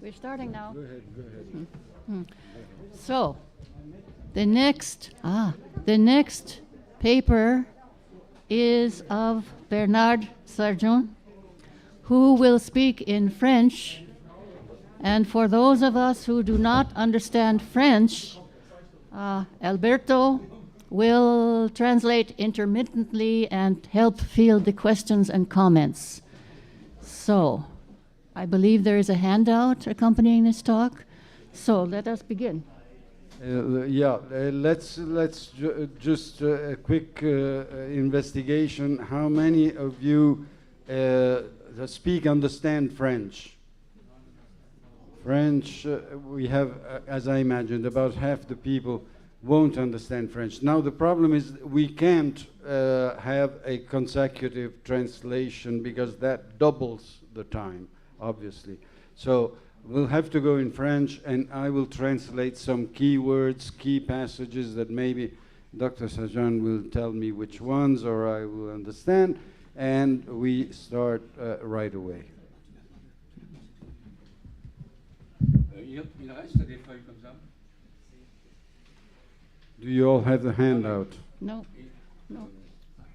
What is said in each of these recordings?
We're starting now. Go ahead. So, the next paper is of Bernard Sarjon, who will speak in French. And for those of us who do not understand French, Alberto will translate intermittently and help field the questions and comments. So, I believe there is a handout accompanying this talk. So let us begin. Let's just a quick investigation. How many of you understand French? French, we have, as I imagined, about half the people won't understand French. Now the problem is we can't have a consecutive translation because that doubles the time, obviously. So we'll have to go in French, and I will translate some key words, key passages that maybe Dr. Sarjon will tell me which ones, or I will understand, and we start right away. Il reste des feuilles comme ça. Do you all have the handout? No.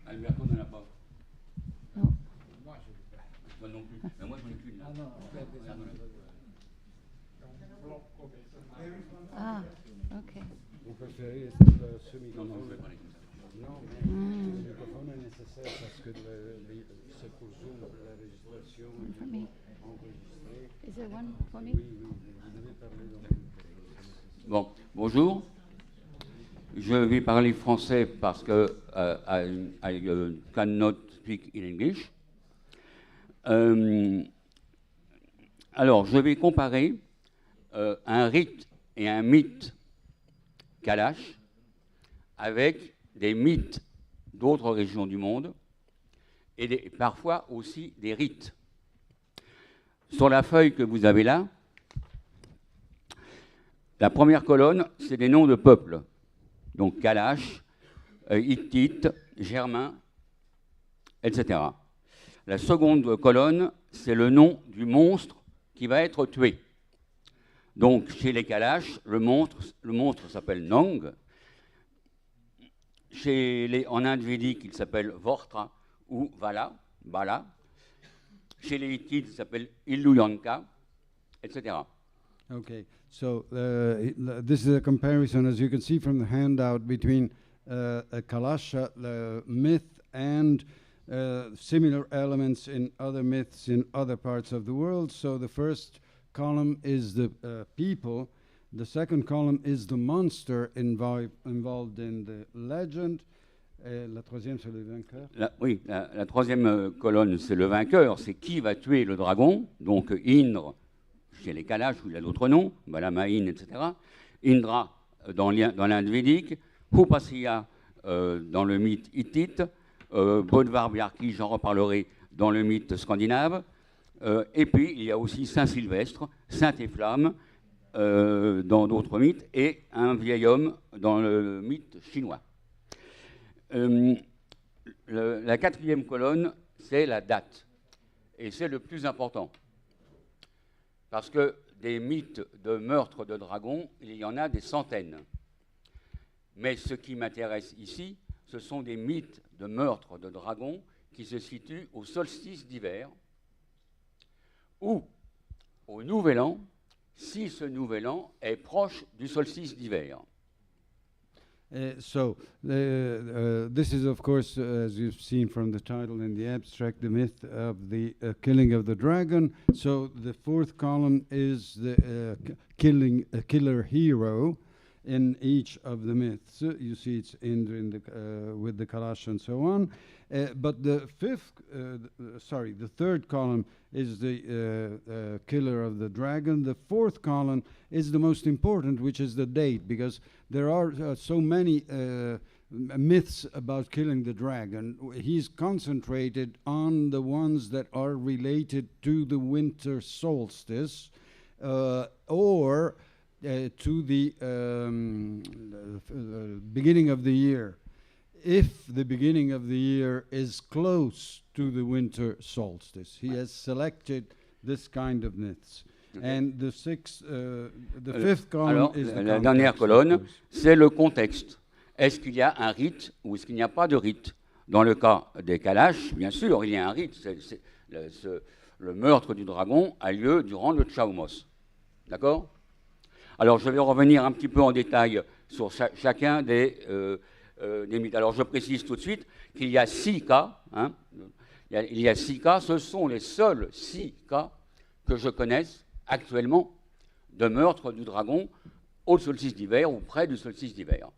Alberto n'en a pas. No. Moi non plus. Mais moi j'en ai plus. Okay. Vous préférez ce microphone? Non, je vais parler comme ça. Non, mais le microphone est nécessaire parce que c'est pour Zoom, la registration For me. enregistrée. Is there one for me? Oui, vous devez parler dans le microphone. Bon, bonjour. Je vais parler français parce que I cannot speak in English. Alors, je vais comparer un rite et un mythe Kalash avec des mythes d'autres régions du monde et parfois aussi des rites. Sur la feuille que vous avez là, la première colonne, c'est des noms de peuples. Donc Kalash, Hittite, Germain, etc. La seconde colonne, c'est le nom du monstre qui va être tué. Donc chez les Kalash, le monstre s'appelle Nong. En Inde védique, il s'appelle Vortra ou Bala. Chez les Hittites, il s'appelle Illuyanka, etc. Okay, so this is a comparison, as you can see from the handout, between a Kalasha myth and similar elements in other myths in other parts of the world. So the first column is the people, the second column is the monster involved in the legend. La troisième, c'est le vainqueur. La troisième colonne, c'est le vainqueur, c'est qui va tuer le dragon, donc Indre, chez les Kalash, où il y a d'autres noms, Balamain, etc. Indra dans l'Inde védique, Hupasiya dans le mythe hittite, Bodvar Bjarki, j'en reparlerai, dans le mythe scandinave, et puis il y a aussi Saint-Sylvestre, Saint-Efflamme dans d'autres mythes, et un vieil homme dans le mythe chinois. La quatrième colonne, c'est la date, et c'est le plus important. Parce que des mythes de meurtre de dragons, il y en a des centaines. Mais ce qui m'intéresse ici, ce sont des mythes de meurtre de dragons qui se situent au solstice d'hiver ou au Nouvel An, si ce Nouvel An est proche du solstice d'hiver. So this is, of course, as you've seen from the title in the abstract, the myth of the killing of the dragon. So the fourth column is the killer hero in each of the myths. You see it's in the with the Kalash and so on. But the third column is the killer of the dragon. The fourth column is the most important, which is the date, because there are so many myths about killing the dragon. He's concentrated on the ones that are related to the winter solstice or to the beginning of the year. If the beginning of the year is close to the winter solstice, he has selected this kind of myths. And the fifth column Alors, is the la dernière context, colonne, of course. c'est le contexte. Est-ce qu'il y a un rite ou est-ce qu'il n'y a pas de rite? Dans le cas des Kalash, bien sûr, il y a un rite. Le meurtre du dragon a lieu durant le Chaumos. D'accord? Alors, je vais revenir un petit peu en détail sur chacun des mythes. Alors, je précise tout de suite qu'il y a 6 cas. Hein, il y a 6 cas. Ce sont les seuls 6 cas que je connaisse actuellement de meurtre du dragon au solstice d'hiver ou près du solstice d'hiver.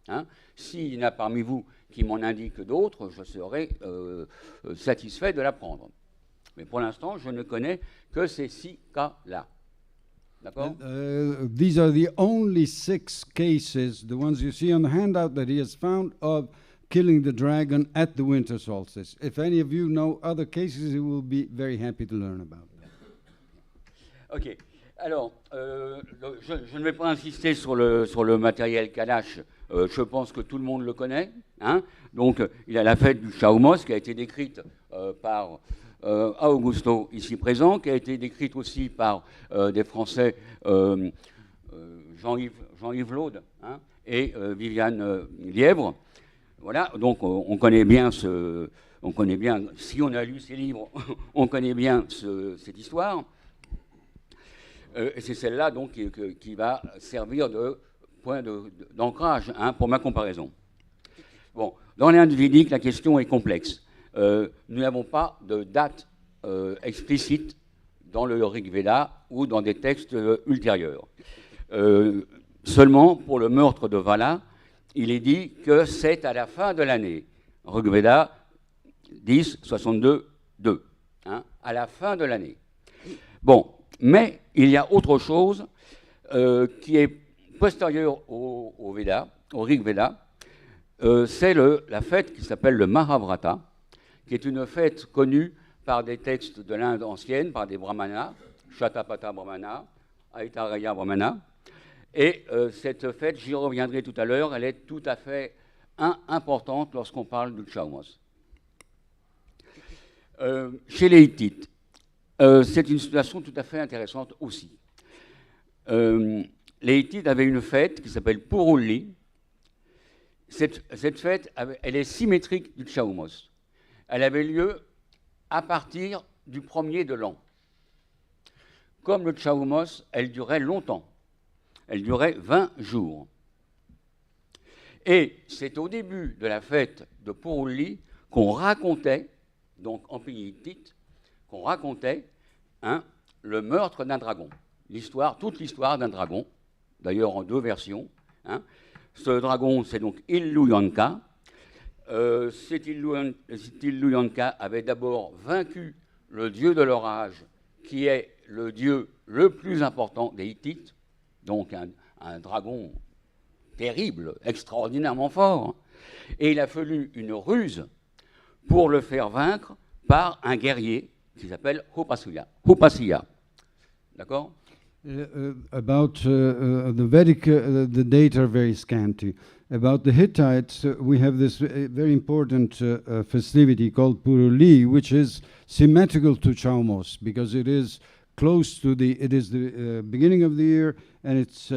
Hein? S'il y en a parmi vous qui m'en indiquent d'autres, je serai satisfait de l'apprendre. Mais pour l'instant, je ne connais que ces 6 cas-là. D'accord? These are the only 6 cases, the ones you see on the handout, that he has found of killing the dragon at the winter solstice. If any of you know other cases, he will be very happy to learn about them. Ok. Alors, je ne vais pas insister sur le matériel Kalash. Je pense que tout le monde le connaît. Hein. Donc, il y a la fête du Chaumos qui a été décrite par Augusto, ici présent, qui a été décrite aussi par des Français, Jean-Yves Laude, hein, et Viviane Lièvre. Voilà, donc on connaît bien si on a lu ces livres, on connaît bien cette histoire. Et c'est celle-là donc qui va servir de point d'ancrage hein, pour ma comparaison. Bon, dans l'Inde védique, la question est complexe. Nous n'avons pas de date explicite dans le Rig Veda ou dans des textes ultérieurs. Seulement, pour le meurtre de Vala, il est dit que c'est à la fin de l'année. Rig Veda 10, 62, 2. Hein, à la fin de l'année. Bon, mais il y a autre chose qui est postérieure au Veda, au Rig Veda. C'est la fête qui s'appelle le Mahavrata, qui est une fête connue par des textes de l'Inde ancienne, par des brahmanas, Shatapatha Brahmana, Aitareya Brahmana. Et cette fête, j'y reviendrai tout à l'heure, elle est tout à fait importante lorsqu'on parle du Chaumos. Chez les Hittites, c'est une situation tout à fait intéressante aussi. Les Hittites avaient une fête qui s'appelle Purulli. Cette fête, elle est symétrique du Chaumos. Elle avait lieu à partir du 1er de l'an. Comme le Chaumos, elle durait longtemps. Elle durait 20 jours. Et c'est au début de la fête de Purulli qu'on racontait, donc en pays hittite, qu'on racontait le meurtre d'un dragon. Toute l'histoire d'un dragon, d'ailleurs en 2 versions. Hein. Ce dragon, c'est donc Illuyanka. Cet Illuyanka avait d'abord vaincu le dieu de l'orage, qui est le dieu le plus important des Hittites, donc un dragon terrible, extraordinairement fort. Et il a fallu une ruse pour le faire vaincre par un guerrier qui s'appelle Hupasiya. D'accord? About the Vedic, the data are very scanty. About the Hittites, we have this very important festivity called Puruli, which is symmetrical to Chaumos, because it is close to the beginning of the year, and it's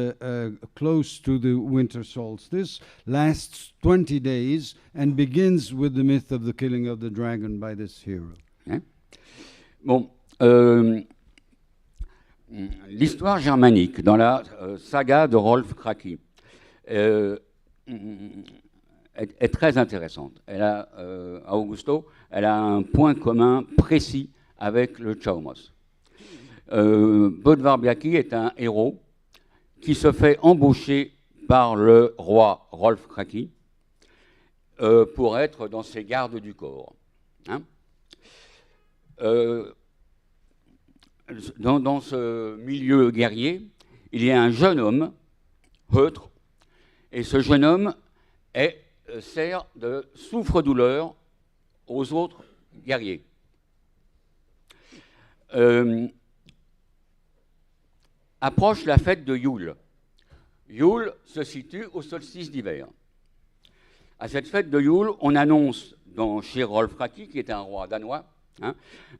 close to the winter solstice, lasts 20 days, and begins with the myth of the killing of the dragon by this hero. Hein? Bon, l'histoire germanique dans la saga de Rolf Kraki est très intéressante. À Augusto, elle a un point commun précis avec le Chaumos. Bodvar-Biaki est un héros qui se fait embaucher par le roi Rolf Kraki pour être dans ses gardes du corps. Hein? Dans ce milieu guerrier, il y a un jeune homme, Heutre, et ce jeune homme sert de souffre-douleur aux autres guerriers. Approche la fête de Yule. Yule se situe au solstice d'hiver. À cette fête de Yule, on annonce, chez Rolf Kraki, qui est un roi danois,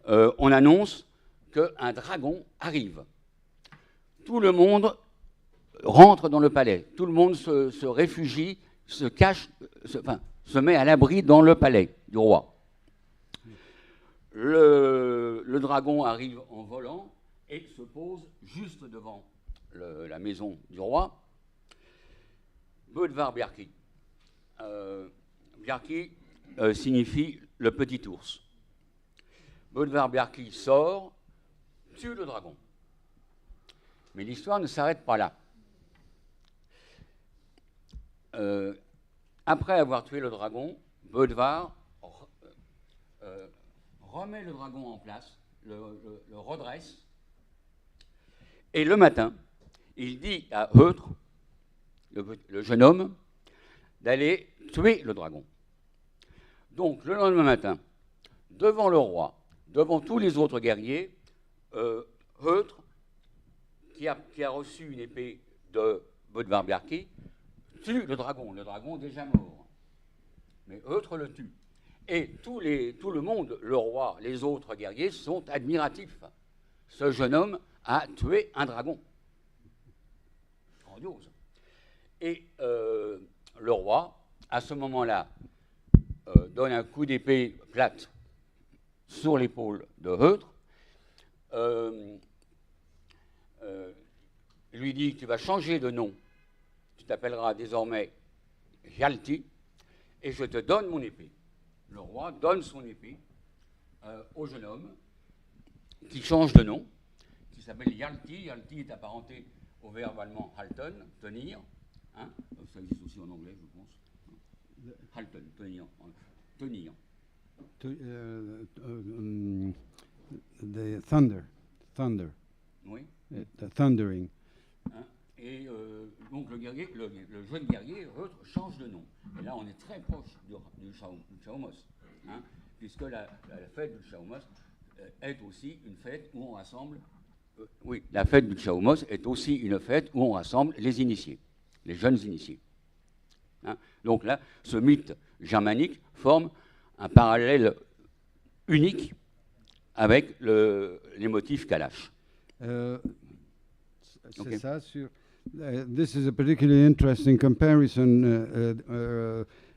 on annonce qu'un dragon arrive. Tout le monde rentre dans le palais, tout le monde se réfugie, se cache, se met à l'abri dans le palais du roi. Le dragon arrive en volant et se pose juste devant la maison du roi. Bödvar Bjarki. Bjarki signifie le petit ours. Bödvar Bjarki sort, tue le dragon. Mais l'histoire ne s'arrête pas là. Après avoir tué le dragon, Bödvar remet le dragon en place, le redresse, et le matin, il dit à Eutre, le jeune homme, d'aller tuer le dragon. Donc, le lendemain matin, devant le roi, devant tous les autres guerriers, Eutre, qui a reçu une épée de Bödvar Bjarki, tue le dragon déjà mort. Mais Eutre le tue. Et tout le monde, le roi, les autres guerriers, sont admiratifs. Ce jeune homme a tué un dragon. Grandiose. Et le roi, à ce moment-là, donne un coup d'épée plate sur l'épaule de Eutre, lui dit, tu vas changer de nom, tu t'appelleras désormais Hjalti, et je te donne mon épée. Le roi donne son épée au jeune homme, qui change de nom, qui s'appelle Hjalti. Hjalti est apparenté au verbe allemand halten, tenir. Hein, ça existe aussi en anglais, je pense. Halten, tenir. Tenir. The thunder. Oui. The thundering. Hein, et donc le jeune guerrier change de nom. Et là, on est très proche du Chaumos, hein, puisque la fête du Chaumos est aussi une fête où on rassemble. Oui, la fête du Chaumos est aussi une fête où on rassemble les initiés, les jeunes initiés. Hein, donc là, ce mythe germanique forme un parallèle unique avec les motifs Kalash. C'est ça sur. This is a particularly interesting comparison.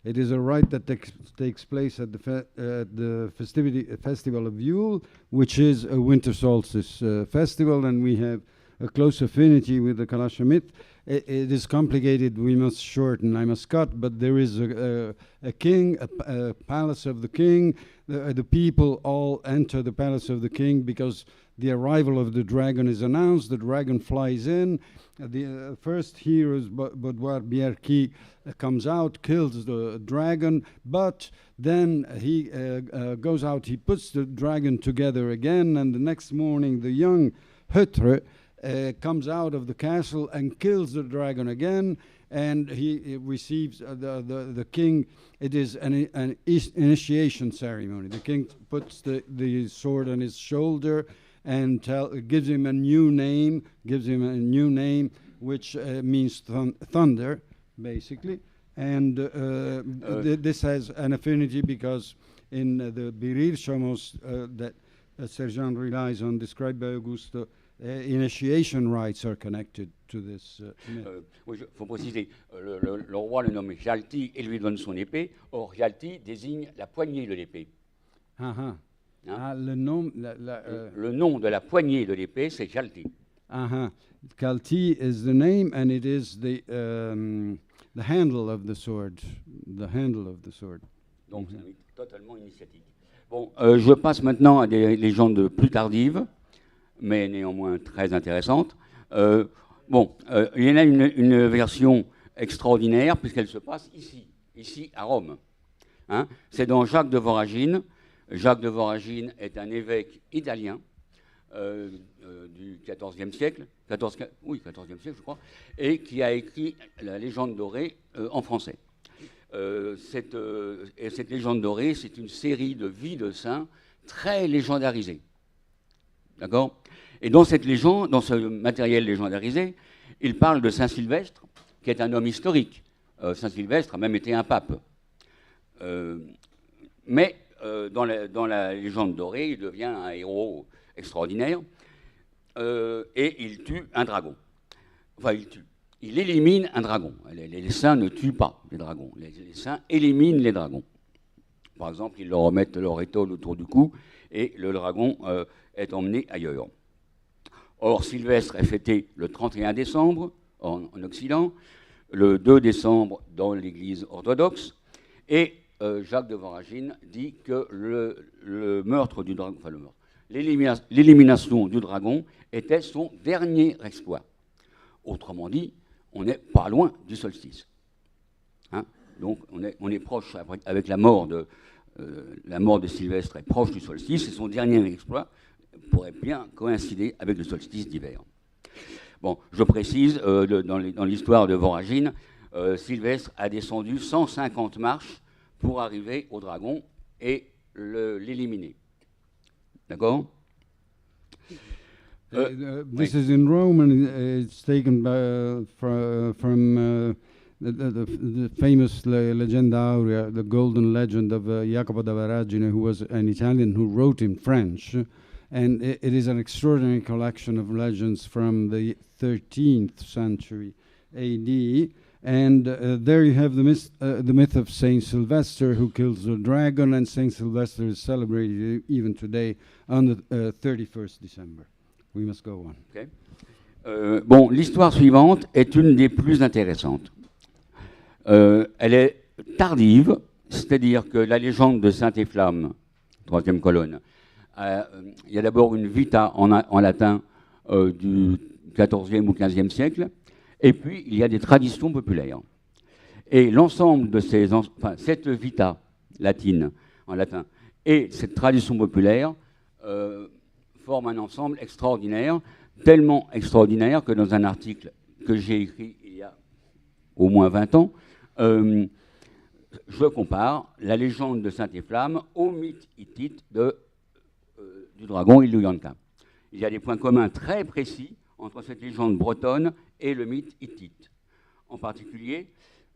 It is a rite that takes place at the festival of Yule, which is a winter solstice festival, and we have a close affinity with the Kalasha myth. It is complicated, we must shorten, I must cut, but there is a king, a palace of the king. The people all enter the palace of the king because the arrival of the dragon is announced. The dragon flies in. The first hero, Bödvar Bjarki, comes out, kills the dragon, but then he goes out, he puts the dragon together again, and the next morning the young Hötre comes out of the castle and kills the dragon again, and he receives the king. It is an initiation ceremony. The king puts the sword on his shoulder and gives him a new name, which means thunder, basically. And this has an affinity because in the Birir Shamos that Sergeant relies on, described by Augusto, initiation rites are connected to this myth. Oui, il faut préciser, le roi le nomme Hjalti et lui donne son épée. Or, Hjalti désigne la poignée de l'épée. Hein? Le nom de la poignée de l'épée, c'est Hjalti. Hjalti is the name, and it is the handle of the sword. The handle of the sword. Donc, c'est totalement initiatique. Bon, je passe maintenant à des légendes plus tardives, mais néanmoins très intéressantes. Il y en a une version extraordinaire, puisqu'elle se passe ici à Rome. Hein, c'est dans Jacques de Voragine. Jacques de Voragine est un évêque italien du XIVe siècle, XIVe siècle, je crois, et qui a écrit la légende dorée en français. Cette légende dorée, c'est une série de vies de saints très légendarisées. D'accord ? Et dans cette légende, dans ce matériel légendarisé, il parle de Saint Sylvestre, qui est un homme historique. Saint Sylvestre a même été un pape. Mais dans la légende dorée, il devient un héros extraordinaire, et il tue un dragon. Enfin, il élimine un dragon. Les saints ne tuent pas les dragons. Les saints éliminent les dragons. Par exemple, ils leur remettent leur étole autour du cou et le dragon est emmené ailleurs. Or, Sylvestre est fêté le 31 décembre en Occident, le 2 décembre dans l'Église orthodoxe, et Jacques de Voragine dit que le meurtre du dragon, enfin l'élimination du dragon était son dernier exploit. Autrement dit, on n'est pas loin du solstice. Hein, donc on est proche, avec la mort de Sylvestre est proche du solstice, et son dernier exploit pourrait bien coïncider avec le solstice d'hiver. Bon, je précise, dans l'histoire de Voragine, Sylvestre a descendu 150 marches pour arriver au dragon et l'éliminer. D'accord? This is in Rome, and it's taken from the famous Legenda Aurea, the golden legend of Jacopo da Voragine, who was an Italian who wrote in French. And it is an extraordinary collection of legends from the 13th century AD. And there you have the myth of Saint Sylvester, who kills the dragon, and Saint Sylvester is celebrated even today on the 31st December. We must go on. Okay. Bon, l'histoire suivante est une des plus intéressantes. Elle est tardive, c'est-à-dire que la légende de Saint-Efflamme, troisième colonne, il y a d'abord une vita en latin du XIVe ou XVe siècle, et puis il y a des traditions populaires. Et l'ensemble de cette vita latine en latin et cette tradition populaire forment un ensemble extraordinaire, tellement extraordinaire que dans un article que j'ai écrit il y a au moins 20 ans, je compare la légende de Saint-Efflamme au mythe hittite du dragon Illuyanka. Il y a des points communs très précis entre cette légende bretonne et le mythe hittite. En particulier,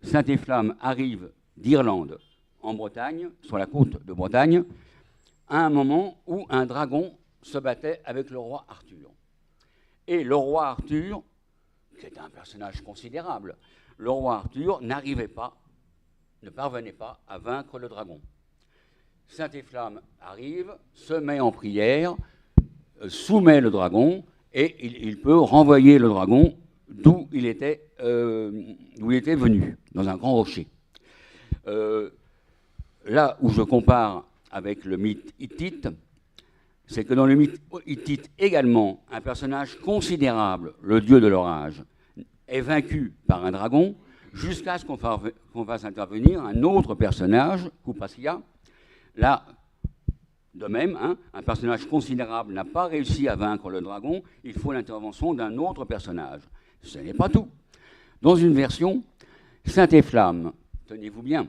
Saint-Efflamme arrive d'Irlande en Bretagne, sur la côte de Bretagne, à un moment où un dragon se battait avec le roi Arthur. Et le roi Arthur, qui est un personnage considérable, le roi Arthur ne parvenait pas à vaincre le dragon. Saint-Efflamme arrive, se met en prière, soumet le dragon, et il peut renvoyer le dragon d'où il était venu, dans un grand rocher. Là où je compare avec le mythe hittite, c'est que dans le mythe hittite également, un personnage considérable, le dieu de l'orage, est vaincu par un dragon jusqu'à ce qu'on fasse intervenir un autre personnage, Kupasya. Là, de même, un personnage considérable n'a pas réussi à vaincre le dragon, il faut l'intervention d'un autre personnage. Ce n'est pas tout. Dans une version, Saint-Efflamme, tenez-vous bien,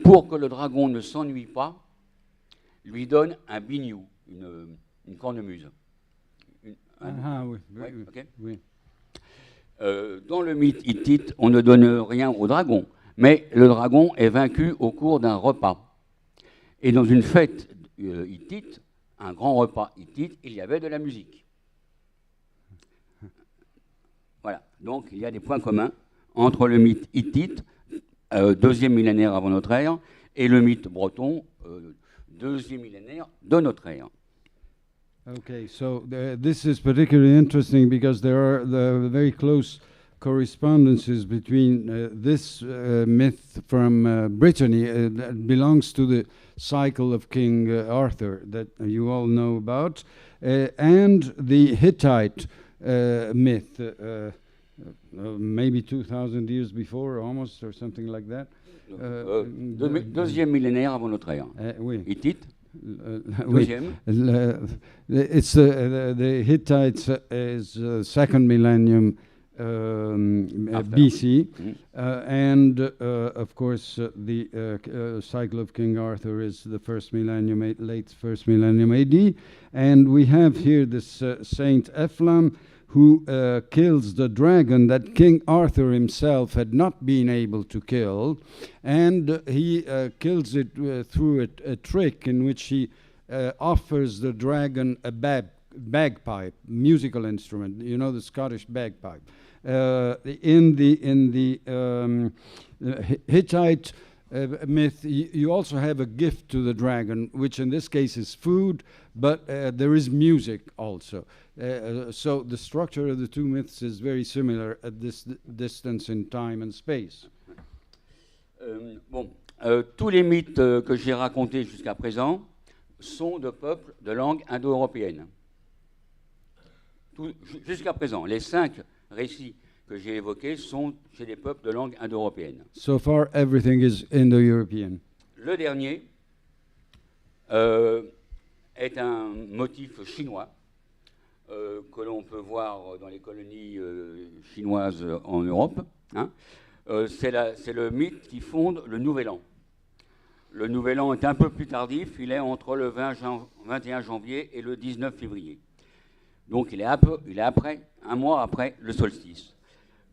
pour que le dragon ne s'ennuie pas, lui donne un biniou, une cornemuse. Oui. Okay. Oui. Dans le mythe hittite, on ne donne rien au dragon, mais le dragon est vaincu au cours d'un repas. Et dans une fête hittite, un grand repas hittite, il y avait de la musique. Voilà, donc il y a des points communs entre le mythe hittite, deuxième millénaire avant notre ère, et le mythe breton, deuxième millénaire de notre ère. Okay, so this is particularly interesting because there are the very close correspondences between this myth from Brittany that belongs to the cycle of King Arthur that you all know about, and the Hittite myth, maybe 2,000 years before, almost, or something like that. Deuxième millénaire avant notre ère. Oui. Hittite. Deuxième. It's the Hittites is second millennium BC, and of course the cycle of King Arthur is the first millennium, late first millennium AD, and we have here this Saint Efflamme who kills the dragon that King Arthur himself had not been able to kill, and he kills it through a trick in which he offers the dragon a bagpipe, musical instrument. You know, the Scottish bagpipe. In the Hittite myth, you also have a gift to the dragon, which in this case is food, but there is music also. So the structure of the two myths is very similar at this distance in time and space. Tous les mythes que j'ai racontés jusqu'à présent sont de peuples de langue indo-européenne. Jusqu'à présent, les 5 récits que j'ai évoqués sont chez des peuples de langue indo-européenne. So far, everything is Indo-European. Le dernier est un motif chinois que l'on peut voir dans les colonies chinoises en Europe. Hein. C'est le mythe qui fonde le Nouvel An. Le Nouvel An est un peu plus tardif, il est entre le 21 janvier et le 19 février. Donc il est après, un mois après le solstice.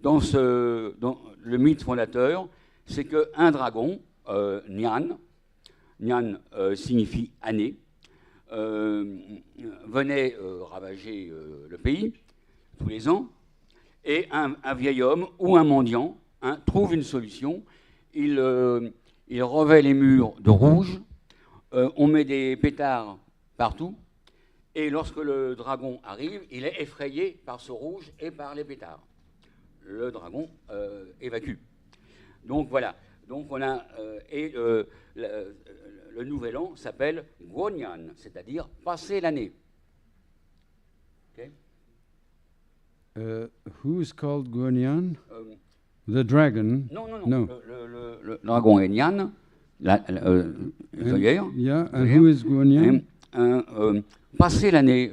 Dans le mythe fondateur, c'est qu'un dragon, Nian signifie année, venait ravager le pays tous les ans, et un vieil homme ou un mendiant trouve une solution. Il revêt les murs de rouge, on met des pétards partout, et lorsque le dragon arrive, il est effrayé par ce rouge et par les pétards. Le dragon évacue. Donc voilà. Donc on a le nouvel an s'appelle Guonian, c'est-à-dire passer l'année. Okay. Who is called Guonian? The dragon? Non. No. Le dragon est Nian. Yeah, and who is Guonian? Passer l'année.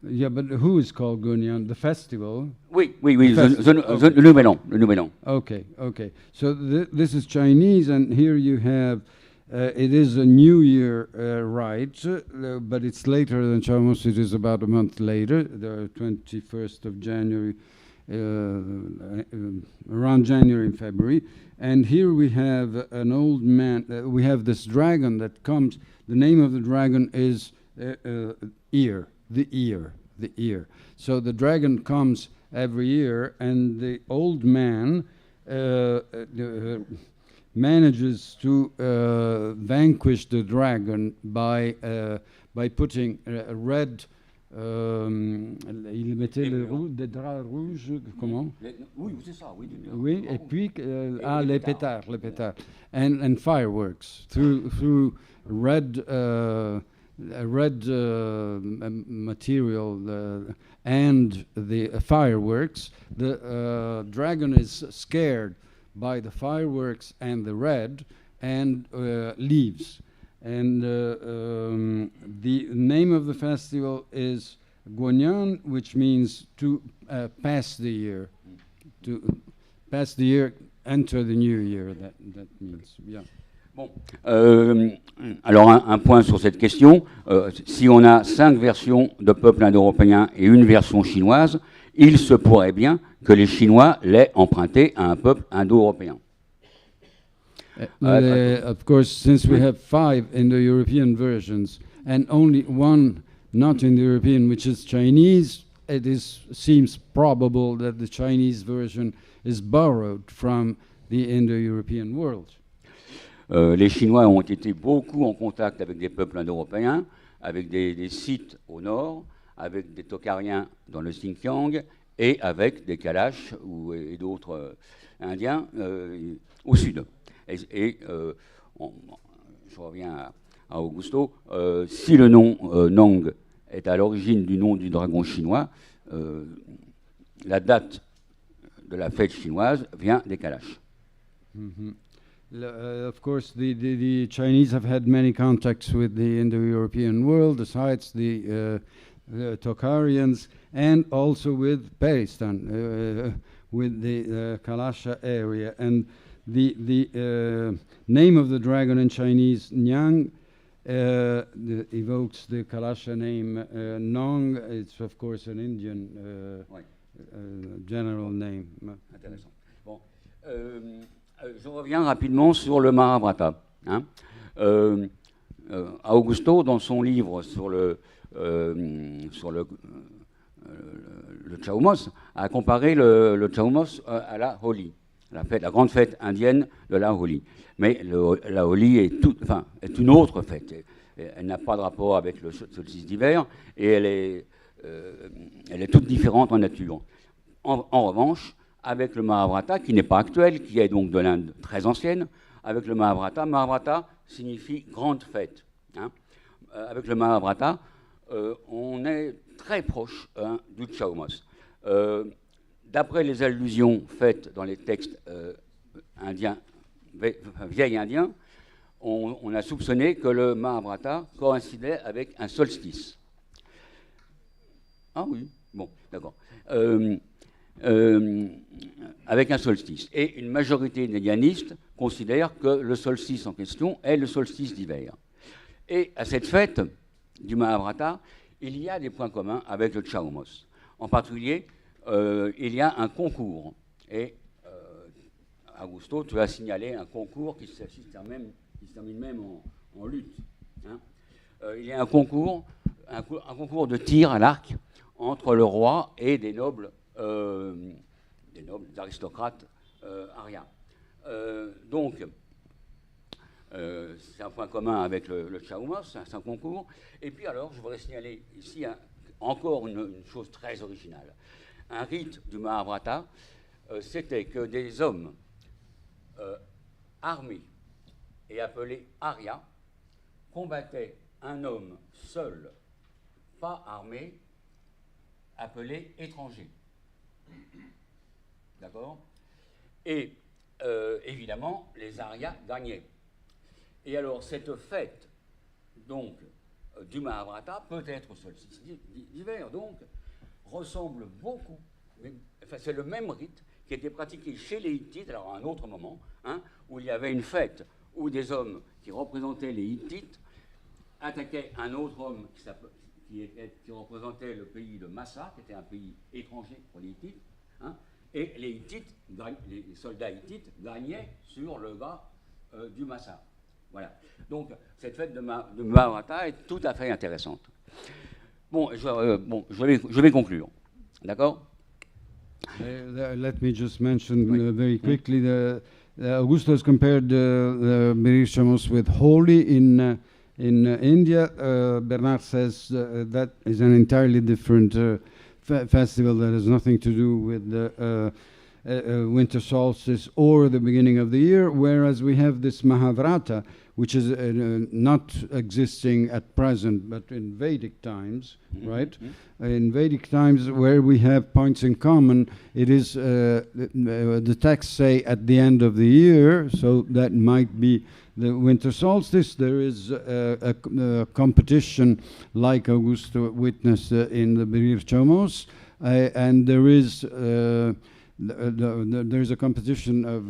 Yeah, but who is called Guonian? The festival? Oui, le nouvel an. Le nouvel an. Okay. So this is Chinese, and here you have, it is a New Year rite, but it's later than Chinese. It is about a month later, the 21st of January, around January and February. And here we have an old man, we have this dragon that comes, the name of the dragon is Ear. The ear. So the dragon comes every year, and the old man manages to vanquish the dragon by putting a red. Il mettait des draps rouges, comment? Oui, c'est ça, oui. Oui, et puis les pétards, and fireworks through red. Red material and the fireworks. The dragon is scared by the fireworks and the red and leaves. And the name of the festival is Guonian, which means to pass the year. To pass the year, enter the new year, that means, yeah. Bon, alors un point sur cette question, si on a 5 versions de peuples indo-européens et une version chinoise, il se pourrait bien que les Chinois l'aient emprunté à un peuple indo-européen. Of course, since we have 5 Indo-European versions and only one not Indo-European, which is Chinese, seems probable that the Chinese version is borrowed from the Indo-European world. Les Chinois ont été beaucoup en contact avec des peuples indo-européens, avec des sites au nord, avec des Tokariens dans le Xinjiang et avec des Kalash et d'autres Indiens au sud. Je reviens à Augusto. Si le nom Nong est à l'origine du nom du dragon chinois, la date de la fête chinoise vient des Kalash. Mm-hmm. Of course, the Chinese have had many contacts with the Indo-European world, besides the Tokharians, and also with Peristan, with the Kalasha area. And the name of the dragon in Chinese, Nyang, evokes the Kalasha name Nong. It's of course an Indian general name. Intéressant. Bon. Je reviens rapidement sur le Mahabharata. Augusto, dans son livre sur le Chaumos, a comparé le Chaumos à la Holi, la grande fête indienne de la Holi. Mais la Holi est une autre fête. Elle n'a pas de rapport avec le solstice d'hiver et elle est toute différente en nature. En revanche, avec le Mahabharata, qui n'est pas actuel, qui est donc de l'Inde très ancienne, avec le Mahabharata signifie grande fête. Hein. Avec le Mahabharata, on est très proche du Chaumos. D'après les allusions faites dans les textes indiens, vieil indien, on a soupçonné que le Mahabharata coïncidait avec un solstice. Ah oui, bon, d'accord. Avec un solstice. Et une majorité des gyanistes considèrent que le solstice en question est le solstice d'hiver. Et à cette fête du Mahabharata, il y a des points communs avec le Chaumos. En particulier, il y a un concours. Et Augusto, tu as signalé un concours qui se termine même en lutte. Hein. Il y a un concours de tir à l'arc entre le roi et des nobles, des aristocrates ariens. Donc, c'est un point commun avec le Chaumos, c'est un concours. Et puis alors, je voudrais signaler ici encore une chose très originale. Un rite du Mahabharata, c'était que des hommes armés et appelés Arya combattaient un homme seul, pas armé, appelé étranger. D'accord? Et évidemment, les Aryas gagnaient. Et alors, cette fête, donc, du Mahabharata, peut-être au solstice d'hiver, donc, ressemble beaucoup, c'est le même rite qui était pratiqué chez les Hittites, alors à un autre moment, hein, où il y avait une fête où des hommes qui représentaient les Hittites attaquaient un autre homme qui représentait le pays de Massa, qui était un pays étranger pour les Hittites, hein, et les soldats hittites gagnaient sur le gars du Massa. Voilà. Donc, cette fête de Mahabharata est tout à fait intéressante. Bon, je vais conclure. D'accord? Let me just mention very quickly, Augusto has compared the Berir Shamos with Holi in India. Bernard says that is an entirely different festival that has nothing to do with the winter solstice or the beginning of the year, whereas we have this Mahabharata, which is not existing at present, but in Vedic times, right? In Vedic times, where we have points in common, it is the texts say at the end of the year, so that might be the winter solstice. There is a competition like Augusto witnessed in the Berir Chomos, and there is there's a competition of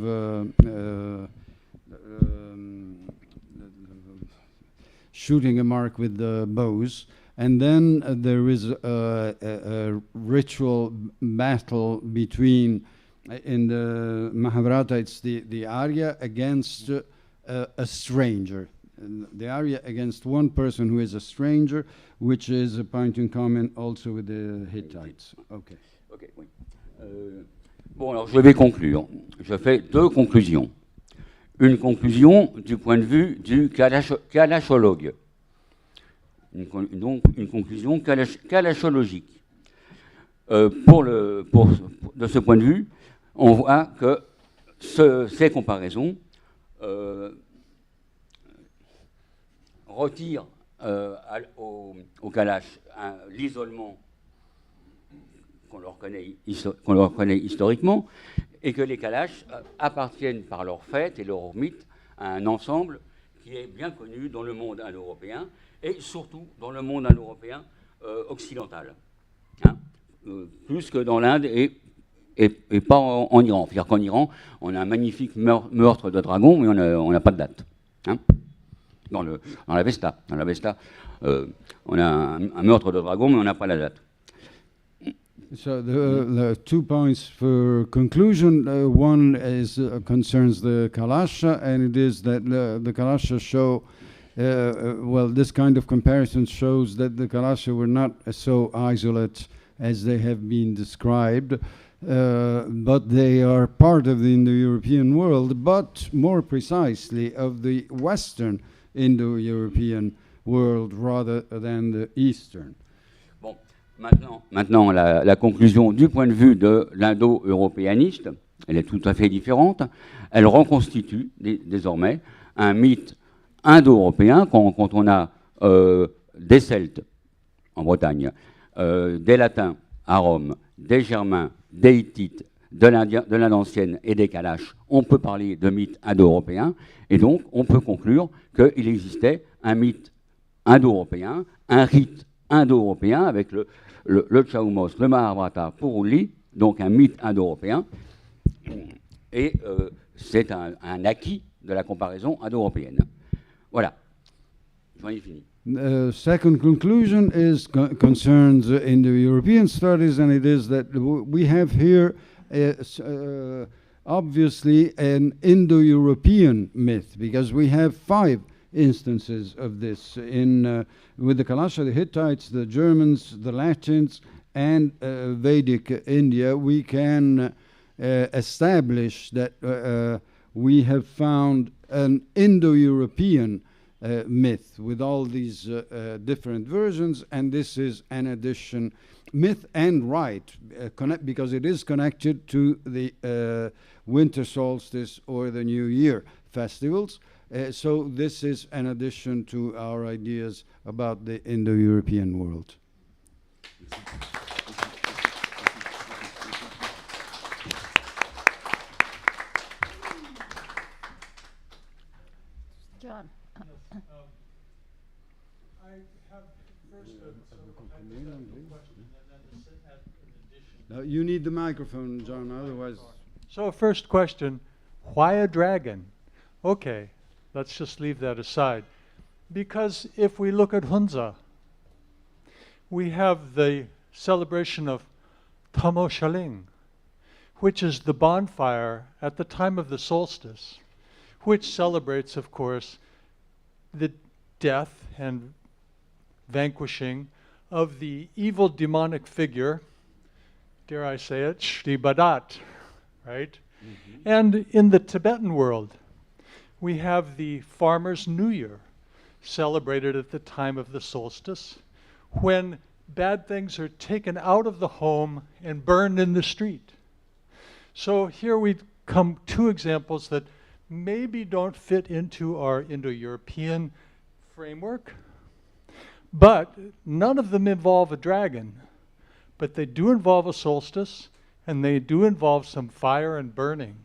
shooting a mark with the bows, and then there is a ritual battle between, in the Mahabharata, it's the Arya against a stranger. The Arya against one person who is a stranger, which is a point in common also with the Hittites. Okay. Okay, oui. Bon, alors je vais conclure. Je fais deux conclusions. Une conclusion du point de vue du kalachologue. Donc une conclusion kalachologique. De ce point de vue, on voit que ces comparaisons retirent au Kalash l'isolement qu'on leur connaît historiquement, et que les Kalash appartiennent par leur fête et leur mythe à un ensemble qui est bien connu dans le monde indo-européen et surtout dans le monde indo-européen occidental, hein, plus que dans l'Inde et pas en Iran. C'est-à-dire qu'en Iran, on a un magnifique meurtre de dragon, mais on n'a pas de date. Hein. Dans la Vesta, on a un meurtre de dragon, mais on n'a pas la date. So the 2 points for conclusion. One is concerns the Kalasha, and it is that the Kalasha show well, this kind of comparison shows that the Kalasha were not so isolate as they have been described, but they are part of the Indo-European world, but more precisely of the Western Indo-European world rather than the Eastern. Bon, maintenant la conclusion du point de vue de l'indo-européaniste, elle est tout à fait différente. Elle reconstitue désormais un mythe indo-européen quand on a des Celtes en Bretagne, des Latins à Rome, des Germains, des Hittites, de l'Inde ancienne et des Kalash. On peut parler de mythe indo-européen, et donc on peut conclure qu'il existait un mythe indo-européen, un rite indo-européen avec le Chaumos, le Mahabharata pour Uli, donc un mythe indo-européen, et c'est un acquis de la comparaison indo-européenne. Voilà, j'en ai fini. Second conclusion concerns Indo-European studies, and it is that we have here obviously an Indo-European myth, because we have 5 instances of this with the Kalasha, the Hittites, the Germans, the Latins, and Vedic India. We can establish that we have found an Indo-European myth with all these different versions, and this is an addition, myth and rite, because it is connected to the winter solstice or the New Year festivals. So this is an addition to our ideas about the Indo-European world. John. I have first a question and then an addition. Now you need the microphone, John, otherwise. So first question, why a dragon? Okay, let's just leave that aside. Because if we look at Hunza, we have the celebration of Tamoshaling, which is the bonfire at the time of the solstice, which celebrates, of course, the death and vanquishing of the evil demonic figure, dare I say it, Shri Badat, right? Mm-hmm. And in the Tibetan world, we have the Farmer's New Year, celebrated at the time of the solstice, when bad things are taken out of the home and burned in the street. So here we come 2 examples that maybe don't fit into our Indo-European framework, but none of them involve a dragon, but they do involve a solstice, and they do involve some fire and burning.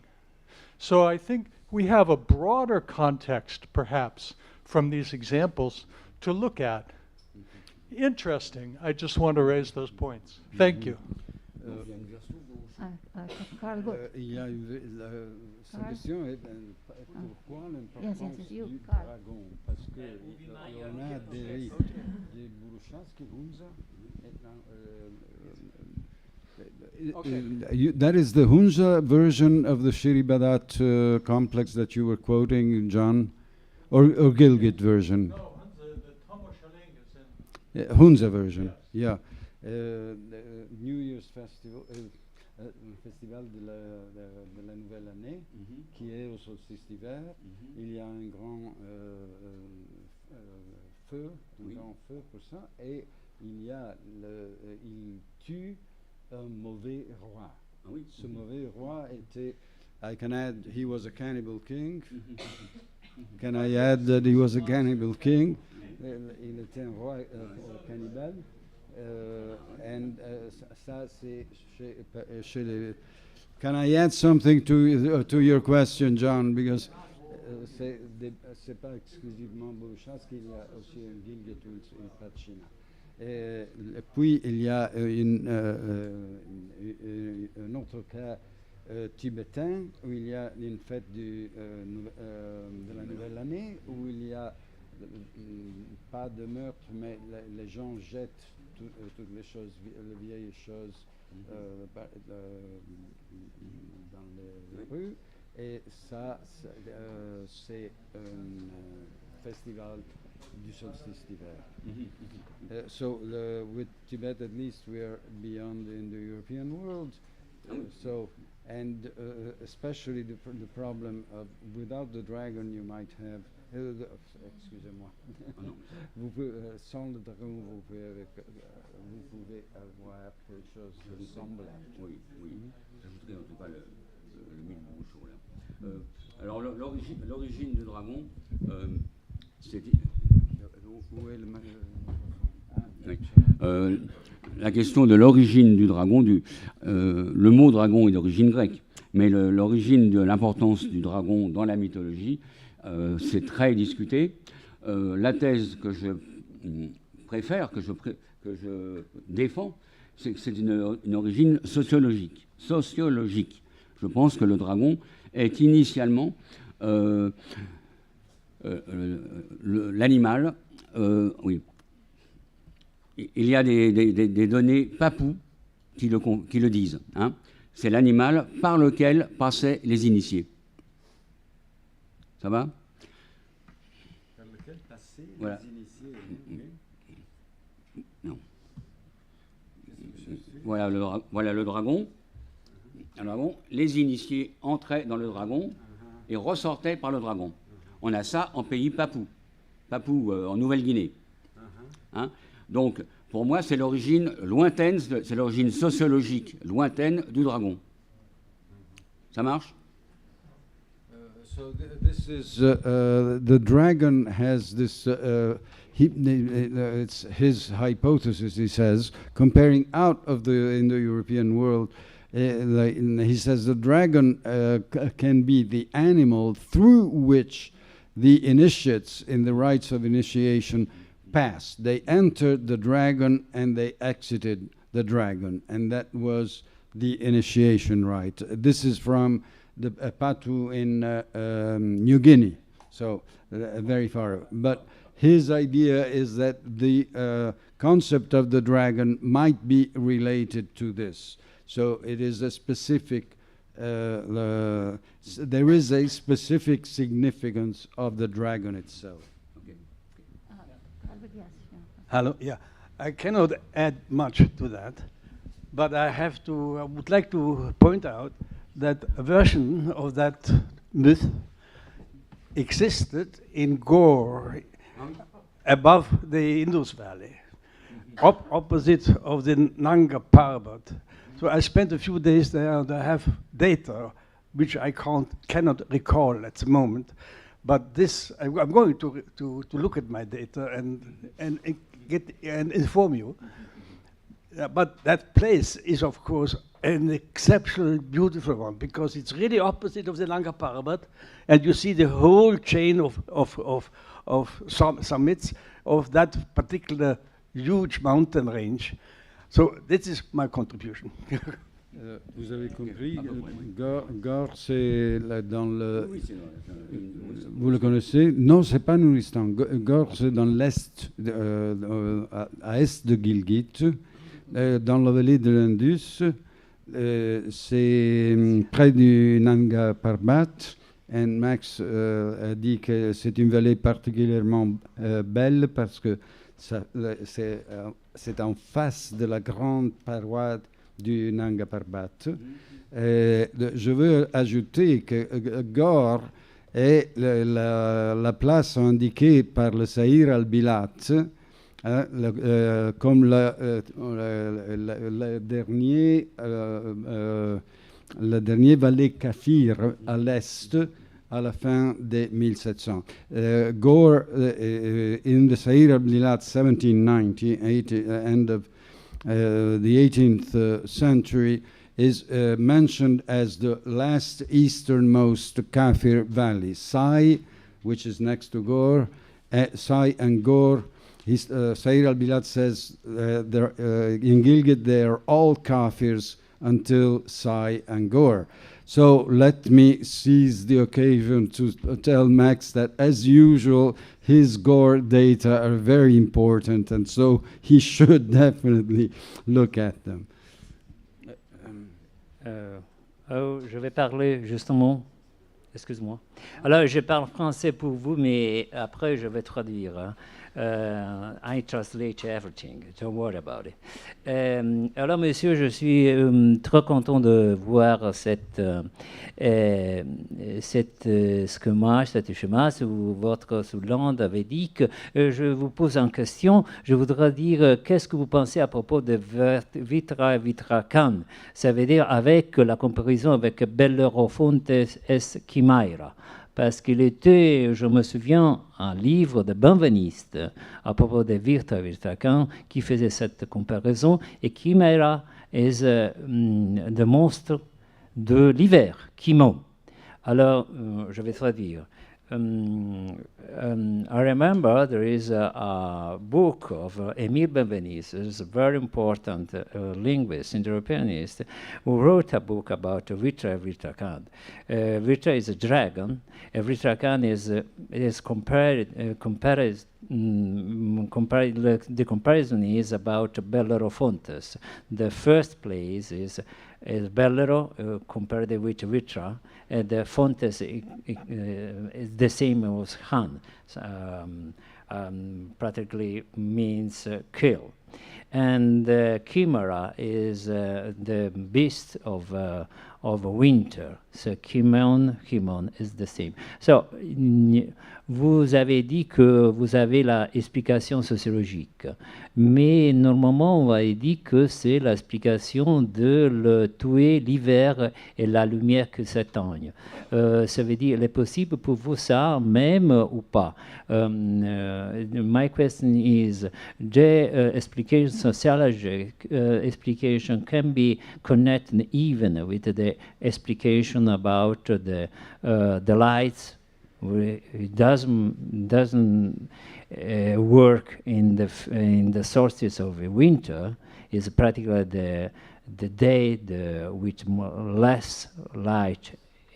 So I think we have a broader context, perhaps, from these examples to look at. Interesting. I just want to raise those points. Thank you. Carl, go. Il y a sa Carl? question est pourquoi l'importance Yes, you, du Carl. dragon? Parce que on a des Burushaski Hunza. That is the Hunza version of the Shiribadat complex that you were quoting, John, or Gilgit version? No, the Tamoshaling is in. Hunza version, yeah. The New Year's Festival, le festival de la nouvelle année, qui est au solstice d'hiver. Il y a un grand feu, grand feu pour ça, et il tue un mauvais roi. Ah oui. Ce mauvais roi était, I can add, he was a cannibal king. Can I add that he was a cannibal king? Il était un roi cannibale. And ça, c'est chez les... Can I add something to your question, John? Because c'est pas exclusivement Burushaski, il y a aussi un Gilgit ou une Pachina. Et puis, il y a un autre cas tibétain où il y a une fête de la nouvelle année, où il y a pas de meurtre, mais les gens jettent toutes les choses, les vieilles choses dans les rues. Et ça, c'est un festival du solstice d'hiver. So with Tibet, at least, we are beyond in the European world. So, and especially the problem of without the dragon, you might have. Excusez-moi. Vous pouvez, sans le dragon, vous pouvez avoir quelque chose de semblable. Oui, oui. J'ajouterais en tout cas le mille bouchons là. Alors l'origine du dragon, c'est Où est le oui. La question de l'origine du dragon, le mot dragon est d'origine grecque, mais l'origine de l'importance du dragon dans la mythologie, c'est très discuté. La thèse que je préfère, que je défends, c'est que c'est une origine sociologique. Je pense que le dragon est initialement l'animal. Oui. Il y a des données papous qui le disent. Hein. C'est l'animal par lequel passaient les initiés. Ça va? Par lequel passaient voilà. les initiés. Non. Voilà le dragon. Les initiés entraient dans le dragon et ressortaient par le dragon. On a ça en pays papou en Nouvelle-Guinée. Hein. Donc, pour moi, c'est l'origine lointaine, c'est l'origine sociologique lointaine du dragon. Ça marche? So this is the dragon has this. It's his hypothesis. He says, comparing out of in the European world, he says the dragon can be the animal through which the initiates in the rites of initiation passed. They entered the dragon and they exited the dragon, and that was the initiation rite. This is from the Patu in New Guinea, so very far. But his idea is that the concept of the dragon might be related to this. So it is a specific, there is a specific significance of the dragon itself. Okay. Yes. Hello, yeah. I cannot add much to that, but I would like to point out that a version of that myth existed in Gore, above the Indus Valley, opposite of the Nanga Parbat. So I spent a few days there, and I have data which I cannot recall at the moment. But this, I'm going to look at my data and inform you. But that place is, of course, an exceptional, beautiful one, because it's really opposite of the Nanga Parbat, and you see the whole chain of summits of that particular huge mountain range. So this is my contribution. Vous avez compris, Gore, c'est dans le... Oui, Vous le connaissez? Non, c'est pas Nouristan. Gore, c'est dans l'est, à est de Gilgit, dans la vallée de l'Indus. C'est près du Nanga Parbat. Et Max a dit que c'est une vallée particulièrement belle parce que c'est en face de la grande paroi du Nanga Parbat. Je veux ajouter que Gore est la place indiquée par le Sahir al-Bilat comme le dernier vallée kaffir à l'est à la fin des 1700. Gore, in the Sahir al-Bilat 1790, end of the 18th century, is mentioned as the last easternmost Kafir valley. Sai, which is next to Gore, Sai and Gore, Sahir al-Bilat says in Gilgit they are all Kafirs until Sai and Gore. So let me seize the occasion to tell Max that, as usual, his Gore data are very important, and so he should definitely look at them. Je vais parler justement excuse-moi. Alors, je parle français pour vous, mais après, je vais traduire. Hein. I translate everything. Don't worry about it. Alors, monsieur, je suis très content de voir cette schéma où votre sous-land avait dit que je vous pose en question. Je voudrais dire qu'est-ce que vous pensez à propos de Vitra Vitracan. Ça veut dire avec la comparaison avec Bellerofonte es Chimaira. Parce qu'il était, je me souviens, un livre de benveniste à propos de Virta Virtacan qui faisait cette comparaison. Et Chimera est le monstre de l'hiver, Chimon. Alors, je vais traduire. I remember there is a book of Emile Benveniste, who's a very important linguist, Indo-Europeanist, who wrote a book about Vitra Vitracan. Vitra is a dragon. Vitracan is compared. The comparison is about Bellerofontes. The first place is Bellero compared with Vitra, and the Fontes is the same as Han, practically means kill. And Chimera is the beast of winter. So Chimon is the same. So vous avez dit que vous avez l'explication sociologique, mais normalement on va dire que c'est l'explication de le tuer l'hiver et la lumière que s'éteigne. Ça veut dire, il est possible pour vous ça même ou pas? My question is, the explication sociologic explication can be connected even with the explication about the lights. It doesn't work in the solstice of the winter. Is practically the day with less light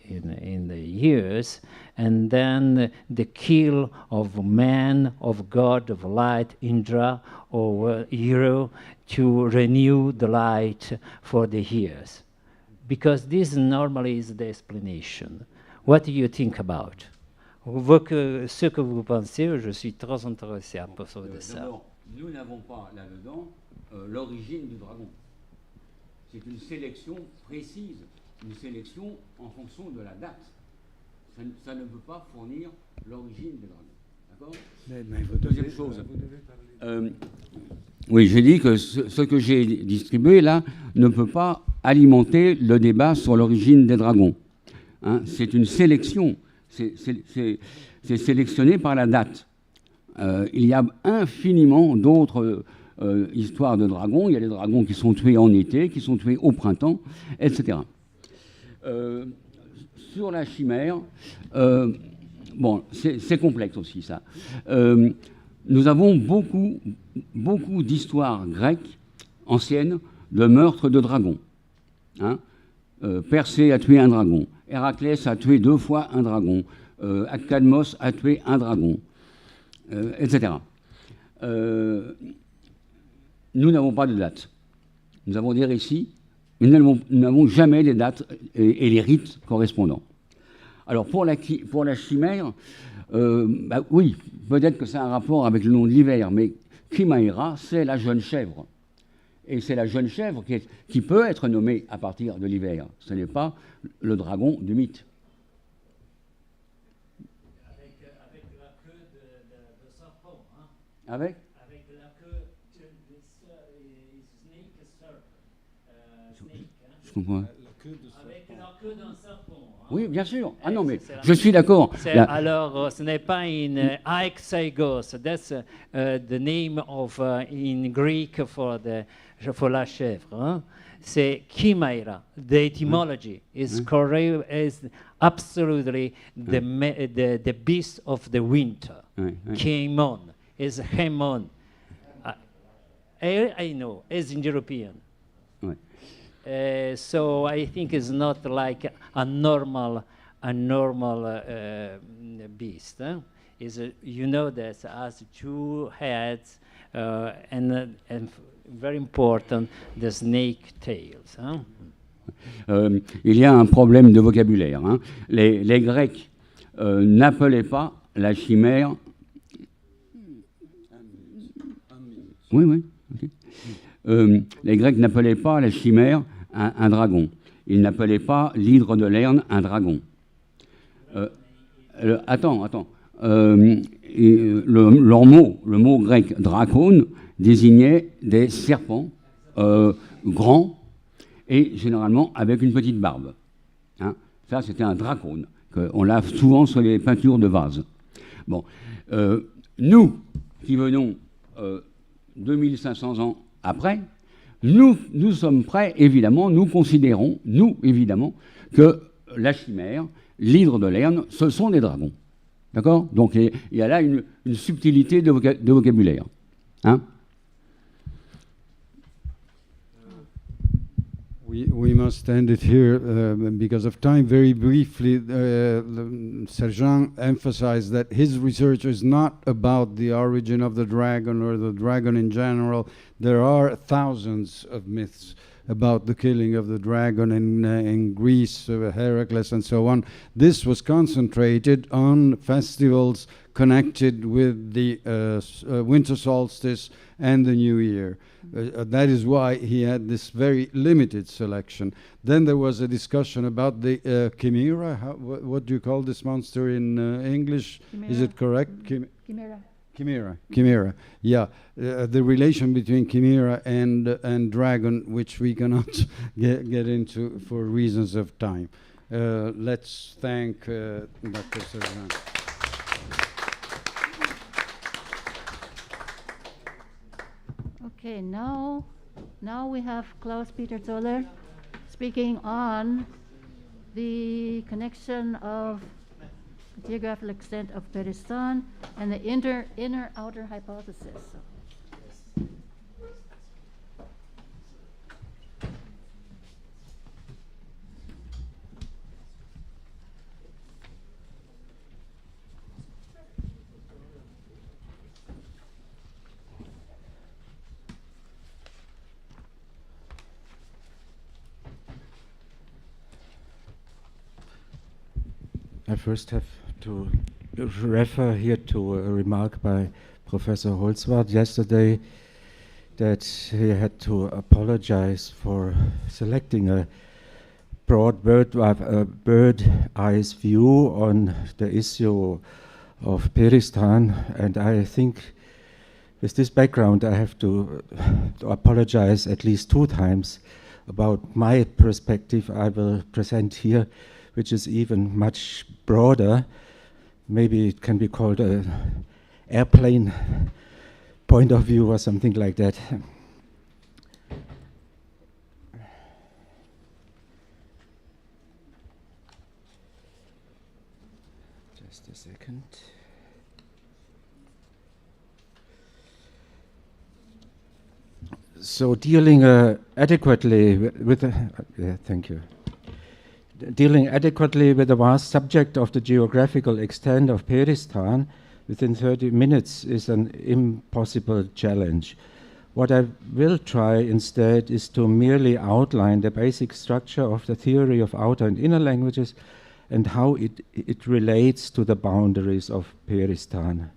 in the years, and then the kill of man, of god, of light, Indra or hero, to renew the light for the years, because this normally is the explanation. What do you think about? Ce que vous pensez, je suis très intéressé à propos de ça. D'abord, nous n'avons pas là-dedans l'origine du dragon. C'est une sélection précise, une sélection en fonction de la date. Ça ne peut pas fournir l'origine du dragon. D'accord ? Deuxième chose. Oui, j'ai dit que ce que j'ai distribué là ne peut pas alimenter le débat sur l'origine des dragons. Hein, c'est une sélection. C'est sélectionné par la date. Il y a infiniment d'autres histoires de dragons. Il y a des dragons qui sont tués en été, qui sont tués au printemps, etc. Sur la chimère, bon, c'est complexe aussi ça. Nous avons beaucoup d'histoires grecques anciennes de meurtres de dragons. Hein, Persée a tué un dragon. Héraclès a tué 2 fois un dragon. Cadmos a tué un dragon, etc. Nous n'avons pas de date. Nous avons des récits, mais nous n'avons jamais les dates et les rites correspondants. Alors pour la chimère, bah oui, peut-être que ça a un rapport avec le nom de l'hiver, mais Chimaira, c'est la jeune chèvre. Et c'est la jeune chèvre qui peut être nommée à partir de l'hiver. Ce n'est pas le dragon du mythe. Avec la queue de serpent. Hein? Avec la queue de snake serpent. Je comprends. Avec la queue d'un serpent. Hein? Oui, bien sûr. Ah non, mais je suis d'accord. Alors, ce n'est pas une Aixaigos. That's the name of in Greek for la chèvre. Hein? C'est Chimaira. The etymology is correct. Is absolutely the beast of the winter. Chemon is Hemon. I know. It's in European. So I think it's not like a normal beast. Huh? You know that it has 2 heads and very important, the snake tails. Huh? Il y a un problème de vocabulaire. Hein. Les Grecs n'appelaient pas la chimère... Oui, oui. Okay. Les Grecs n'appelaient pas la chimère un dragon. Ils n'appelaient pas l'hydre de Lerne un dragon. Attends. Le mot grec dracone désignait des serpents grands et généralement avec une petite barbe. Hein. Ça, c'était un dracone. On l'a souvent sur les peintures de vases. Bon. Nous, qui venons 2500 ans après, nous sommes prêts, évidemment, nous considérons, évidemment, que la chimère, l'hydre de Lerne, ce sont des dragons. D'accord? Donc il y a là une subtilité de vocabulaire. Hein? We must end it here because of time. Very briefly, Sergent emphasized that his research is not about the origin of the dragon or the dragon in general. There are thousands of myths about the killing of the dragon in Greece, Heracles and so on. This was concentrated on festivals connected with the winter solstice and the New Year. That is why he had this very limited selection. Then there was a discussion about the chimera. What do you call this monster in English? Chimera. Is it correct? Chimera. Chimera. Yeah, the relation between chimera and dragon, which we cannot get into for reasons of time. Let's thank Dr. Sergent. Okay, now we have Klaus-Peter Zoller speaking on the connection of the geographical extent of Peristan and the inner-outer hypothesis. I first have to refer here to a remark by Professor Holzwart yesterday that he had to apologize for selecting a broad bird-eyes view on the issue of Peristan, and I think with this background I have to apologize at least 2 times about my perspective I will present here, which is even much broader. Maybe it can be called an airplane point of view or something like that. Just a second. So dealing adequately with thank you. Dealing adequately with the vast subject of the geographical extent of Peristan within 30 minutes is an impossible challenge. What I will try instead is to merely outline the basic structure of the theory of outer and inner languages and how it relates to the boundaries of Peristan.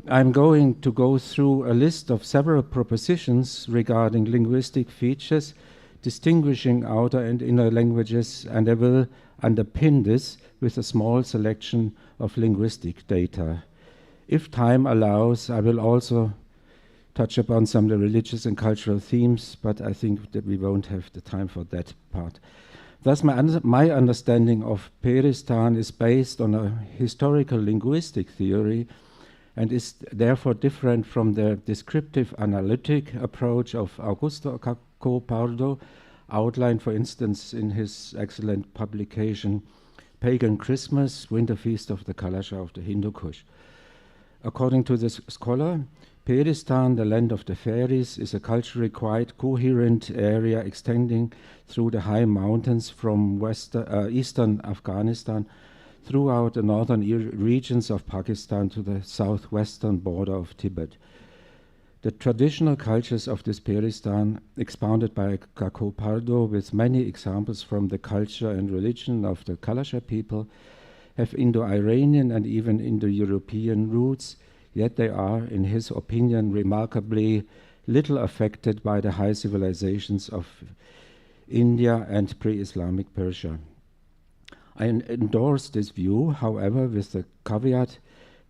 I'm going to go through a list of several propositions regarding linguistic features distinguishing outer and inner languages, and I will underpin this with a small selection of linguistic data. If time allows, I will also touch upon some of the religious and cultural themes, but I think that we won't have the time for that part. Thus, my understanding of Peristan is based on a historical linguistic theory and is therefore different from the descriptive analytic approach of Augusto Pardo, outlined, for instance, in his excellent publication, Pagan Christmas, Winter Feast of the Kalasha of the Hindu Kush. According to this scholar, Peristan, the land of the fairies, is a culturally quite coherent area extending through the high mountains from eastern Afghanistan throughout the northern regions of Pakistan to the southwestern border of Tibet. The traditional cultures of this Peristan, expounded by Kako Pardo with many examples from the culture and religion of the Kalasha people, have Indo-Iranian and even Indo-European roots, yet they are, in his opinion, remarkably little affected by the high civilizations of India and pre-Islamic Persia. I endorse this view, however, with the caveat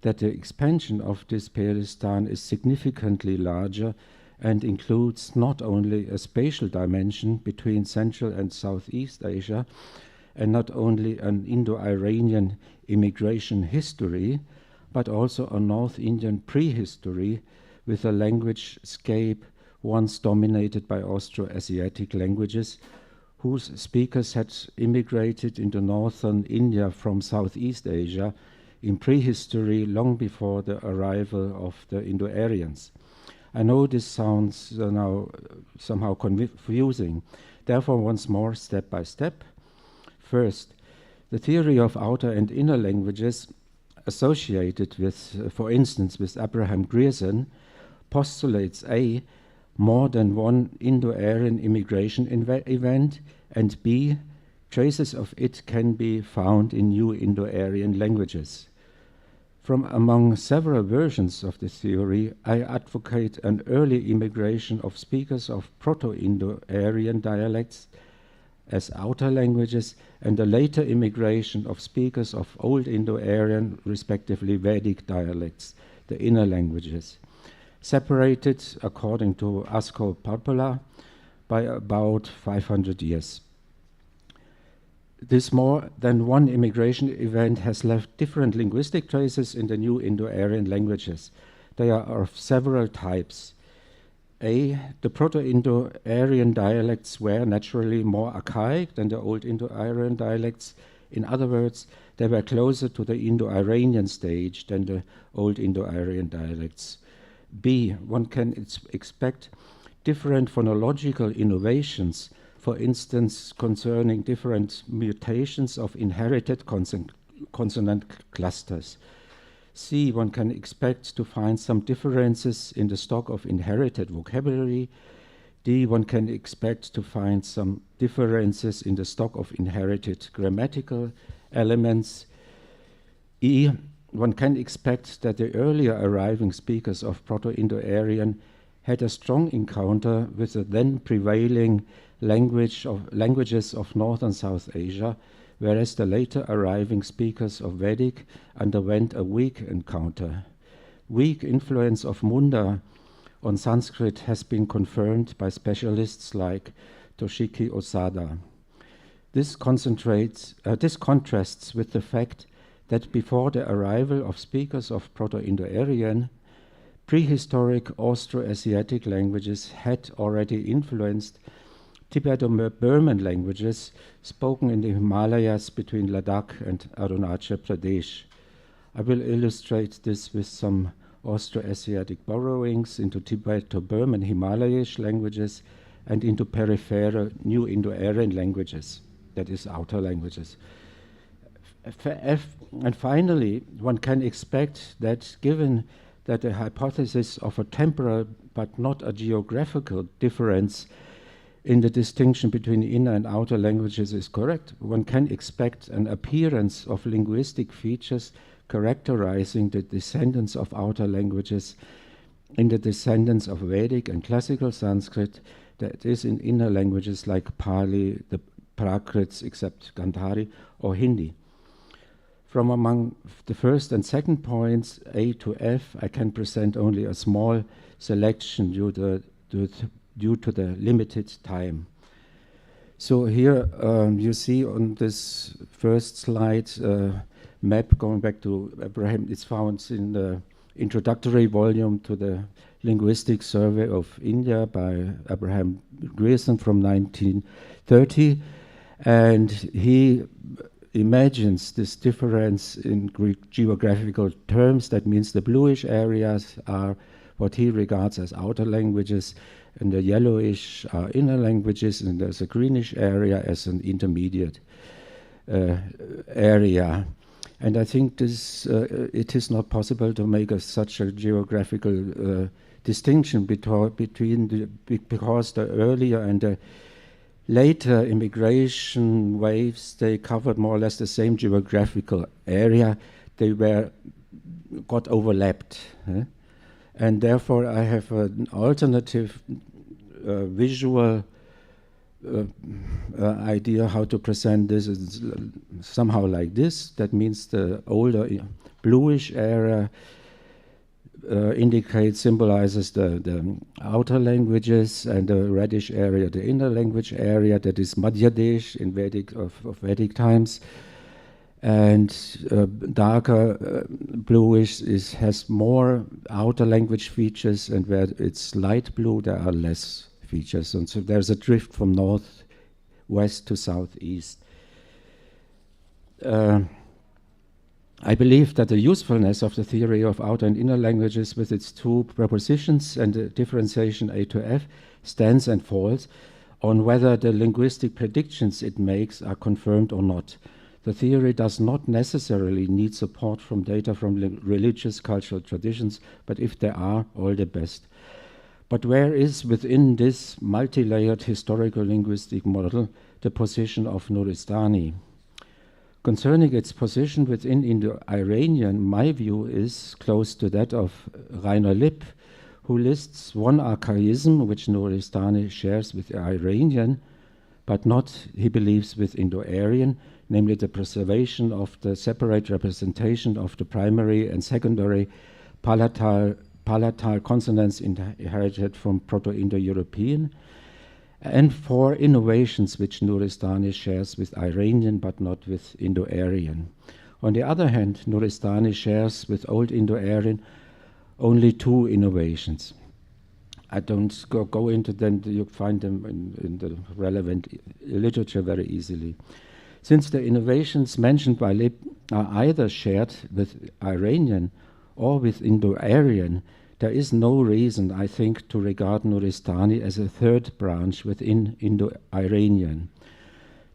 that the expansion of this Peristan is significantly larger and includes not only a spatial dimension between Central and Southeast Asia, and not only an Indo-Iranian immigration history, but also a North Indian prehistory with a language scape once dominated by Austro-Asiatic languages, whose speakers had immigrated into northern India from Southeast Asia in prehistory long before the arrival of the Indo-Aryans. I know this sounds now somehow confusing. Therefore, once more, step by step. First, the theory of outer and inner languages associated with, for instance, with Abraham Grierson, postulates A, more than one Indo-Aryan immigration event, and B, traces of it can be found in new Indo-Aryan languages. From among several versions of this theory, I advocate an early immigration of speakers of Proto-Indo-Aryan dialects as outer languages, and a later immigration of speakers of Old Indo-Aryan, respectively Vedic dialects, the inner languages, separated, according to Asko Parpola, by about 500 years. This more than one immigration event has left different linguistic traces in the new Indo-Aryan languages. They are of several types. A, the Proto-Indo-Aryan dialects were naturally more archaic than the Old Indo-Aryan dialects. In other words, they were closer to the Indo-Iranian stage than the Old Indo-Aryan dialects. B, one can expect different phonological innovations, for instance, concerning different mutations of inherited consonant clusters. C, one can expect to find some differences in the stock of inherited vocabulary. D, one can expect to find some differences in the stock of inherited grammatical elements. E, one can expect that the earlier arriving speakers of Proto-Indo-Aryan had a strong encounter with the then prevailing languages of North and South Asia, whereas the later arriving speakers of Vedic underwent a weak encounter. Weak influence of Munda on Sanskrit has been confirmed by specialists like Toshiki Osada. This contrasts with the fact that before the arrival of speakers of Proto-Indo-Aryan, prehistoric Austro-Asiatic languages had already influenced Tibeto-Burman languages spoken in the Himalayas between Ladakh and Arunachal Pradesh. I will illustrate this with some Austro-Asiatic borrowings into Tibeto-Burman Himalayish languages and into peripheral New Indo-Aryan languages, that is, outer languages. And finally, one can expect that given that the hypothesis of a temporal but not a geographical difference in the distinction between inner and outer languages is correct, one can expect an appearance of linguistic features characterizing the descendants of outer languages in the descendants of Vedic and classical Sanskrit, that is, in inner languages like Pali, the Prakrits, except Gandhari, or Hindi. From among the first and second points, A to F, I can present only a small selection due to the limited time. So here you see on this first slide map going back to Abraham. It's found in the introductory volume to the Linguistic Survey of India by Abraham Grierson from 1930. And he imagines this difference in geographical terms. That means the bluish areas are what he regards as outer languages, and the yellowish are inner languages, and there's a greenish area as an intermediate area. And I think this it is not possible to make such a geographical distinction between because the earlier and the later immigration waves, they covered more or less the same geographical area. They got overlapped. And therefore I have an alternative visual idea how to present this. It's somehow like this. That means the older bluish area symbolizes the outer languages, and the reddish area, the inner language area, that is Madhyadesh in Vedic times. And darker bluish has more outer language features, and where it's light blue, there are less features. And so there's a drift from north, west to southeast. I believe that the usefulness of the theory of outer and inner languages with its two propositions and the differentiation A to F stands and falls on whether the linguistic predictions it makes are confirmed or not. The theory does not necessarily need support from data from religious cultural traditions, but if there are, all the best. But where is within this multi-layered historical linguistic model the position of Nuristani? Concerning its position within Indo-Iranian, my view is close to that of Rainer Lipp, who lists one archaism which Nuristani shares with the Iranian, but not, he believes, with Indo-Aryan, namely the preservation of the separate representation of the primary and secondary palatal consonants inherited from Proto-Indo-European, and for innovations which Nuristani shares with Iranian but not with Indo-Aryan. On the other hand, Nuristani shares with Old Indo-Aryan only two innovations. I don't go into them, you find them in the relevant literature very easily. Since the innovations mentioned by Lipp are either shared with Iranian or with Indo-Aryan, there is no reason, I think, to regard Nuristani as a third branch within Indo-Iranian.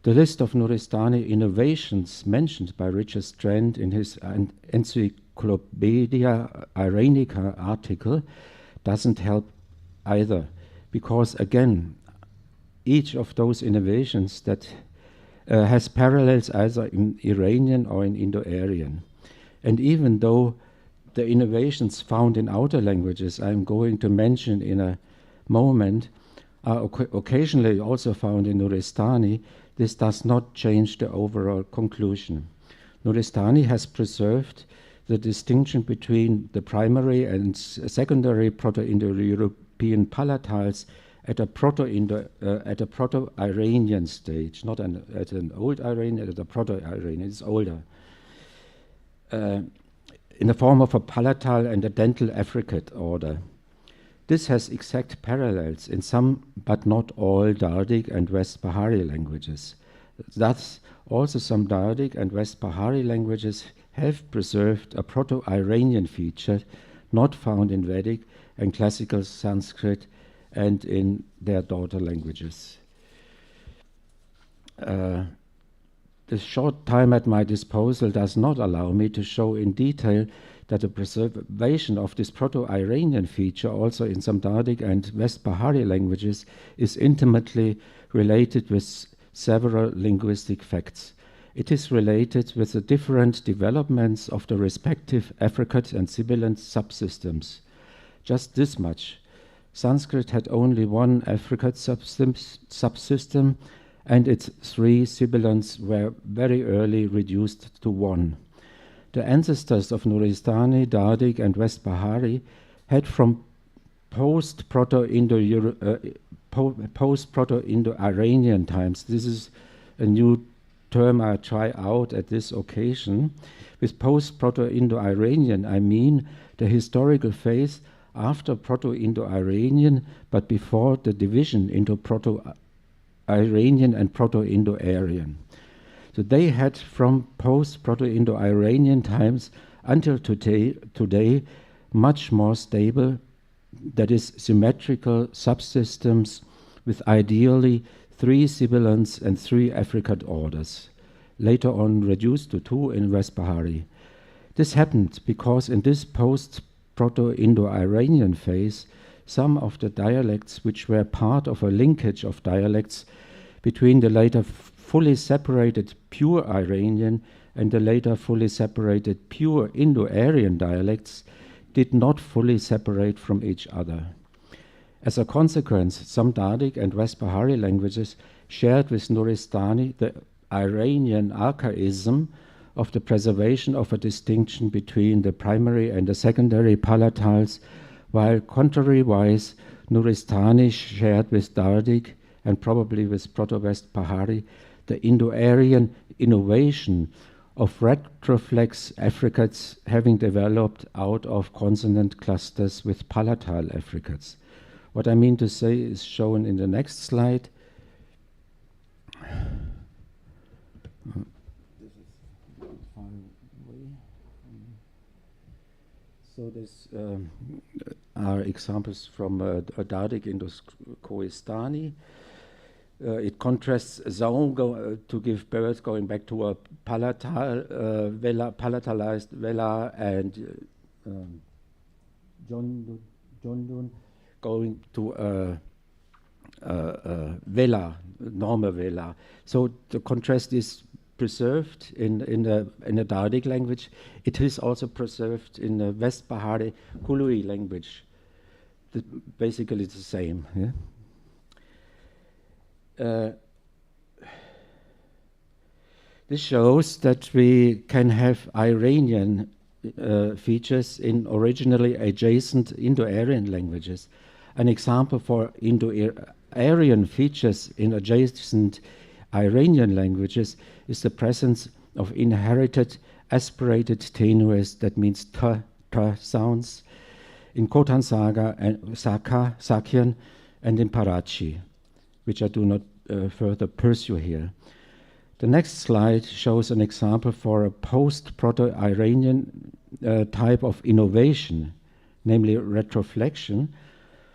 The list of Nuristani innovations mentioned by Richard Strand in his Encyclopedia Iranica article doesn't help either, because again, each of those innovations that has parallels either in Iranian or in Indo-Aryan. And even though the innovations found in outer languages I'm going to mention in a moment are occasionally also found in Nuristani, this does not change the overall conclusion. Nuristani has preserved the distinction between the primary and secondary Proto-Indo-European palatals at a Proto-Iranian stage, not at an Old Iranian, at a Proto-Iranian. It's older. In the form of a palatal and a dental affricate order. This has exact parallels in some, but not all, Dardic and West Bahari languages. Thus, also some Dardic and West Bahari languages have preserved a Proto-Iranian feature not found in Vedic and classical Sanskrit and in their daughter languages. The short time at my disposal does not allow me to show in detail that the preservation of this Proto-Iranian feature also in some Dardic and West Bahari languages is intimately related with several linguistic facts. It is related with the different developments of the respective affricate and sibilant subsystems. Just this much. Sanskrit had only one affricate subsystem, and its three sibilants were very early reduced to one. The ancestors of Nuristani, Dardic, and West Bahari had from post-Proto-Indo-Iranian times. This is a new term I try out at this occasion. With post-Proto-Indo-Iranian, I mean the historical phase after Proto-Indo-Iranian, but before the division into Proto-Iranian and Proto-Indo-Aryan. So they had from post-Proto-Indo-Iranian times until today much more stable, that is symmetrical subsystems with ideally 3 sibilants and 3 affricate orders, later on reduced to 2 in West Bahari. This happened because in this Proto-Indo-Iranian phase, some of the dialects which were part of a linkage of dialects between the later fully separated pure Iranian and the later fully separated pure Indo-Aryan dialects did not fully separate from each other. As a consequence, some Dardic and West Bahari languages shared with Nuristani the Iranian archaism of the preservation of a distinction between the primary and the secondary palatals, while contrariwise Nuristani shared with Dardic and probably with Proto-West Bahari the Indo-Aryan innovation of retroflex affricates having developed out of consonant clusters with palatal affricates. What I mean to say is shown in the next slide. So this are examples from a Dardic Indo-Khoestani. It contrasts Zaun to give birth, going back to a palatalized vela, and Jondun going to a vela, normal vela. So the contrast is preserved in the Dardic language. It is also preserved in the West Bahari Kului language. Basically the same. Yeah? This shows that we can have Iranian features in originally adjacent Indo-Aryan languages. An example for Indo-Aryan features in adjacent Iranian languages is the presence of inherited aspirated tenues, that means t sounds, in Khotan Saga and Sakyan and in Parachi, which I do not further pursue here. The next slide shows an example for a post-Proto-Iranian type of innovation, namely retroflexion,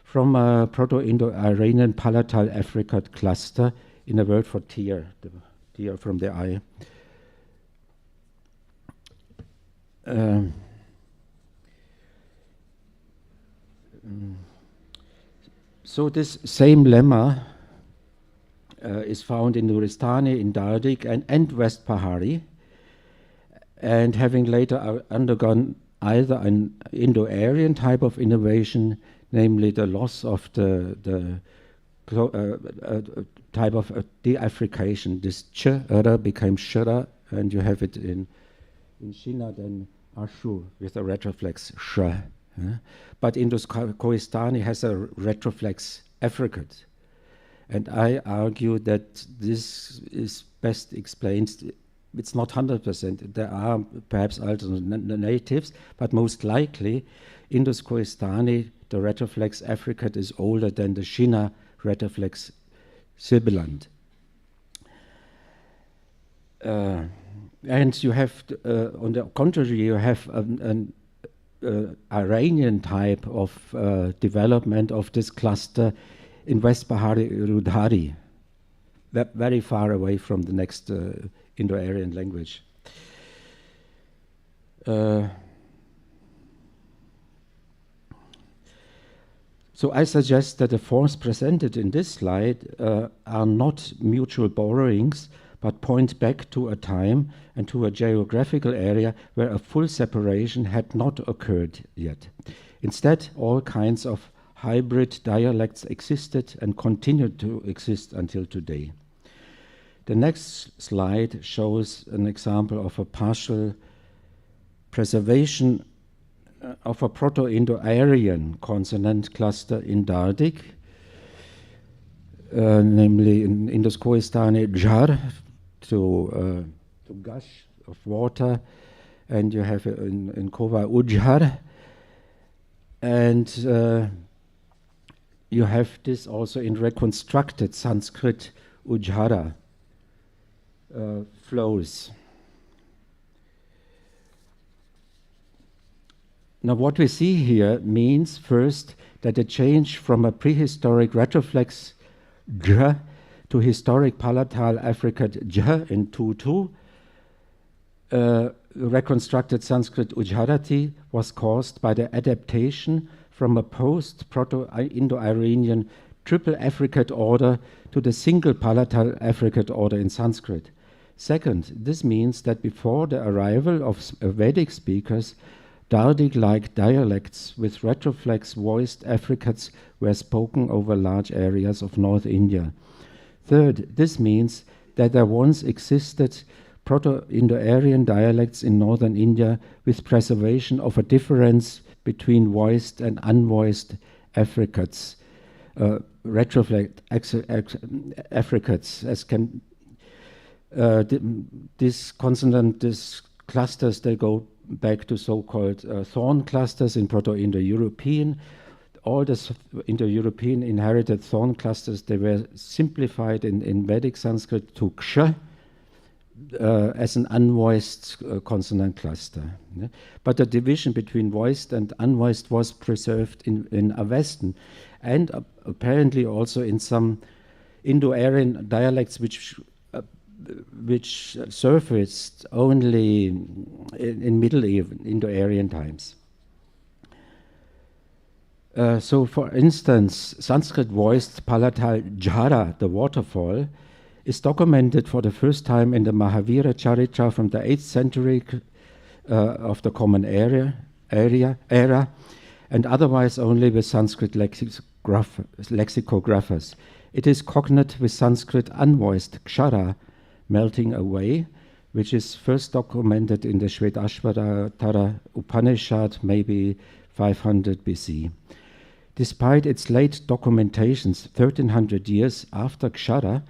from a Proto-Indo-Iranian palatal affricate cluster in a word for tear, the tear from the eye. So this same lemma is found in Nuristani, in Dardic, and West Bahari, and having later undergone either an Indo-Aryan type of innovation, namely the loss of the type of de-Africation. This ch became shura, and you have it in Shina, then Ashur with a retroflex sh. But Indo-Khoestani has a retroflex affricate. And I argue that this is best explained. It's not 100%. There are perhaps alternate natives, but most likely Indo-Khoestani, the retroflex affricate, is older than the Shina retroflex sibilant. And you have, on the contrary, you have an Iranian type of development of this cluster in West Bahari Rudhari, very far away from the next Indo-Aryan language. So I suggest that the forms presented in this slide are not mutual borrowings, but point back to a time and to a geographical area where a full separation had not occurred yet. Instead, all kinds of hybrid dialects existed and continue to exist until today. The next slide shows an example of a partial preservation of a Proto-Indo-Aryan consonant cluster in Dardic, namely in Indo-Khoestani jar, to gush of water, and you have in Kova ujhar, and you have this also in reconstructed Sanskrit ujhara flows. Now what we see here means first that the change from a prehistoric retroflex j to historic palatal affricate j in 2-2 reconstructed Sanskrit Ujharati was caused by the adaptation from a post-Proto-Indo-Iranian triple affricate order to the single palatal affricate order in Sanskrit. Second, this means that before the arrival of Vedic speakers, Dardic-like dialects with retroflex voiced affricates were spoken over large areas of North India. Third, this means that there once existed Proto-Indo-Aryan dialects in northern India with preservation of a difference between voiced and unvoiced affricates, retroflex affricates, as can this clusters, they go back to so-called thorn clusters in Proto-Indo-European. All the Indo-European inherited thorn clusters, they were simplified in Vedic Sanskrit to ksha as an unvoiced consonant cluster. Yeah? But the division between voiced and unvoiced was preserved in Avestan, and apparently also in some Indo-Aryan dialects which surfaced only in Middle Indo-Aryan times. So, for instance, Sanskrit voiced palatal jhara, the waterfall, is documented for the first time in the Mahavira Charitra from the 8th century of the Common Era, and otherwise only with Sanskrit lexicographers. It is cognate with Sanskrit unvoiced kshara, melting away, which is first documented in the Shvetashvatara Upanishad, maybe 500 BC. Despite its late documentations, 1300 years after kshara,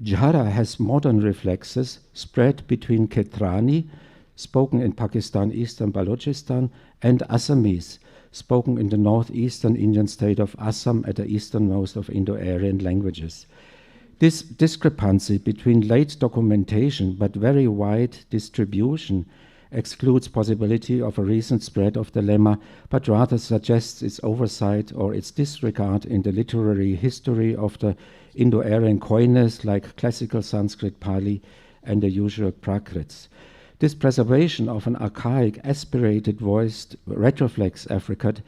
jhara has modern reflexes spread between Ketrani, spoken in Pakistan, Eastern Balochistan, and Assamese, spoken in the northeastern Indian state of Assam at the easternmost of Indo-Aryan languages. This discrepancy between late documentation but very wide distribution excludes possibility of a recent spread of the lemma, but rather suggests its oversight or its disregard in the literary history of the Indo-Aryan coiners like classical Sanskrit, Pali, and the usual Prakrits. This preservation of an archaic aspirated voiced retroflex affricate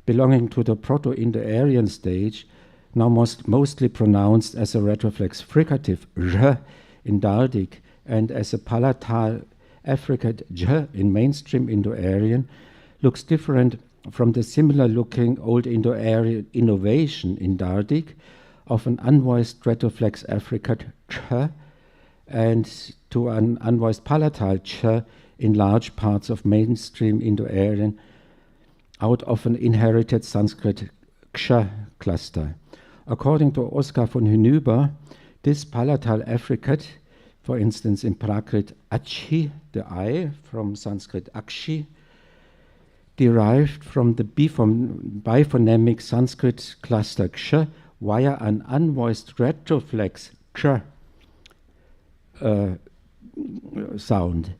belonging to the Proto-Indo-Aryan stage, now mostly pronounced as a retroflex fricative r in Dardic and as a palatal affricate j in mainstream Indo-Aryan, looks different from the similar looking Old Indo-Aryan innovation in Dardic of an unvoiced retroflex affricate ch and to an unvoiced palatal ch in large parts of mainstream Indo-Aryan out of an inherited Sanskrit ksha cluster. According to Oskar von Hinüber, this palatal affricate, for instance in Prakrit achi, the I, from Sanskrit akshi, derived from the biphonemic Sanskrit cluster ksha via an unvoiced retroflex ksha sound.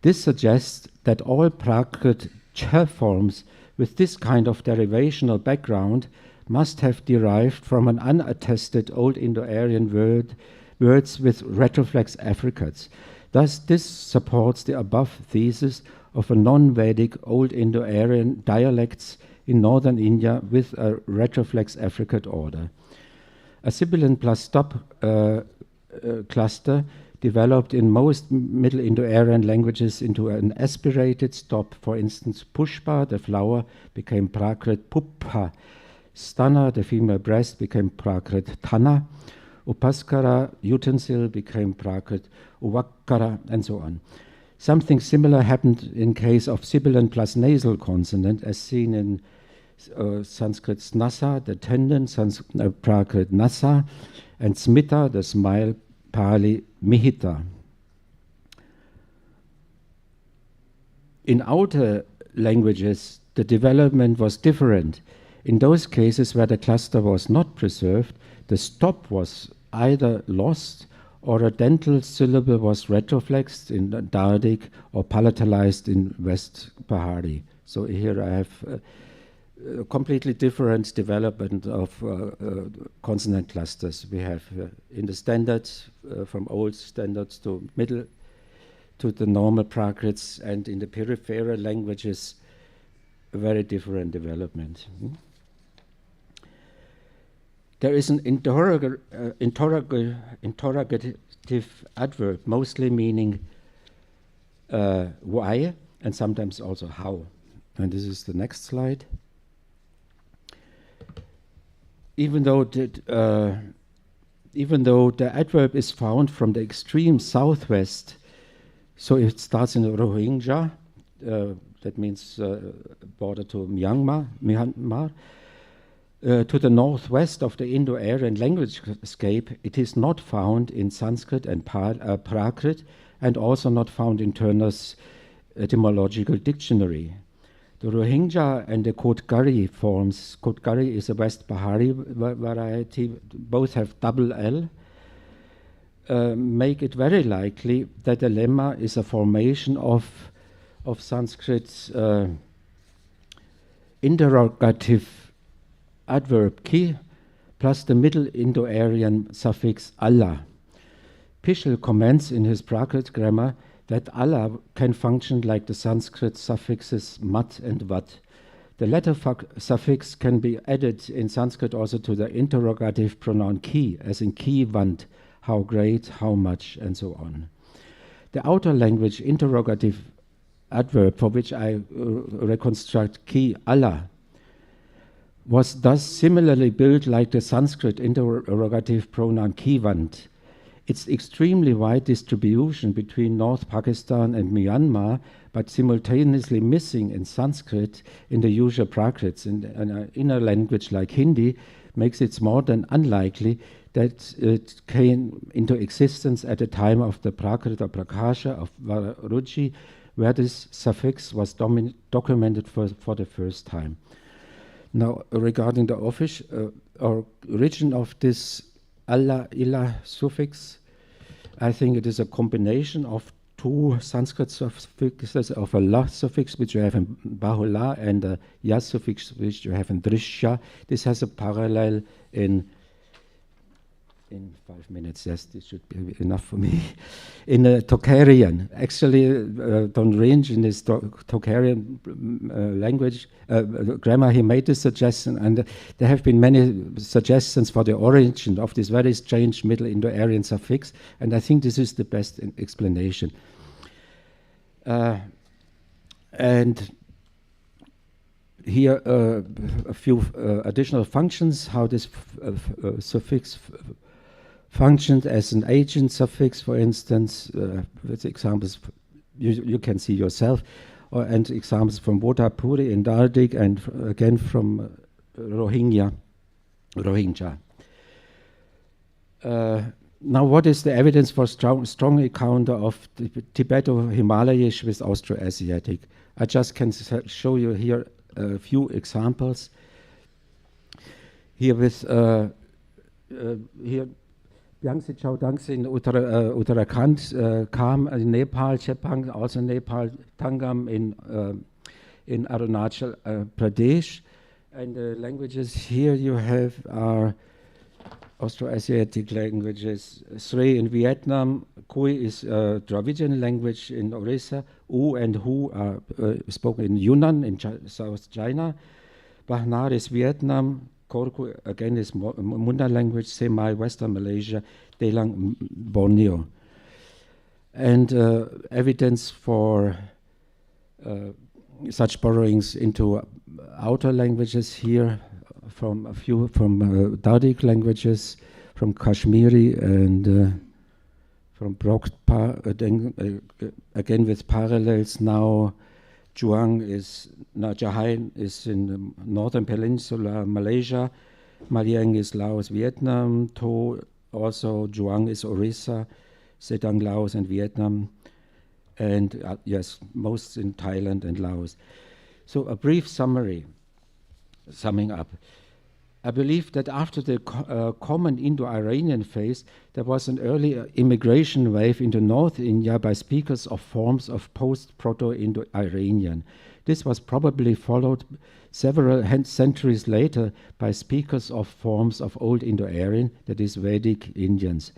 This suggests that all Prakrit ch forms with this kind of derivational background must have derived from an unattested Old Indo-Aryan words with retroflex affricates. Thus, this supports the above thesis of a non-Vedic Old Indo-Aryan dialects in northern India with a retroflex affricate order. A sibilant plus stop cluster developed in most Middle Indo-Aryan languages into an aspirated stop. For instance, pushpa, the flower, became Prakrit puppha. Stana, the female breast, became Prakrit tana. Upaskara, utensil, became Prakrit uvakkara, and so on. Something similar happened in case of sibilant plus nasal consonant, as seen in Sanskrit snasa, the tendon, Prakrit nasa, and smita, the smile, Pali mihita. In outer languages, the development was different. In those cases where the cluster was not preserved, the stop was either lost or a dental syllable was retroflexed in Dardic or palatalized in West Pahari. So here I have a completely different development of consonant clusters. We have in the standards, from old standards to middle to the normal Prakrits, and in the peripheral languages, a very different development. There is an interrogative adverb, mostly meaning why, and sometimes also how. And this is the next slide. Even though the adverb is found from the extreme southwest, so it starts in Rohingya, that means border to Myanmar, to the northwest of the Indo-Aryan language-scape, it is not found in Sanskrit and Prakrit, and also not found in Turner's etymological dictionary. The Rohingya and the Kotgari forms, Kotgari is a West Bahari variety, both have double L, make it very likely that the lemma is a formation of Sanskrit's interrogative adverb ki plus the Middle Indo-Aryan suffix Allah. Pischel comments in his Prakrit grammar that Allah can function like the Sanskrit suffixes mat and vat. The latter suffix can be added in Sanskrit also to the interrogative pronoun ki, as in ki vant, how great, how much, and so on. The outer language interrogative adverb, for which I reconstruct ki Allah, was thus similarly built like the Sanskrit interrogative pronoun kivant. Its extremely wide distribution between North Pakistan and Myanmar, but simultaneously missing in Sanskrit in the usual Prakrits in an inner language like Hindi, makes it more than unlikely that it came into existence at the time of the Prakrit or Prakasha of Varuchi, where this suffix was documented for the first time. Now, regarding the origin of this Allah, Ilah suffix, I think it is a combination of two Sanskrit suffixes of a La suffix, which you have in Bahula, and a Ya suffix, which you have in Drishya. This has a parallel in 5 minutes, yes, this should be enough for me. In Tocharian, actually, Don Range in his Tocharian language grammar, he made this suggestion, and there have been many suggestions for the origin of this very strange Middle Indo-Aryan suffix, and I think this is the best explanation. And here a few additional functions, how this suffix functioned as an agent suffix, for instance, with examples you can see yourself, and examples from Vodapuri in Dardik, and again from Rohingya. Now, what is the evidence for strong encounter of Tibeto-Himalayish with Austroasiatic? I just can show you here a few examples. Here with here Byangse Chaudangse in Uttarakhand kam, in Nepal, Chepang, also Nepal, Tangam in Arunachal Pradesh. And the languages here you have are Austroasiatic languages. Sri in Vietnam, Kui is a Dravidian language in Orissa, U and Hu are spoken in Yunnan in South China. Bahnar is Vietnam, Korku again is Munda language, Semai, Western Malaysia, Delang, Borneo. And evidence for such borrowings into outer languages here from a few from Dardic languages, from Kashmiri and from Brokpa, again with parallels now. Jahain is in the northern peninsula, Malaysia. Maliang is Laos, Vietnam. To also Juang is Orissa, Sedang, Laos, and Vietnam. And yes, most in Thailand and Laos. So a brief summing up. I believe that after the common Indo-Iranian phase, there was an early immigration wave into North India by speakers of forms of post-Proto-Indo-Iranian. This was probably followed several centuries later by speakers of forms of Old Indo-Aryan, that is Vedic Indians.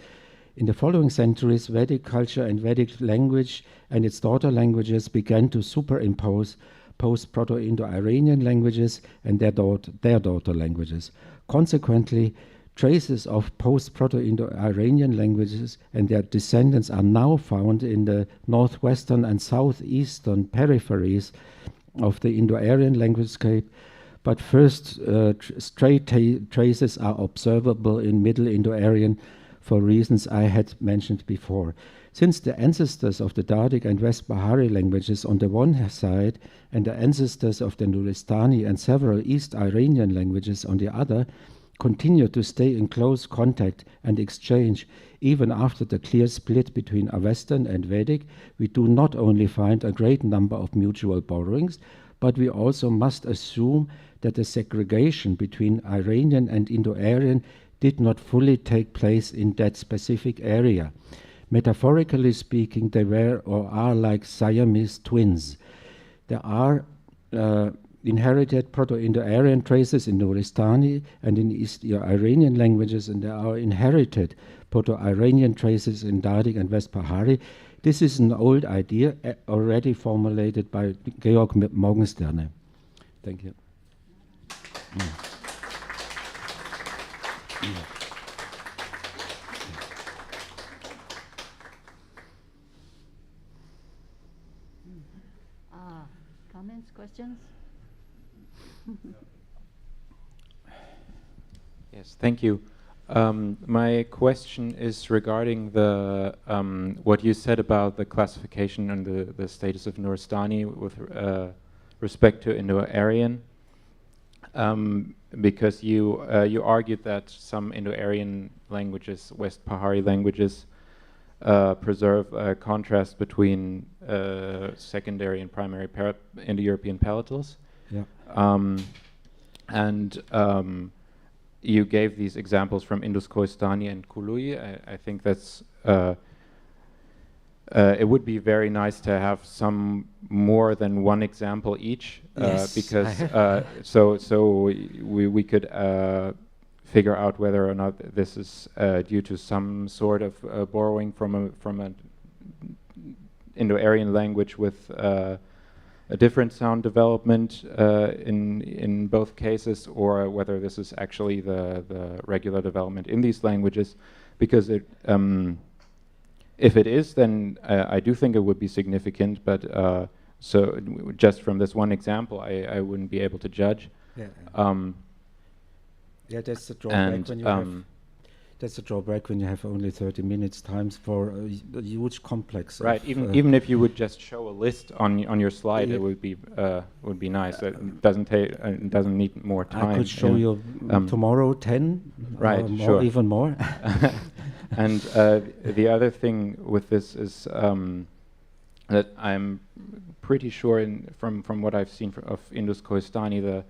In the following centuries, Vedic culture and Vedic language and its daughter languages began to superimpose post-Proto-Indo-Iranian languages and their daughter languages. Consequently, traces of post-Proto-Indo-Iranian languages and their descendants are now found in the northwestern and southeastern peripheries of the Indo-Aryan languagescape, but first stray traces are observable in Middle Indo-Aryan for reasons I had mentioned before. Since the ancestors of the Dardic and West Bahari languages on the one side and the ancestors of the Nuristani and several East Iranian languages on the other continue to stay in close contact and exchange even after the clear split between Avestan and Vedic, we do not only find a great number of mutual borrowings, but we also must assume that the segregation between Iranian and Indo-Aryan did not fully take place in that specific area. Metaphorically speaking, they were or are like Siamese twins. There are inherited Proto-Indo-Aryan traces in Nuristani and in East Iranian languages, and there are inherited Proto-Iranian traces in Dardic and West Bahari. This is an old idea already formulated by Georg Morgensterne. Thank you. Comments, questions? Yes, thank you. My question is regarding the what you said about the classification and the status of Nuristani with respect to Indo-Aryan, because you argued that some Indo-Aryan languages, West Pahari languages, preserve a contrast between secondary and primary Indo-European palatals. Yeah. You gave these examples from Indus-Koistani and Kului. I think that's it would be very nice to have some more than one example each, Yes, because so we could figure out whether or not this is due to some sort of borrowing from an Indo-Aryan language with a different sound development in both cases, or whether this is actually the regular development in these languages, because it, if it is, then I do think it would be significant, but so just from this one example, I wouldn't be able to judge. Yeah. Yeah, that's the drawback when you have. That's the drawback when you have only 30 minutes times for a huge complex. Right. Even if you would just show a list on your slide, it would be nice. It doesn't need more time. I could show you tomorrow 10. Right. More, sure. even more. And the other thing with this is that I'm pretty sure from what I've seen of Indus-Koistani,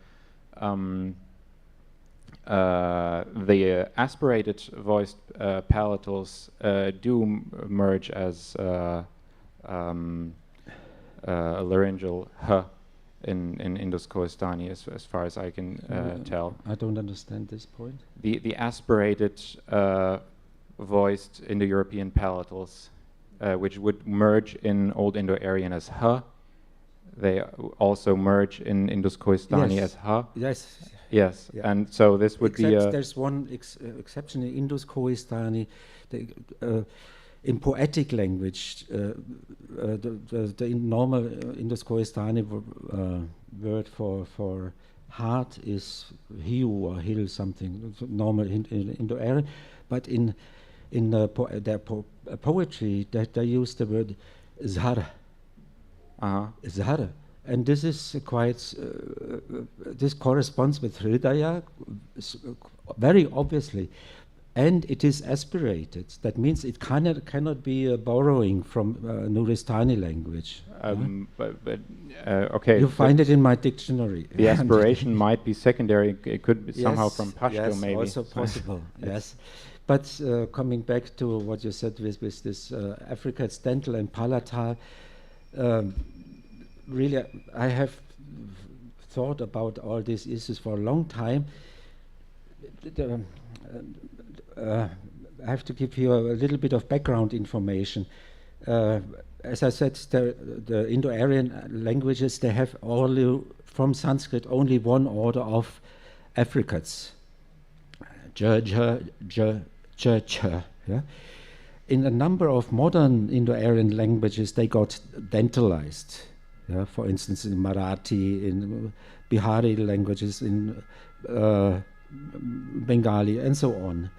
the aspirated voiced palatals do merge as a laryngeal h in Indus-Koistani, as far as I can tell. I don't understand this point. The aspirated voiced Indo-European palatals, which would merge in Old Indo-Aryan as h, they also merge in Indus-Koistani as h. Yes. Yes, yeah. And so this would be there's one exception in Indus-Koistani. In poetic language, the normal Indus-Koistani word for heart is hiu or hil, something normal in Indo-Aryan, but in their poetry they use the word zhar. Zhar. And this is quite, this corresponds with Hridaya very obviously. And it is aspirated. That means it cannot be a borrowing from Nuristani language. Okay. You find it in my dictionary. The aspiration might be secondary. It could be somehow from Pashto, maybe. Yes, also possible, yes. But coming back to what you said with this Africa, it's dental and palatal. Really, I have thought about all these issues for a long time. have to give you a little bit of background information. As I said, the Indo-Aryan languages, they have only, from Sanskrit, only one order of affricates. Yeah? In a number of modern Indo-Aryan languages, they got dentalized. Yeah? For instance, in Marathi, in Bihari languages, in Bengali, and so on.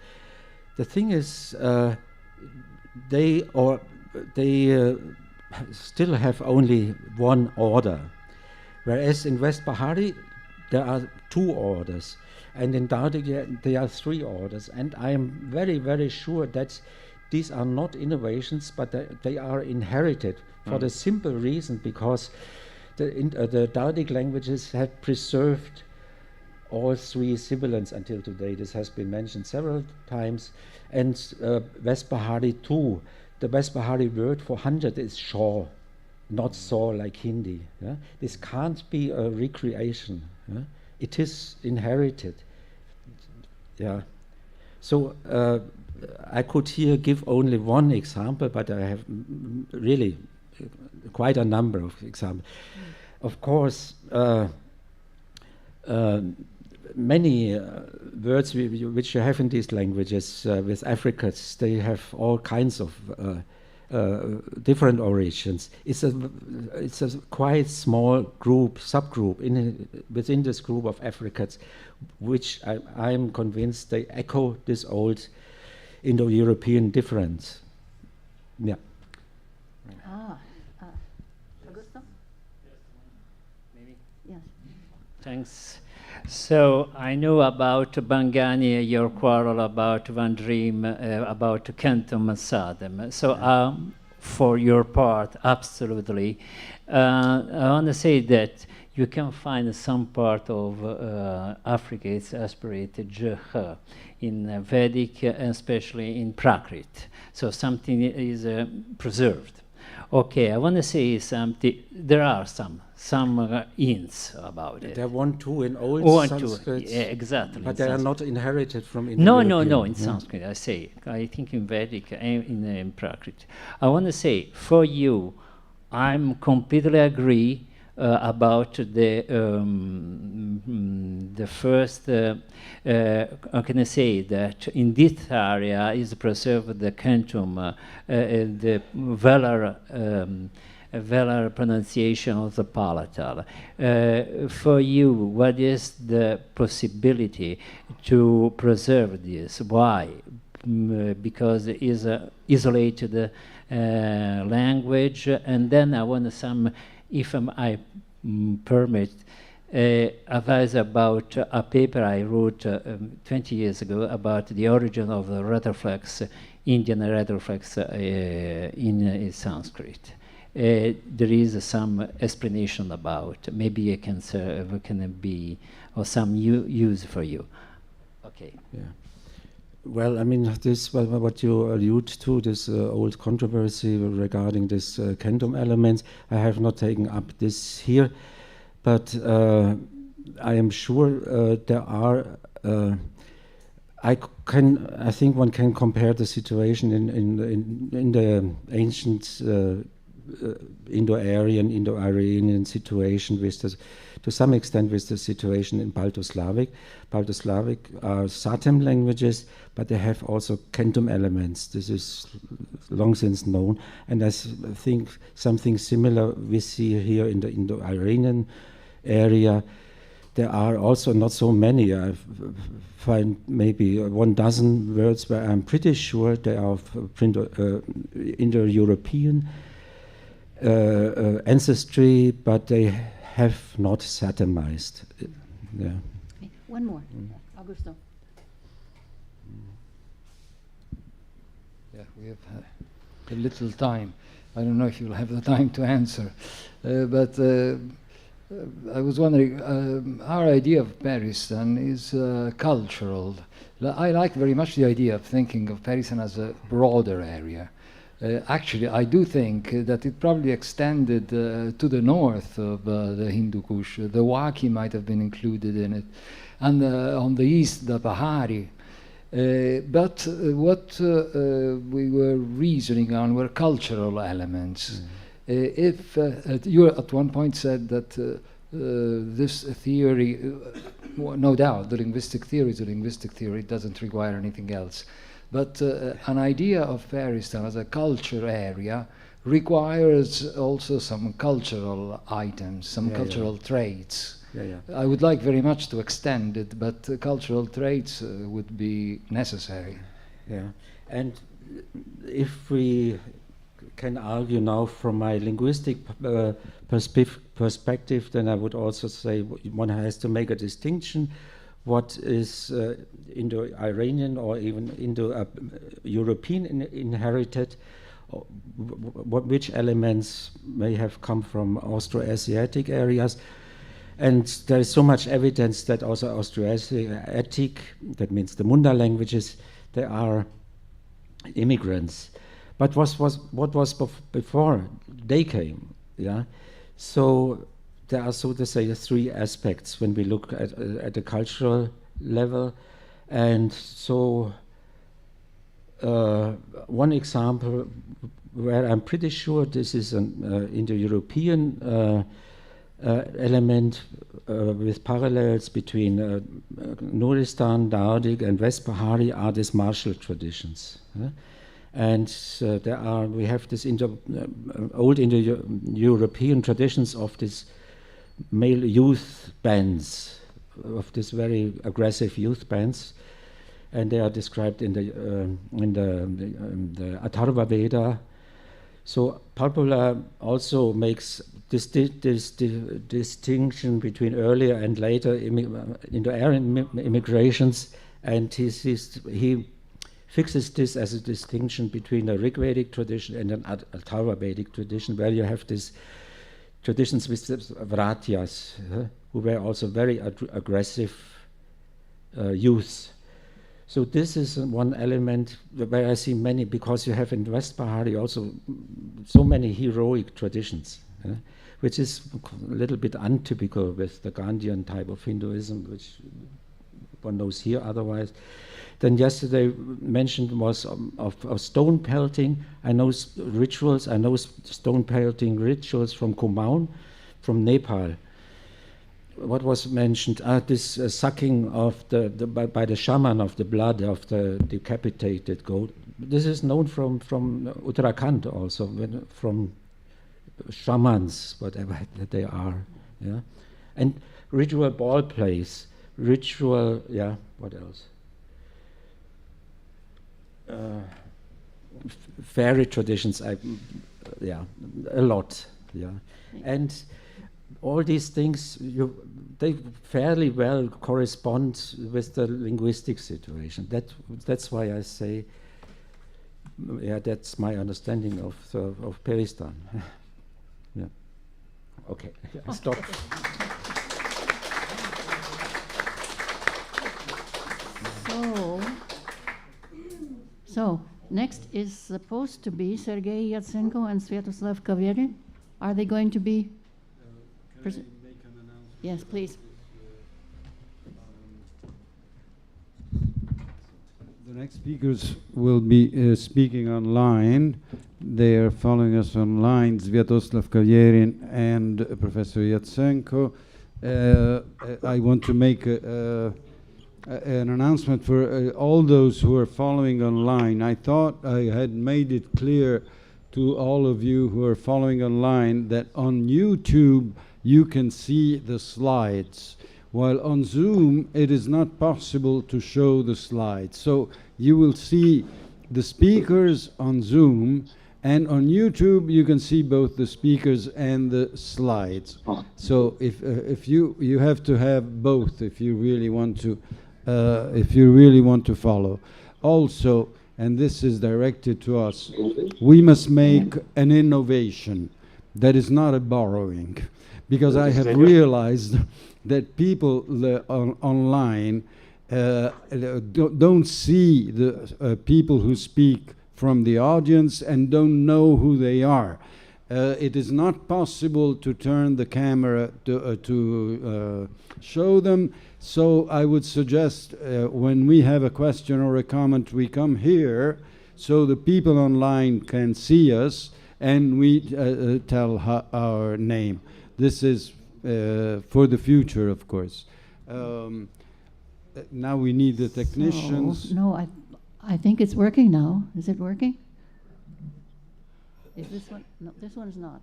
The thing is, they still have only one order, whereas in West Bahari there are two orders, and in Dardic there are three orders. And I am very, very sure that these are not innovations, but they are inherited for the simple reason because the Dardic languages have preserved all three sibilants until today. This has been mentioned several times, and West Bahari too. The West Bahari word for 100 is shaw, not saw like Hindi. Yeah? This can't be a recreation. Yeah? It is inherited. Yeah. So I could here give only one example, but I have really quite a number of examples. Of course, many words which you have in these languages with affricates, they have all kinds of different origins. It's a quite small group, subgroup within this group of affricates, which I'm convinced they echo this old Indo-European difference. Yeah. Augusto? Maybe. Yes. Thanks. So I know about Bangani, your quarrel about Van Dream, about Kentum and Sadem. So for your part, absolutely. I want to say that you can find some part of Africa, it's aspirated Jh in Vedic, especially in Prakrit. So something is preserved. Okay, I want to say something. There are some hints about it. There are 1, 2 in old Sanskrit. Yeah, exactly. But they are not inherited from No, Indo-European. in Sanskrit, I say. I think in Vedic and in Prakrit. I want to say, for you, I'm completely agree about the first, how can I say, that in this area is preserved the Kentum, the velar pronunciation of the palatal. For you, what is the possibility to preserve this? Why? Because it is an isolated language, and then I want some, if I permit, advice about a paper I wrote 20 years ago about the origin of the retroflex, Indian retroflex in Sanskrit. There is some explanation about. Maybe it can be of some use for you. Okay. Yeah. Well, I mean, this what you allude to, this old controversy regarding this Kentum elements, I have not taken up this here, but I am sure there are. I think one can compare the situation in the ancient Indo-Aryan, Indo-Iranian situation with to some extent with the situation in Balto-Slavic. Balto-Slavic are Satem languages, but they have also Kentum elements. This is long since known, and I think something similar we see here in the Indo-Iranian area. There are also not so many. I find maybe 1 dozen words where I'm pretty sure they are of Indo-European ancestry, but they have not Satemized. Yeah. Okay. One more. Augusto. Yeah, we have a little time. I don't know if you'll have the time to answer, but I was wondering, our idea of Peristan is cultural. I like very much the idea of thinking of Peristan as a broader area. Actually, I do think that it probably extended to the north of the Hindu Kush. The Waki might have been included in it. And on the east, the Pahari. But what we were reasoning on were cultural elements. If you at one point said that this theory, no doubt, the linguistic theory is a linguistic theory, it doesn't require anything else. But an idea of Peristan as a culture area requires also some cultural items, some cultural traits. I would like very much to extend it, but cultural traits would be necessary. Yeah, and if we can argue now from my linguistic perspective, then I would also say one has to make a distinction what is Indo-Iranian or even Indo-European inherited, which elements may have come from Austroasiatic areas. And there is so much evidence that also Austroasiatic, that means the Munda languages, they are immigrants. But what was before they came? Yeah, so there are, so to say, three aspects when we look at the cultural level, and so one example where I'm pretty sure this is an Indo-European element with parallels between Nuristan, Dardic, and West Bahari are these martial traditions. And we have this old Indo-European traditions of these male youth bands, of these very aggressive youth bands, and they are described in the Atharva Veda. So Parpola also makes this distinction between earlier and later Indo-Aryan immigrations, and he fixes this as a distinction between a Rigvedic tradition and an Atharva Vedic tradition, where you have these traditions with the Vratyas, who were also very aggressive youths. So this is one element where I see many, because you have in West Bahari also so many heroic traditions, which is a little bit untypical with the Gandhian type of Hinduism, which one knows here otherwise. Then yesterday mentioned was of stone pelting. I know rituals, I know stone pelting rituals from Kumaon, from Nepal. What was mentioned? This sucking of by the shaman of the blood of the decapitated goat. This is known from Uttarakhand also, from shamans, whatever they are. Yeah, and ritual ball plays, ritual. Yeah, what else? Fairy traditions. Yeah, a lot. Yeah, and all these things, they fairly well correspond with the linguistic situation. That's why I say, yeah, that's my understanding of Peristan. Yeah. Okay, I stop. So next is supposed to be Sergei Yatsenko and Sviatoslav Kaverin. Are they going to be? Can I make an announcement? Yes, please. The next speakers will be speaking online. They are following us online, Sviatoslav Kaverin and Professor Yatsenko. I want to make an announcement for all those who are following online. I thought I had made it clear to all of you who are following online that on YouTube you can see the slides, while on Zoom it is not possible to show the slides. So you will see the speakers on Zoom, and on YouTube you can see both the speakers and the slides. So if you have to have both if you really want to follow. Also, and this is directed to us, we must make an innovation that is not a borrowing, because I have realized that people online don't see the people who speak from the audience and don't know who they are. It is not possible to turn the camera to show them. So I would suggest when we have a question or a comment, we come here so the people online can see us and we tell our name. This is for the future, of course. Now we need the technicians. So, no, I think it's working now. Is it working? Is this one? No, this one is not.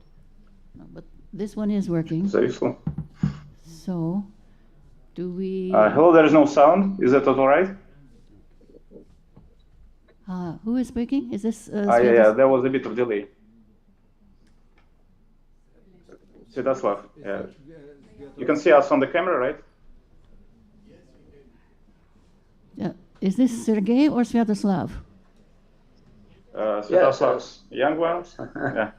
No, but this one is working. So, do we? Hello, there is no sound. Is that all right? Who is speaking? Is this? Yeah, there was a bit of delay. Svetoslav, yeah. You can see us on the camera, right? Is this Sergey or Sviatoslav? Svetoslav, yes. Young ones. Yeah.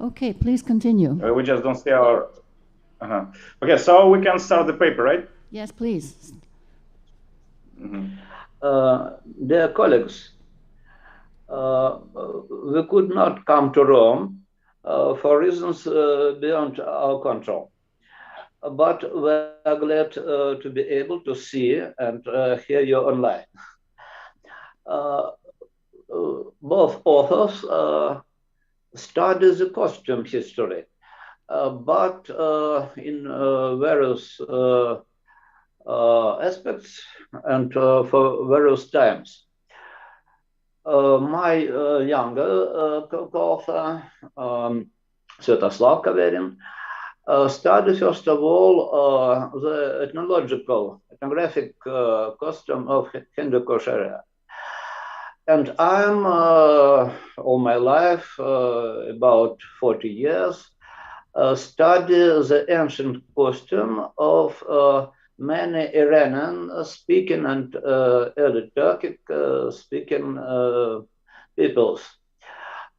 Okay, please continue. We just don't see our. Okay, so we can start the paper, right? Yes, please. Dear colleagues, we could not come to Rome for reasons beyond our control. But we're glad to be able to see and hear you online. Both authors study the costume history, but in various aspects and for various times. My younger co-author, Svetoslav Kaverin, studied first of all the ethnographic costume of Hindu Kosheria. And I'm all my life, about 40 years, study the ancient costume of many Iranian speaking and early Turkic speaking peoples.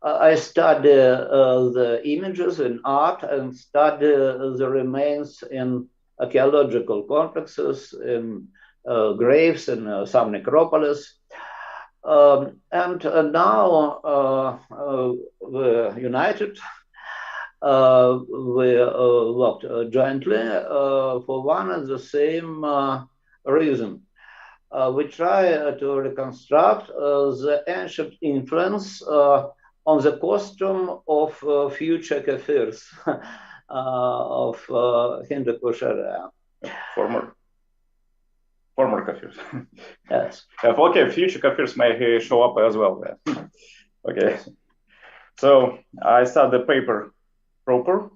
I study the images in art and study the remains in archaeological complexes, in graves, in some necropolis. And now we're united. We worked jointly for one and the same reason. We try to reconstruct the ancient influence on the costume of future Kafirs of Hindu Kosheria. Former Kafirs. Yes. Okay, future Kafirs may show up as well. Okay. So I start the paper proper.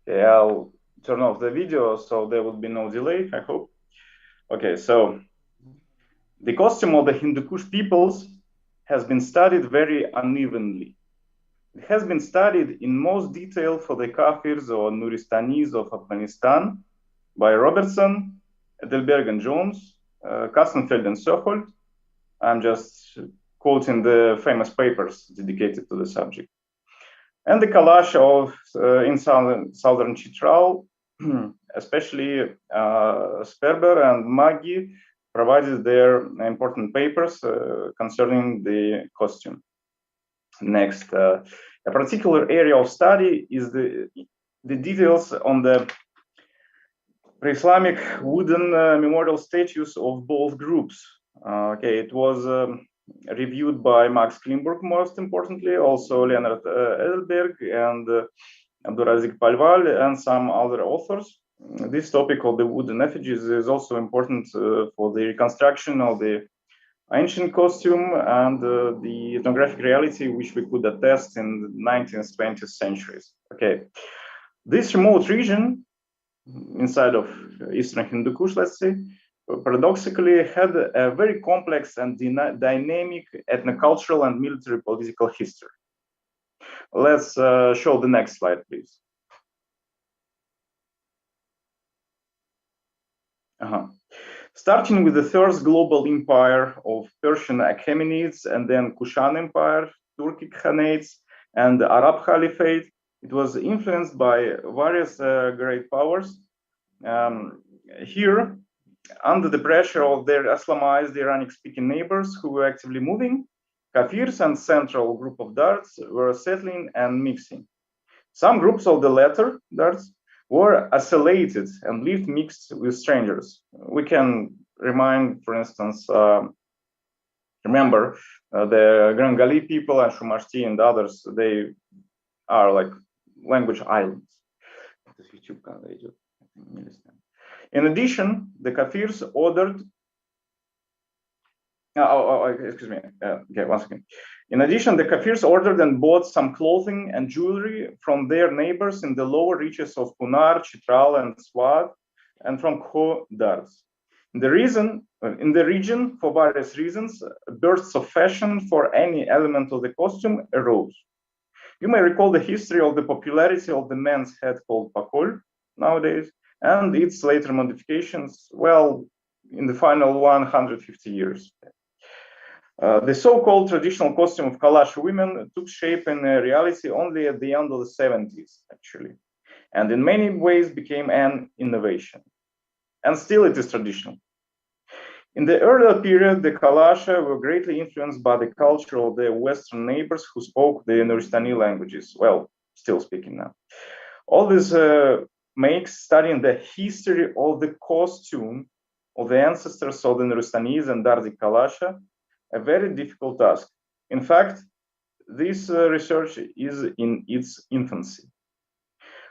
Okay, I'll turn off the video so there will be no delay, I hope. Okay, so the costume of the Hindu Kush peoples has been studied very unevenly. It has been studied in most detail for the Kafirs or Nuristanis of Afghanistan by Robertson, Edelberg and Jones, Kassenfeld and Sohold. I'm just quoting the famous papers dedicated to the subject. And the collage of in southern Chitral, especially Sperber and Maggi, provided their important papers concerning the costume. Next, a particular area of study is the details on the pre-Islamic wooden memorial statues of both groups. Okay, it was reviewed by Max Klimburg, most importantly, also Leonard Edelberg and Abdurazik Palval and some other authors. This topic of the wooden effigies is also important for the reconstruction of the ancient costume and the ethnographic reality which we could attest in the 19th, 20th centuries. Okay, this remote region inside of Eastern Hindu Kush, let's say, paradoxically had a very complex and dynamic ethnocultural and military political history. Let's show the next slide, please. Starting with the first global empire of Persian Achaemenids and then Kushan Empire, Turkic Khanates, and the Arab Caliphate, it was influenced by various great powers. Here, under the pressure of their Islamized Iranic-speaking neighbors who were actively moving, Kafirs and central group of Dards were settling and mixing. Some groups of the latter Dards were isolated and lived mixed with strangers. We can remind, for instance, remember the Grangali people and Shumashti and others, they are like language islands. In addition, the Kafirs ordered excuse me. Okay, one second. In addition, the Kafirs ordered and bought some clothing and jewelry from their neighbors in the lower reaches of Punar, Chitral, and Swat, and from Kho-Dars. In the region, for various reasons, bursts of fashion for any element of the costume arose. You may recall the history of the popularity of the men's hat called pakol nowadays, and its later modifications, well, in the final 150 years. The so-called traditional costume of Kalash women took shape in reality only at the end of the 70s, actually, and in many ways became an innovation. And still it is traditional. In the earlier period, the Kalasha were greatly influenced by the culture of their Western neighbors who spoke the Nuristani languages, well, still speaking now. All this makes studying the history of the costume of the ancestors of the Nuristanis and Dardi Kalasha a very difficult task. In fact, this research is in its infancy.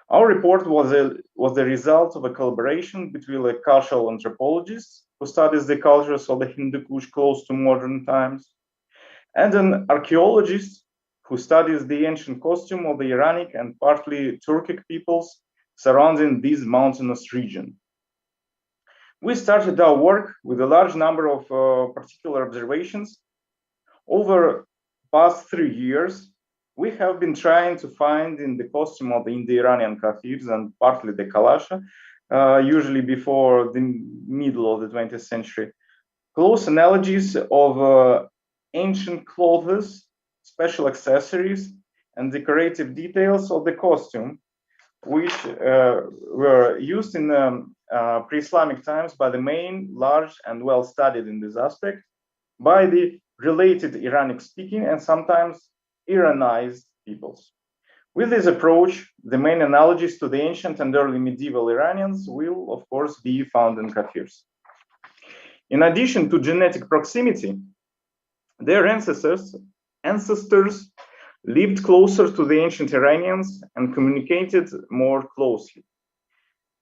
Our report was the result of a collaboration between a cultural anthropologist who studies the cultures of the Hindu Kush close to modern times, and an archaeologist who studies the ancient costume of the Iranic and partly Turkic peoples surrounding this mountainous region. We started our work with a large number of particular observations. Over past 3 years, we have been trying to find in the costume of the Indo-Iranian Kafirs and partly the Kalasha, usually before the middle of the 20th century, close analogies of ancient clothes, special accessories, and decorative details of the costume, which were used in pre-Islamic times by the main, large, and well-studied in this aspect, by the related Iranic-speaking and sometimes Iranized peoples. With this approach, the main analogies to the ancient and early medieval Iranians will, of course, be found in Kafirs. In addition to genetic proximity, their ancestors lived closer to the ancient Iranians and communicated more closely.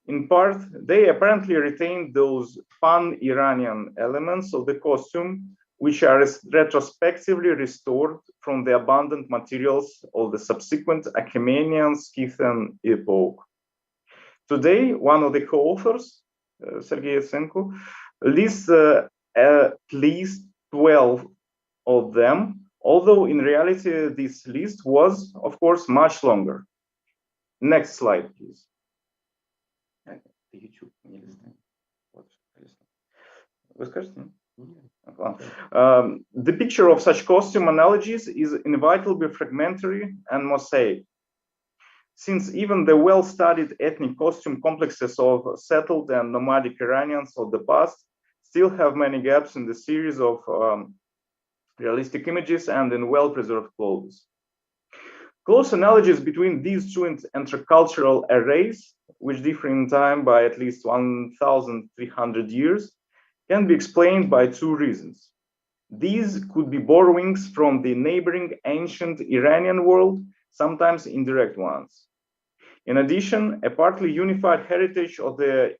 In part, they apparently retained those pan-Iranian elements of the costume, which are retrospectively restored from the abundant materials of the subsequent Achaemenian Scythian epoch. Today, one of the co-authors, Sergei Yatsenko, lists at least 12 of them, although in reality this list was, of course, much longer. Next slide, please. The picture of such costume analogies is inevitably fragmentary and mosaic, since even the well-studied ethnic costume complexes of settled and nomadic Iranians of the past still have many gaps in the series of realistic images and in well-preserved clothes. Close analogies between these two intercultural arrays, which differ in time by at least 1,300 years, can be explained by two reasons. These could be borrowings from the neighboring ancient Iranian world, sometimes indirect ones. In addition, a partly unified heritage of the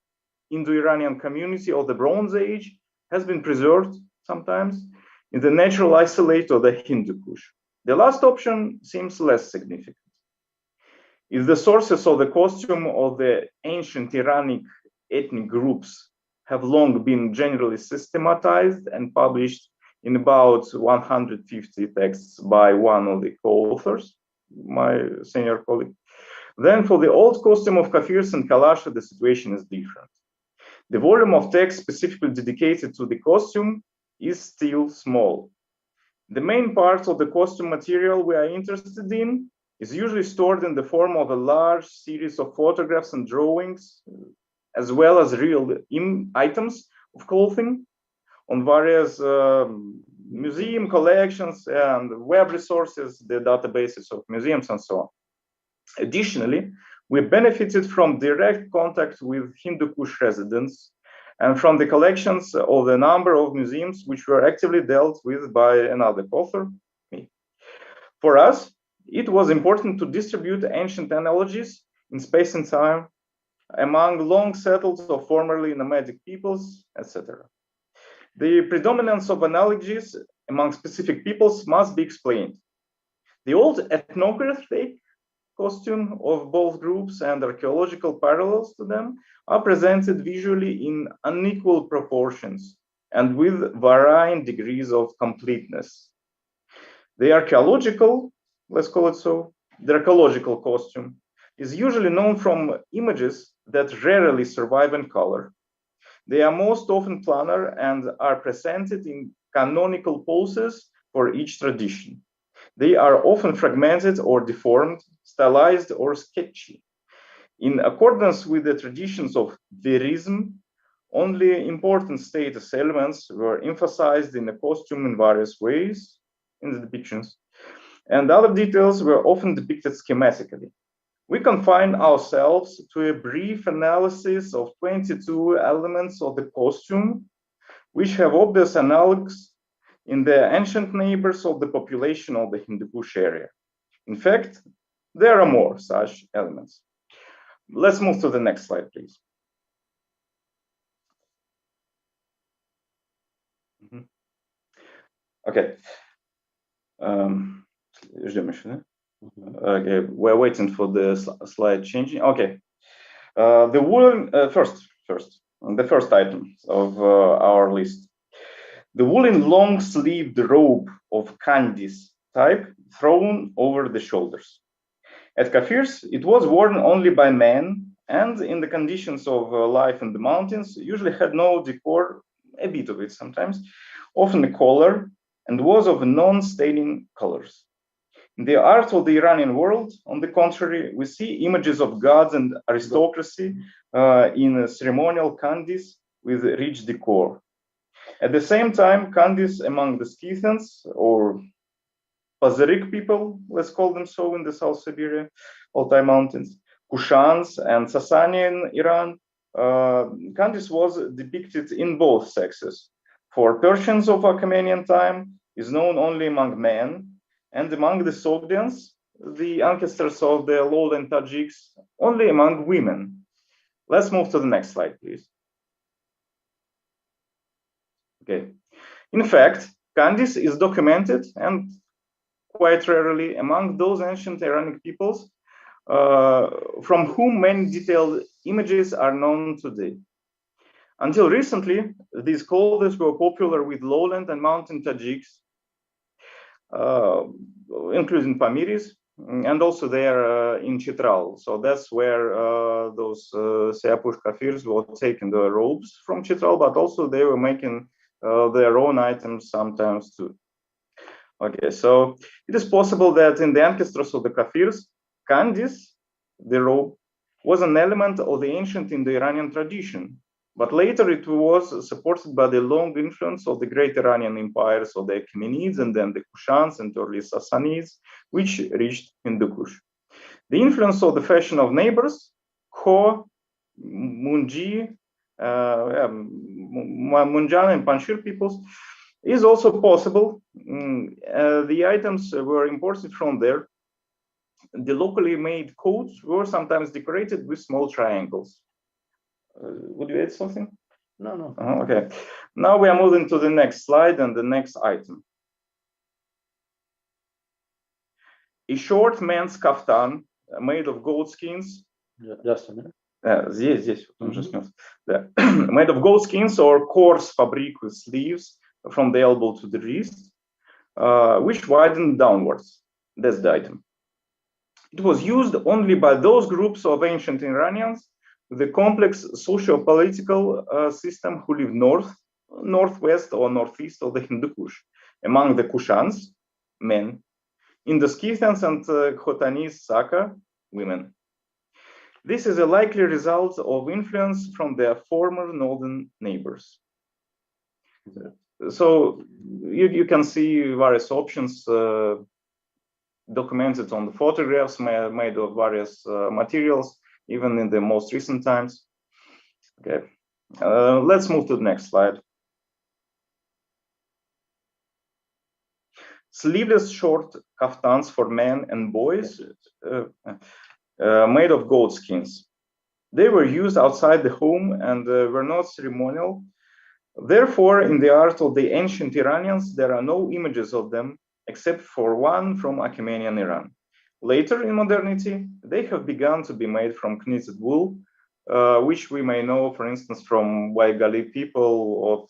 Indo-Iranian community of the Bronze Age has been preserved, sometimes, in the natural isolate of the Hindu Kush. The last option seems less significant. If the sources of the costume of the ancient Iranic ethnic groups have long been generally systematized and published in about 150 texts by one of the co-authors, my senior colleague, then for the old costume of Kafirs and Kalasha, the situation is different. The volume of text specifically dedicated to the costume is still small. The main part of the costume material we are interested in is usually stored in the form of a large series of photographs and drawings, as well as real items of clothing on various museum collections and web resources, the databases of museums and so on. Additionally, we benefited from direct contact with Hindu Kush residents and from the collections of a number of museums which were actively dealt with by another author, me. For us, it was important to distribute ancient analogies in space and time among long settled or formerly nomadic peoples, etc. The predominance of analogies among specific peoples must be explained. The old ethnographic costume of both groups and archaeological parallels to them are presented visually in unequal proportions and with varying degrees of completeness. The archaeological, let's call it so, the archaeological costume is usually known from images that rarely survive in color. They are most often planar and are presented in canonical poses for each tradition. They are often fragmented or deformed, stylized or sketchy. In accordance with the traditions of verism, only important status elements were emphasized in the costume in various ways in the depictions, and other details were often depicted schematically. We confine ourselves to a brief analysis of 22 elements of the costume, which have obvious analogs in the ancient neighbors of the population of the Hindu Kush area. In fact, there are more such elements. Let's move to the next slide, please. Okay. Okay, we're waiting for the slide changing. Okay. The woolen, the first item of our list. The woolen long-sleeved robe of Kandis type thrown over the shoulders. At Kafirs, it was worn only by men, and in the conditions of life in the mountains, usually had no decor, a bit of it sometimes, often a collar, and was of non-staining colors. In the art of the Iranian world, on the contrary, we see images of gods and aristocracy in ceremonial kandis with rich decor. At the same time, kandis among the Scythians or Pazarik people, let's call them so, in the South Siberia, Altai Mountains, Kushans and Sasanian Iran, kandis was depicted in both sexes. For Persians of Achaemenian time, is known only among men, and among the Sogdians, the ancestors of the lowland Tajiks, only among women. Let's move to the next slide, please. Okay. In fact, kandis is documented and quite rarely among those ancient Iranic peoples from whom many detailed images are known today. Until recently, these clothes were popular with lowland and mountain Tajiks, including Pamiris, and also there in Chitral. So that's where those Siapush Kafirs were taking the robes from Chitral, but also they were making their own items sometimes too. Okay, so it is possible that in the ancestors of the Kafirs, kandis, the robe, was an element of the ancient Indo-Iranian tradition, but later it was supported by the long influence of the great Iranian empires of the Achaemenids and then the Kushans and early Sassanids, which reached Hindu Kush. The influence of the fashion of neighbors, Kho, Munji, Munjan and Panjshir peoples, is also possible. The items were imported from there. The locally made coats were sometimes decorated with small triangles. Would you add something? No. Okay. Now we are moving to the next slide and the next item. A short man's kaftan made of goat skins. Just a minute. Здесь, made of goat skins or coarse fabric with sleeves from the elbow to the wrist, which widened downwards. That's the item. It was used only by those groups of ancient Iranians with a complex socio-political system who live north, northwest, or northeast of the Hindu Kush, among the Kushans, men, in the Scythians and Khotanese Saka, women. This is a likely result of influence from their former northern neighbors. So you can see various options documented on the photographs made of various materials, even in the most recent times. Okay, let's move to the next slide. Sleeveless short kaftans for men and boys made of goat skins. They were used outside the home and were not ceremonial. Therefore, in the art of the ancient Iranians, there are no images of them except for one from Achaemenian Iran. Later in modernity, they have begun to be made from knitted wool, which we may know, for instance, from Waigali people of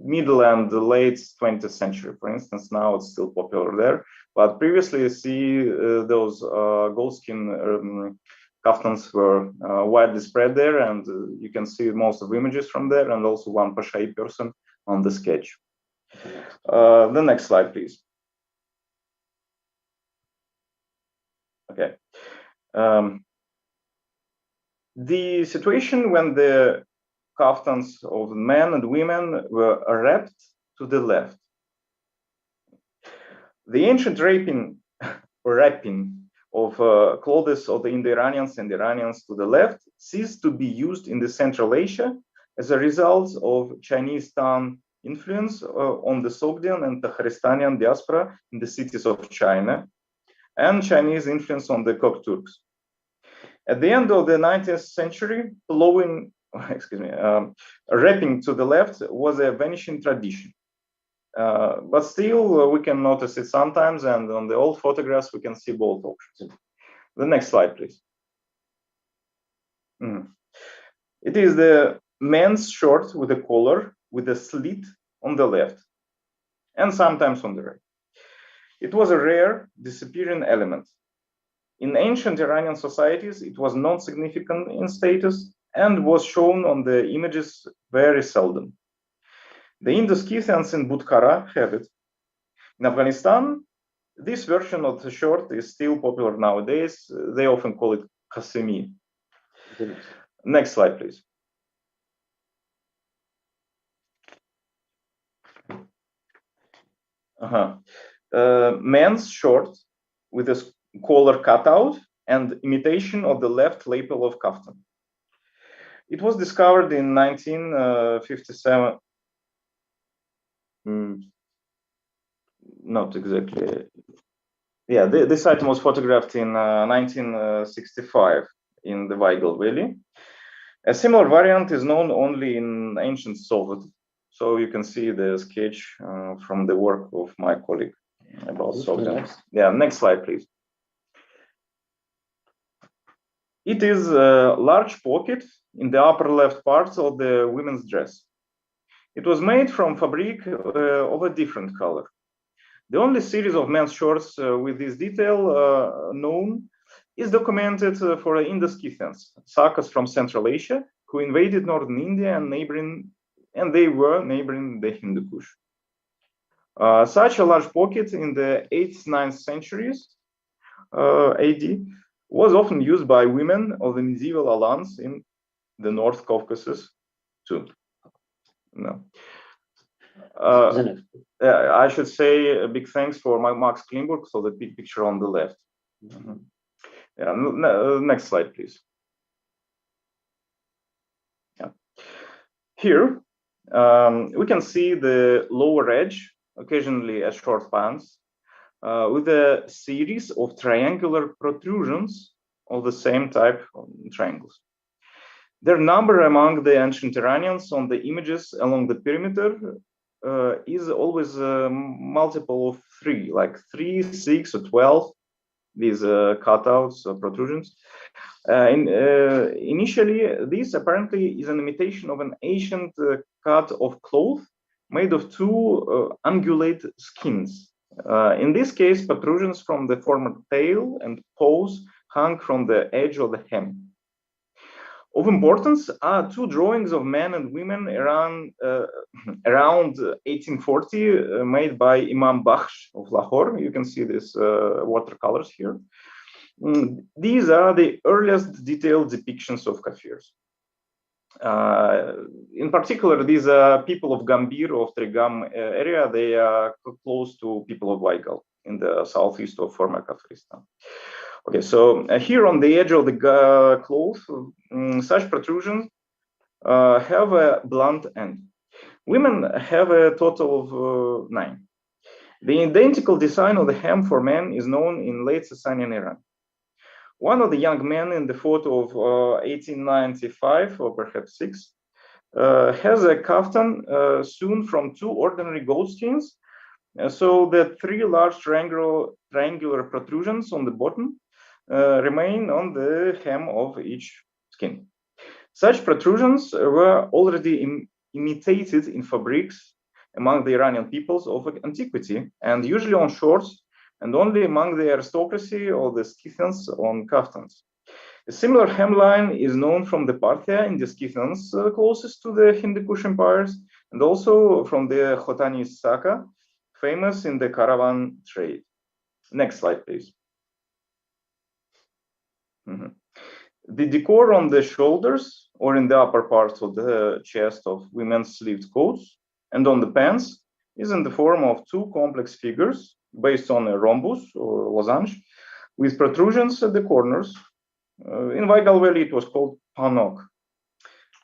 middle and late 20th century. For instance, now it's still popular there, but previously you see those goatskin kaftans were widely spread there, and you can see most of the images from there, and also one Pashai person on the sketch. The next slide, please. Okay. The situation when the kaftans of men and women were wrapped to the left. The ancient wrapping of clothes of the Indo-Iranians and Iranians to the left ceased to be used in the Central Asia as a result of Chinese Tan influence on the Sogdian and Takharistanian diaspora in the cities of China, and Chinese influence on the Kok Turks. At the end of the 19th century, wrapping to the left was a vanishing tradition. But still, we can notice it sometimes, and on the old photographs, we can see both options. The next slide, please. It is the men's short with a collar with a slit on the left, and sometimes on the right. It was a rare, disappearing element. In ancient Iranian societies, it was non-significant in status and was shown on the images very seldom. The Indo-Scythians in Bukhara have it. In Afghanistan, this version of the short is still popular nowadays. They often call it Qasimi. Next slide, please. Men's short with a collar cutout and imitation of the left lapel of kaftan. It was discovered in 1957. Not exactly. Yeah, this item was photographed in 1965 in the Weigel Valley. A similar variant is known only in ancient Soviet. So you can see the sketch from the work of my colleague about Soviet. Yeah, next slide, please. It is a large pocket in the upper left part of the women's dress. It was made from fabric of a different color. The only series of men's shorts with this detail known is documented for Indo-Scythians, Sakas from Central Asia, who invaded northern India and they were neighboring the Hindu Kush. Such a large pocket in the 8th, 9th centuries AD was often used by women of the medieval alliance in the North Caucasus too. No. I should say a big thanks for Max Klimburg, so the big picture on the left. Yeah, next slide, please. Yeah. Here, we can see the lower edge, occasionally as short pants, with a series of triangular protrusions of the same type of triangles. Their number among the ancient Iranians on the images along the perimeter is always a multiple of 3, like 3, 6, or 12, these cutouts or protrusions. Initially, this apparently is an imitation of an ancient cut of cloth made of 2 ungulate skins. In this case, protrusions from the former tail and paws hung from the edge of the hem. Of importance are 2 drawings of men and women around 1840 made by Imam Bakhsh of Lahore. You can see these watercolors here. These are the earliest detailed depictions of kafirs. In particular, these people of Gambir, of Trigam area, they are close to people of Weigel in the southeast of former Kafiristan. Okay, so here on the edge of the cloth, such protrusions have a blunt end. Women have a total of 9. The identical design of the hem for men is known in late Sasanian era. One of the young men in the photo of 1895 or perhaps 6 has a kaftan sewn from 2 ordinary goatskins, so that 3 large triangular protrusions on the bottom remain on the hem of each skin. Such protrusions were already imitated in fabrics among the Iranian peoples of antiquity, and usually on shorts, and only among the aristocracy or the Scythians on kaftans. A similar hemline is known from the Parthia in the Scythians closest to the Hindu Kush empires, and also from the Khotani Saka, famous in the caravan trade. Next slide, please. The decor on the shoulders or in the upper parts of the chest of women's sleeved coats and on the pants is in the form of 2 complex figures based on a rhombus or losange with protrusions at the corners. In Weigel Valley, it was called panok.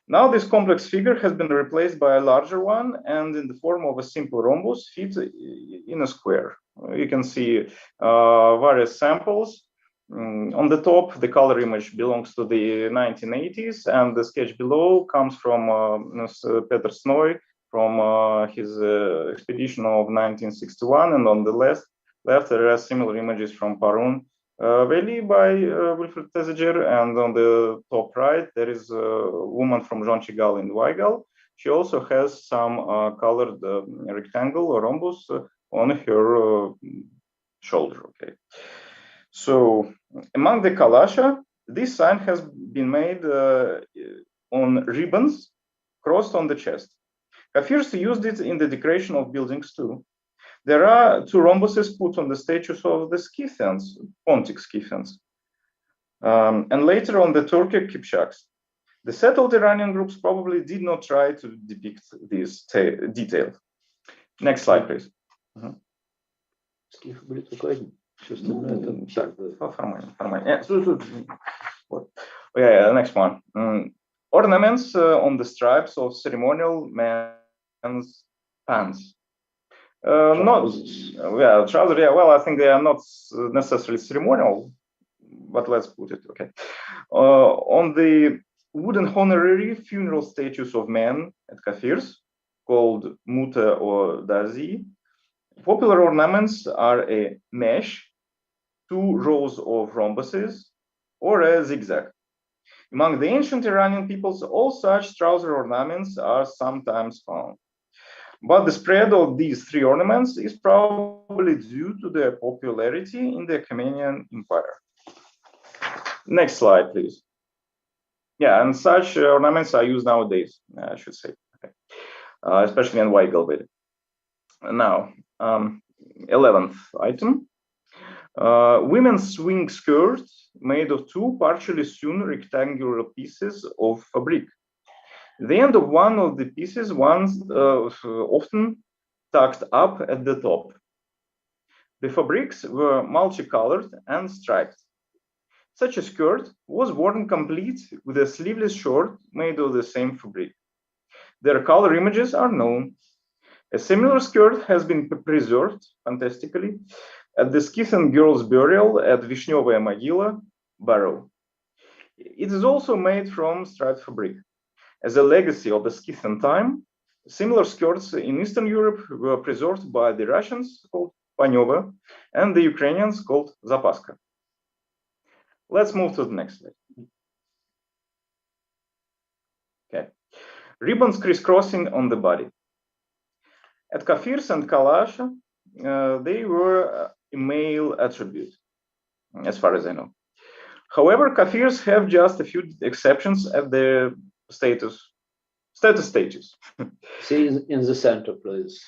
Now this complex figure has been replaced by a larger one and in the form of a simple rhombus fit in a square. You can see various samples. On the top, the color image belongs to the 1980s, and the sketch below comes from Peter Snoy from his expedition of 1961, and on the left there are similar images from Parun Valley by Wilfred Teziger, and on the top right there is a woman from Zhonchigal in Weigel. She also has some colored rectangle or rhombus on her shoulder. Okay. So among the Kalasha, this sign has been made on ribbons crossed on the chest. Kafirs used it in the decoration of buildings too. There are 2 rhombuses put on the statues of the Scythians, Pontic Scythians, and later on the Turkic Kipchaks. The settled Iranian groups probably did not try to depict this detail. Next slide, please. Yeah, next one. Ornaments on the stripes of ceremonial men's pants. Trousers. Yeah, well, I think they are not necessarily ceremonial, but let's put it, okay. On the wooden honorary funeral statues of men at Kafirs, called Muta or Dazi, popular ornaments are a mesh, 2 rows of rhombuses, or a zigzag. Among the ancient Iranian peoples, all such trouser ornaments are sometimes found. But the spread of these 3 ornaments is probably due to their popularity in the Achaemenid Empire. Next slide, please. Yeah, and such ornaments are used nowadays, I should say, okay. Especially in Weigel Valley. Now, 11th item. Women's swing skirts made of 2 partially sewn rectangular pieces of fabric. The end of one of the pieces was often tucked up at the top. The fabrics were multicolored and striped. Such a skirt was worn complete with a sleeveless short made of the same fabric. Their color images are known. A similar skirt has been preserved, fantastically, at the Scythian girls' burial at Vishnevaya Могила, Barrow. It is also made from striped fabric. As a legacy of the Scythian time, similar skirts in Eastern Europe were preserved by the Russians, called Paneva, and the Ukrainians, called Zapaska. Let's move to the next slide. Okay. Ribbons crisscrossing on the body. At Kafirs and Kalasha, they were a male attribute, as far as I know. However, Kafirs have just a few exceptions at their status stages. See in the center, please.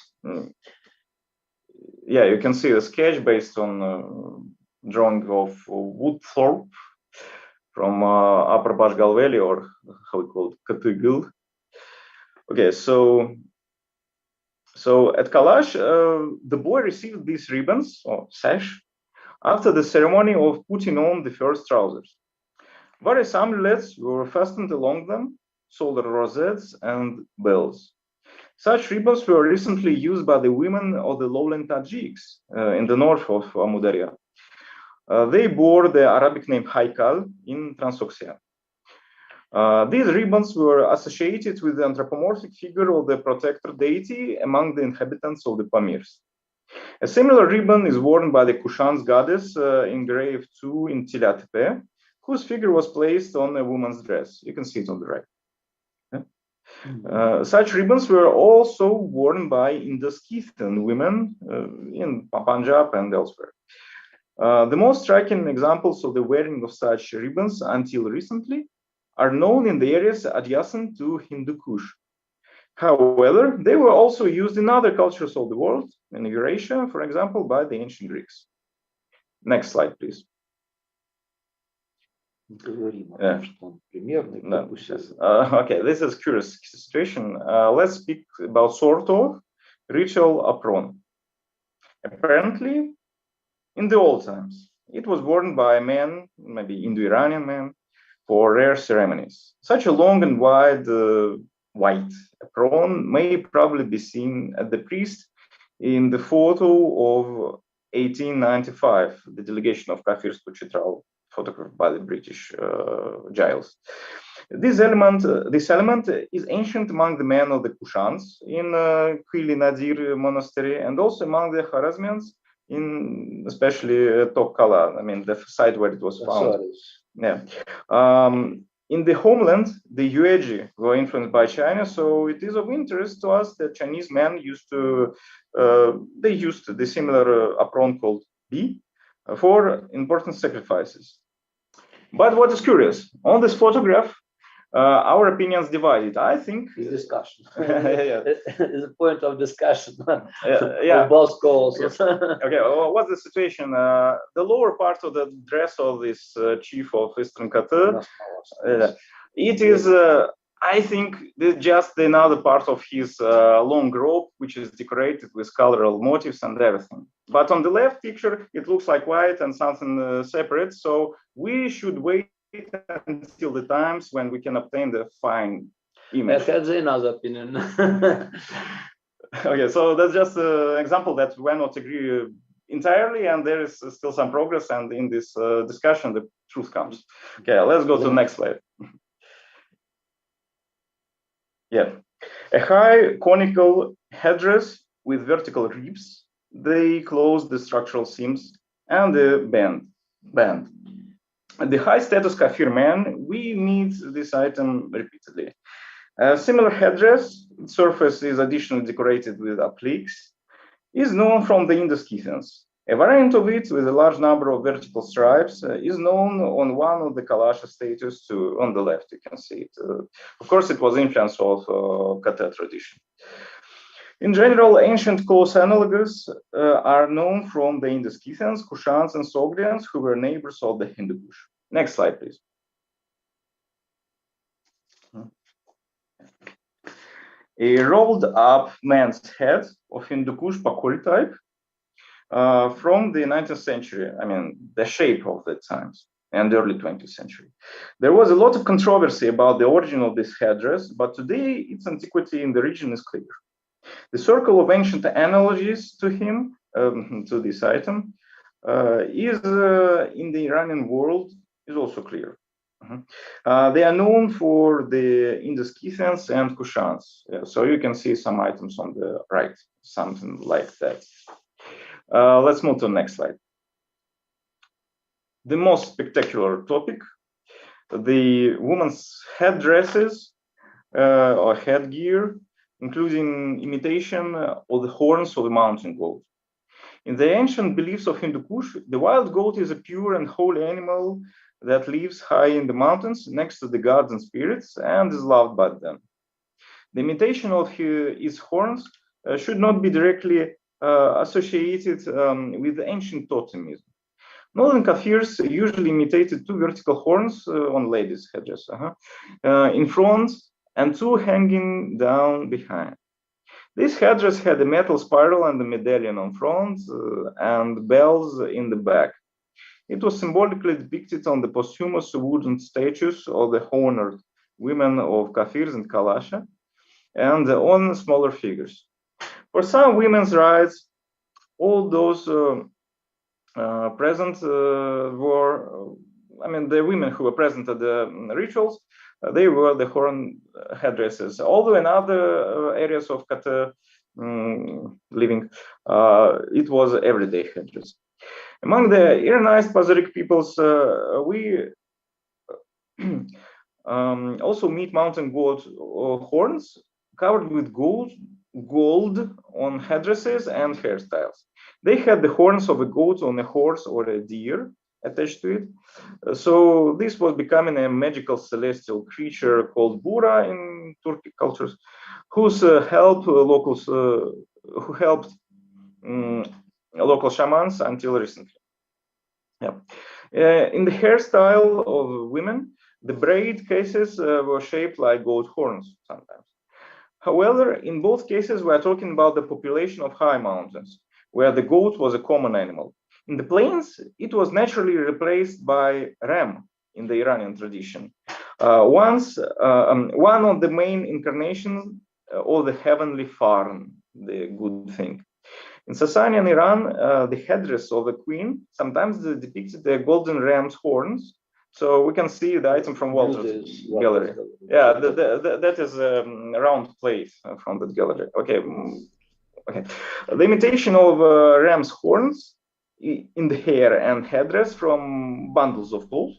Yeah, you can see a sketch based on drawing of Woodthorpe. from Upper Bashgal Valley, or how we call it, Katygil. Okay, so at Kalash, the boy received these ribbons or sash after the ceremony of putting on the first trousers. Various amulets were fastened along them, solder rosettes and bells. Such ribbons were recently used by the women of the lowland Tajiks in the north of Amudarya. They bore the Arabic name Haikal in Transoxiana. These ribbons were associated with the anthropomorphic figure of the protector deity among the inhabitants of the Pamirs. A similar ribbon is worn by the Kushan's goddess engraved too in Tilatepe, whose figure was placed on a woman's dress. You can see it on the right. Such ribbons were also worn by Indo-Scythian women in Punjab and elsewhere. The most striking examples of the wearing of such ribbons until recently are known in the areas adjacent to Hindu Kush. However, they were also used in other cultures of the world, in Eurasia, for example, by the ancient Greeks. Next slide, please. Okay, this is a curious situation. Let's speak about sort of ritual apron. Apparently, in the old times, it was worn by men, maybe Indo-Iranian men, for rare ceremonies. Such a long and wide white apron may probably be seen at the priest in the photo of 1895, the delegation of Kafirs to Chitral, photographed by the British Giles. This element is ancient among the men of the Kushans in Quili Nadir monastery, and also among the Khwarezmians in especially Tokkala, I mean the site where it was found. Yeah. In the homeland, the Yuezhi were influenced by China, so it is of interest to us that Chinese men used the similar apron called bi for important sacrifices. But what is curious, on this photograph, our opinions divided. I think discussion. Yeah. It's a point of discussion. Yeah. Both goals. Okay, well, what's the situation? The lower part of the dress of this chief of Eastern Qatar, it is, I think, just another part of his long robe, which is decorated with coloral motifs and everything. But on the left picture, it looks like white and something separate. So we should wait until the times when we can obtain the fine image. I had another opinion. Okay, so that's just an example that we not agree entirely, and there is still some progress, and in this discussion, the truth comes. Okay, let's go to the next slide. Yeah, a high conical headdress with vertical ribs. They close the structural seams and the band. The high status Kafir man, we meet this item repeatedly. A similar headdress, its surface is additionally decorated with appliques, is known from the Indo-Scythians. A variant of it with a large number of vertical stripes is known on one of the Kalash statues on the left, you can see it. Of course, it was influence of Kata tradition. In general, ancient close analogues are known from the Indo-Scythians, Kushans, and Sogdians, who were neighbors of the Hindu Kush. Next slide, please. A rolled up man's head of Hindu Kush Pakul type from the 19th century, I mean, the shape of the times, and the early 20th century. There was a lot of controversy about the origin of this headdress, but today its antiquity in the region is clear. The circle of ancient analogies to him, to this item, is in the Iranian world is also clear. They are known for the Indo-Scythians and Kushans. So you can see some items on the right, something like that. Let's move to the next slide. The most spectacular topic, the women's headdresses or headgear, including imitation of the horns of the mountain goat. In the ancient beliefs of Hindu Kush, the wild goat is a pure and holy animal that lives high in the mountains next to the gods and spirits and is loved by them. The imitation of his horns should not be directly associated with ancient totemism. Northern Kafirs usually imitated two vertical horns on ladies' headdress in front and two hanging down behind. This headdress had a metal spiral and a medallion on front and bells in the back. It was symbolically depicted on the posthumous wooden statues of the honored women of Kafirs and Kalasha and on smaller figures. For some women's rights, all those present were, the women who were present at the rituals, they wore the horn headdresses. Although in other areas of Kata living, it was everyday headdress. Among the Iranized Pazyryk peoples, we also meet mountain goat horns covered with gold on headdresses and hairstyles. They had the horns of a goat on a horse or a deer attached to it. So this was becoming a magical celestial creature called Bura in Turkic cultures, whose help locals who helped local shamans until recently. Yeah. In the hairstyle of women, the braid cases were shaped like goat horns sometimes. However, in both cases, we are talking about the population of high mountains, where the goat was a common animal. In the plains, it was naturally replaced by ram in the Iranian tradition. One of the main incarnations of the heavenly farn, the good thing. In Sasanian Iran, the headdress of the queen sometimes depicted the golden ram's horns. So we can see the item from Walter's gallery. Yeah, that is a round plate from that gallery. Okay. Okay. The imitation of ram's horns in the hair and headdress from bundles of clothes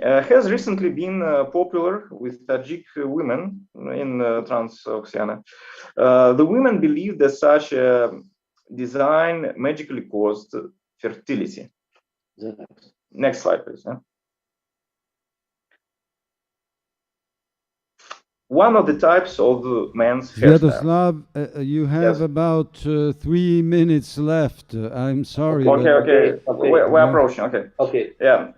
has recently been popular with Tajik women in Transoxiana. The women believe that such design magically caused fertility. Next slide, please. One of the types of men's hairstyle. Sviatoslav, you have about 3 minutes left. I'm sorry. Okay. We're approaching. Okay. Yeah.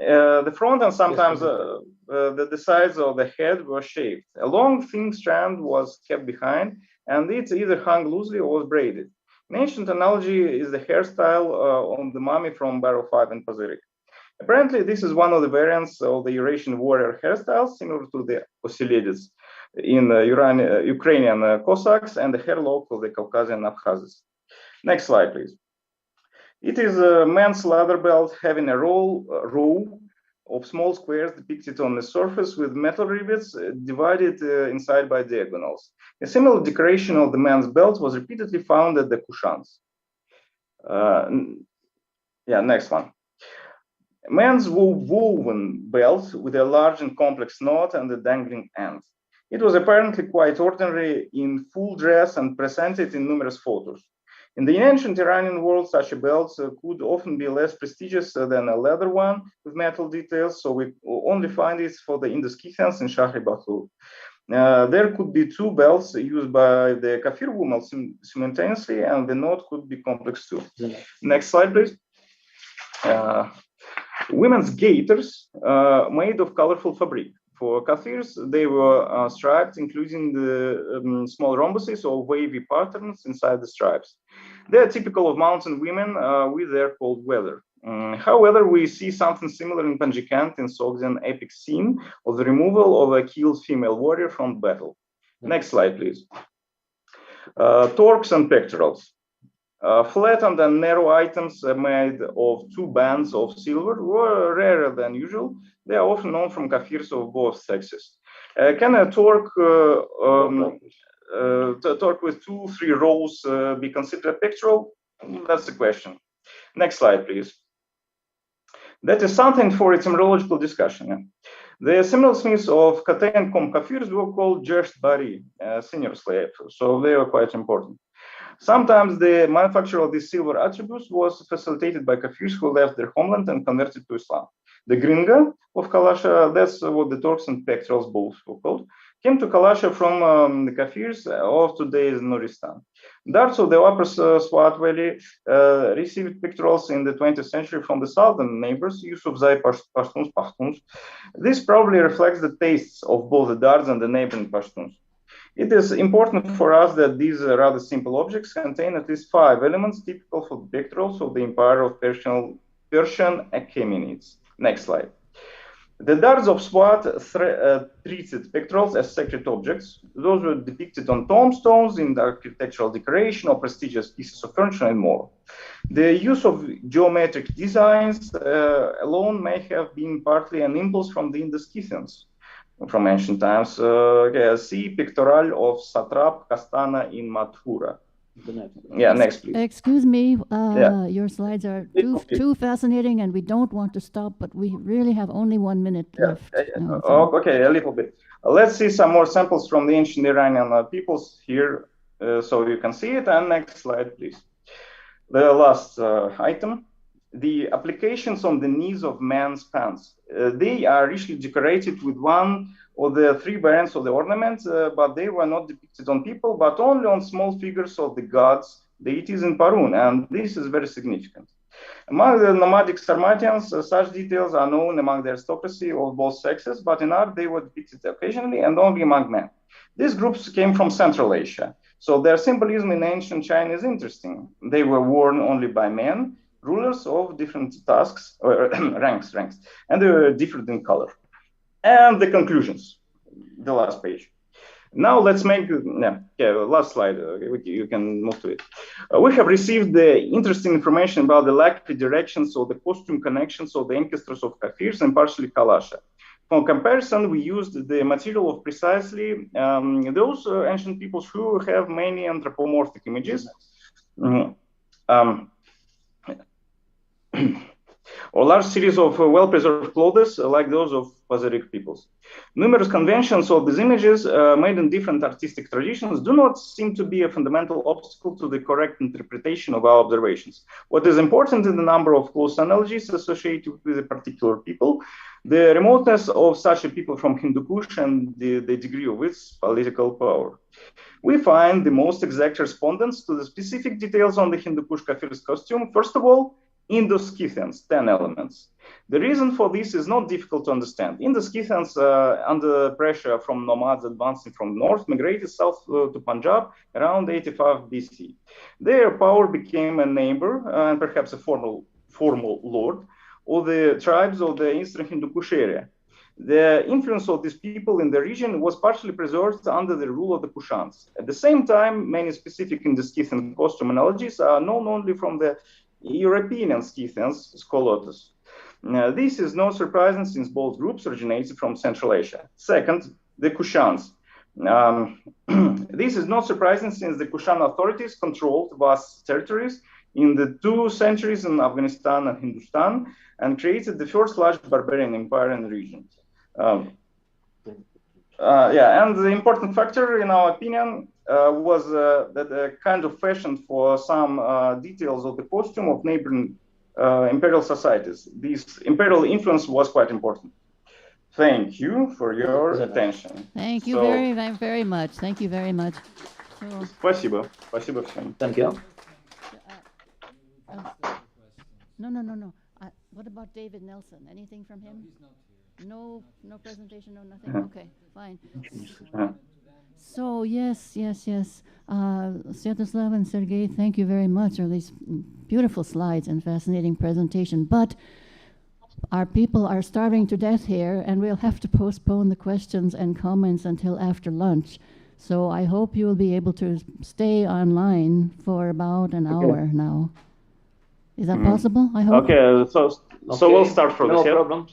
The front and sometimes the sides of the head were shaved. A long, thin strand was kept behind, and it either hung loosely or was braided. An ancient analogy is the hairstyle on the mummy from Barrow 5 in Pazyryk. Apparently, this is one of the variants of the Eurasian warrior hairstyle, similar to the Osiledids in Ukrainian Cossacks and the hairlock of the Caucasian Abkhazes. Next slide, please. It is a man's leather belt having a row of small squares depicted on the surface with metal rivets divided inside by diagonals. A similar decoration of the man's belt was repeatedly found at the Kushans. Next one. Men's woven belt with a large and complex knot and a dangling end. It was apparently quite ordinary in full dress and presented in numerous photos. In the ancient Iranian world, such a belt could often be less prestigious than a leather one with metal details, so we only find it for the Indus-Scythians in Shahri Bakhlu. There could be two belts used by the Kafir women simultaneously, and the knot could be complex too. Next slide, please. Women's gaiters made of colorful fabric. For Kafirs, they were striped, including the small rhombuses or wavy patterns inside the stripes. They are typical of mountain women with their cold weather. However, we see something similar in Panjikant in Sogdian epic scene of the removal of a killed female warrior from battle. Next slide, please. Torques and pectorals. Flattened and narrow items made of two bands of silver were rarer than usual. They are often known from Kafirs of both sexes. Can a torque with 2-3 rows be considered a pectoral? That's the question. Next slide, please. That is something for etymological discussion. Yeah. The similar smiths of Katay and Kom Kafirs were called Jesht Bari, senior slave, so they were quite important. Sometimes the manufacture of these silver attributes was facilitated by Kafirs who left their homeland and converted to Islam. The Gringa of Kalasha, that's what the torques and pectorals both were called, came to Kalasha from the Kafirs of today's Nuristan. Dards of the Upper Swat Valley received pictorials in the 20th century from the southern neighbors, Yusufzai Pashtuns. This probably reflects the tastes of both the Dards and the neighboring Pashtuns. It is important for us that these rather simple objects contain at least 5 elements typical for the pictorials of the empire of Persian Achaemenids. Next slide. The Dards of Swat treated pictorials as sacred objects. Those were depicted on tombstones, in the architectural decoration, or prestigious pieces of furniture, and more. The use of geometric designs alone may have been partly an impulse from the Indus-Scythians from ancient times. See pictorial of satrap Castana in Mathura. Yeah, next, please. Excuse me, Yeah. your slides are too fascinating, and we don't want to stop, but we really have only 1 minute left. No, so- Okay, a little bit. Let's see some more samples from the ancient Iranian peoples here, so you can see it. And next slide, please. The last item, the applications on the knees of man's pants. They are richly decorated with one of the 3 variants of the ornaments, but they were not depicted on people, but only on small figures of the gods, deities in Parun, and this is very significant. Among the nomadic Sarmatians, such details are known among the aristocracy of both sexes, but in art they were depicted occasionally and only among men. These groups came from Central Asia, so their symbolism in ancient China is interesting. They were worn only by men, rulers of different tasks, or ranks, and they were different in color. And the conclusions, the last page. Now let's make, last slide, you can move to it. We have received the interesting information about the likely directions of the costume connections of the ancestors of Kafirs and partially Kalasha. For comparison, we used the material of precisely those ancient peoples who have many anthropomorphic images. Or large series of well-preserved clothes like those of Pazyryk peoples. Numerous conventions of these images made in different artistic traditions do not seem to be a fundamental obstacle to the correct interpretation of our observations. What is important is the number of close analogies associated with a particular people, the remoteness of such a people from Hindu Kush, and the degree of its political power. We find the most exact respondents to the specific details on the Hindu Kush Kafir's costume. First of all, Indo-Scythians, 10 elements. The reason for this is not difficult to understand. Indo-Scythians, under pressure from nomads advancing from north, migrated south to Punjab around 85 BC. Their power became a neighbor and perhaps a formal lord of the tribes of the eastern Hindu Kush area. The influence of these people in the region was partially preserved under the rule of the Kushans. At the same time, many specific Indo-Scythian costume analogies are known only from the European Scythians, Skolotus. This is not surprising since both groups originated from Central Asia. Second, the Kushans. This is not surprising since the Kushan authorities controlled vast territories in the 2 centuries in Afghanistan and Hindustan and created the first large barbarian empire in the region. And the important factor, in our opinion, was that the kind of fashion for some details of the costume of neighboring imperial societies. This imperial influence was quite important. Thank you for your attention. Thank you very, very much. Thank you very much. So, Спасибо. Спасибо всем. Thank you. No. What about David Nelson? Anything from him? He's not here. No presentation, no nothing? Okay, fine. So, yes. Sviatoslav and Sergei, thank you very much for these beautiful slides and fascinating presentation. But our people are starving to death here, and we'll have to postpone the questions and comments until after lunch. So I hope you will be able to stay online for about an hour now. Is that possible? I hope. Okay, so we'll start from no this. problem.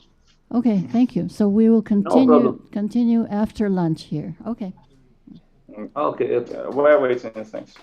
Okay, thank you. So we will continue after lunch here. Okay. Okay. We're waiting. Thanks.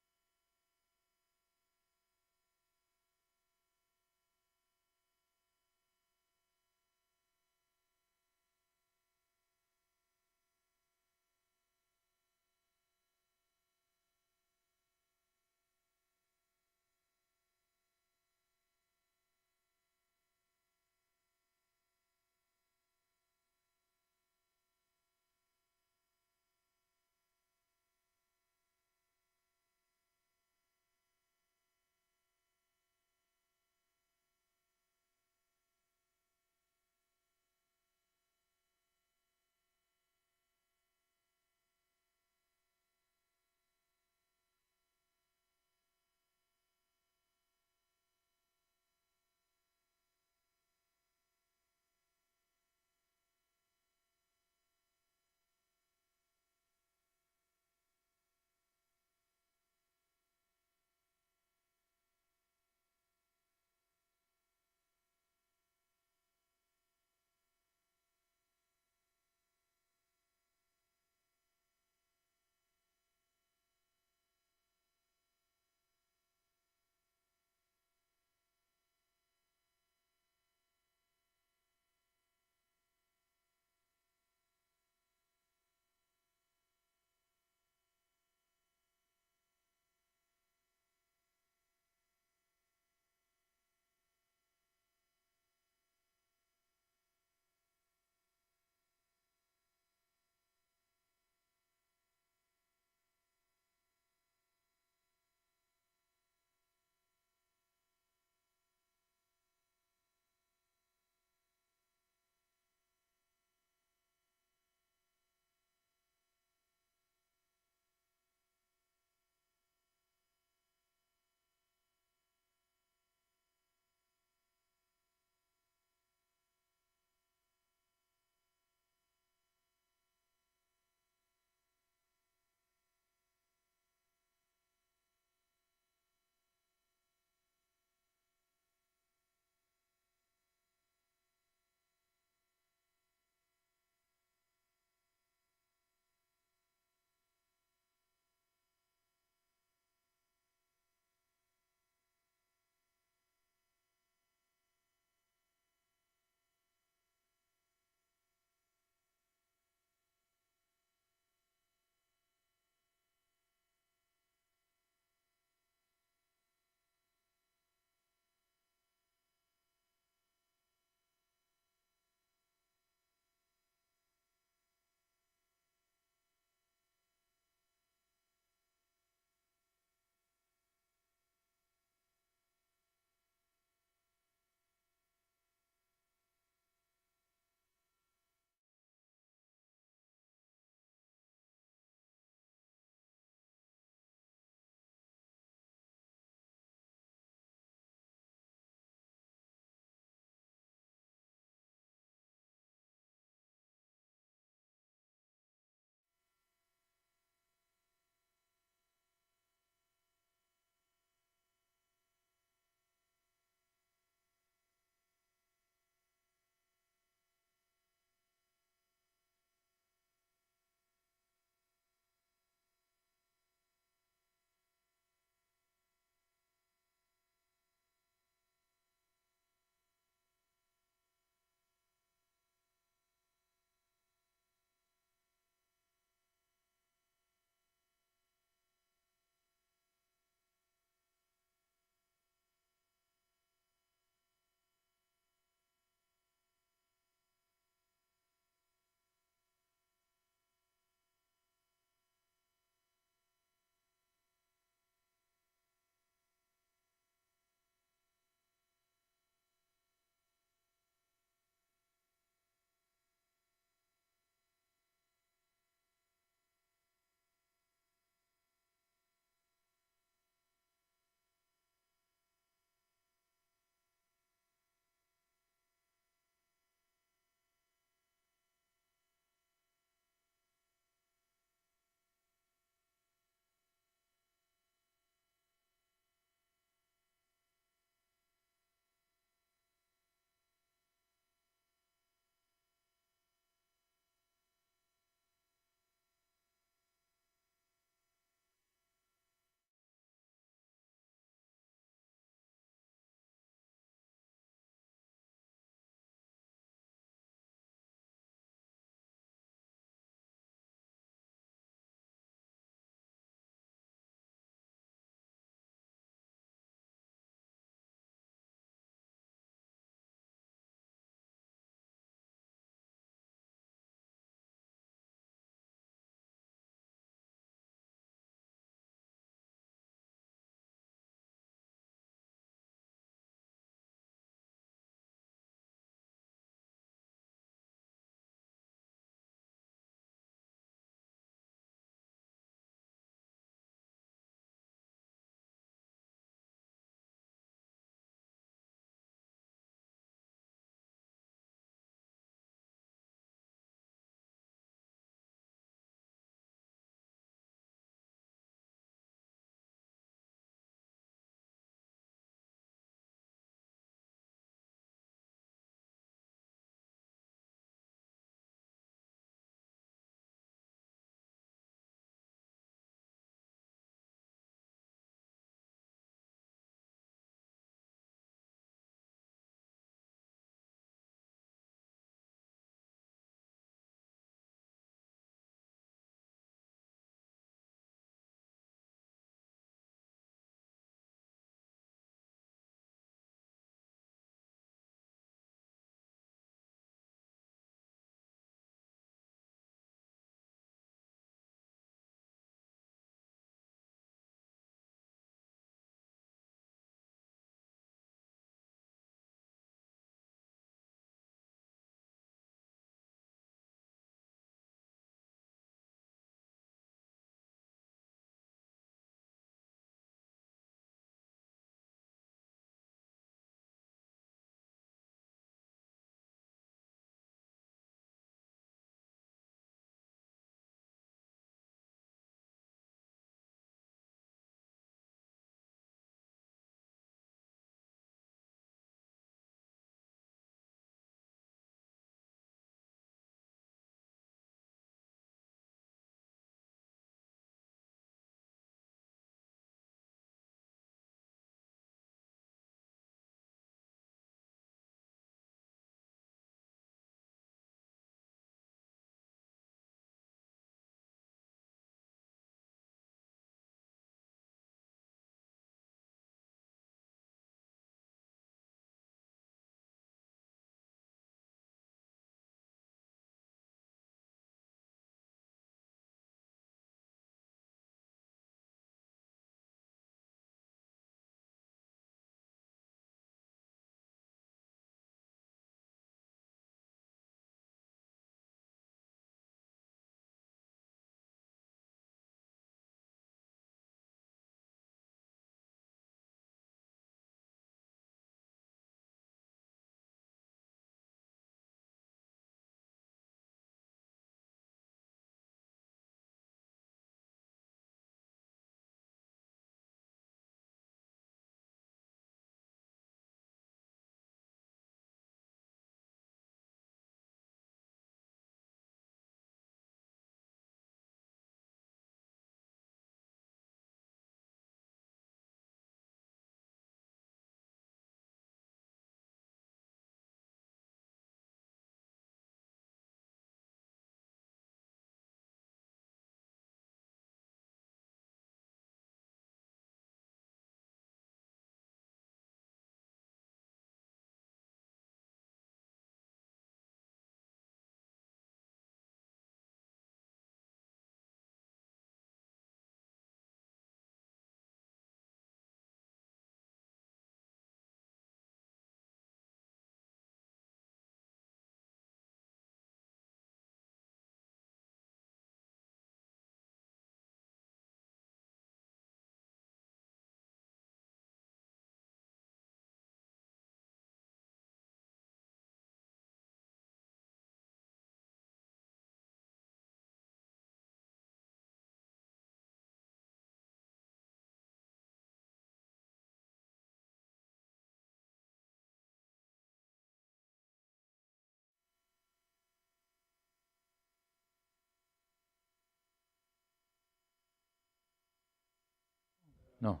No.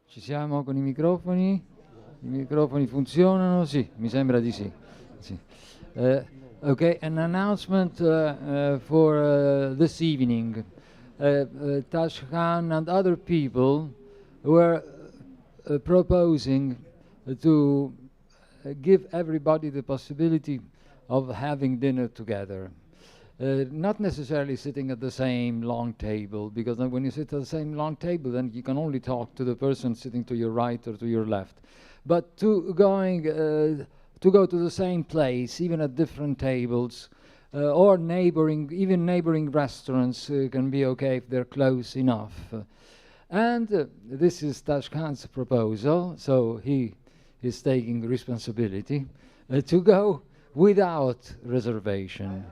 Ci siamo con i microfoni? I microfoni funzionano? Sì, mi sembra di sì. Sì. Okay, an announcement for this evening. Tashkhan and other people were proposing to give everybody the possibility of having dinner together. Not necessarily sitting at the same long table, because when you sit at the same long table, then you can only talk to the person sitting to your right or to your left. But to go to the same place, even at different tables, or even neighboring restaurants can be okay if they're close enough. And this is Tashkhan's proposal, so he is taking responsibility to go without reservation.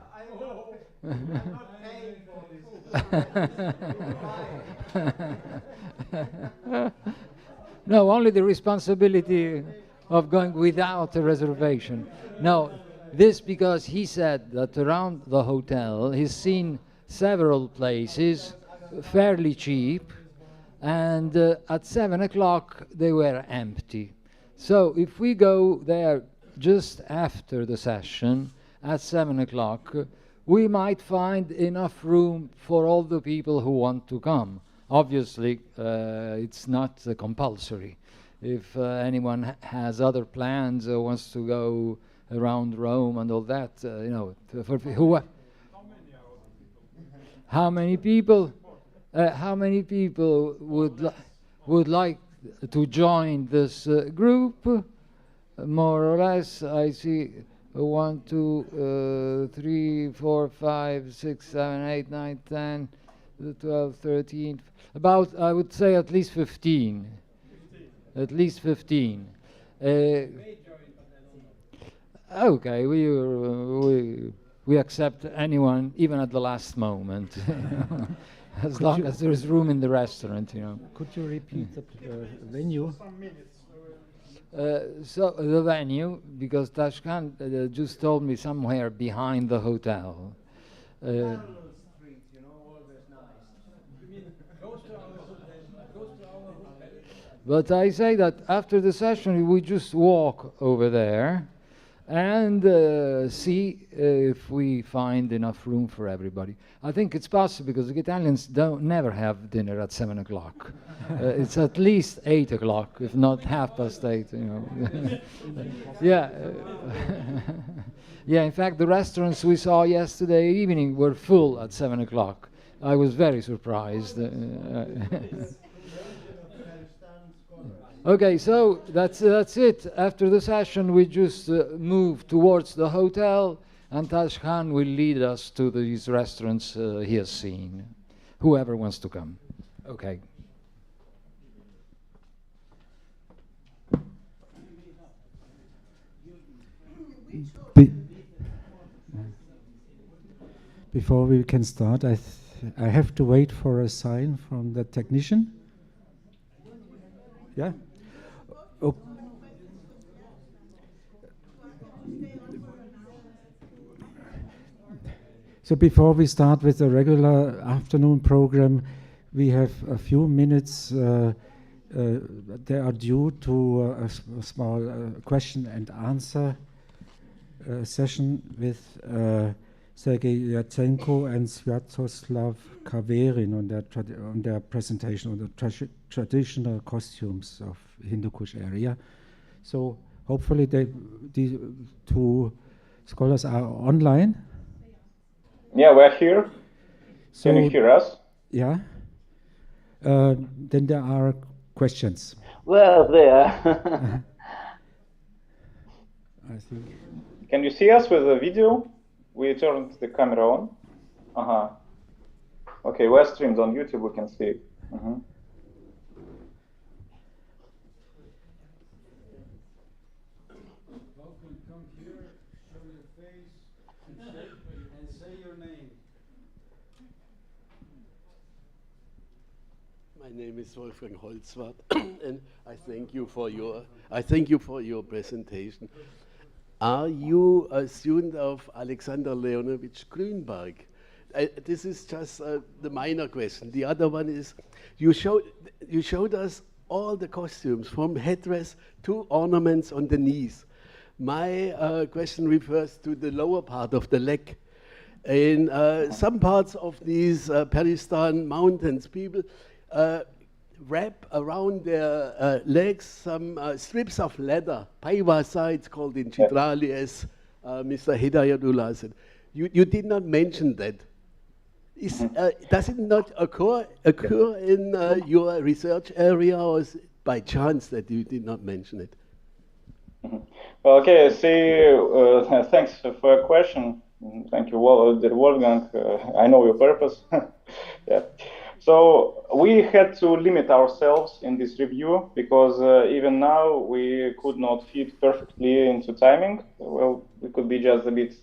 No, only the responsibility of going without a reservation. No, this because he said that around the hotel he's seen several places fairly cheap, and at 7 o'clock they were empty. So if we go there just after the session at 7 o'clock, we might find enough room for all the people who want to come. Obviously, it's not compulsory. If anyone has other plans or wants to go around Rome and all that, you know, how many people would like to join this group? More or less, I see 1, 2, 3, 4, 5, 6, 7, 8, 9, 10, 12, 13. About, I would say, at least 15. At least 15. Okay, we accept anyone, even at the last moment, as long as there is room in the restaurant, you know. Could you repeat the venue? So the venue, because Tashkhan just told me somewhere behind the hotel. But I say that after the session we just walk over there and see if we find enough room for everybody. I think it's possible because the Italians never have dinner at 7 o'clock. It's at least 8 o'clock, if not 8:30, you know. Yeah. Yeah, in fact, the restaurants we saw yesterday evening were full at 7 o'clock. I was very surprised. Okay, so that's it. After the session, we just move towards the hotel, and Tashkhan will lead us to these restaurants he has seen. Whoever wants to come. Okay. Before we can start, I have to wait for a sign from the technician. Yeah. Oh. So before we start with the regular afternoon program, we have a few minutes. They are due to a small question and answer session with Sergei Yatsenko and Sviatoslav Kaverin on their presentation on the traditional costumes of Hindu Kush area. So hopefully these two scholars are online. Yeah, we're here. So, can you hear us? Yeah. Then there are questions. Well, there. I think. Can you see us with the video? We turned the camera on. Okay, we're streamed on YouTube. We can see it. Come here, show your face, and say your name. My name is Wolfgang Holzwart, and I thank you for your presentation. Are you a student of Alexander Leonovich Grünberg? this is just the minor question. The other one is, you showed us all the costumes from headdress to ornaments on the knees. My question refers to the lower part of the leg. In some parts of these Peristan mountains, people wrap around their legs some strips of leather. Paivasa, it's called in Chitrali, as Mr. Hidayatullah said. You did not mention that. Does it not occur in your research area, or is it by chance that you did not mention it? Well, okay, see, thanks for your question. Thank you, dear Wolfgang. I know your purpose. Yeah. So we had to limit ourselves in this review because even now we could not fit perfectly into timing. Well, we could be just a bit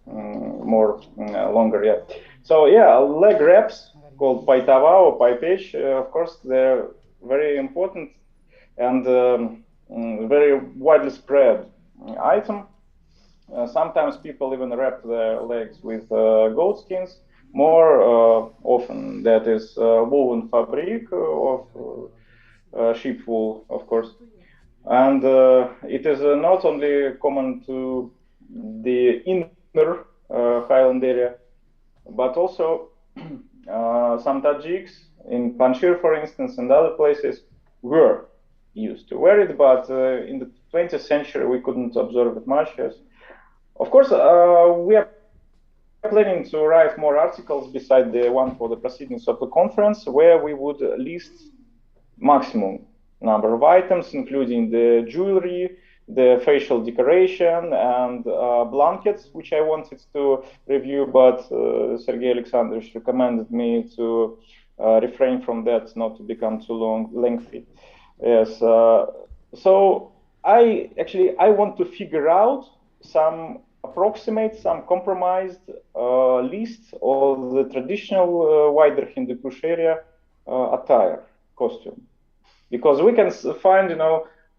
more longer, yeah. So yeah, leg wraps called paitava or paipech, of course, they're very important and very widely spread item. Sometimes people even wrap their legs with goat skins. More often that is woven fabric of sheep wool, of course. And it is not only common to the inner highland area, but also some Tajiks in Panjshir, for instance, and other places were used to wear it, but in the 20th century we couldn't observe it much. Yes. Of course, we are planning to write more articles beside the one for the proceedings of the conference, where we would list maximum number of items, including the jewelry, the facial decoration, and blankets, which I wanted to review, but Sergei Alexandrovich recommended me to refrain from that, not to become too lengthy. Yes. So I want to figure out some compromised list of the traditional wider Hindu Kush area attire, costume, because we can find,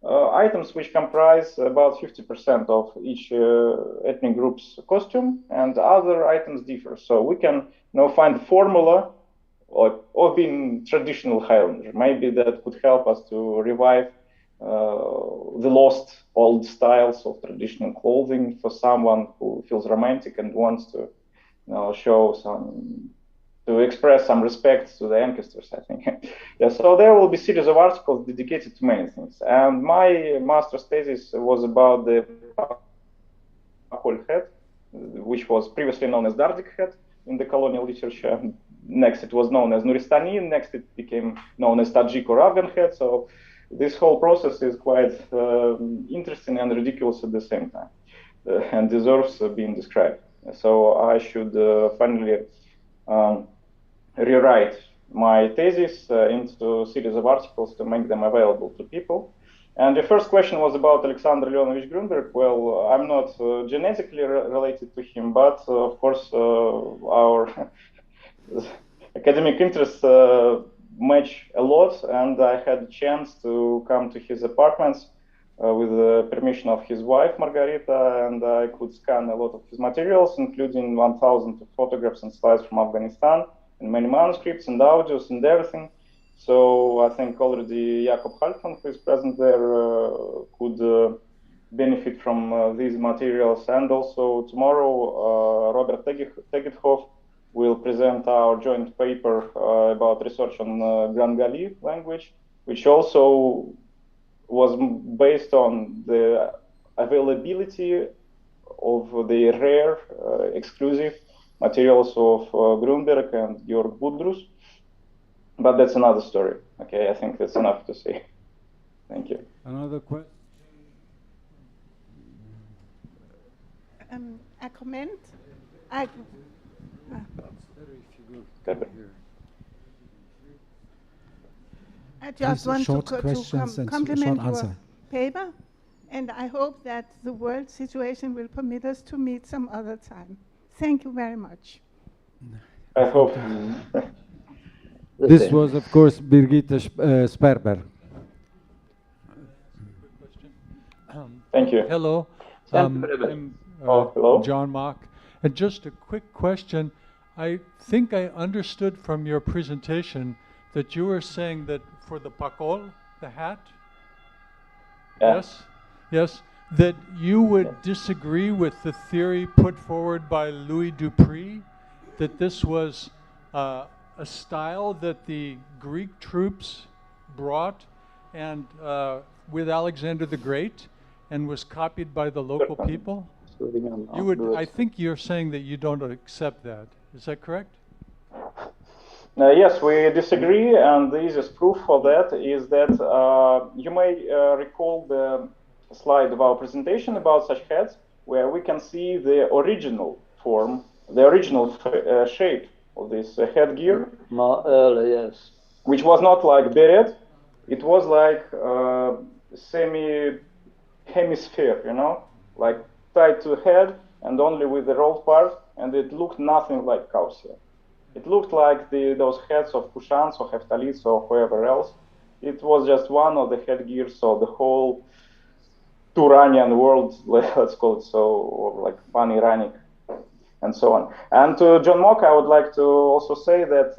items which comprise about 50% of each ethnic group's costume, and other items differ. So we can find a formula of being traditional Highlander. Maybe that could help us to revive the lost old styles of traditional clothing for someone who feels romantic and wants to to express some respect to the ancestors, I think. Yeah, so there will be a series of articles dedicated to many things. And my master's thesis was about the Pakol head, which was previously known as Dardik head in the colonial literature. Next it was known as Nuristani, next it became known as Tajik or Afghan head. So this whole process is quite interesting and ridiculous at the same time, and deserves being described. So I should finally rewrite my thesis into a series of articles to make them available to people. And the first question was about Alexander Leonovich Grunberg. Well, I'm not genetically related to him, but of course our academic interests match a lot, and I had a chance to come to his apartments with the permission of his wife, Margarita, and I could scan a lot of his materials, including 1,000 photographs and slides from Afghanistan, and many manuscripts and audios and everything. So I think already Jakob Halfman, who is present there, could benefit from these materials. And also tomorrow, Robert Tegethoff will present our joint paper about research on Grangali language, which also was based on the availability of the rare, exclusive materials of Grunberg and Georg Budrus. But that's another story. Okay, I think that's enough to say. Thank you. Another question? A comment? I just want to compliment your paper, and I hope that the world situation will permit us to meet some other time. Thank you very much. I hope. This was, of course, Birgitte Sperber. Thank you. Hello. Hello. I'm John Mock. And just a quick question. I think I understood from your presentation that you were saying that for the pakol, the hat, Yeah. yes, that you would disagree with the theory put forward by Louis Dupree, that this was a style that the Greek troops brought and with Alexander the Great and was copied by the local people? You would, I think you're saying that you don't accept that. Is that correct? Yes, we disagree, and the easiest proof for that is that you may recall the slide of our presentation about such hats, where we can see the original form, the original shape of this headgear. More early, yes. Which was not like beret, it was like hemisphere, you know, like tied to head and only with the rolled part, and it looked nothing like cow's hair. It looked like those heads of Kushans or Heftalits or whoever else. It was just one of the headgears of the whole Turanian world, let's call it so, or like Pan-Iranic, and so on. And to John Mock, I would like to also say that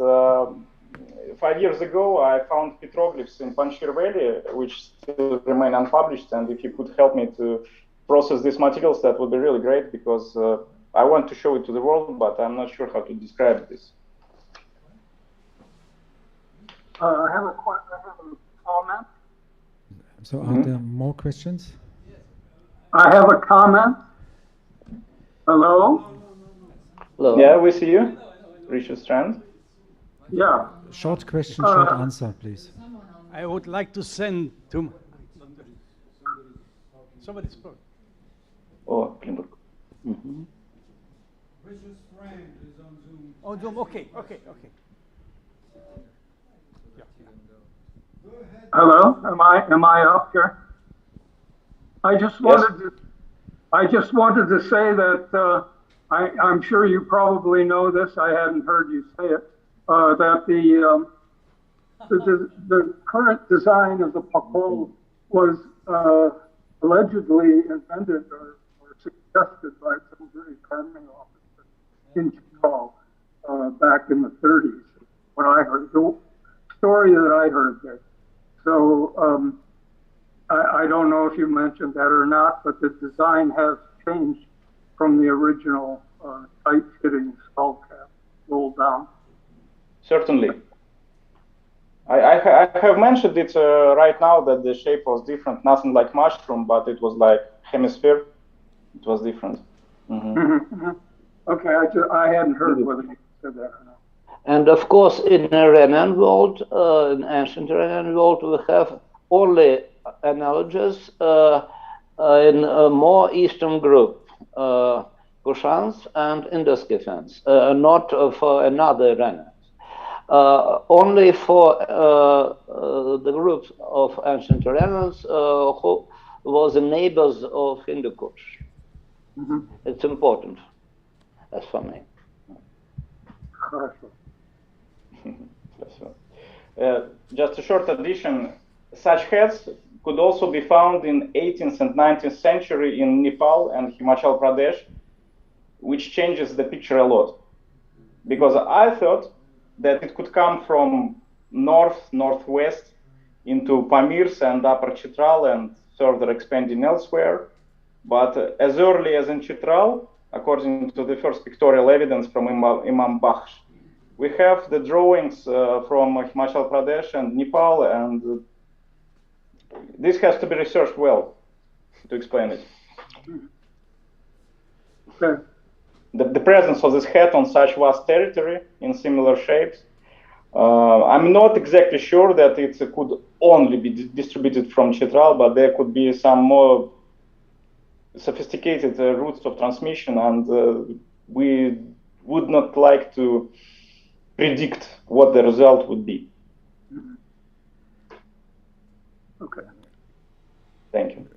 5 years ago, I found petroglyphs in Panjshir Valley, which still remain unpublished. And if you could help me to process these materials, that would be really great, because I want to show it to the world, but I'm not sure how to describe this. I have a comment. So are there more questions? I have a comment. Hello? Hello. Yeah, we see you. Richard Strand. Yeah. Short question, short answer, please. I would like to send to... Somebody spoke. Oh, Klimburg. Richard Strand is on Zoom. On Zoom, okay. Hello? Am I up here? I just wanted to say that I'm sure you probably know this. I hadn't heard you say it. That the current design of the pakol was allegedly invented or suggested by some British Army officer in Chitral back in the 30s. When I heard the story that I heard there. So I don't know if you mentioned that or not, but the design has changed from the original tight-fitting skull cap rolled down. Certainly. I have mentioned it right now that the shape was different, nothing like mushroom, but it was like hemisphere. It was different. Okay, I hadn't heard whether you said that or not. And of course, in Iranian world, in ancient Iranian world, we have only analogies in a more eastern group, Kushans and Indus-Scythians, not for another Iranians. Only for the groups of ancient Iranians who was the neighbors of Hindu Kush. It's important, as for me. Just a short addition, such heads could also be found in 18th and 19th century in Nepal and Himachal Pradesh, which changes the picture a lot. Because I thought that it could come from northwest into Pamirs and Upper Chitral and further expanding elsewhere. But as early as in Chitral, according to the first pictorial evidence from Imam Bakhsh, we have the drawings from Himachal Pradesh and Nepal, and this has to be researched well to explain it. Okay. The presence of this hat on such vast territory in similar shapes, I'm not exactly sure that it could only be distributed from Chitral, but there could be some more sophisticated routes of transmission, and we would not like to predict what the result would be. Okay. Thank you.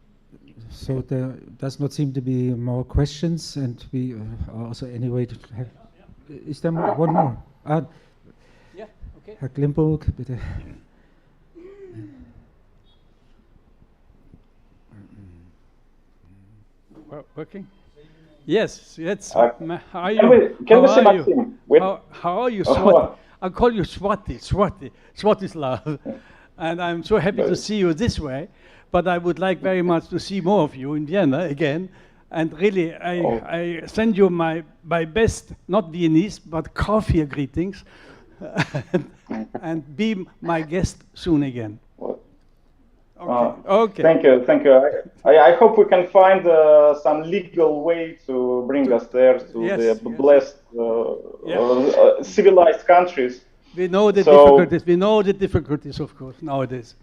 So there does not seem to be more questions, and we are also anyway to have. Is there more? One more? Yeah, okay. Herr Klimburg, bitte. Working? Yes, Can we see Maxim? How are you, Swati? I'll call you Swati. Swatislav. And I'm so happy to see you this way. But I would like very much to see more of you in Vienna again. And really, I send you my best, not Viennese, but coffee greetings. And be my guest soon again. Okay. Thank you. I hope we can find some legal way to bring us there to the blessed, civilized countries. We know the difficulties. We know the difficulties, of course, nowadays.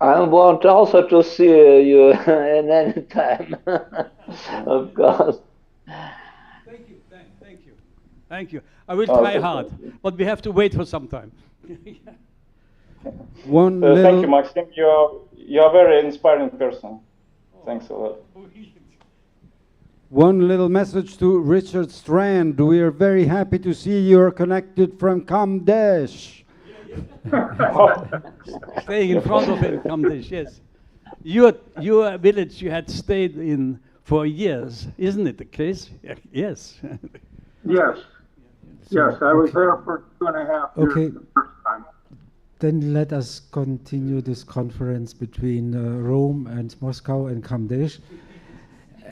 I want also to see you in any time, of course. Thank you. I will try hard, but we have to wait for some time. Thank you, Maxim. You're a very inspiring person. Thanks a lot. One little message to Richard Strand. We are very happy to see you're connected from Kamdesh. Staying in front of him, Kamdesh, yes. Your village you had stayed in for years, isn't it the case? Yes. Yes. Yes, I was there for 2.5 years the first time. Then let us continue this conference between Rome and Moscow and Kamdesh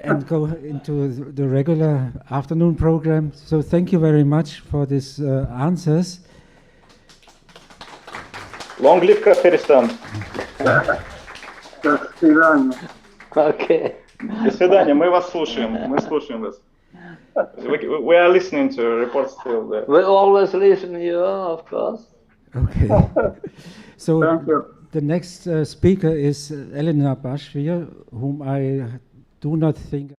and go into the regular afternoon program. So thank you very much for these answers. Long live Peristan. До свидания. Okay. До свидания. Мы вас слушаем. Мы слушаем вас. We are listening to reports still there. We always listen to you, of course. Okay. So the next speaker is Elena Bashir, whom I do not think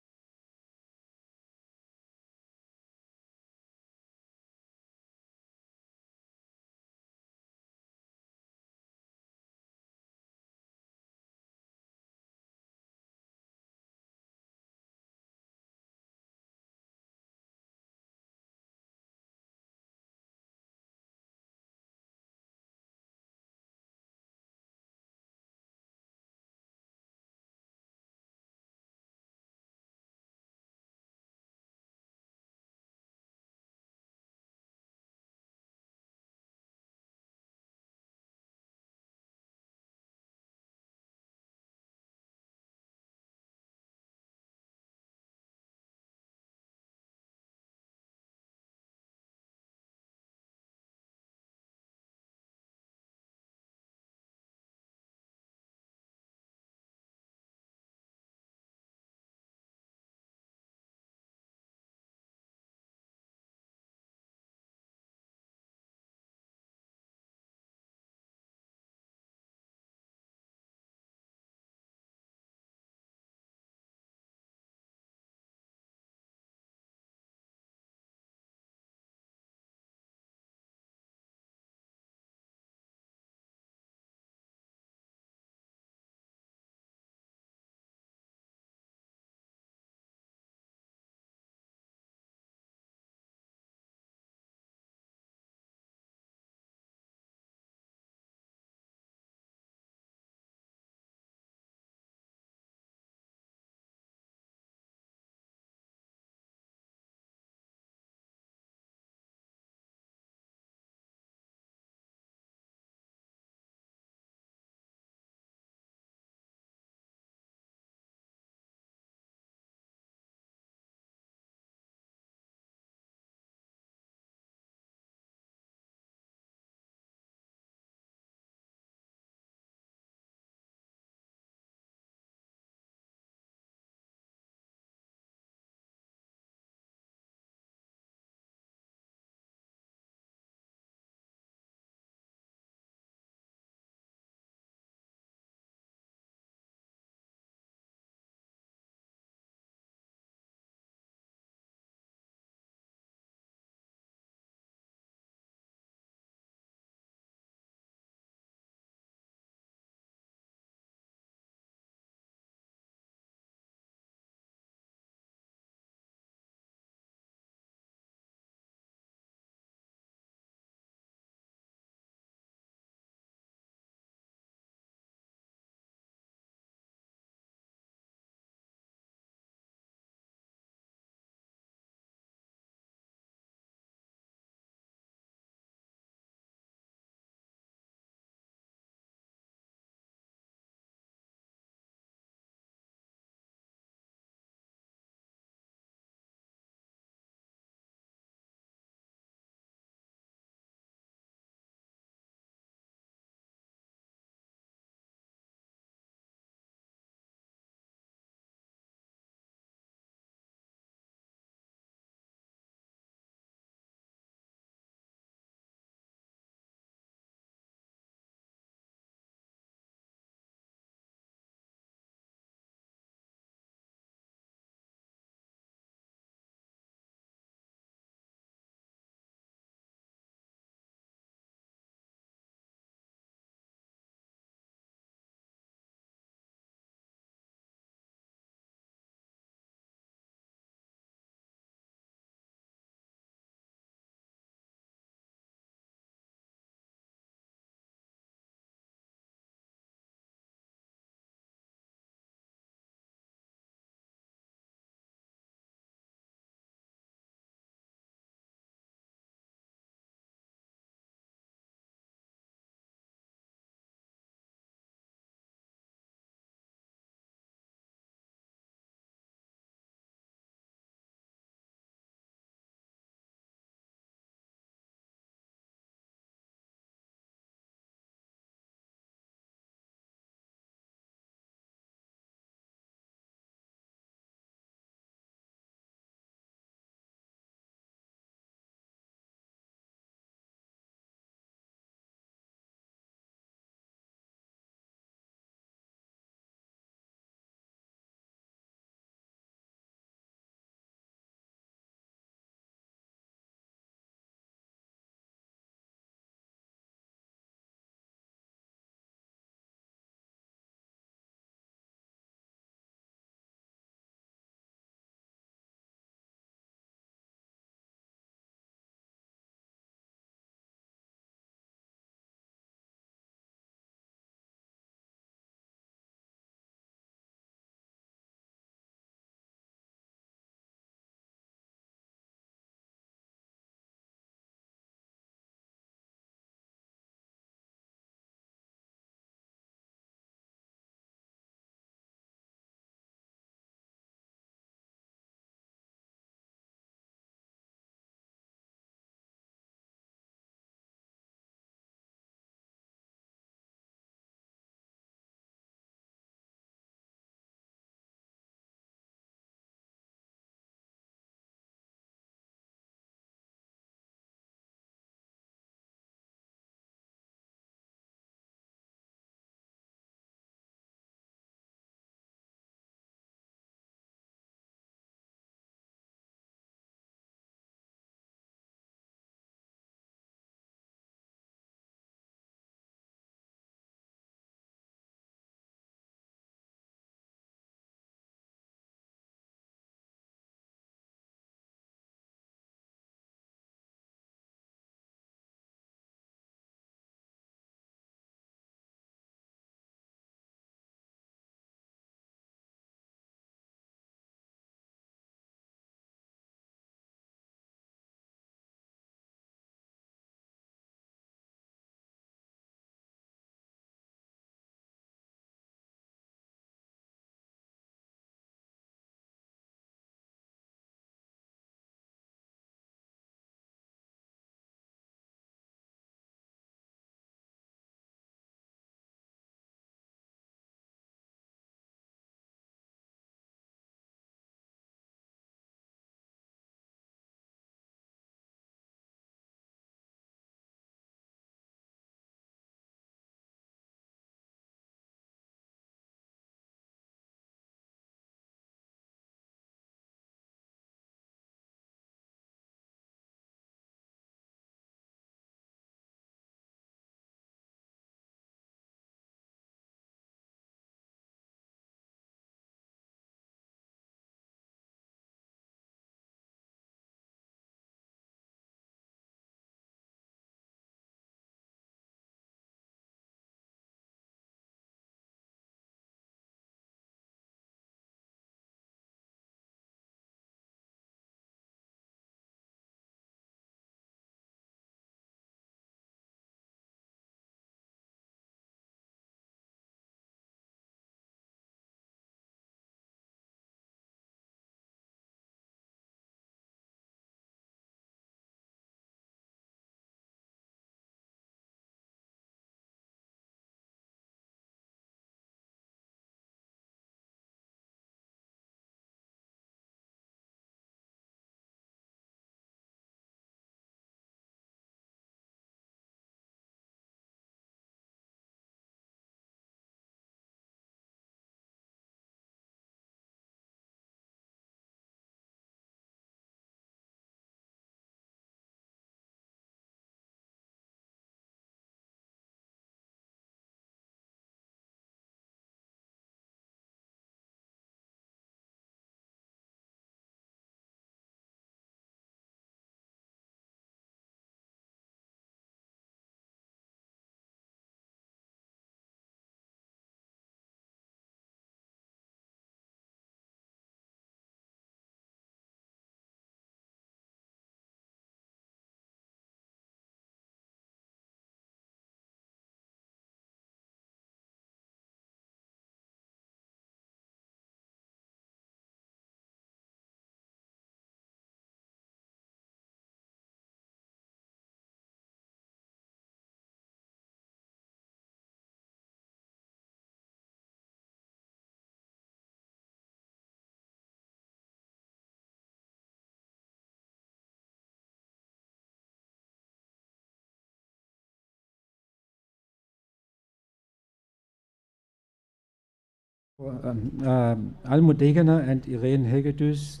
Almut Degener and Irene Hegedus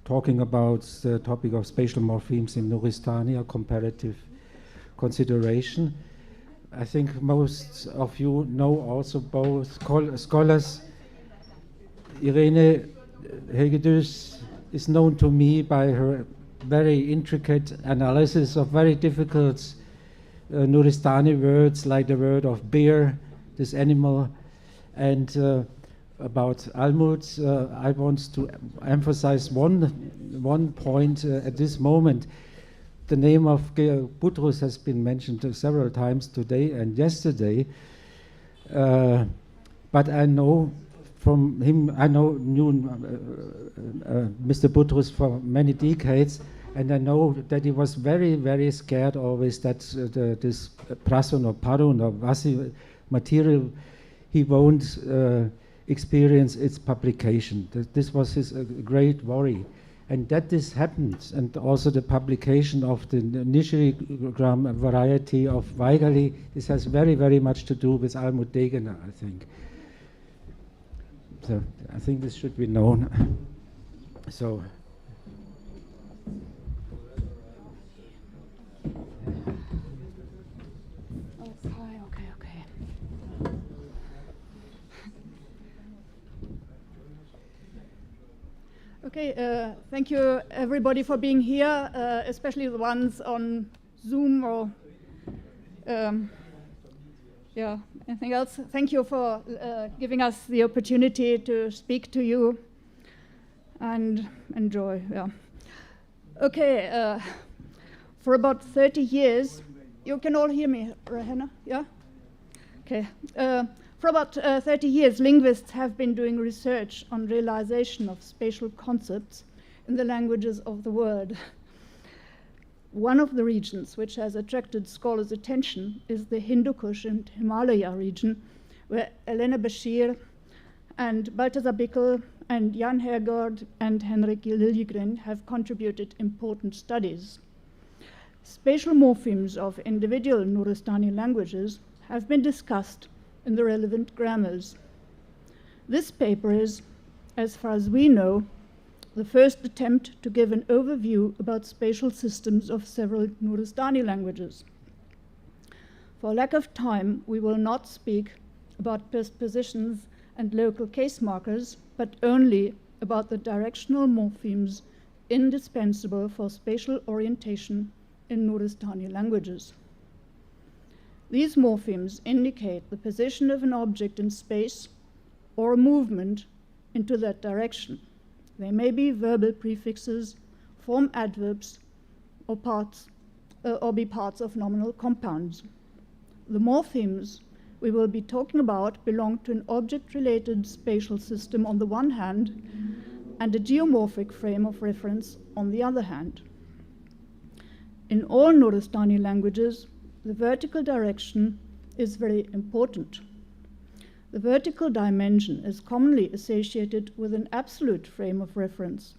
talking about the topic of spatial morphemes in Nuristani, a comparative consideration. I think most of you know also both scholars. Irene Hegedus is known to me by her very intricate analysis of very difficult Nuristani words, like the word of bear, this animal. And about Almut, I want to emphasize one point at this moment. The name of Georg Butrus has been mentioned several times today and yesterday, but I know from him, knew Mr. Butrus for many decades, and I know that he was very, very scared always that this prasun or parun or vasi material, he won't experience its publication. This was his great worry. And that this happened, and also the publication of the Nishirigram variety of Weigerli, this has very, very much to do with Almut Degener, I think. So I think this should be known. So. Okay, thank you everybody for being here, especially the ones on Zoom or anything else. Thank you for giving us the opportunity to speak to you and enjoy. Yeah. Okay, for about 30 years, you can all hear me, Rahena? Yeah? Okay. For about 30 years, linguists have been doing research on realization of spatial concepts in the languages of the world. One of the regions which has attracted scholars' attention is the Hindu Kush and Himalaya region, where Elena Bashir and Balthasar Bickel and Jan Hergaard and Henrik Liljegren have contributed important studies. Spatial morphemes of individual Nuristani languages have been discussed in the relevant grammars. This paper is, as far as we know, the first attempt to give an overview about spatial systems of several Nuristani languages. For lack of time, we will not speak about postpositions and local case markers, but only about the directional morphemes indispensable for spatial orientation in Nuristani languages. These morphemes indicate the position of an object in space or a movement into that direction. They may be verbal prefixes, form adverbs, or be parts of nominal compounds. The morphemes we will be talking about belong to an object-related spatial system on the one hand, and a geomorphic frame of reference on the other hand. In all Nuristani languages, the vertical direction is very important. The vertical dimension is commonly associated with an absolute frame of reference.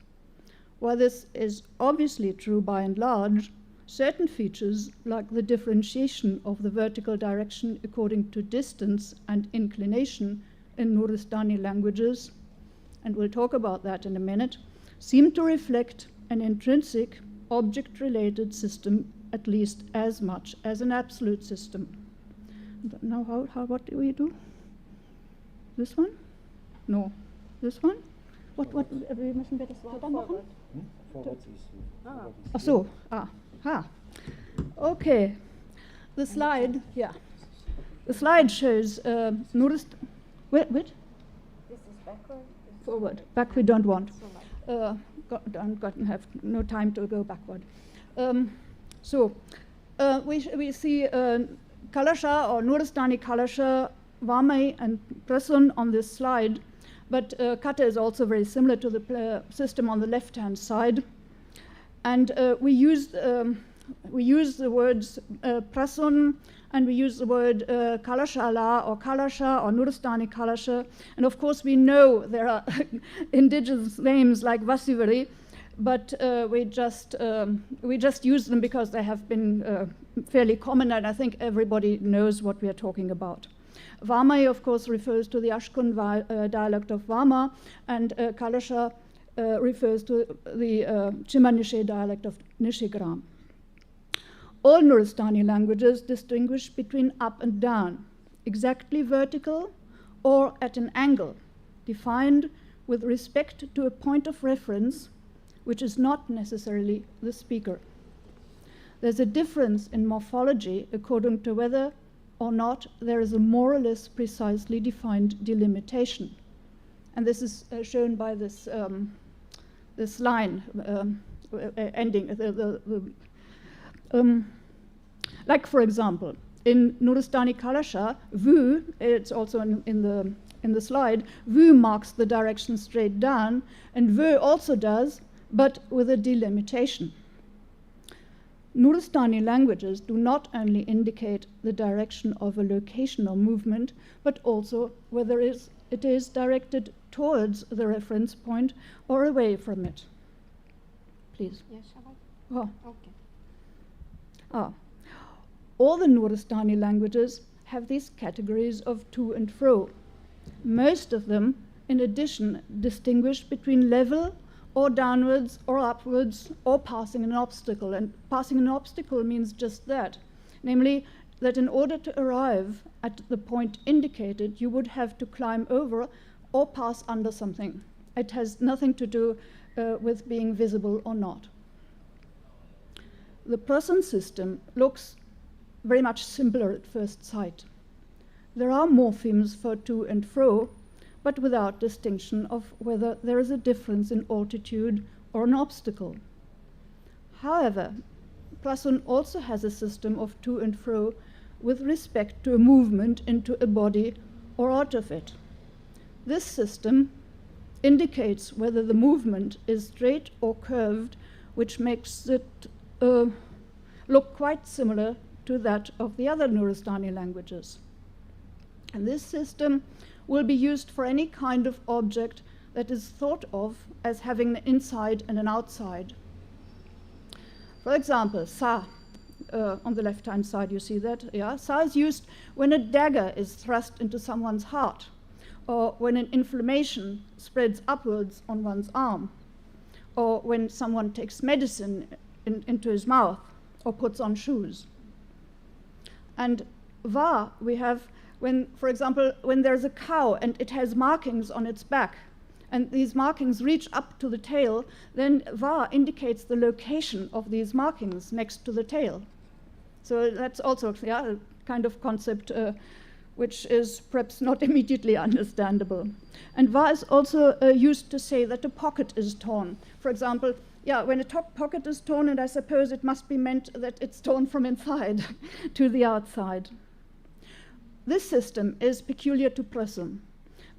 While this is obviously true by and large, certain features, like the differentiation of the vertical direction according to distance and inclination in Nuristani languages, and we'll talk about that in a minute, seem to reflect an intrinsic object-related system at least as much as an absolute system. Now, what do we do? This one? No. This one? Wir müssen das weiter machen? Ach so. Okay. The slide, yeah. The slide shows Wait. This is backward. Forward. Back we don't want. Have no time to go backward. We see Kalasha or Nuristani Kalasha, Vamai and Prasun on this slide, but Kata is also very similar to the system on the left-hand side. And we use the words Prasun, and we use the word Kalashala or Kalasha or Nuristani Kalasha. And of course we know there are indigenous names like Vasivari, but we just use them because they have been fairly common, and I think everybody knows what we are talking about. Vamai, of course, refers to the Ashkun dialect of Vama, and Kalasha refers to the Chimanishe dialect of Nishigram. All Nuristani languages distinguish between up and down, exactly vertical or at an angle, defined with respect to a point of reference, which is not necessarily the speaker. There's a difference in morphology according to whether or not there is a more or less precisely defined delimitation. And this is shown by this, this line ending. Like, for example, in Nuristani Kalasha, vu, it's also in the slide, vu marks the direction straight down, and vu also does, but with a delimitation. Nuristani languages do not only indicate the direction of a location or movement, but also whether it is directed towards the reference point or away from it. Please. Yes, shall I? Oh. Okay. Ah. All the Nuristani languages have these categories of to and fro. Most of them, in addition, distinguish between level or downwards or upwards or passing an obstacle. And passing an obstacle means just that, namely that in order to arrive at the point indicated, you would have to climb over or pass under something. It has nothing to do with being visible or not. The person system looks very much simpler at first sight. There are morphemes for to and fro, but without distinction of whether there is a difference in altitude or an obstacle. However, Prasun also has a system of to and fro with respect to a movement into a body or out of it. This system indicates whether the movement is straight or curved, which makes it look quite similar to that of the other Nuristani languages. And this system will be used for any kind of object that is thought of as having an inside and an outside. For example, sa, on the left-hand side, you see that, yeah? Sa is used when a dagger is thrust into someone's heart, or when an inflammation spreads upwards on one's arm, or when someone takes medicine into his mouth, or puts on shoes. And va, we have when, for example, when there's a cow and it has markings on its back, and these markings reach up to the tail, then va indicates the location of these markings next to the tail. So that's also a kind of concept which is perhaps not immediately understandable. And va is also used to say that a pocket is torn. For example, when a top pocket is torn, and I suppose it must be meant that it's torn from inside to the outside. This system is peculiar to Prasun,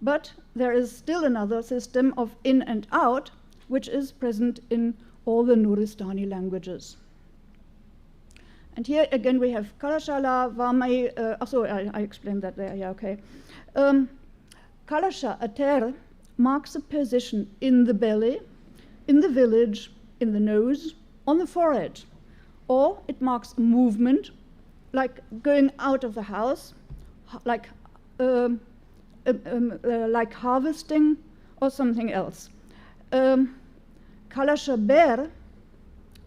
but there is still another system of in and out, which is present in all the Nuristani languages. And here again we have Kalashala, Vamai, I explained that there, yeah, okay. Kalasha, ater, marks a position in the belly, in the village, in the nose, on the forehead, or it marks a movement, like going out of the house, like harvesting or something else. Kalasha ber,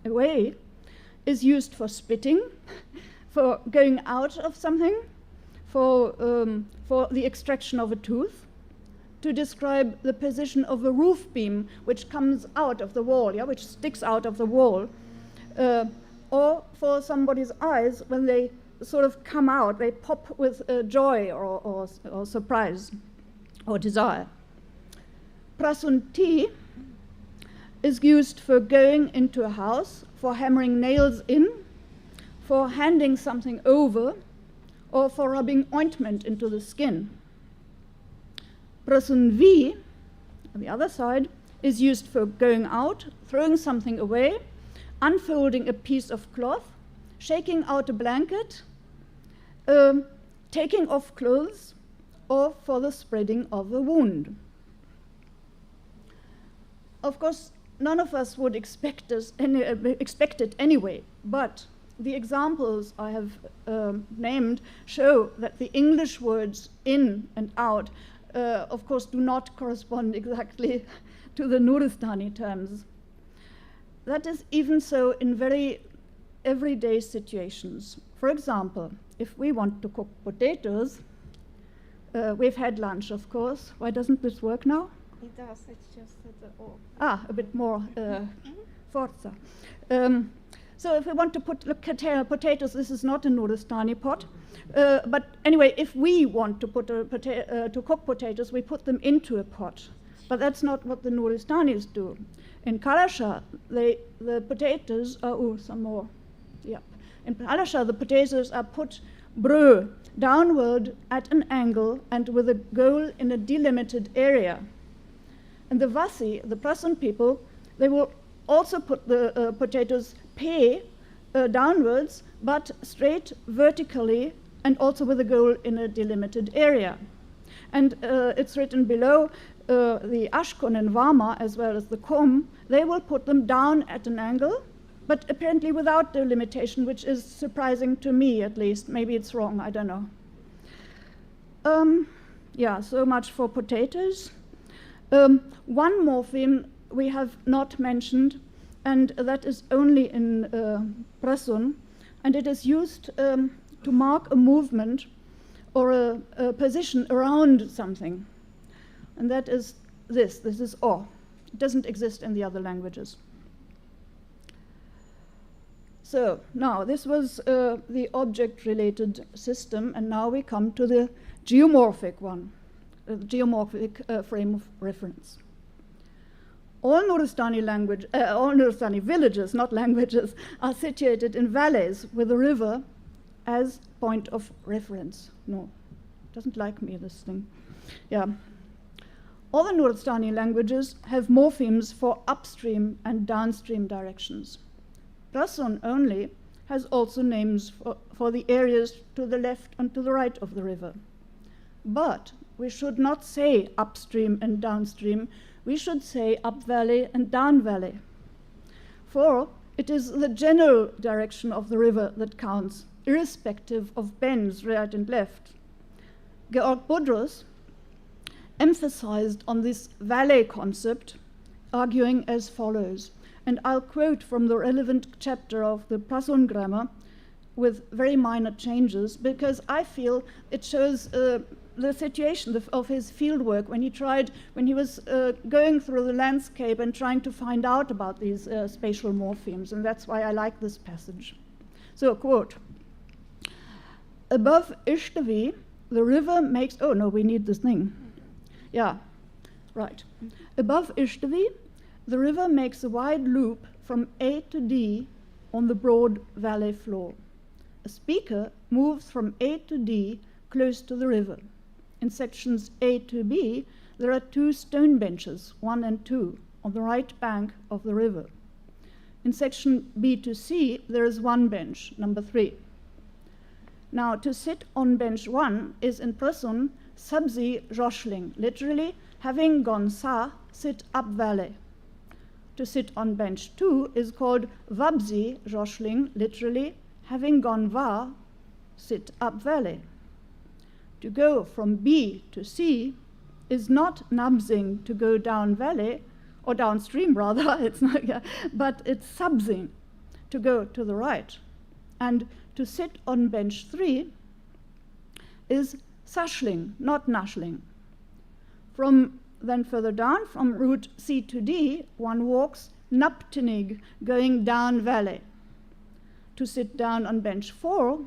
away, is used for spitting, for going out of something, for the extraction of a tooth, to describe the position of a roof beam which comes out of the wall, which sticks out of the wall, or for somebody's eyes when they sort of come out, they pop with joy or surprise or desire. Prasunti is used for going into a house, for hammering nails in, for handing something over, or for rubbing ointment into the skin. Prasunvi, on the other side, is used for going out, throwing something away, unfolding a piece of cloth, shaking out a blanket, taking off clothes, or for the spreading of a wound. Of course, none of us would expect it anyway, but the examples I have named show that the English words in and out, of course, do not correspond exactly to the Nuristani terms. That is even so in very everyday situations. For example, if we want to cook potatoes, we've had lunch, of course. Why doesn't this work now? It does, it's just that a bit more forza. So if we want to look at potatoes, this is not a Nuristani pot. But anyway, if we want to to cook potatoes, we put them into a pot. But that's not what the Nuristanis do. In Kalasha, the potatoes are, some more. Yep. In Kalasha, the potatoes are put brö, downward at an angle and with a goal in a delimited area. And the Vasi, the Prasun people, they will also put the potatoes downwards, but straight vertically and also with a goal in a delimited area. And it's written below, the Ashkon and Vama, as well as the Kom, they will put them down at an angle, but apparently without delimitation, which is surprising to me at least. Maybe it's wrong, I don't know. Yeah, so much for potatoes. One morpheme we have not mentioned, and that is only in Prasun, and it is used to mark a movement or a position around something. And that is this is O. It doesn't exist in the other languages. So now this was the object-related system, and now we come to the geomorphic one, the geomorphic frame of reference. All Nuristani villages, not languages, are situated in valleys with a river as point of reference. No, doesn't like me, this thing. Yeah. All the Nuristani languages have morphemes for upstream and downstream directions. Prasun only has also names for the areas to the left and to the right of the river. But we should not say upstream and downstream, we should say up valley and down valley. For it is the general direction of the river that counts, irrespective of bends right and left. Georg Budrus emphasized on this valley concept, arguing as follows, and I'll quote from the relevant chapter of the Prasun grammar with very minor changes, because I feel it shows the situation of his fieldwork when he was going through the landscape and trying to find out about these spatial morphemes, and that's why I like this passage. So, quote, above Ishtavi, the river makes, oh no, we need this thing. Yeah, right. Above Ishtavi, the river makes a wide loop from A to D on the broad valley floor. A speaker moves from A to D close to the river. In sections A to B, there are 2 stone benches, 1 and 2, on the right bank of the river. In section B to C, there is 1 bench, number 3. Now, to sit on bench 1 is in Prasun sabzi joshling, literally having gone sa, sit up valley. To sit on bench 2 is called vabzi joshling, literally having gone va, sit up valley. To go from B to C is not nabzing to go down valley, or downstream rather, it's not, yeah, but it's sabzing to go to the right. And to sit on bench 3 is sashling, not nashling. Then further down, from route C to D, one walks naptinig, going down valley. To sit down on bench 4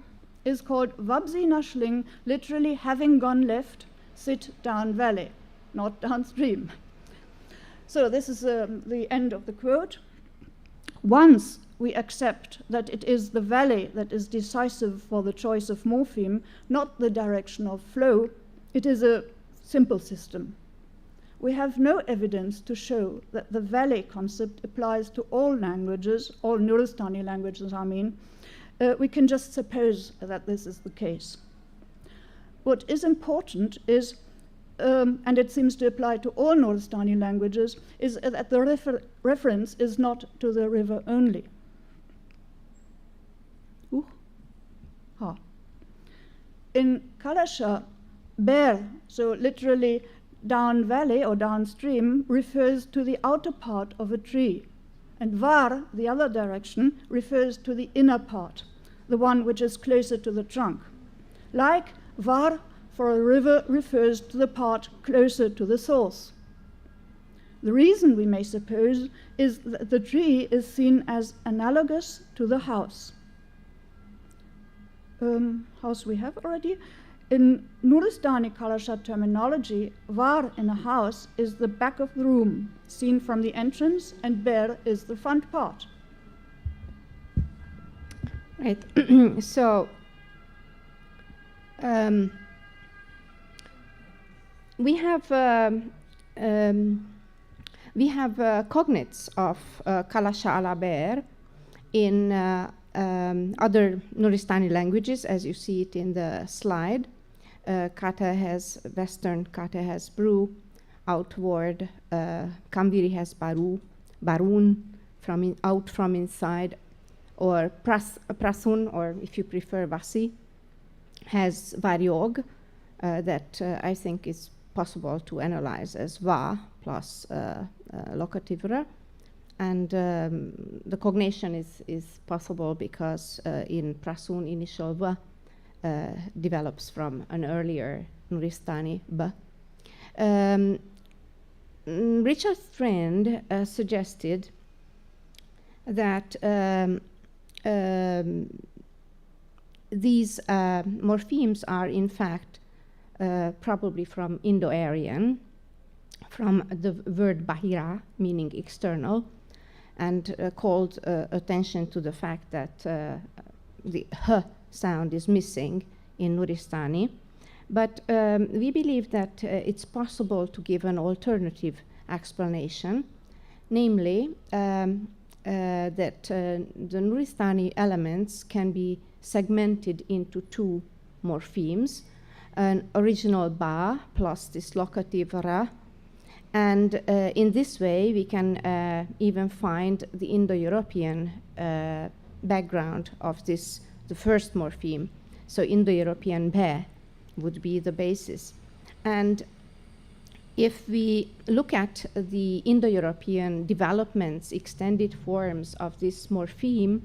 is called vabzi nashling, literally having gone left, sit down valley, not downstream. So this is the end of the quote. Once we accept that it is the valley that is decisive for the choice of morpheme, not the direction of flow, it is a simple system. We have no evidence to show that the valley concept applies to all languages, all Nuristani languages, I mean. We can just suppose that this is the case. What is important is, and it seems to apply to all Nuristani languages, is that the reference is not to the river only. ha. In Kalasha, ber, so literally down valley or downstream, refers to the outer part of a tree. And var, the other direction, refers to the inner part, the one which is closer to the trunk. Like var for a river refers to the part closer to the source. The reason, we may suppose, is that the tree is seen as analogous to the house. House we have already. In Nuristani Kalasha terminology, var in a house is the back of the room, seen from the entrance, and ber is the front part. Right. So we have cognates of Kalasha ala ber in other Nuristani languages, as you see it in the slide. Kata has Western, Kata has Bru, outward. Kamviri has Baru, Barun, out from inside, or Prasun, or if you prefer Vasi, has Variog, that I think is possible to analyze as Va plus locativera. And the cognation is possible because in Prasun, initial V develops from an earlier Nuristani B. Richard Strand suggested that these morphemes are in fact probably from Indo-Aryan, from the word bahira, meaning external, and called attention to the fact that the h sound is missing in Nuristani. But we believe that it's possible to give an alternative explanation, namely that the Nuristani elements can be segmented into two morphemes, an original ba plus this locative ra, and in this way we can even find the Indo-European background of this, the first morpheme. So Indo-European be would be the basis. And if we look at the Indo-European developments, extended forms of this morpheme,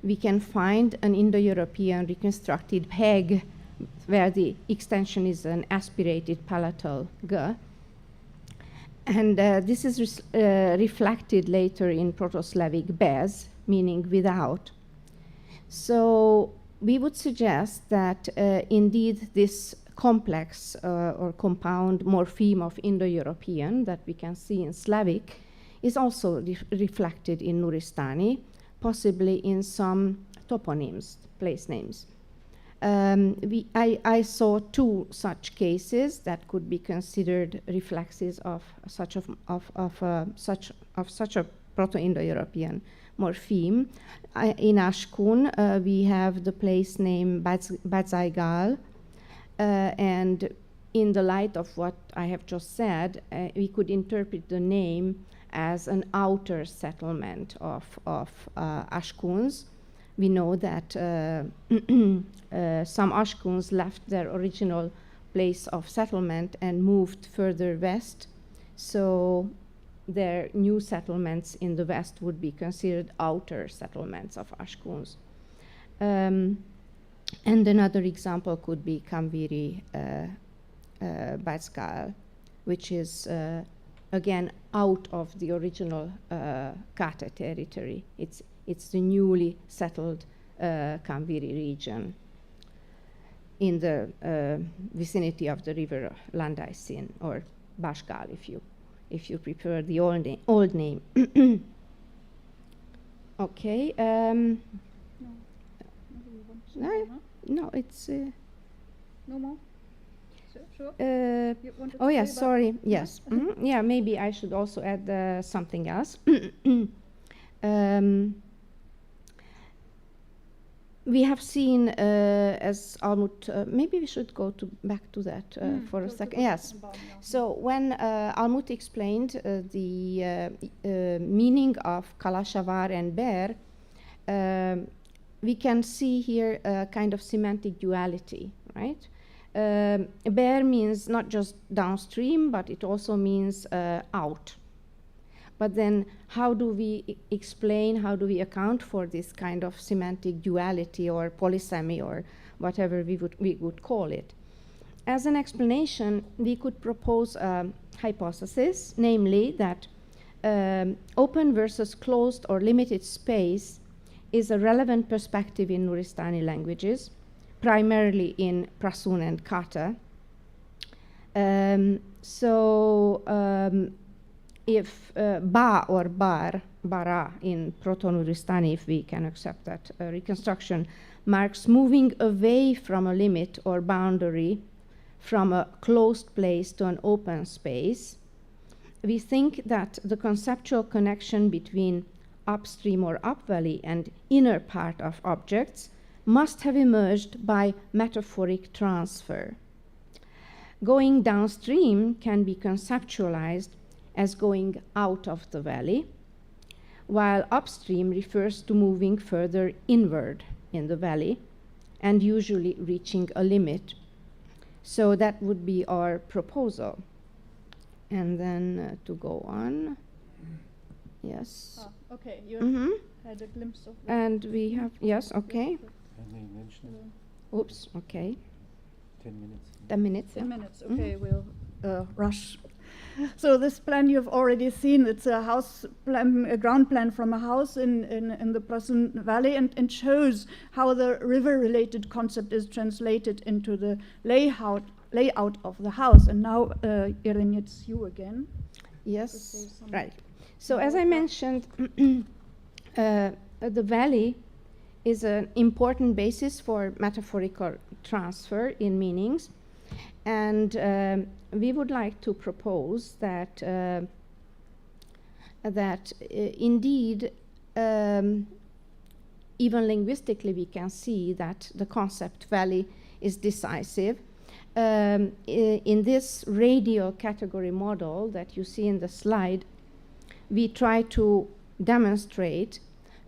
we can find an Indo-European reconstructed peg where the extension is an aspirated palatal g. And this is reflected later in Proto-Slavic bez, meaning without. So we would suggest that indeed this complex or compound morpheme of Indo-European that we can see in Slavic is also reflected in Nuristani, possibly in some toponyms, place names. I saw two such cases that could be considered reflexes of such a Proto-Indo-European morpheme. In Ashkun, we have the place name Badzaigal, and in the light of what I have just said, we could interpret the name as an outer settlement of Ashkuns. We know that some Ashkuns left their original place of settlement and moved further west, so their new settlements in the west would be considered outer settlements of Ashkuns. And another example could be Kamviri Batskal, which is again out of the original Kata territory. It's the newly settled Kamviri region in the vicinity of the river Landaisin, or Bashgal, if you prefer the old name. Okay. No, it's. No more? Sure. Oh, yes, sorry. Yes. Mm-hmm. Yeah, maybe I should also add something else. We have seen, as Almut, maybe we should go back to that for a second. Yes. So when Almut explained the meaning of Kalashavar and Ber, we can see here a kind of semantic duality, right? Bear means not just downstream, but it also means out. But then how do we explain, how do we account for this kind of semantic duality or polysemy or whatever we would call it? As an explanation, we could propose a hypothesis, namely that open versus closed or limited space is a relevant perspective in Nuristani languages, primarily in Prasun and Kata. If ba or bar, bara in Proto-Nuristani, if we can accept that reconstruction, marks moving away from a limit or boundary from a closed place to an open space, we think that the conceptual connection between upstream or upvalley and inner part of objects must have emerged by metaphoric transfer. Going downstream can be conceptualized as going out of the valley, while upstream refers to moving further inward in the valley and usually reaching a limit. So that would be our proposal. And then to go on. Yes. Okay, you had a glimpse of that. And we have, yes, okay. Oops, okay. 10 minutes. 10 minutes. 10 minutes, okay, we'll rush. So this plan you've already seen, it's a house plan, a ground plan from a house in the Prasun Valley, and shows how the river-related concept is translated into the layout of the house. And now, Irene, it's you again. Yes, right. So as I mentioned, the valley is an important basis for metaphorical transfer in meanings. And we would like to propose that indeed, even linguistically, we can see that the concept valley is decisive. In this radial category model that you see in the slide, we try to demonstrate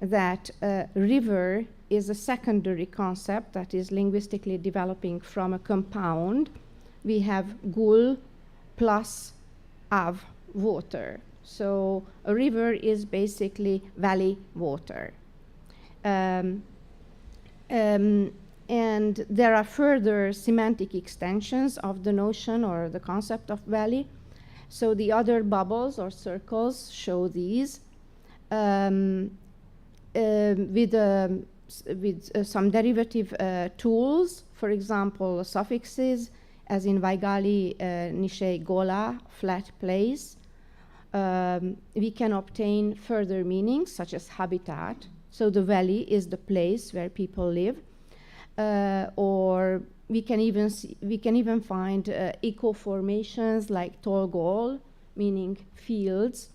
that river is a secondary concept that is linguistically developing from a compound. We have gul plus av, water. So a river is basically valley water. And there are further semantic extensions of the notion or the concept of valley. So the other bubbles or circles show these with some derivative tools, for example, suffixes, as in Vaigali, Nishei Gola, flat place. We can obtain further meanings, such as habitat. So the valley is the place where people live. Or we can even find eco formations like Tolgol, meaning fields.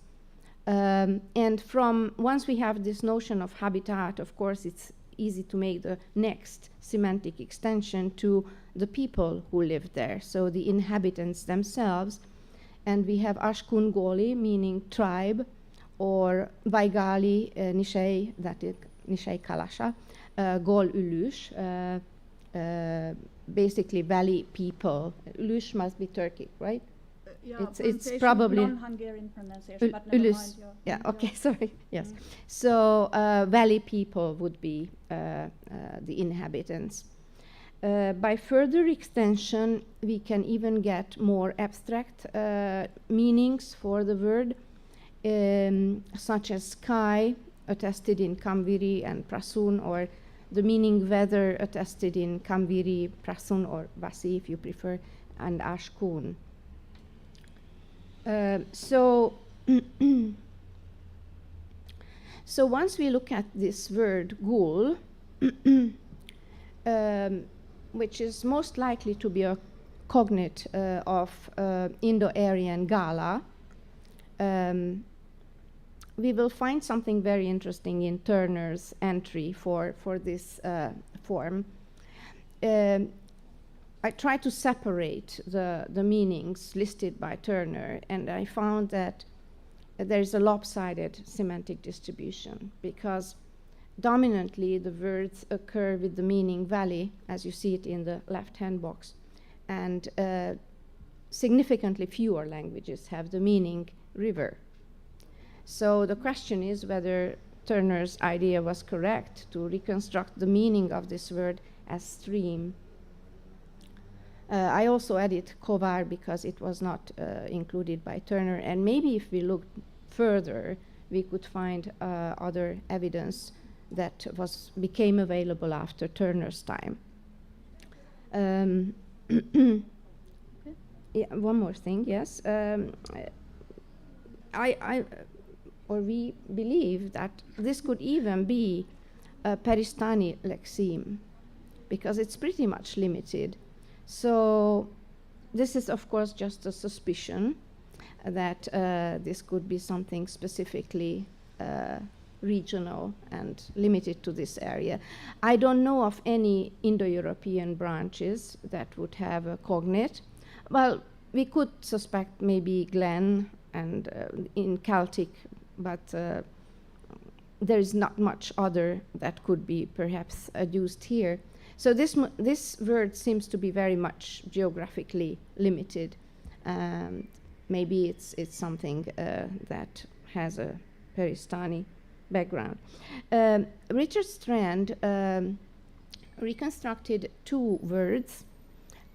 And from once we have this notion of habitat, of course, it's easy to make the next semantic extension to the people who live there, so the inhabitants themselves. And we have Ashkun Goli, meaning tribe, or Vaigali Nishei, that is Nishei Kalasha, Gol Ulush, basically valley people. Ulush must be Turkic, right? Yeah, it's probably non-Hungarian pronunciation, but never mind. Yeah, okay, sorry. Yes. So valley people would be the inhabitants. By further extension, we can even get more abstract meanings for the word, such as sky, attested in Kamviri and Prasun, or the meaning weather, attested in Kamviri, Prasun, or Vasi, if you prefer, and Ashkun. So once we look at this word gul, which is most likely to be a cognate of Indo-Aryan Gala, we will find something very interesting in Turner's entry for this form. I tried to separate the meanings listed by Turner, and I found that there's a lopsided semantic distribution, because dominantly the words occur with the meaning valley, as you see it in the left-hand box, and significantly fewer languages have the meaning river. So the question is whether Turner's idea was correct to reconstruct the meaning of this word as stream. I also added Kovar because it was not included by Turner, and maybe if we looked further, we could find other evidence that became available after Turner's time. Yeah, one more thing, yes. We believe that this could even be a Peristani lexeme, because it's pretty much limited. So this is, of course, just a suspicion that this could be something specifically regional and limited to this area. I don't know of any Indo-European branches that would have a cognate. Well, we could suspect maybe Glen and in Celtic, but there is not much other that could be perhaps adduced here. So this word seems to be very much geographically limited. Maybe it's something that has a Peristani background. Richard Strand reconstructed two words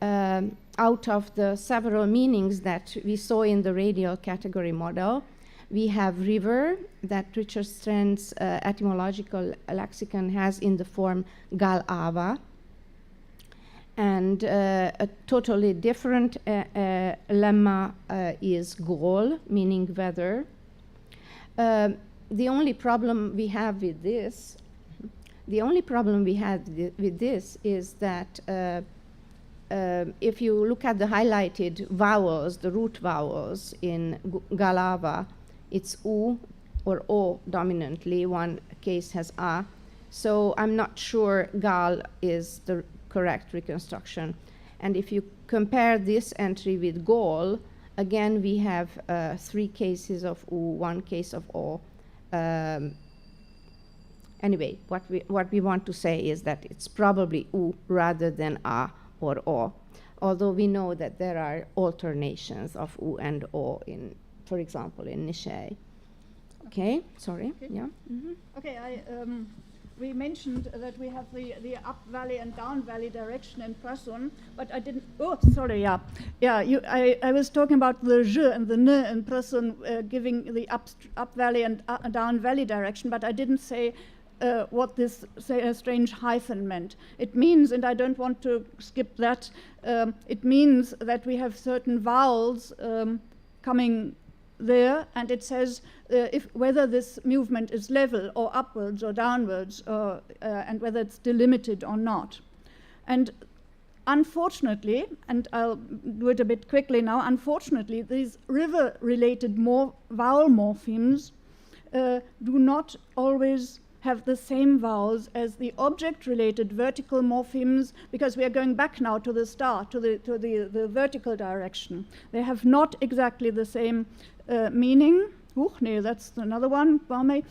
out of the several meanings that we saw in the radial category model. We have river, that Richard Strand's etymological lexicon has in the form gal-ava, and a totally different lemma is gol, meaning weather. The only problem we have with this, is that if you look at the highlighted vowels, the root vowels in Galava, it's U or O dominantly. One case has A. So I'm not sure Gal is the correct reconstruction. And if you compare this entry with Gol, again we have 3 cases of U, 1 case of O. Anyway, what we want to say is that it's probably U rather than A or O, although we know that there are alternations of U and O in, for example, in Nishay. Okay, sorry, okay. Yeah. Mm-hmm. Okay, we mentioned that we have the up valley and down valley direction in Prasun, but I didn't, oh, sorry, yeah. I was talking about the je and the ne in Prasun giving the up valley and down valley direction, but I didn't say what this strange hyphen meant. It means, and I don't want to skip that, it means that we have certain vowels coming there, and it says whether this movement is level or upwards or downwards, and whether it's delimited or not. And unfortunately, and I'll do it a bit quickly now, unfortunately, these river-related vowel morphemes do not always have the same vowels as the object-related vertical morphemes, because we are going back now to the start, to the vertical direction. They have not exactly the same meaning. Nee, that's another one, Barmay.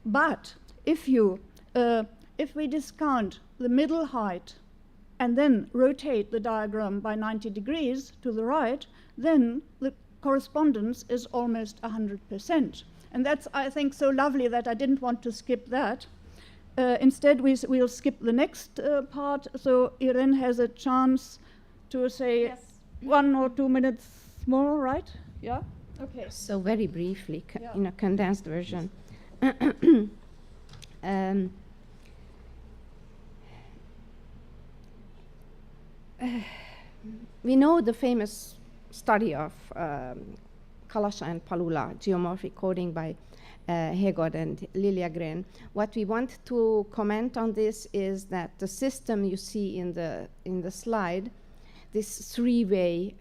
But if we discount the middle height and then rotate the diagram by 90 degrees to the right, then the correspondence is almost 100%. And that's, I think, so lovely that I didn't want to skip that. Instead, we'll skip the next part, so Irene has a chance to say yes. 1 or 2 minutes more, right? Yeah? Okay. So very briefly, in a condensed version. We know the famous study of Kalasha and Palula, geomorphic coding by Hegod and Liljegren. What we want to comment on this is that the system you see in the slide, this 3-way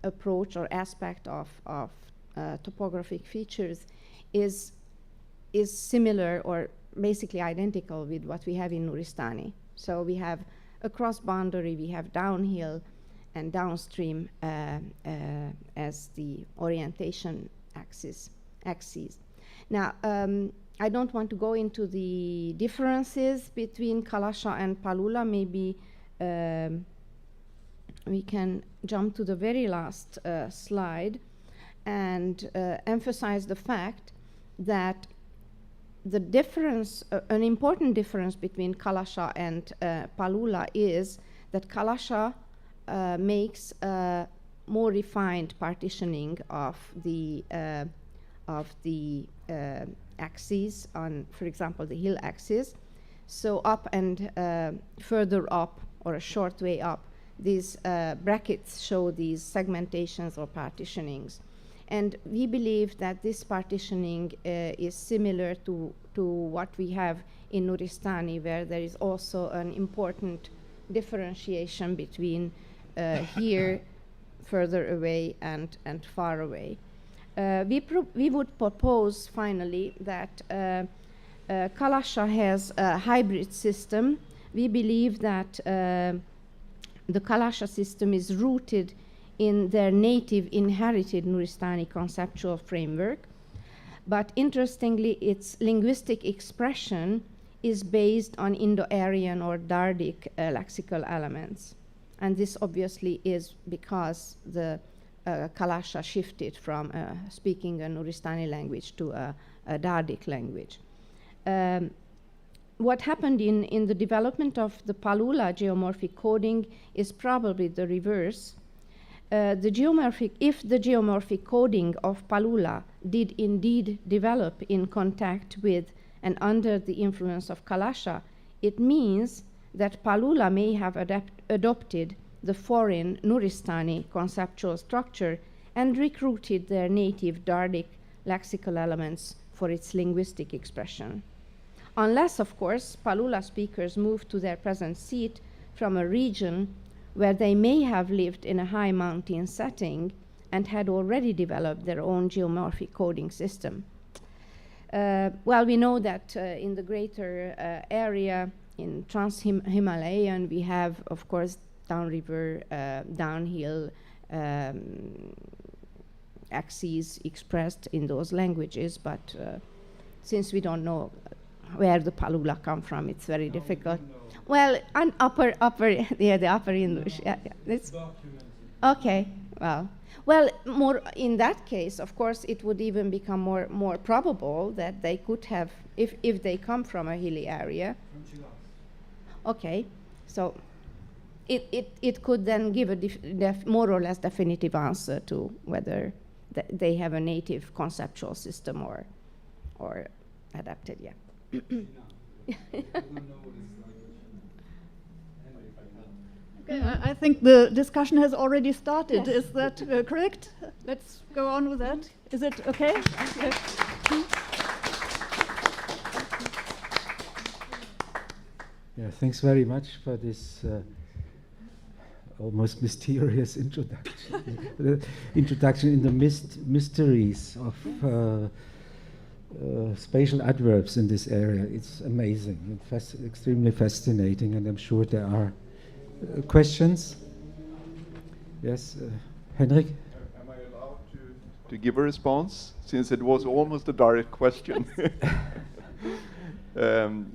approach or aspect of topographic features, is similar or basically identical with what we have in Nuristani. So we have across boundary, we have downhill and downstream as the orientation axes. Now, I don't want to go into the differences between Kalasha and Palula. Maybe we can jump to the very last slide and emphasize the fact that the difference, an important difference between Kalasha and Palula is that Kalasha makes a more refined partitioning of the axes on, for example, the hill axis. So up and further up, or a short way up, these brackets show these segmentations or partitionings. And we believe that this partitioning is similar to what we have in Nuristani, where there is also an important differentiation between here, further away, and far away. We would propose, finally, that Kalasha has a hybrid system. We believe that the Kalasha system is rooted in their native inherited Nuristani conceptual framework. But interestingly, its linguistic expression is based on Indo-Aryan or Dardic lexical elements. And this obviously is because the Kalasha shifted from speaking a Nuristani language to a Dardic language. What happened in the development of the Palula geomorphic coding is probably the reverse. If the geomorphic coding of Palula did indeed develop in contact with and under the influence of Kalasha, it means that Palula may have adopted the foreign Nuristani conceptual structure and recruited their native Dardic lexical elements for its linguistic expression. Unless, of course, Palula speakers moved to their present seat from a region where they may have lived in a high mountain setting and had already developed their own geomorphic coding system. Well, we know that in the greater area, in Trans-Himalayan, we have, of course, downriver, downhill axes expressed in those languages, but since we don't know where the Palula come from, it's very difficult. Well, upper, yeah, the upper English. Yeah. It's okay. Well, more in that case, of course, it would even become more probable that they could have, if they come from a hilly area. Okay, so it could then give a more or less definitive answer to whether they have a native conceptual system or adapted. Yeah. Okay, I think the discussion has already started. Yes. Is that correct? Let's go on with that. Is it okay? Yeah, thanks very much for this almost mysterious introduction. The introduction in the mysteries of spatial adverbs in this area. It's amazing and extremely fascinating, and I'm sure there are questions. Yes, Henrik? Am I allowed to give a response, since it was almost a direct question?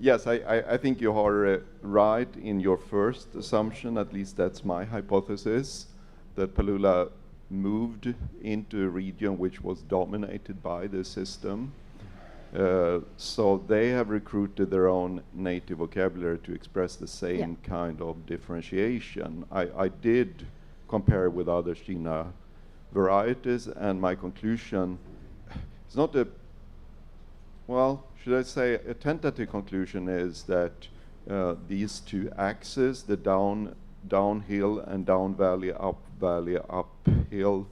Yes, I think you are right in your first assumption, at least that's my hypothesis, that Palula moved into a region which was dominated by the system. So they have recruited their own native vocabulary to express the same kind of differentiation. I did compare with other Shina varieties, and my conclusion is not a, well, should I say a tentative conclusion is that these two axes, the downhill and down valley, uphill,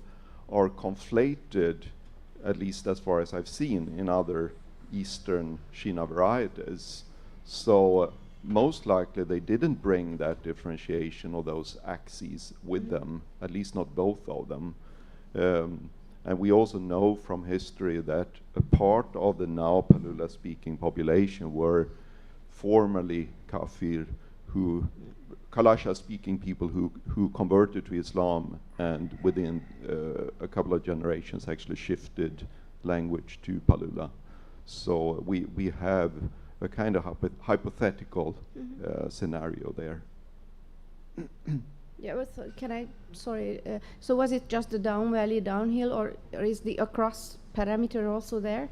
are conflated, at least as far as I've seen in other Eastern Shina varieties. So most likely they didn't bring that differentiation of those axes with them, at least not both of them. And we also know from history that a part of the now Palula speaking population were formerly Kafir, Kalasha speaking people who converted to Islam, and within a couple of generations actually shifted language to Palula. So we have a kind of hypothetical scenario there. Yeah, can I, sorry, so was it just the down valley, downhill, or is the across parameter also there?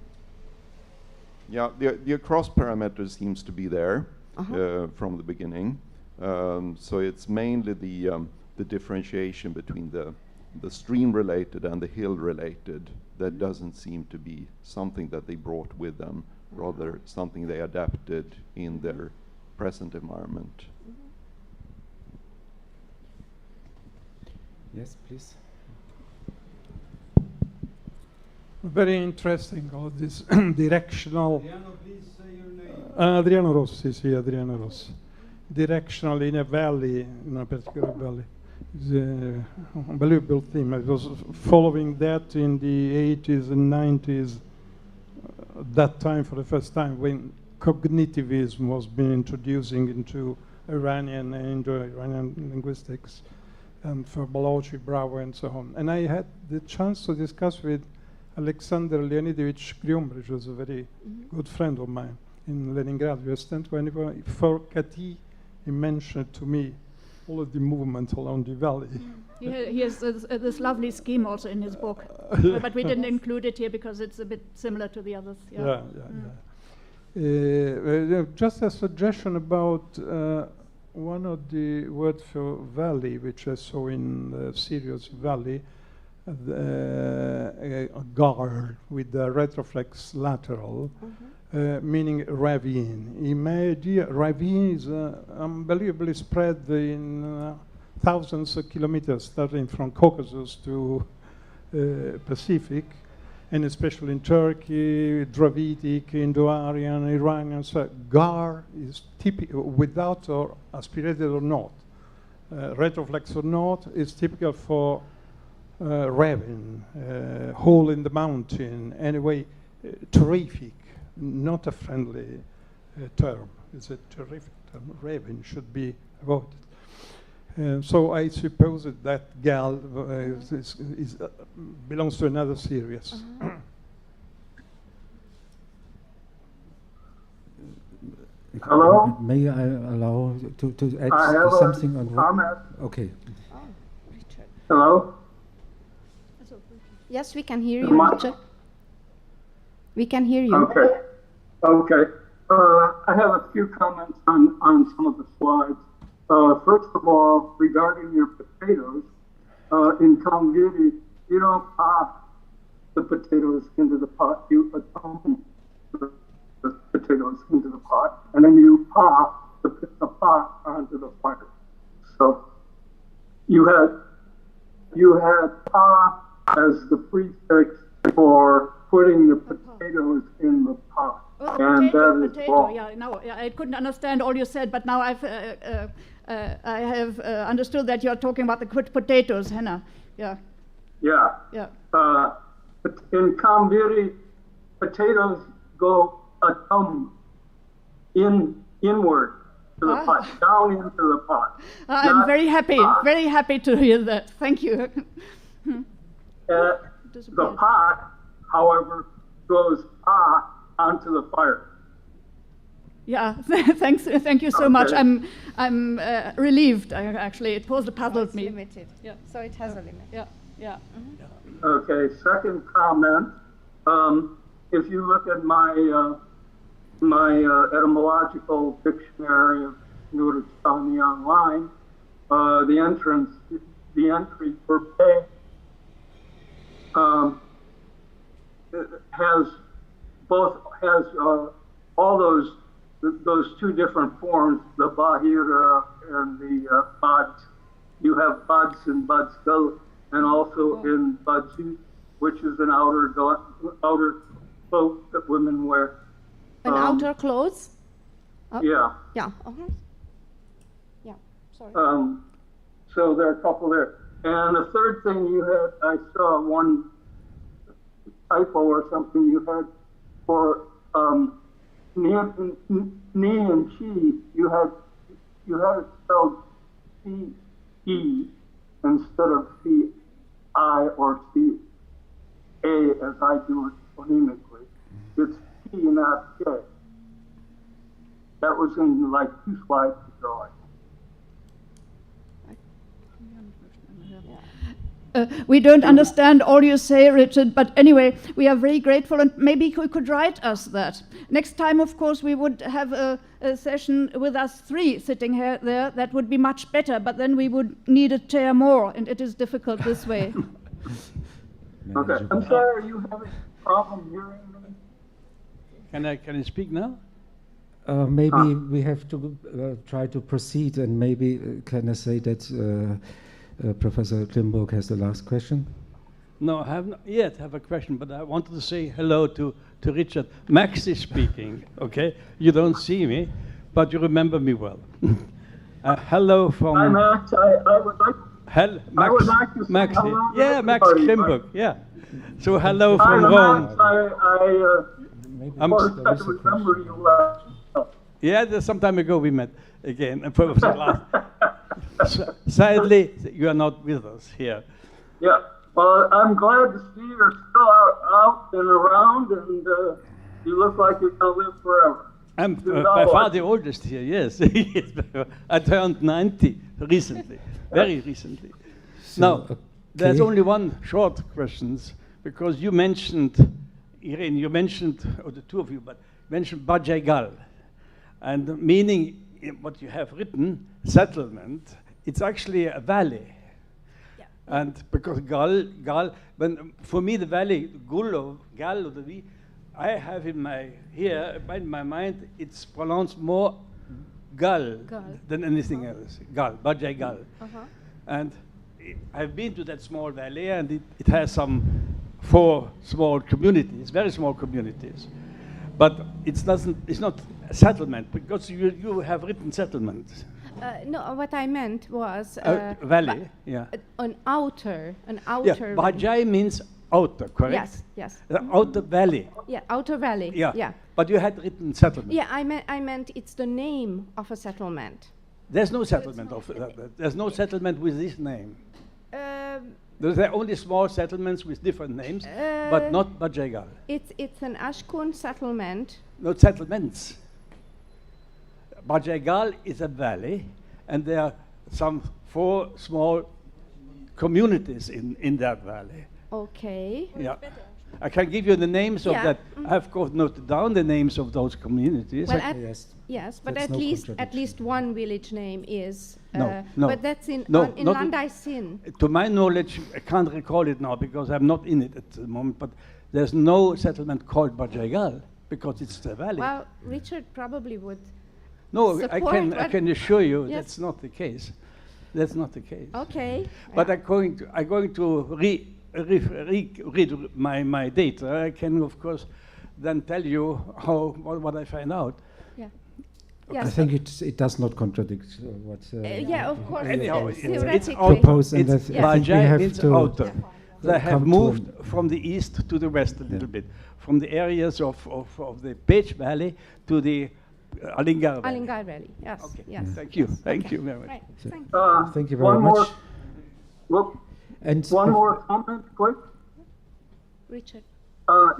Yeah, the across parameter seems to be there from the beginning. So it's mainly the differentiation between the stream-related and the hill-related that doesn't seem to be something that they brought with them, rather something they adapted in their present environment. Yes, please. Very interesting, all this directional. Adriano, please say your name. Adriano Rossi, sì, Adriano Rossi. Directional in a valley, in a particular valley. It's an unbelievable theme. I was following that in the 80s and 90s, that time for the first time when cognitivism was being introducing into Iranian and Indo-Iranian linguistics, and for Balochi, Bravo, and so on. And I had the chance to discuss with Alexander Leonidovich Griumbrich, which was a very good friend of mine in Leningrad. We spent for Kati, he mentioned to me all of the movement along the valley. He has this lovely scheme also in his book, but we didn't include it here because it's a bit similar to the others. Yeah. Just a suggestion about one of the words for valley, which I saw in the Sirius Valley, a gar with the retroflex lateral, meaning ravine. In my idea, ravine is unbelievably spread in thousands of kilometers, starting from Caucasus to Pacific, and especially in Turkey, Dravidic, Indo-Aryan, Iranian. So gar is typical, without or aspirated or not, retroflex or not, is typical for ravine, hole in the mountain. Anyway, terrific, not a friendly term. It's a terrific term. Ravine should be avoided. So I suppose that gal belongs to another series. Hello? May I allow to add something on what? Comment. Okay. Oh, Richard. Hello? Yes, we can hear you, Richard. We can hear you. Okay. Okay. I have a few comments on some of the slides. First of all, regarding your potatoes, in Kamgiri, you don't pop the potatoes into the pot, you atone the potatoes into the pot, and then you pop the pot onto the fire. So you had pa as the prefix for putting the potatoes in the pot. Oh, and potato, wrong. yeah, no, yeah, I couldn't understand all you said, but now I have understood that you're talking about the potatoes, Hannah. Yeah. Yeah. Yeah. In Kamgiri, potatoes go inward to the pot, down into the pot. I'm very happy to hear that. Thank you. The pot, however, goes onto the fire. Yeah, thank you so much. I'm relieved. Actually, it was puzzled me. Limited. Yeah. So it has a limit. Yeah. Yeah. Okay. Second comment. If you look at my my etymological dictionary of Nuristani online, the entry for pay has all those two different forms, the Bahira and the Bad. You have Bads and Badskal, and also in Badzi, which is an outer cloak that women wear. An outer clothes? Yeah. Yeah. Yeah. Sorry. So there are a couple there. And the third thing you had, I saw one typo or something you had for ni and chi. You had it spelled C-E instead of C-I or C-A as I do it phonemically. It's P and was in like 2 slides to draw it. We don't understand all you say, Richard, but anyway, we are very grateful, and maybe you could write us that. Next time, of course, we would have a session with us 3 sitting here, there. That would be much better, but then we would need a chair more, and it is difficult this way. Okay. I'm sorry, are you having a problem hearing me? Can I speak now? Maybe we have to try to proceed, and maybe can I say that Professor Klimburg has the last question? No, I have not yet have a question, but I wanted to say hello to Richard. Max is speaking, okay? You don't see me, but you remember me well. Hello from... Hi, Max. I would like... Max, I would like to say Max, hello to yeah, Max everybody. Klimburg, yeah. So hello Hi, from Max. Rome. Of course, I remember you well. Yeah, some time ago we met again. Sadly, you are not with us here. Yeah, well, I'm glad to see you're still out and around, and you look like you're going to live forever. I'm by far the oldest here, yes. I turned 90 recently, very recently. So, now, there's only one short question, because you mentioned, Irene, you mentioned, or the two of you, but mentioned Bajaigal. And meaning, what you have written, settlement, it's actually a valley. Yeah. And because Gal, when for me the valley, Gul or Gal or the V, I have in my mind, it's pronounced more Gal than anything else. Gal, Bajai Gal. And I've been to that small valley, and it has some 4 small communities, very small communities. But it's not a settlement, because you have written settlement. No, what I meant was valley, yeah. An outer. Yeah, Bajai means outer, correct? Yes, yes. The outer valley. Yeah, outer valley. Yeah. Yeah. But you had written settlement. Yeah, I meant it's the name of a settlement. There's no settlement there's no settlement with this name. There are only small settlements with different names, but not Bajaigal. It's an Ashkun settlement. Not settlements. Bajaigal is a valley, and there are some 4 small communities in that valley. Okay. Yeah. I can give you the names of that. I've got noted down the names of those communities. Well, yes, but at least one village name is. No. But that's in Landai Sin. To my knowledge, I can't recall it now because I'm not in it at the moment. But there's no settlement called Bajaigal because it's a valley. Well, Richard probably would. No, I can assure you that's not the case. That's not the case. Okay. But I'm going to read my data. I can, of course, then tell you what I find out. Yeah. Okay. I think it does not contradict what. Yeah, of course. Anyhow, it's proposed, and it's Bajai means outer. They have moved from the east to the west a little bit, from the areas of the Pech Valley to the Alingar Valley. Alingar Valley, yes. Okay. Yes. Thank you. Thank you very much. Right. Thank you very much. And one more comment, quick. Richard.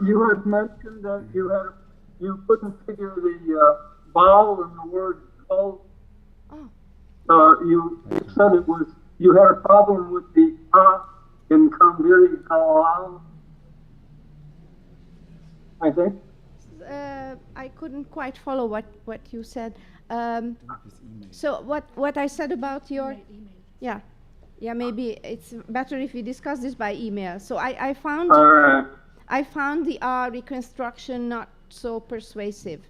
You had mentioned that you couldn't figure the vowel in the word "cul." You said you had a problem with the in Kambiri Kalal, I think. I couldn't quite follow what you said. So what I said about your yeah, maybe it's better if we discuss this by email. So I found I found the R reconstruction not so persuasive.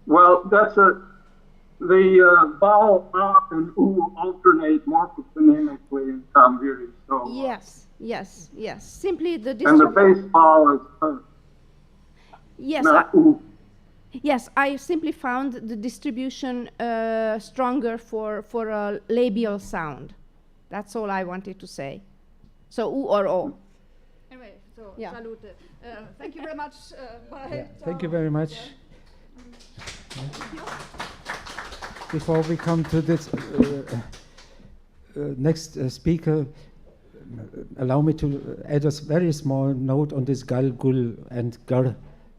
Well, that's the vowel and U alternate morphophonемically in Kambiri. So Yes. Simply the and the base vowel is Yes, I simply found the distribution stronger for a labial sound. That's all I wanted to say. So U or O. Anyway, so salute. Thank you very much. Bye. Thank you very much. Before we come to this next speaker, allow me to add a very small note on this Gal, Gul, and Gar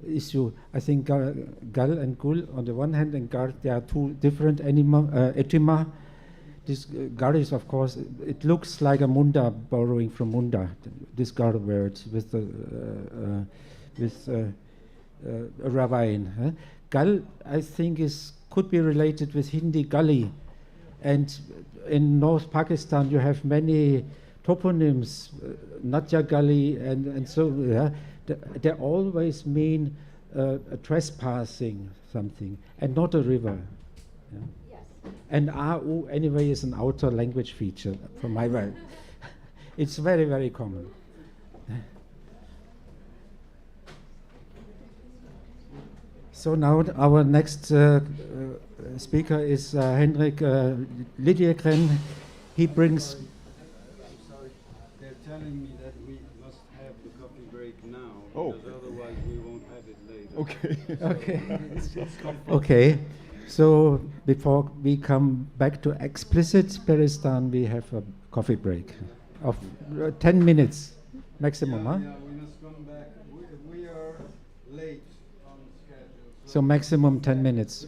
issue. I think gal and gul on the one hand, and gar, they are two different etyma. This gar is, of course, it looks like a munda, borrowing from munda. This gar word with the a ravine. Gal, I think, could be related with Hindi gully, and in North Pakistan you have many toponyms, Natya Gully, and so they always mean trespassing something, and not a river. Yeah. Yes. And AU anyway is an outer language feature from my work. It's very, very common. So now our next speaker is Hendrik Lidiegren. He brings... Sorry, they're telling me that we must have the coffee break now, because otherwise we won't have it later. Okay. Okay. So before we come back to explicit Peristan, we have a coffee break of 10 minutes maximum. Yeah, we must come back. We are late on schedule. So maximum 10 minutes.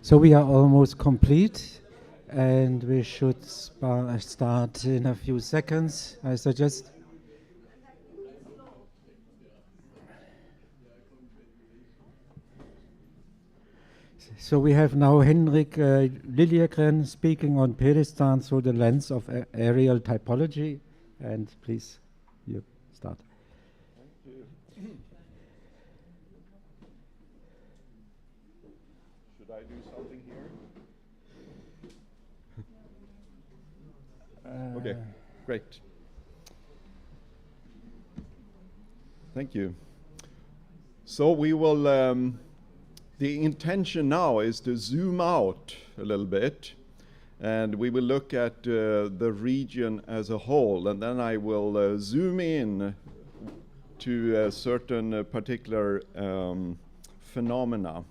So we are almost complete, and we should start in a few seconds, I suggest. So we have now Henrik Liljegren speaking on Peristan through the lens of aerial typology. And please, you start. Should I do something here? Okay, great. Thank you. So we will, the intention now is to zoom out a little bit, and we will look at the region as a whole, and then I will zoom in to a certain particular phenomena.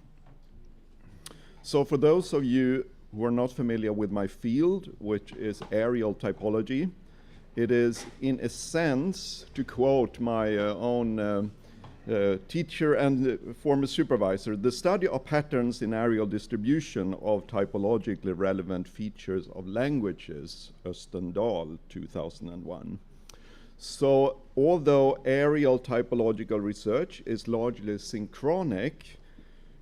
So for those of you who are not familiar with my field, which is aerial typology, it is in a sense, to quote my own teacher and former supervisor, the study of patterns in aerial distribution of typologically relevant features of languages, Östendahl, 2001. So although aerial typological research is largely synchronic,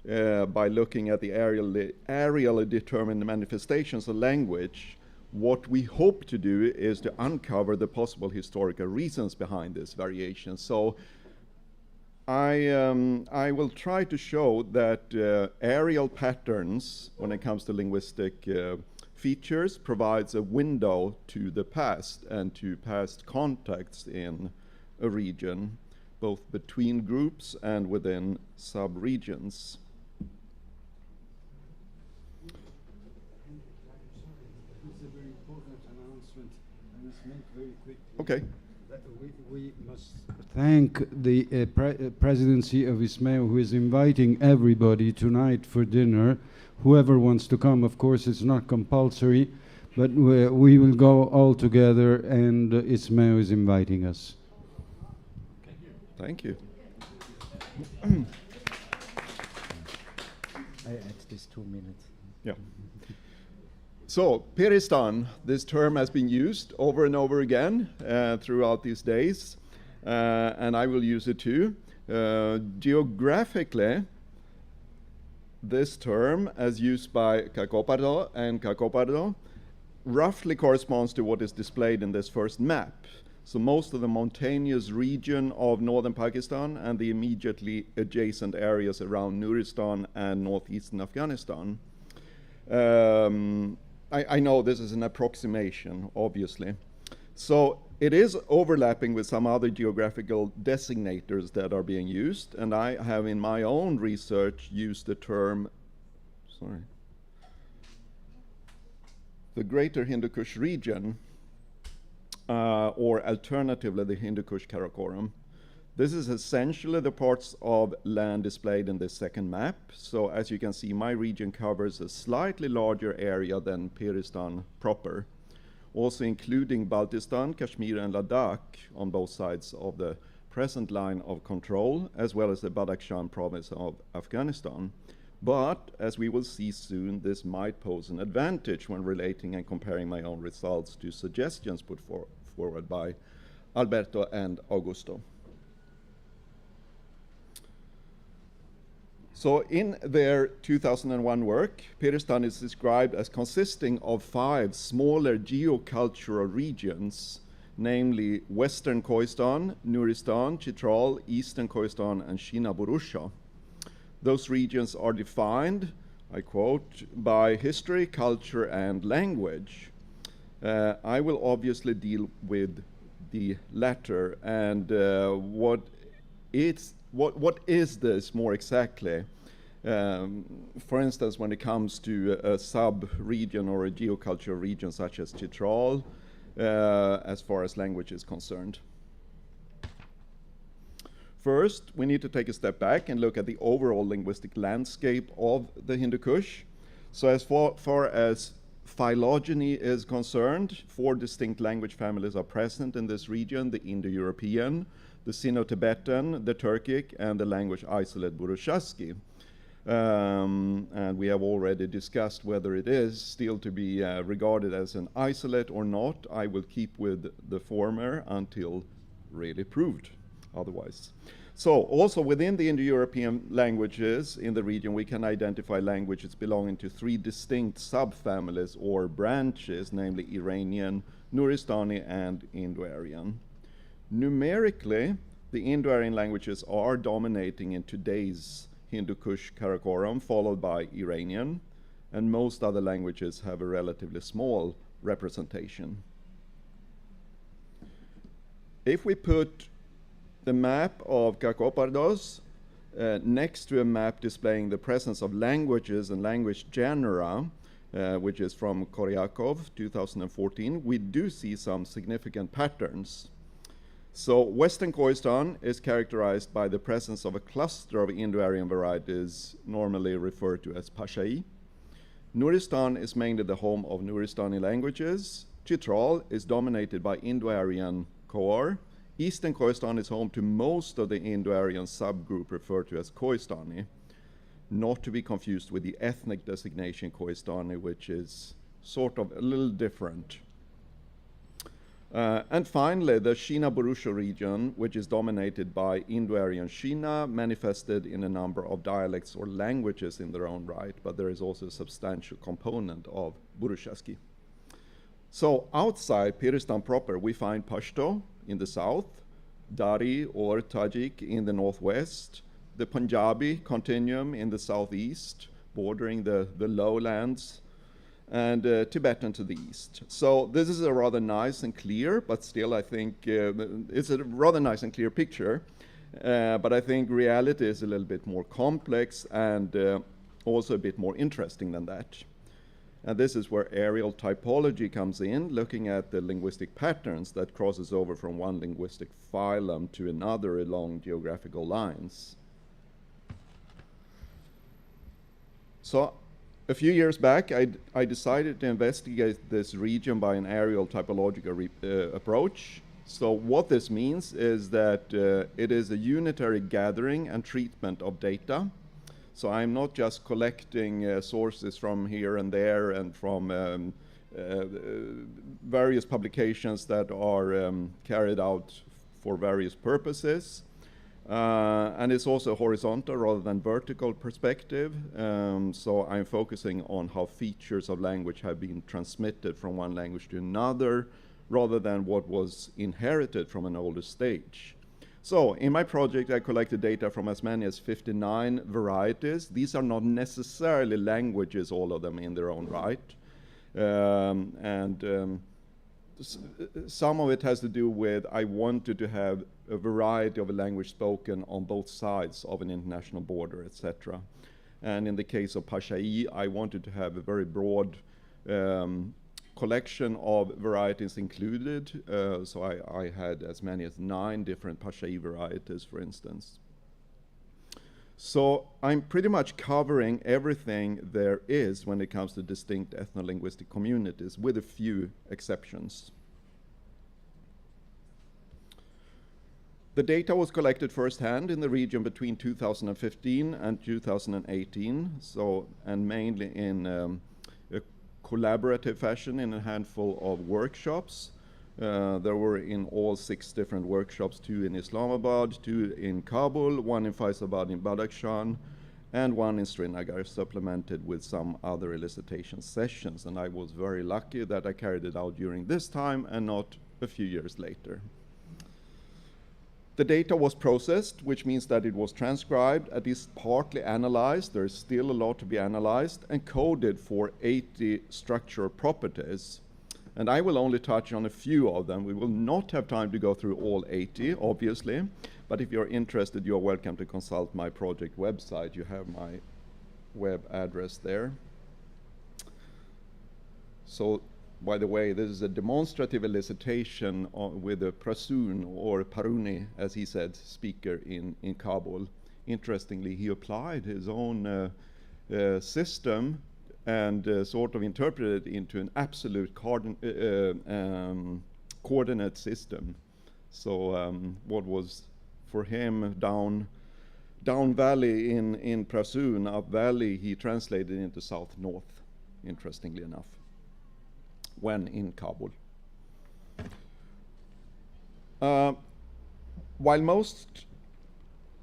by looking at the aerially determined manifestations of language, what we hope to do is to uncover the possible historical reasons behind this variation. So I will try to show that aerial patterns, when it comes to linguistic features, provides a window to the past and to past contacts in a region, both between groups and within sub-regions. Okay. We must thank the presidency of ISMEO, who is inviting everybody tonight for dinner. Whoever wants to come, of course, it's not compulsory, but we will go all together, and ISMEO is inviting us. Thank you. I add this 2 minutes. Yeah. So, Peristan, this term has been used over and over again throughout these days, and I will use it too. Geographically, this term, as used by Cacopardo and Cacopardo, roughly corresponds to what is displayed in this first map. So most of the mountainous region of northern Pakistan and the immediately adjacent areas around Nuristan and northeastern Afghanistan. I know this is an approximation, obviously. So it is overlapping with some other geographical designators that are being used, and I have in my own research used the term, the Greater Hindu Kush region, or alternatively the Hindu Kush Karakoram. This is essentially the parts of land displayed in this second map. So as you can see, my region covers a slightly larger area than Peristan proper, also including Baltistan, Kashmir, and Ladakh on both sides of the present line of control, as well as the Badakhshan province of Afghanistan. But, as we will see soon, this might pose an advantage when relating and comparing my own results to suggestions put forward by Alberto and Augusto. So in their 2001 work, Peristan is described as consisting of 5 smaller geocultural regions, namely Western Khoistan, Nuristan, Chitral, Eastern Khoistan, and Shina Burusha. Those regions are defined, I quote, by history, culture, and language. I will obviously deal with the latter, and what is this more exactly? For instance, when it comes to a sub-region or a geocultural region such as Chitral, as far as language is concerned. First, we need to take a step back and look at the overall linguistic landscape of the Hindu Kush. So as far as phylogeny is concerned, 4 distinct language families are present in this region: the Indo-European, the Sino-Tibetan, the Turkic, and the language isolate Burushaski. And we have already discussed whether it is still to be regarded as an isolate or not. I will keep with the former until really proved otherwise. So also within the Indo-European languages in the region, we can identify languages belonging to 3 distinct subfamilies or branches, namely Iranian, Nuristani, and Indo-Aryan. Numerically, the Indo-Aryan languages are dominating in today's Hindu Kush Karakoram, followed by Iranian, and most other languages have a relatively small representation. If we put the map of Kakopardos next to a map displaying the presence of languages and language genera, which is from Koryakov, 2014, we do see some significant patterns. So Western Khoistan is characterized by the presence of a cluster of Indo-Aryan varieties, normally referred to as Pashai. Nuristan is mainly the home of Nuristani languages. Chitral is dominated by Indo-Aryan Khowar. Eastern Khoistan is home to most of the Indo-Aryan subgroup referred to as Khoistani, not to be confused with the ethnic designation Khoistani, which is sort of a little different. And finally, the Shina-Burusha region, which is dominated by Indo-Aryan Shina, manifested in a number of dialects or languages in their own right, but there is also a substantial component of Burushaski. So outside Peristan proper, we find Pashto in the south, Dari or Tajik in the northwest, the Punjabi continuum in the southeast, bordering the lowlands, and Tibetan to the east. So this is a rather nice and clear, but still I think it's a rather nice and clear picture, but I think reality is a little bit more complex and also a bit more interesting than that. And this is where aerial typology comes in, looking at the linguistic patterns that crosses over from one linguistic phylum to another along geographical lines. So a few years back, I decided to investigate this region by an aerial typological approach. So what this means is that it is a unitary gathering and treatment of data. So I'm not just collecting sources from here and there and from various publications that are carried out for various purposes. And it's also a horizontal rather than vertical perspective. So I'm focusing on how features of language have been transmitted from one language to another, rather than what was inherited from an older stage. So in my project, I collected data from as many as 59 varieties. These are not necessarily languages, all of them in their own right. Some of it has to do with I wanted to have a variety of a language spoken on both sides of an international border, etc. And in the case of Pashai, I wanted to have a very broad collection of varieties included. So I had as many as 9 different Pashai varieties, for instance. So I'm pretty much covering everything there is when it comes to distinct ethno-linguistic communities, with a few exceptions. The data was collected firsthand in the region between 2015 and 2018, and mainly in a collaborative fashion in a handful of workshops. There were in all 6 different workshops, 2 in Islamabad, 2 in Kabul, 1 in Faizabad in Badakhshan, and 1 in Srinagar, supplemented with some other elicitation sessions. And I was very lucky that I carried it out during this time and not a few years later. The data was processed, which means that it was transcribed, at least partly analyzed. There is still a lot to be analyzed, and coded for 80 structural properties. And I will only touch on a few of them. We will not have time to go through all 80, obviously, but if you're interested, you're welcome to consult my project website. You have my web address there. So, by the way, this is a demonstrative elicitation with a prasoon, or Paruni, as he said, speaker in Kabul. Interestingly, he applied his own system and sort of interpreted it into an absolute coordinate system. So what was for him down down valley in Prasoon, up valley, he translated into south-north, interestingly enough, when in Kabul.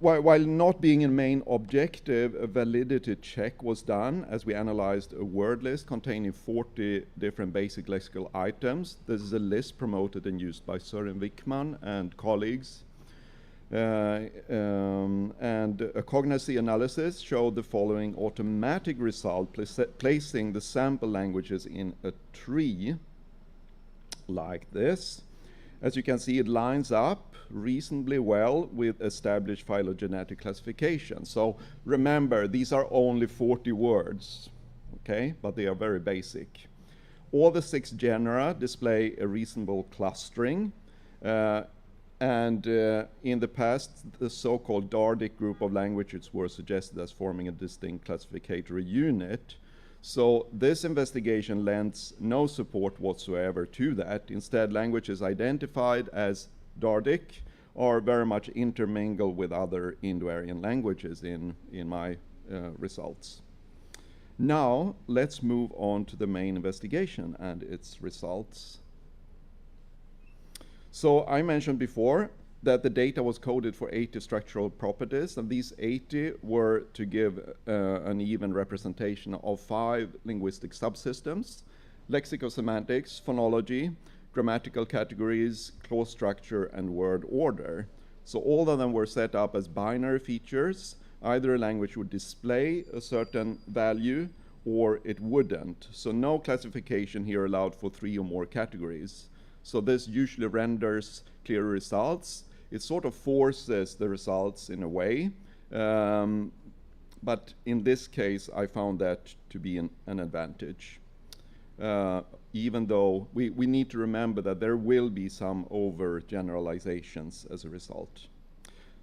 While not being a main objective, a validity check was done as we analyzed a word list containing 40 different basic lexical items. This is a list promoted and used by Søren Wickman and colleagues. And a cognitive analysis showed the following automatic result, placing the sample languages in a tree like this. As you can see, it lines up reasonably well with established phylogenetic classification. So remember, these are only 40 words, okay? But they are very basic. All the 6 genera display a reasonable clustering. And in the past, the so-called Dardic group of languages were suggested as forming a distinct classificatory unit. So this investigation lends no support whatsoever to that. Instead, languages identified as Dardic are very much intermingled with other Indo-Aryan languages in my results. Now, let's move on to the main investigation and its results. So I mentioned before that the data was coded for 80 structural properties, and these 80 were to give an even representation of 5 linguistic subsystems: lexicosemantics, phonology, grammatical categories, clause structure, and word order. So all of them were set up as binary features. Either a language would display a certain value or it wouldn't. So no classification here allowed for 3 or more categories. So this usually renders clear results. It sort of forces the results in a way. But in this case, I found that to be an advantage. Even though we need to remember that there will be some overgeneralizations as a result.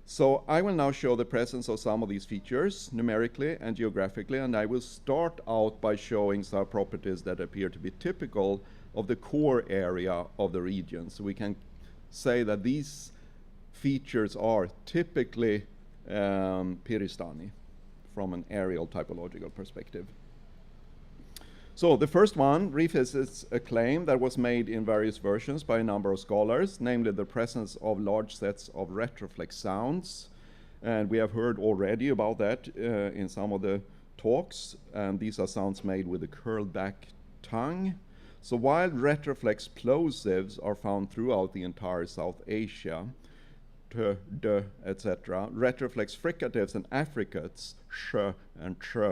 So I will now show the presence of some of these features numerically and geographically, and I will start out by showing some properties that appear to be typical of the core area of the region. So we can say that these features are typically Peristani from an aerial typological perspective. So the first one revisits a claim that was made in various versions by a number of scholars, namely the presence of large sets of retroflex sounds. And we have heard already about that in some of the talks. And these are sounds made with a curled back tongue. So while retroflex plosives are found throughout the entire South Asia, t, d, etc., retroflex fricatives and affricates, sh and tr,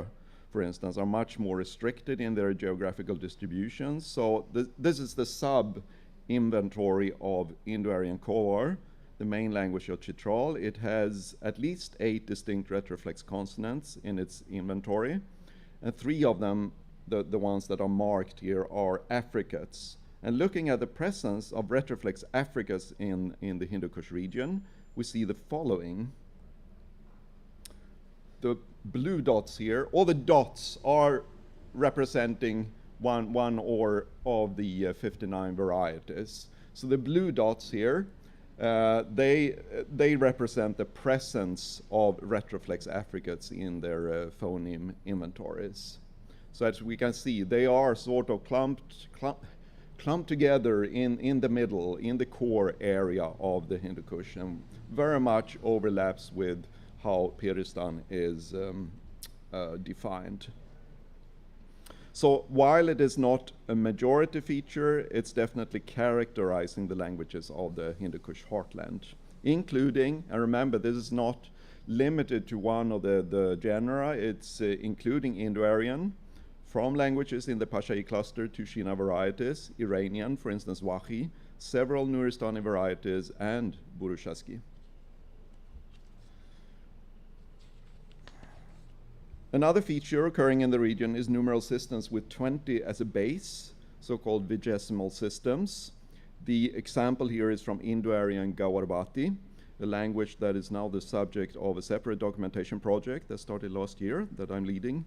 for instance, are much more restricted in their geographical distributions. So this is the sub-inventory of Indo-Aryan Khowar, the main language of Chitral. It has at least 8 distinct retroflex consonants in its inventory, and 3 of them, the ones that are marked here, are affricates. And looking at the presence of retroflex affricates in the Hindu Kush region, we see the following. The blue dots here, all the dots are representing one or of the 59 varieties. So the blue dots here, they represent the presence of retroflex affricates in their phoneme inventories. So as we can see, they are sort of clumped together in the middle, in the core area of the Hindu Kush, and very much overlaps with how Peristan is defined. So while it is not a majority feature, it's definitely characterizing the languages of the Hindu Kush heartland, including, and remember, this is not limited to one of the genera, it's including Indo-Aryan, from languages in the Pashai cluster to Shina varieties, Iranian, for instance, Wahi, several Nuristani varieties, and Burushaski. Another feature occurring in the region is numeral systems with 20 as a base, so-called vigesimal systems. The example here is from Indo-Aryan Gawarbati, a language that is now the subject of a separate documentation project that started last year that I'm leading.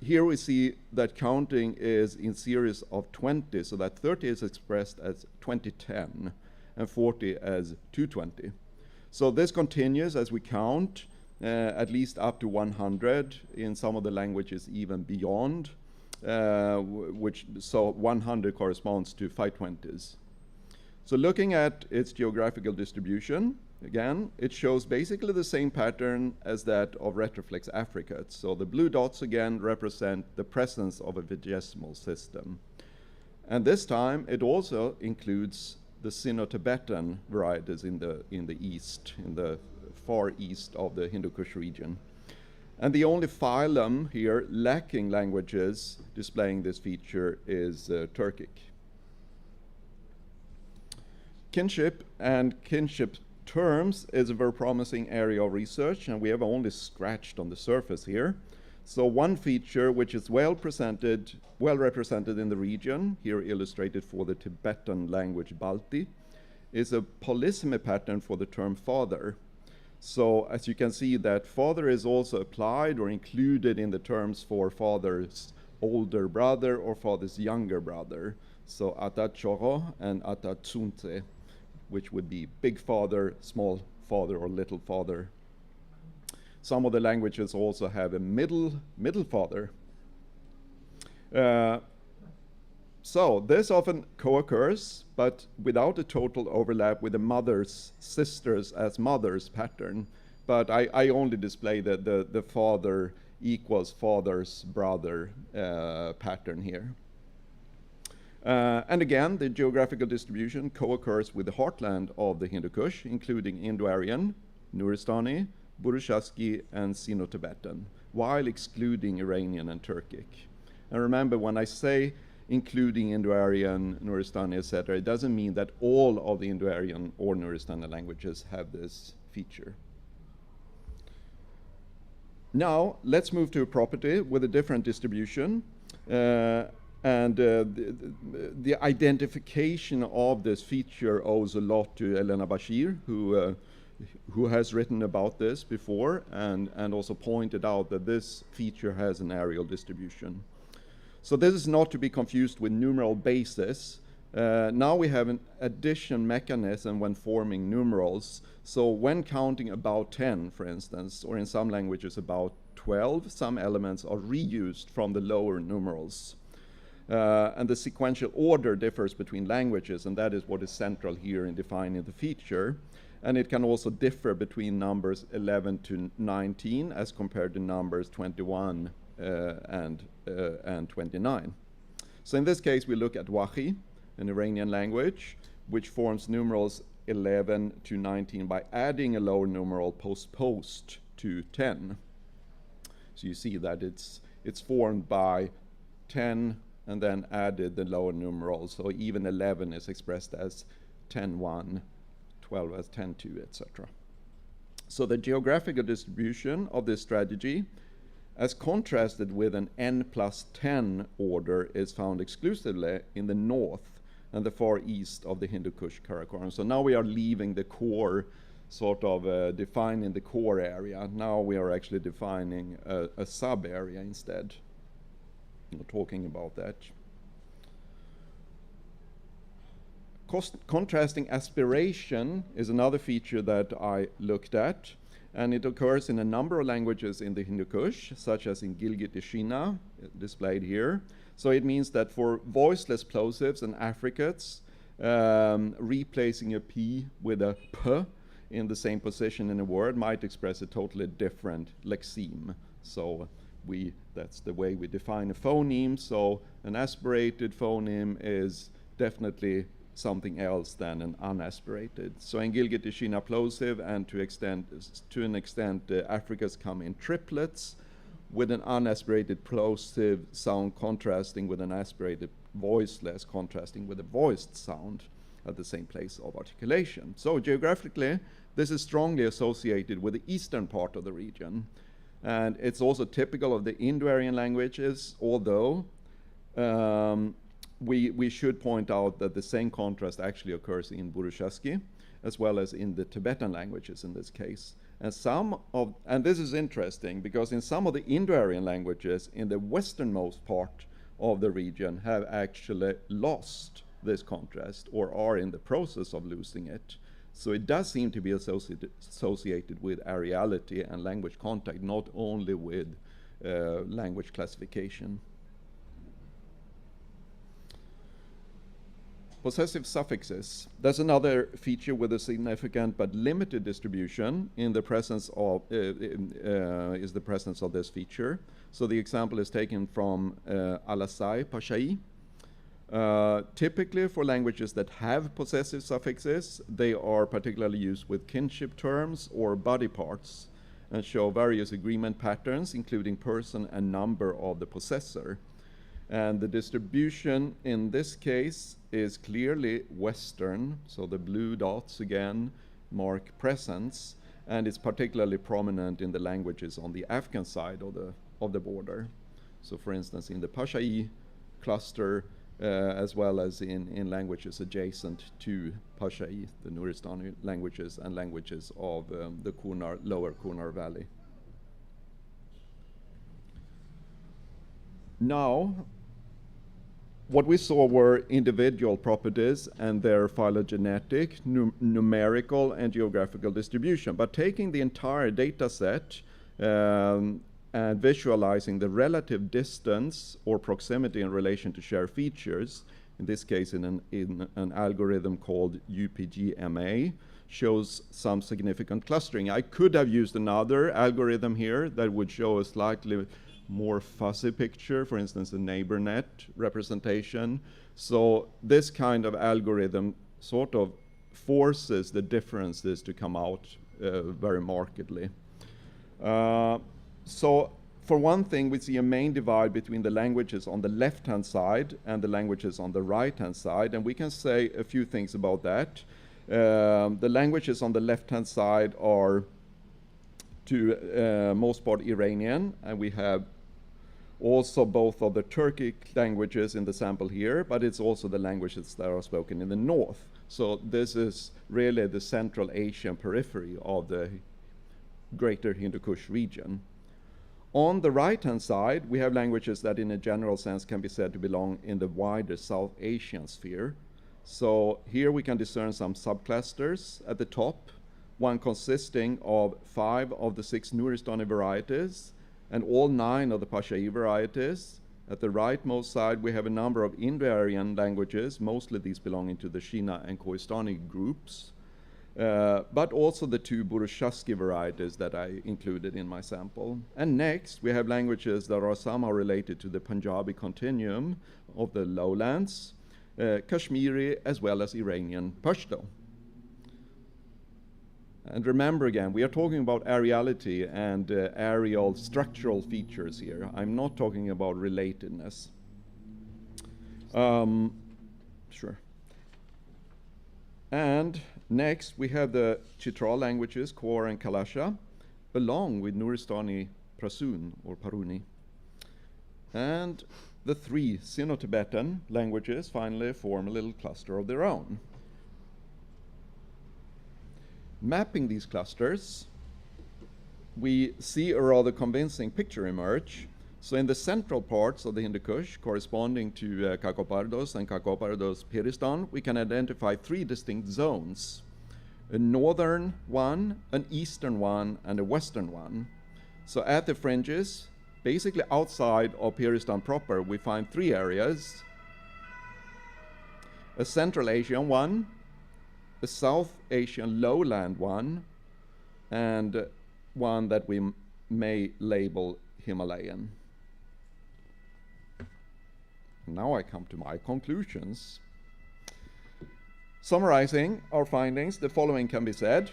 Here we see that counting is in series of 20, so that 30 is expressed as 2010 and 40 as 220. So this continues as we count. at least up to 100, in some of the languages even beyond, so 100 corresponds to 520s. So looking at its geographical distribution, again, it shows basically the same pattern as that of retroflex affricates. So the blue dots again represent the presence of a vigesimal system. And this time it also includes the Sino-Tibetan varieties in the east, in the far east of the Hindu Kush region. And the only phylum here lacking languages displaying this feature is Turkic. Kinship and kinship terms is a very promising area of research, and we have only scratched on the surface here. So one feature which is well represented in the region, here illustrated for the Tibetan language Balti, is a polysemy pattern for the term father. So as you can see, that father is also applied or included in the terms for father's older brother or father's younger brother. So atachoro and atachunte, which would be big father, small father, or little father. Some of the languages also have a middle father. So this often co-occurs, but without a total overlap with the mother's sisters as mother's pattern. But I only display the father equals father's brother pattern here. And again, the geographical distribution co-occurs with the heartland of the Hindu Kush, including Indo-Aryan, Nuristani, Burushaski, and Sino-Tibetan, while excluding Iranian and Turkic. And remember, when I say including Indo-Aryan, Nuristani, etc., it doesn't mean that all of the Indo-Aryan or Nuristani languages have this feature. Now, let's move to a property with a different distribution. The identification of this feature owes a lot to Elena Bashir, who has written about this before and also pointed out that this feature has an areal distribution. So this is not to be confused with numeral basis. Now we have an addition mechanism when forming numerals. So when counting about 10, for instance, or in some languages about 12, some elements are reused from the lower numerals. And the sequential order differs between languages, and that is what is central here in defining the feature. And it can also differ between numbers 11 to 19 as compared to numbers 21 and 29. So in this case, we look at Wahi, an Iranian language, which forms numerals 11 to 19 by adding a lower numeral post to 10. So you see that it's formed by 10 and then added the lower numerals. So even 11 is expressed as 10-1, 12 as 10-2, etc. So the geographical distribution of this strategy, as contrasted with an n+10 order, is found exclusively in the north and the far east of the Hindu Kush Karakoram. So now we are leaving the core, sort of defining the core area. Now we are actually defining a sub-area instead. We're talking about that. Contrasting aspiration is another feature that I looked at, and it occurs in a number of languages in the Hindu Kush, such as in Gilgit-Ishina, displayed here. So it means that for voiceless plosives and affricates, replacing a P with a P in the same position in a word might express a totally different lexeme. So that's the way we define a phoneme. So an aspirated phoneme is definitely something else than an unaspirated. So in Gilgit-Ishina plosive, and to an extent, Africas come in triplets, with an unaspirated plosive sound contrasting with an aspirated voiceless contrasting with a voiced sound at the same place of articulation. So geographically, this is strongly associated with the eastern part of the region. And it's also typical of the Indo-Aryan languages, although we should point out that the same contrast actually occurs in Burushaski, as well as in the Tibetan languages in this case. And this is interesting, because in some of the Indo-Aryan languages in the westernmost part of the region have actually lost this contrast, or are in the process of losing it. So it does seem to be associated with areality and language contact, not only with language classification. Possessive suffixes. That's another feature with a significant but limited distribution in the presence of is the presence of this feature. So the example is taken from Alasai Pashai. Typically for languages that have possessive suffixes, they are particularly used with kinship terms or body parts and show various agreement patterns, including person and number of the possessor. And the distribution in this case is clearly Western, so the blue dots again mark presence, and it's particularly prominent in the languages on the Afghan side of the border. So for instance, in the Pashai cluster, as well as in languages adjacent to Pashai, the Nuristani languages and languages of the lower Kunar Valley. Now, what we saw were individual properties and their phylogenetic, numerical, and geographical distribution. But taking the entire data set and visualizing the relative distance or proximity in relation to shared features, in this case in an algorithm called UPGMA, shows some significant clustering. I could have used another algorithm here that would show a slightly more fuzzy picture, for instance, a neighbor net representation. So this kind of algorithm sort of forces the differences to come out very markedly. So for one thing, we see a main divide between the languages on the left-hand side and the languages on the right-hand side, and we can say a few things about that. The languages on the left-hand side are to most part Iranian, and we have also both of the Turkic languages in the sample here, but it's also the languages that are spoken in the north. So this is really the Central Asian periphery of the greater Hindu Kush region. On the right-hand side, we have languages that in a general sense can be said to belong in the wider South Asian sphere. So here we can discern some subclusters at the top, one consisting of 5 of the 6 Nuristani varieties, and all 9 of the Pashai varieties. At the rightmost side, we have a number of Indo-Aryan languages, mostly these belonging to the Shina and Koistani groups, but also the 2 Burushaski varieties that I included in my sample. And next, we have languages that are somehow related to the Punjabi continuum of the lowlands, Kashmiri, as well as Iranian Pashto. And remember again, we are talking about areality and areal structural features here. I'm not talking about relatedness. Sure. And next, we have the Chitral languages, Khor and Kalasha, along with Nuristani Prasun or Paruni. And the 3 Sino-Tibetan languages finally form a little cluster of their own. Mapping these clusters, we see a rather convincing picture emerge. So in the central parts of the Hindu Kush, corresponding to Kakopardos and Kakopardos Peristan, we can identify 3 distinct zones: a northern one, an eastern one, and a western one. So at the fringes, basically outside of Peristan proper, we find 3 areas: a Central Asian one, a South Asian lowland one, and one that we may label Himalayan. Now I come to my conclusions. Summarizing our findings, the following can be said.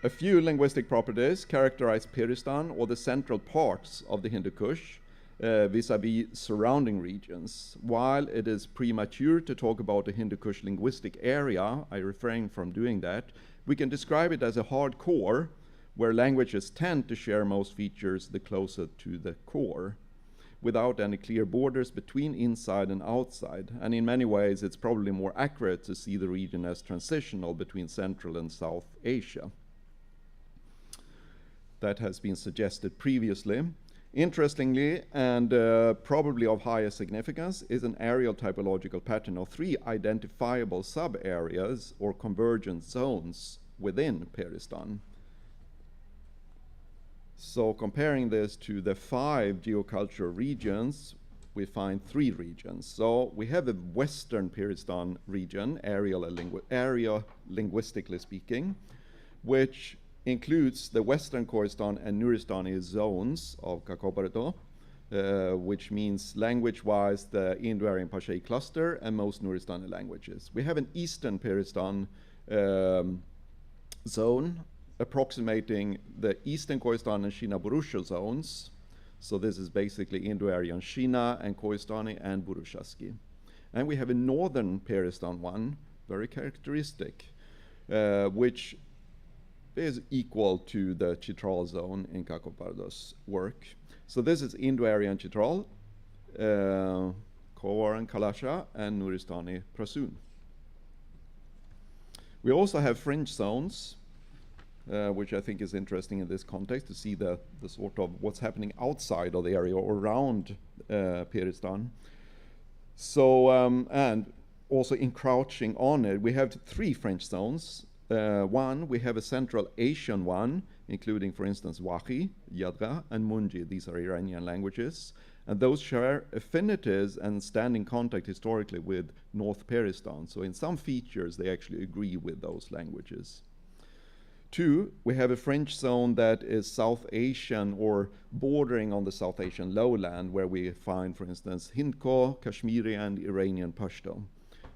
A few linguistic properties characterize Peristan or the central parts of the Hindu Kush vis-a-vis surrounding regions. While it is premature to talk about the Hindu Kush linguistic area, I refrain from doing that, we can describe it as a hard core where languages tend to share most features the closer to the core, without any clear borders between inside and outside. And in many ways, it's probably more accurate to see the region as transitional between Central and South Asia. That has been suggested previously. Interestingly, and probably of higher significance, is an areal typological pattern of 3 identifiable sub-areas or convergent zones within Peristan. So comparing this to the 5 geocultural regions, we find 3 regions. So we have a Western Peristan region, area linguistically speaking, which includes the Western Khorasan and Nuristani zones of Kakobardo, which means language-wise the Indo-Aryan Pashai cluster and most Nuristani languages. We have an Eastern Peristan zone approximating the Eastern Khorasan and Shina-Burusha zones. So this is basically Indo-Aryan Shina and Khoistani and Burushaski. And we have a Northern Peristan one, very characteristic, which is equal to the Chitral zone in Kakobardo's work. So this is Indo-Aryan Chitral, Khoaran Kalasha, and Nuristani Prasun. We also have fringe zones, which I think is interesting in this context to see the sort of what's happening outside of the area or around Peristan. So, and also encroaching on it, we have 3 fringe zones. One, we have a Central Asian one, including, for instance, Wahi, Yadra, and Munji. These are Iranian languages. And those share affinities and stand in contact historically with North Peristan. So in some features, they actually agree with those languages. 2, we have a French zone that is South Asian or bordering on the South Asian lowland, where we find, for instance, Hindko, Kashmiri, and Iranian Pashto.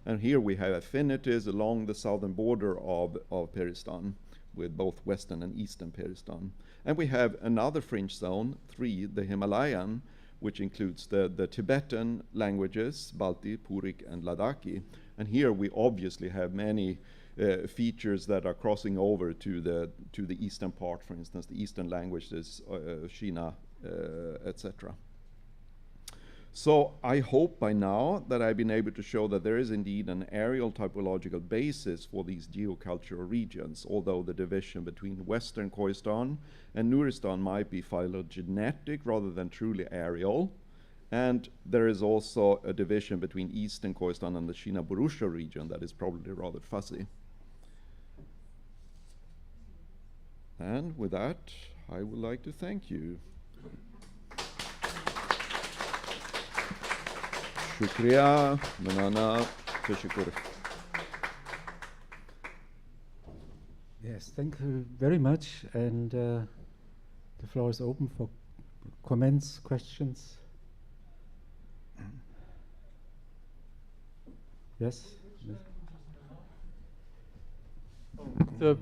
And here we have affinities along the southern border of Peristan with both Western and Eastern Peristan. And we have another fringe zone, 3, the Himalayan, which includes the Tibetan languages, Balti, Purik, and Ladakhi. And here we obviously have many features that are crossing over to the eastern part, for instance, the eastern languages, Shina, etc. So I hope by now that I've been able to show that there is indeed an areal typological basis for these geocultural regions, although the division between Western Khoistan and Nuristan might be phylogenetic rather than truly areal. And there is also a division between Eastern Khoistan and the Shina-Burusha region that is probably rather fuzzy. And with that, I would like to thank you. Shukriya, Manana, Tashakur. Yes, thank you very much. And the floor is open for comments, questions. Yes? The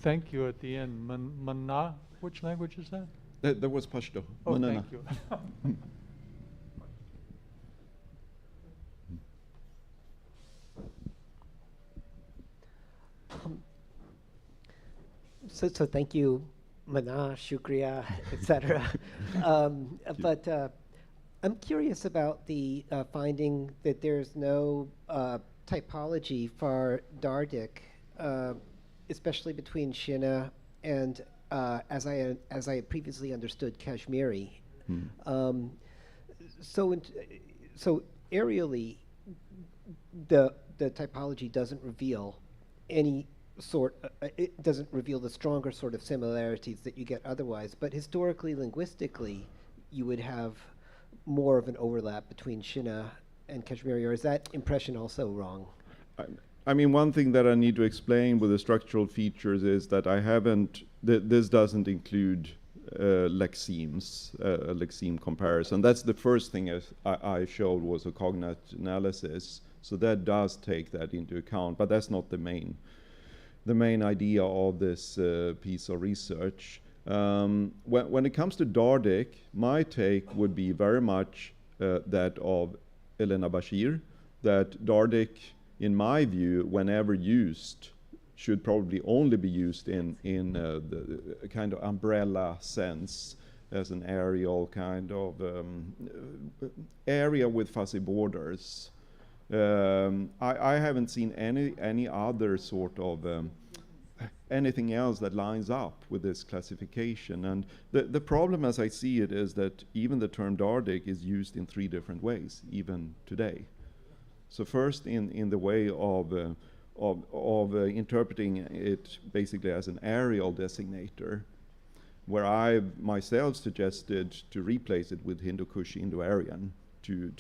thank you at the end, Mana, which language is that? That was Pashto. Oh, Manana. thank you. So thank you, Mana, Shukriya, etc. But I'm curious about the finding that there's no typology for Dardic, especially between Shina and, as I had previously understood, Kashmiri. So aerially, the typology doesn't reveal any sort, it doesn't reveal the stronger sort of similarities that you get otherwise, but historically, linguistically, you would have more of an overlap between Shina and Kashmiri, or is that impression also wrong? I mean, one thing that I need to explain with the structural features is that I haven't, this doesn't include lexemes, a lexeme comparison. That's the first thing I showed was a cognate analysis. So that does take that into account, but that's not the main idea of this piece of research. When it comes to Dardic, my take would be very much that of Elena Bashir, that Dardic, in my view, whenever used, should probably only be used in the kind of umbrella sense as an aerial kind of area with fuzzy borders. I haven't seen any other sort of anything else that lines up with this classification. And the problem, as I see it, is that even the term Dardic is used in 3 different ways, even today. So first, in the way of interpreting it basically as an areal designator, where I myself suggested to replace it with Hindu-Kush Indo-Aryan to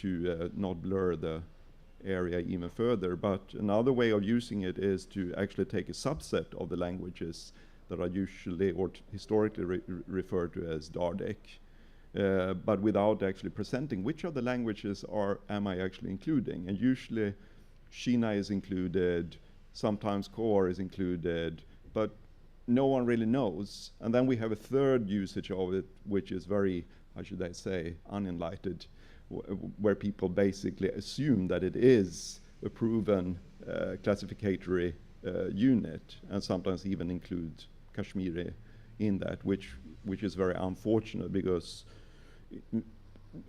not blur the area even further. But another way of using it is to actually take a subset of the languages that are usually or historically referred to as Dardic, but without actually presenting which of the languages am I actually including. And usually Shina is included, sometimes Khor is included, but no one really knows. And then we have a third usage of it, which is very, how should I say, unenlightened, where people basically assume that it is a proven classificatory unit, and sometimes even include Kashmiri in that, which is very unfortunate, because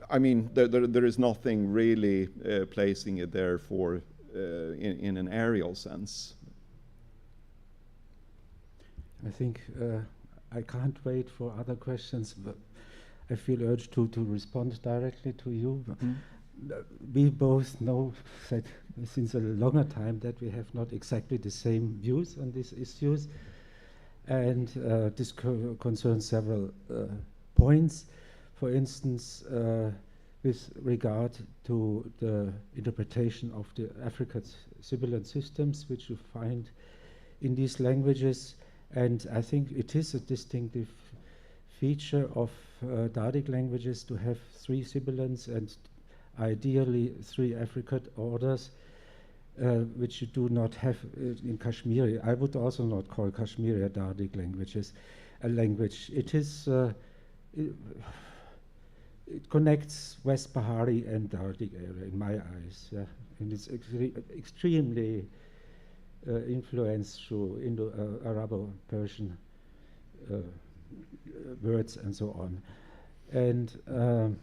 I mean there is nothing really placing it there for in an areal sense. I think I can't wait for other questions, but I feel urged to respond directly to you. We both know that since a longer time that we have not exactly the same views on these issues, and this concerns several points. For instance, with regard to the interpretation of the African sibilant systems, which you find in these languages. And I think it is a distinctive feature of Dardic languages to have 3 sibilants and ideally 3 affricate orders, which you do not have in Kashmiri. I would also not call Kashmiri a Dardic language. It is it connects West Bahari and Dardic area in my eyes, yeah. And it's extremely influenced through Indo-Arabo-Persian words and so on. And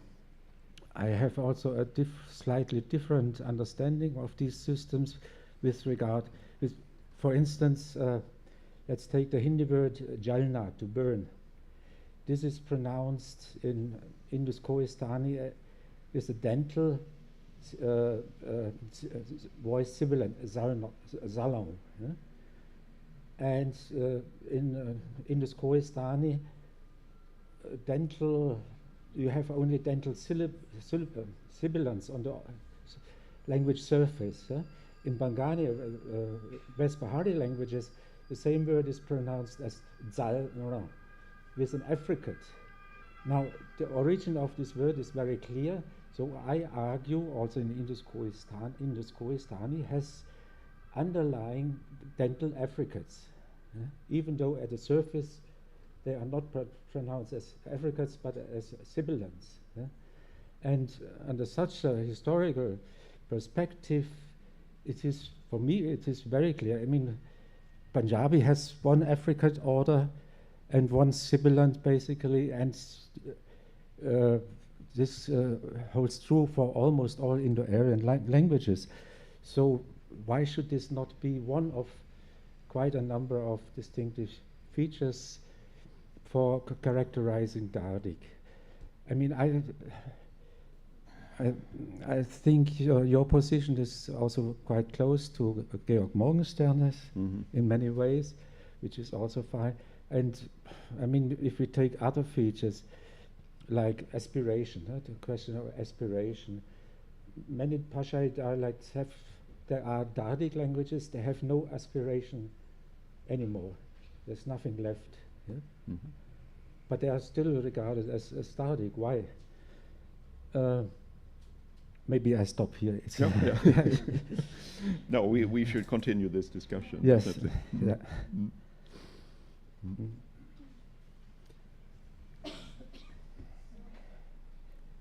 I have also a slightly different understanding of these systems with regard, for instance, let's take the Hindi word jalna, to burn. This is pronounced in Indus-Kohistani with a dental voice sibilant, zalong. Yeah? And in Indus-Kohistani, you have only dental sibilants on the language surface. In Bangani, West Bahari languages, the same word is pronounced as zal with an affricate. Now, the origin of this word is very clear, so I argue also in Indus-Kohistani has underlying dental affricates, even though at the surface they are not pronounced as affricates but as sibilants. And under such a historical perspective, it is, for me, it is very clear. I mean, Punjabi has 1 affricate order and 1 sibilant, basically, and this holds true for almost all Indo-Aryan languages. So why should this not be one of quite a number of distinctive features for characterizing Dardic? I mean, I think your position is also quite close to Georg Morgenstern's in many ways, which is also fine. And I mean, if we take other features like aspiration, the question of aspiration, many Pashai dialects there are Dardic languages, they have no aspiration anymore. There's nothing left. Yeah? But they are still regarded as Dardic. Why? Maybe I stop here. No, we should continue this discussion. Yes. Yeah.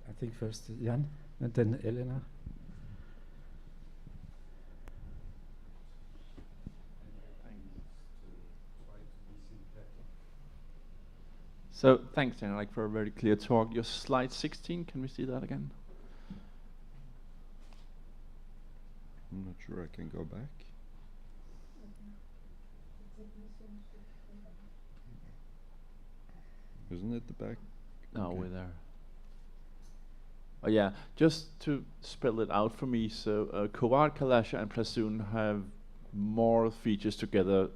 I think first Jan and then Elena. So thanks, Daniel, for a very clear talk. Your slide 16, can we see that again? I'm not sure I can go back. Isn't it the back? No, Okay. we're there. Oh yeah, just to spell it out for me. So Kowar, Kalasha, and Prasun have more features together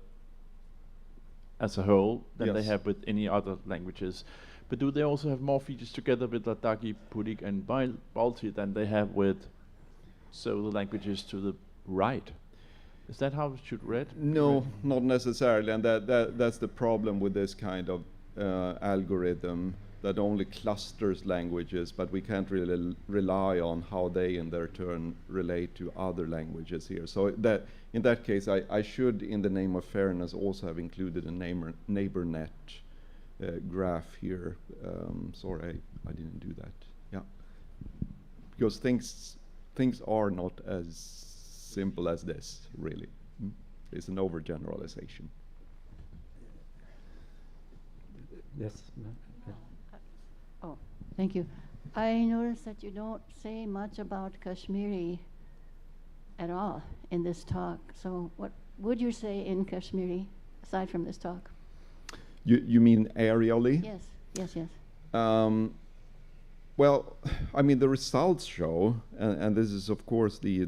as a whole than they Yes. have with any other languages. But do they also have more features together with Ladakhi, Pulik, and Balti than they have with the languages to the right? Is that how it should read? No, not necessarily, and that's the problem with this kind of algorithm that only clusters languages, but we can't really rely on how they in their turn relate to other languages here. So that in that case, I should, in the name of fairness, also have included a neighbor net graph here. Sorry, I didn't do that. Yeah, because things are not as simple as this, really. It's an overgeneralization. Yes. Oh, thank you. I noticed that you don't say much about Kashmiri at all in this talk. So what would you say in Kashmiri, aside from this talk? You mean aerially? Yes, yes, yes. Well, I mean, the results show, and this is, of course, the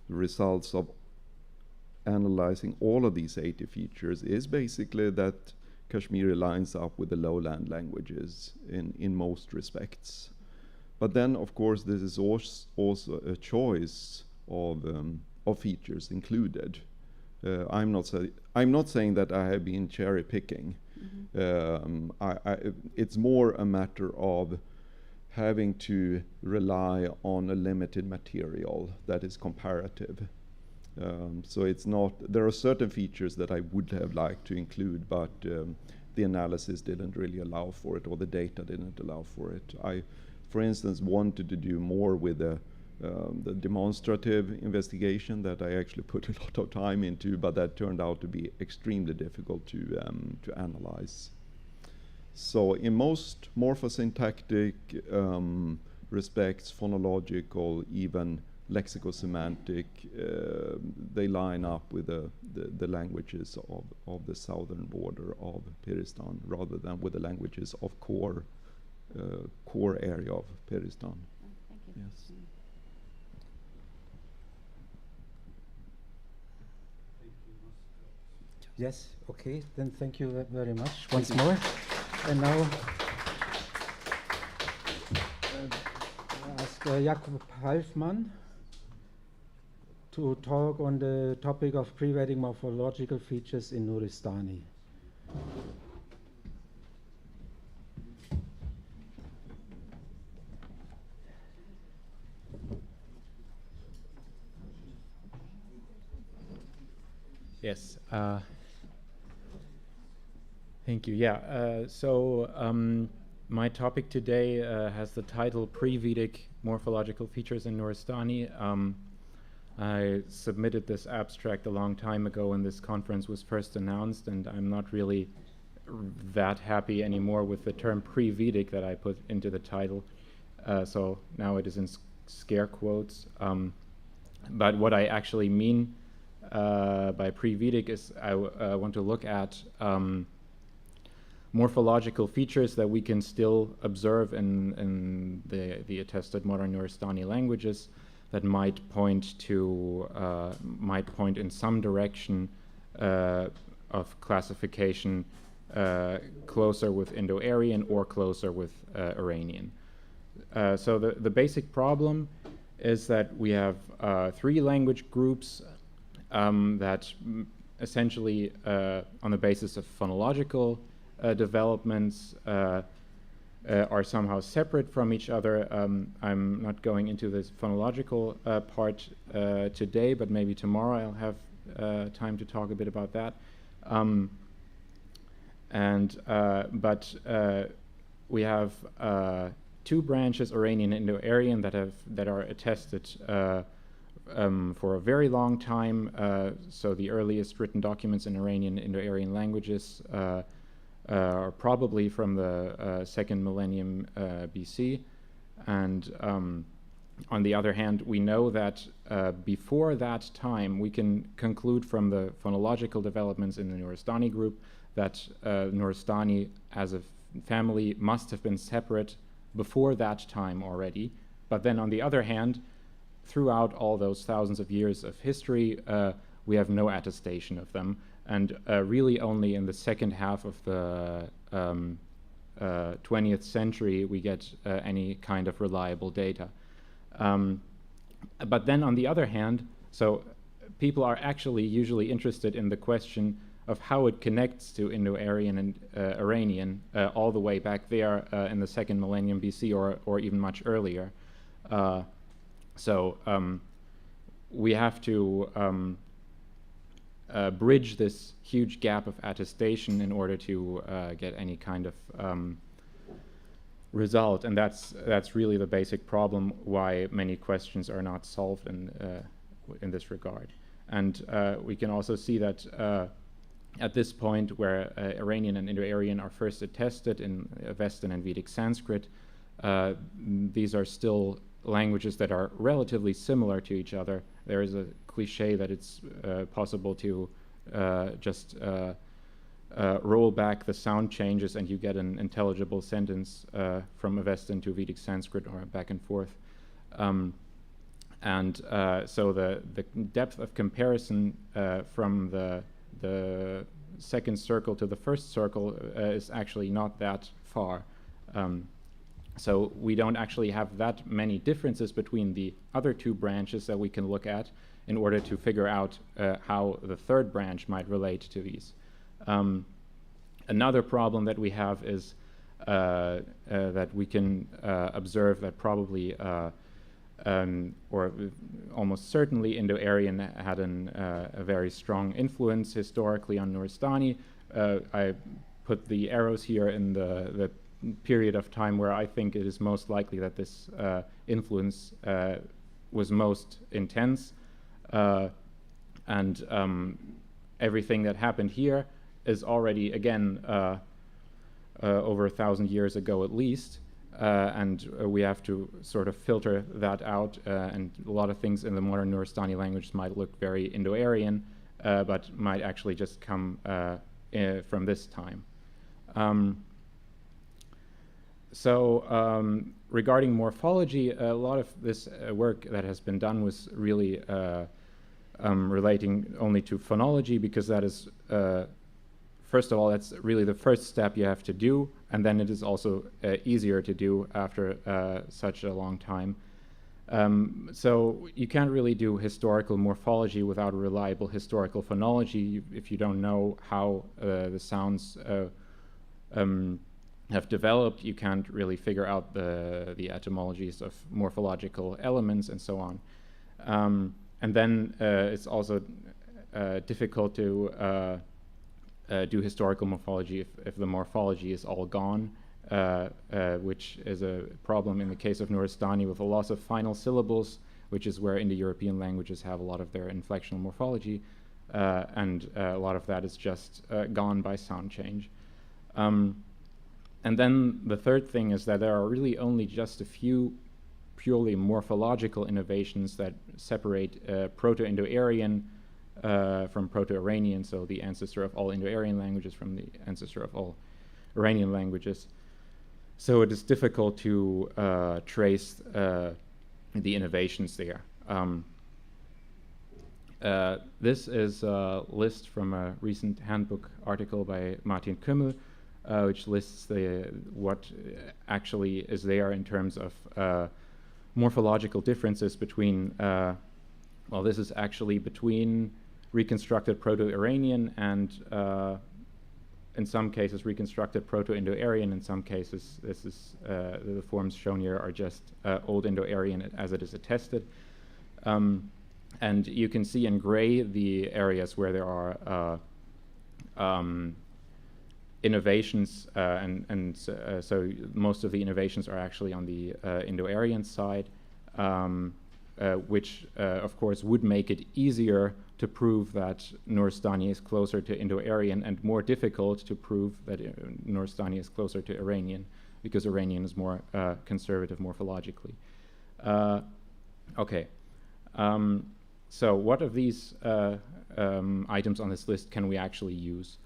results of analyzing all of these 80 features, is basically that Kashmiri lines up with the lowland languages in most respects. But then, of course, this is also a choice of features included. I'm not saying that I have been cherry picking. It's more a matter of having to rely on a limited material that is comparative. So it's not. There are certain features that I would have liked to include, but the analysis didn't really allow for it, or the data didn't allow for it. I, for instance, wanted to do more with the demonstrative investigation that I actually put a lot of time into, but that turned out to be extremely difficult to analyze. So in most morphosyntactic respects, phonological, even lexicosemantic, they line up with the languages of the southern border of Peristan, rather than with the languages of core area of Peristan. Thank you. Yes. Yes, okay, then thank you very much once more. And now I ask Jakob Halfmann to talk on the topic of pre-wedding morphological features in Nuristani. Yes. Thank you. Yeah. My topic today has the title Pre-Vedic Morphological Features in Nuristani. I submitted this abstract a long time ago when this conference was first announced, and I'm not really that happy anymore with the term pre-Vedic that I put into the title. So now it is in scare quotes. But what I actually mean by pre-Vedic is I want to look at morphological features that we can still observe in the attested modern Nuristani languages that might point in some direction of classification closer with Indo-Aryan or closer with Iranian. So the basic problem is that we have 3 language groups that essentially, on the basis of phonological developments, are somehow separate from each other. I'm not going into this phonological part today, but maybe tomorrow I'll have time to talk a bit about that. But we have 2 branches, Iranian and Indo-Aryan, that are attested for a very long time. So the earliest written documents in Iranian and Indo-Aryan languages are probably from the 2nd millennium BC. And on the other hand, we know that before that time, we can conclude from the phonological developments in the Nuristani group that Nuristani as a family must have been separate before that time already. But then on the other hand, throughout all those thousands of years of history, we have no attestation of them. And really only in the second half of the 20th century we get any kind of reliable data. But then on the other hand, so people are actually usually interested in the question of how it connects to Indo-Aryan and Iranian all the way back there in the second millennium BC or even much earlier. So we have to bridge this huge gap of attestation in order to get any kind of result, and that's really the basic problem why many questions are not solved in this regard. And we can also see that at this point where Iranian and Indo-Aryan are first attested in Western and Vedic Sanskrit, these are still languages that are relatively similar to each other. There is a cliche that it's possible to just roll back the sound changes and you get an intelligible sentence from Avestan to Vedic Sanskrit or back and forth. So the depth of comparison from the second circle to the first circle is actually not that far. So we don't actually have that many differences between the other two branches that we can look at in order to figure out how the third branch might relate to these. Another problem that we have is that we can observe that probably or almost certainly Indo-Aryan had a very strong influence historically on Nuristani. I put the arrows here in the period of time where I think it is most likely that this influence was most intense. Everything that happened here is already, again, over 1,000 years ago at least. We have to sort of filter that out, and a lot of things in the modern Nuristani language might look very Indo-Aryan, but might actually just come from this time. Regarding morphology, a lot of this work that has been done was really relating only to phonology, because that is, first of all, that's really the first step you have to do, and then it is also easier to do after such a long time. So you can't really do historical morphology without a reliable historical phonology. If you don't know how the sounds have developed, you can't really figure out the etymologies of morphological elements and so on. And then it's also difficult to do historical morphology if the morphology is all gone, which is a problem in the case of Nuristani with the loss of final syllables, which is where Indo-European languages have a lot of their inflectional morphology, and a lot of that is just gone by sound change. And then the third thing is that there are really only just a few purely morphological innovations that separate Proto-Indo-Aryan from Proto-Iranian, so the ancestor of all Indo-Aryan languages from the ancestor of all Iranian languages. So it is difficult to trace the innovations there. This is a list from a recent handbook article by Martin Kümmel, which lists what actually is there in terms of morphological differences between, well, this is actually between reconstructed Proto-Iranian and, in some cases, reconstructed Proto-Indo-Aryan. In some cases, this is the forms shown here are just Old Indo-Aryan as it is attested. And you can see in gray the areas where there are innovations, so most of the innovations are actually on the Indo-Aryan side, which of course would make it easier to prove that Nuristani is closer to Indo-Aryan and more difficult to prove that Nuristani is closer to Iranian, because Iranian is more conservative morphologically. Okay, so what of these items on this list can we actually use?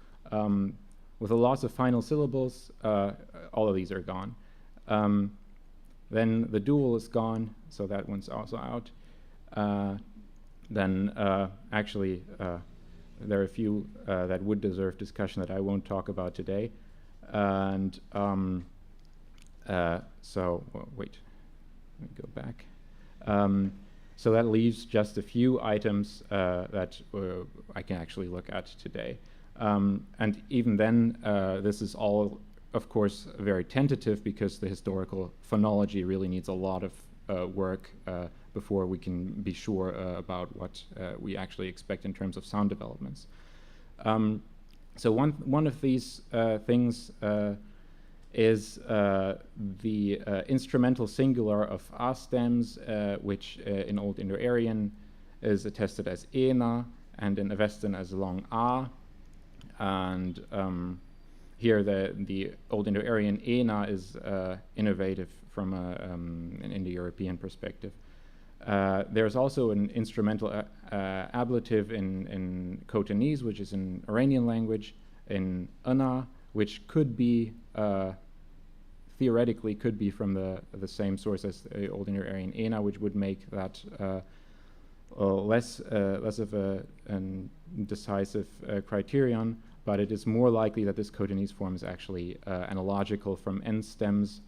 with the loss of final syllables, all of these are gone. Then the dual is gone, so that one's also out. Then actually, there are a few that would deserve discussion that I won't talk about today. And wait, let me go back. So that leaves just a few items that I can actually look at today. And even then, this is all, of course, very tentative because the historical phonology really needs a lot of work before we can be sure about what we actually expect in terms of sound developments. So one of these things is the instrumental singular of A stems, which in Old Indo-Aryan is attested as ena, and in Avestan as long A. And here the Old Indo-Aryan ena is innovative from an Indo-European perspective. There's also an instrumental ablative in Khotanese, which is an Iranian language, in Ana, which could be theoretically could be from the same source as the Old Indo-Aryan ena, which would make that less of a decisive criterion. But it is more likely that this Khotanese form is actually analogical from N stems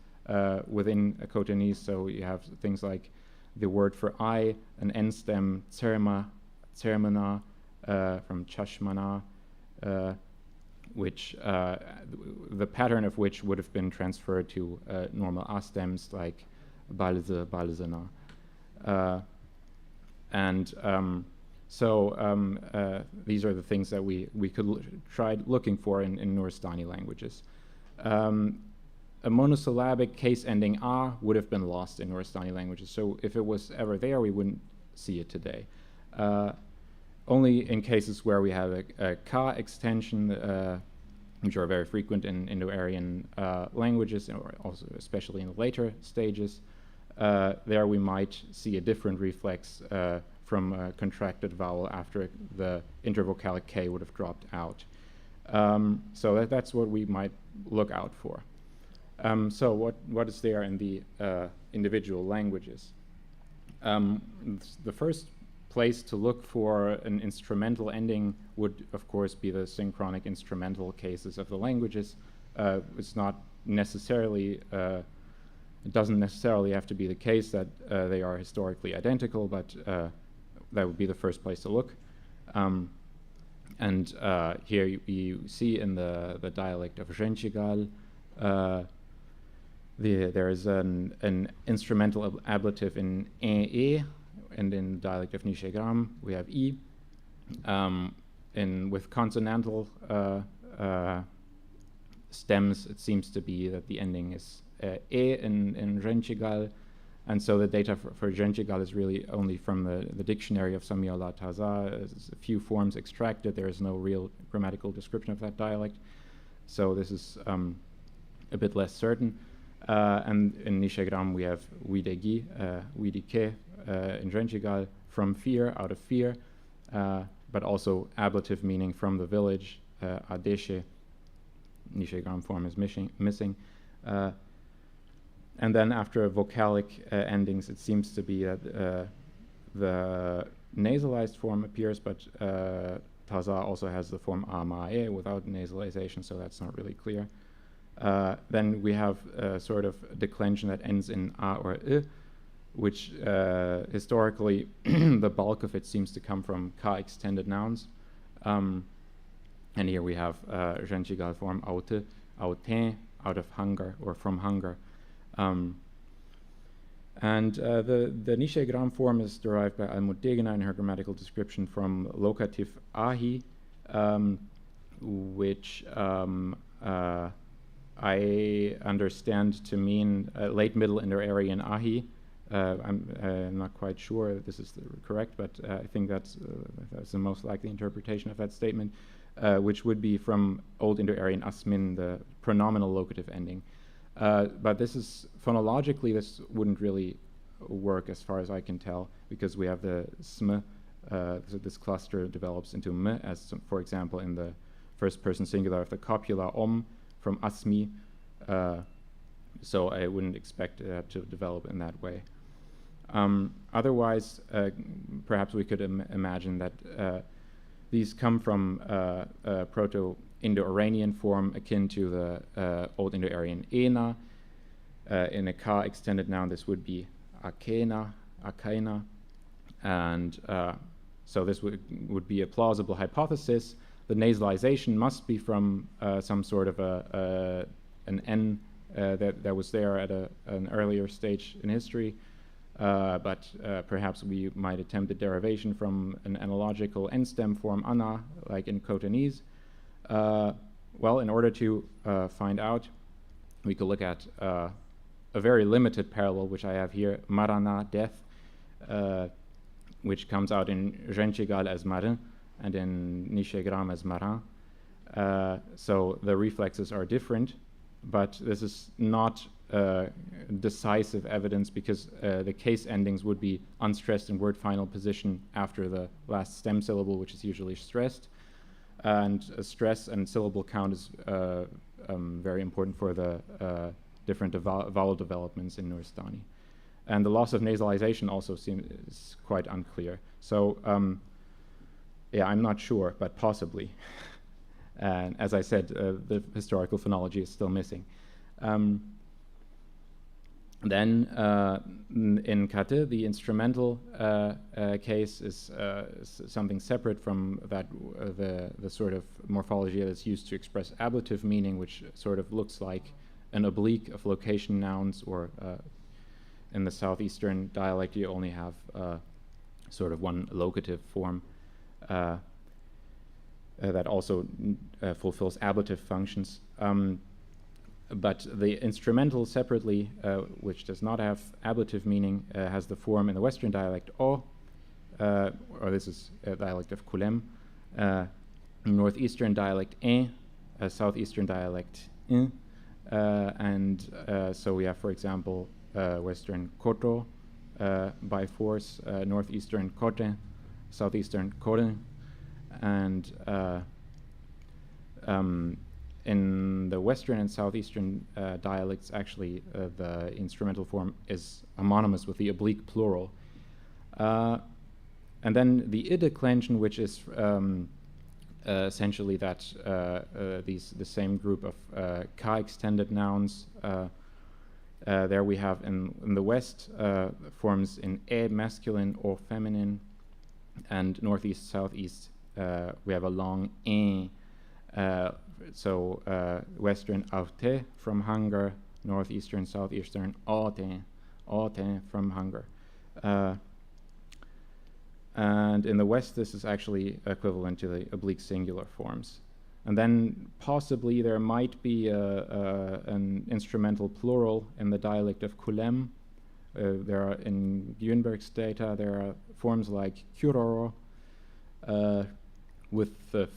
within a Khotanese. So you have things like the word for I, an N stem, tsermana, from chashmana, which the pattern of which would have been transferred to normal A stems like balze, balzena. These are the things that we could try looking for in Nuristani languages. A monosyllabic case ending A would have been lost in Nuristani languages. So if it was ever there, we wouldn't see it today. Only in cases where we have a ka extension, which are very frequent in Indo-Aryan languages, or also especially in the later stages, there we might see a different reflex from a contracted vowel after the intervocalic K would have dropped out. So that's what we might look out for. So what is there in the individual languages? The first place to look for an instrumental ending would, of course, be the synchronic instrumental cases of the languages. It's not necessarily, it doesn't necessarily have to be the case that they are historically identical, but that would be the first place to look. Here you see in the dialect of Zhenchigal, there is an instrumental ablative in e, and in the dialect of Nishegram we have I. With consonantal stems, it seems to be that the ending is e in Zhenchigal, and so the data for Zhenchigal is really only from the dictionary of Samiola Taza. There's a few forms extracted. There is no real grammatical description of that dialect, so this is a bit less certain. And in Nishegram we have widegi, widike in Zhenchigal, from fear, out of fear, but also ablative meaning from the village, adeshe. Nishegram form is missing. And then after vocalic endings, it seems to be that the nasalized form appears, but Taza also has the form amae without nasalization, so that's not really clear. Then we have a sort of declension that ends in a or I, which historically the bulk of it seems to come from ka extended nouns. And here we have Zhenchigal form aute, autin, out of hunger or from hunger. The Nishegram form is derived by Almudegina in her grammatical description from locative ahi, which I understand to mean late Middle Indo-Aryan ahi. I'm not quite sure if this is correct, but I think that's the most likely interpretation of that statement, which would be from Old Indo-Aryan asmin, the pronominal locative ending. But this is, phonologically, this wouldn't really work as far as I can tell, because we have the sm, so this cluster develops into m, as for example in the first person singular of the copula from asmi, so I wouldn't expect that to develop in that way. Otherwise, perhaps we could imagine that these come from a Proto-Indo-Iranian form akin to the Old Indo-Aryan ena. In a ka extended noun, this would be akena, akaina, and so this would be a plausible hypothesis. The nasalization must be from some sort of an N that was there at an earlier stage in history, but perhaps we might attempt a derivation from an analogical N stem form ana, like in Khotanese. Well, in order to find out, we could look at a very limited parallel, which I have here, marana, death, which comes out in Renchigal as marin and in Nishegram as marin. So the reflexes are different, but this is not decisive evidence because the case endings would be unstressed in word final position after the last stem syllable, which is usually stressed. And stress and syllable count is very important for the different vowel developments in Nuristani. And the loss of nasalization also is quite unclear. So, yeah, I'm not sure, but possibly. And as I said, the historical phonology is still missing. Then in Kate, the instrumental case is something separate from that the sort of morphology that's used to express ablative meaning, which sort of looks like an oblique of location nouns, or in the southeastern dialect you only have sort of one locative form that also fulfills ablative functions. But the instrumental separately, which does not have ablative meaning, has the form in the Western dialect o, or this is a dialect of Kulem, Northeastern dialect e, Southeastern dialect in, and so we have, for example, Western koto by force, Northeastern kote, Southeastern koren, and in the Western and Southeastern dialects, actually, the instrumental form is homonymous with the oblique plural. And then the id declension, which is essentially that the same group of ka extended nouns. There we have in the West forms in e masculine or feminine, and northeast, southeast we have a long e. So Western aute from hunger, Northeastern, Southeastern aute from hunger. And in the West, this is actually equivalent to the oblique singular forms. And then possibly there might be an instrumental plural in the dialect of Kulem. There are, in Grünberg's data, there are forms like kuroro with the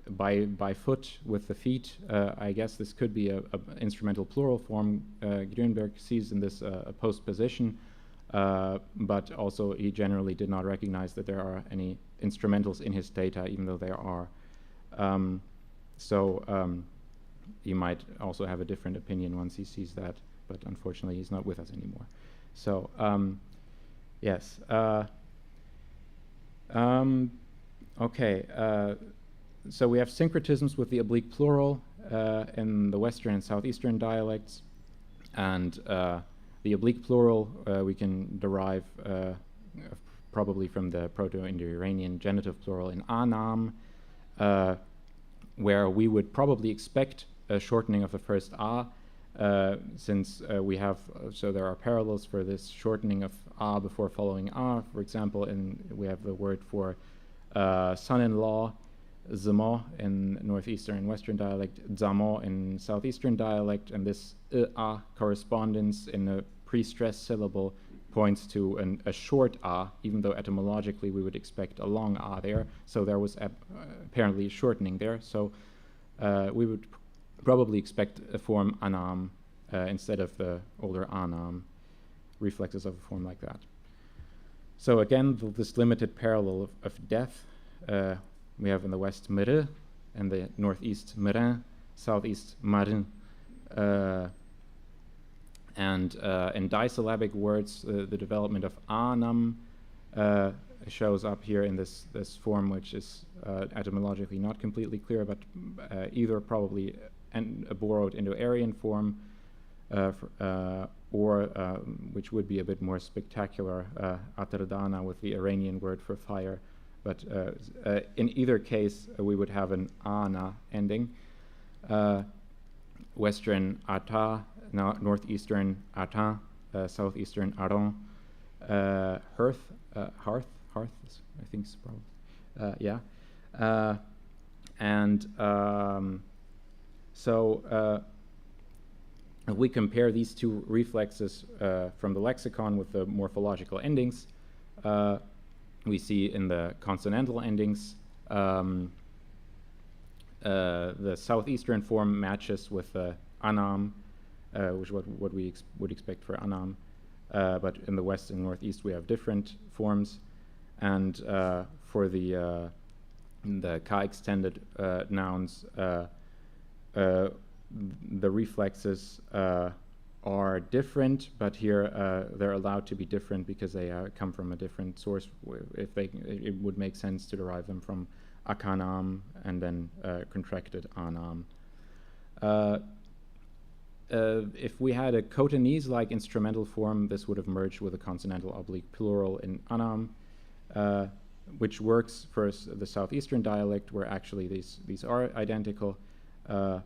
by foot with the feet. I guess this could be a instrumental plural form. Grünberg sees in this a postposition, but also he generally did not recognize that there are any instrumentals in his data, even though there are. So he might also have a different opinion once he sees that, but unfortunately he's not with us anymore. So yes. Okay. So we have syncretisms with the oblique plural in the Western and Southeastern dialects, and the oblique plural we can derive probably from the Proto-Indo-Iranian genitive plural in anam, where we would probably expect a shortening of the first a, since we have, so there are parallels for this shortening of a before following a. For example, we have the word for son-in-law, zamo in Northeastern and Western dialect, zamo in Southeastern dialect, and this a correspondence in a pre-stressed syllable points to a short a, even though etymologically we would expect a long a there. So there was apparently a shortening there. So we would probably expect a form anam instead of the older anam, reflexes of a form like that. So again, this limited parallel of death. We have in the West mirë, and the northeast Merin, southeast Marin. And in disyllabic words, the development of anam shows up here in this form, which is etymologically not completely clear, but either probably a borrowed Indo-Aryan form, or which would be a bit more spectacular, atardana, with the Iranian word for fire. But in either case, we would have an ana ending. Western ata, northeastern ata, southeastern aron, hearth, I think it's probably, yeah. So if we compare these two reflexes from the lexicon with the morphological endings, we see in the consonantal endings the southeastern form matches with anam, which is what we would expect for anam, but in the west and northeast we have different forms, and for the ka-extended nouns, the reflexes are different, but here they're allowed to be different because they come from a different source. It would make sense to derive them from akanam and then contracted anam. If we had a Khotanese-like instrumental form, this would have merged with a consonantal oblique plural in anam, which works for the southeastern dialect, where actually these are identical. But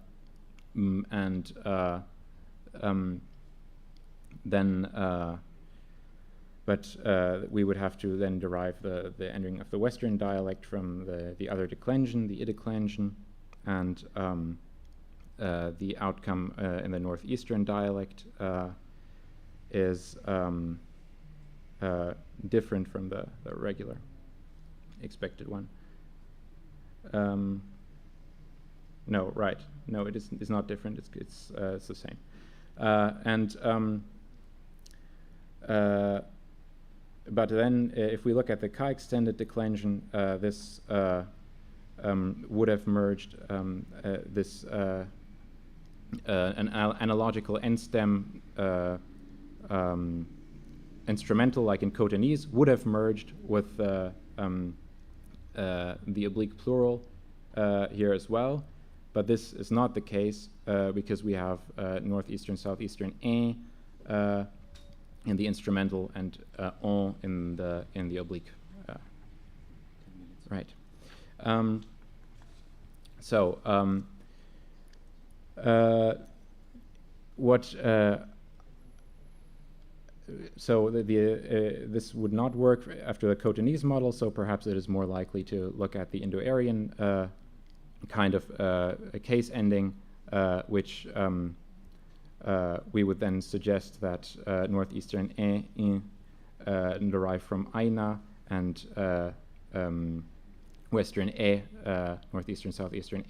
we would have to then derive the ending of the western dialect from the other declension, the ideclension, and the outcome in the northeastern dialect is different from the regular expected one. No, right. No, it's not different. It's the same. But then, if we look at the ka-extended declension, this would have merged this an analogical end stem instrumental, like in Khotanese, would have merged with the oblique plural here as well. But this is not the case because we have northeastern, southeastern in the instrumental and on in the oblique. Right. This would not work after the Khotanese model, so perhaps it is more likely to look at the Indo-Aryan kind of a case ending, which we would then suggest that northeastern derived from aina, and western northeastern, southeastern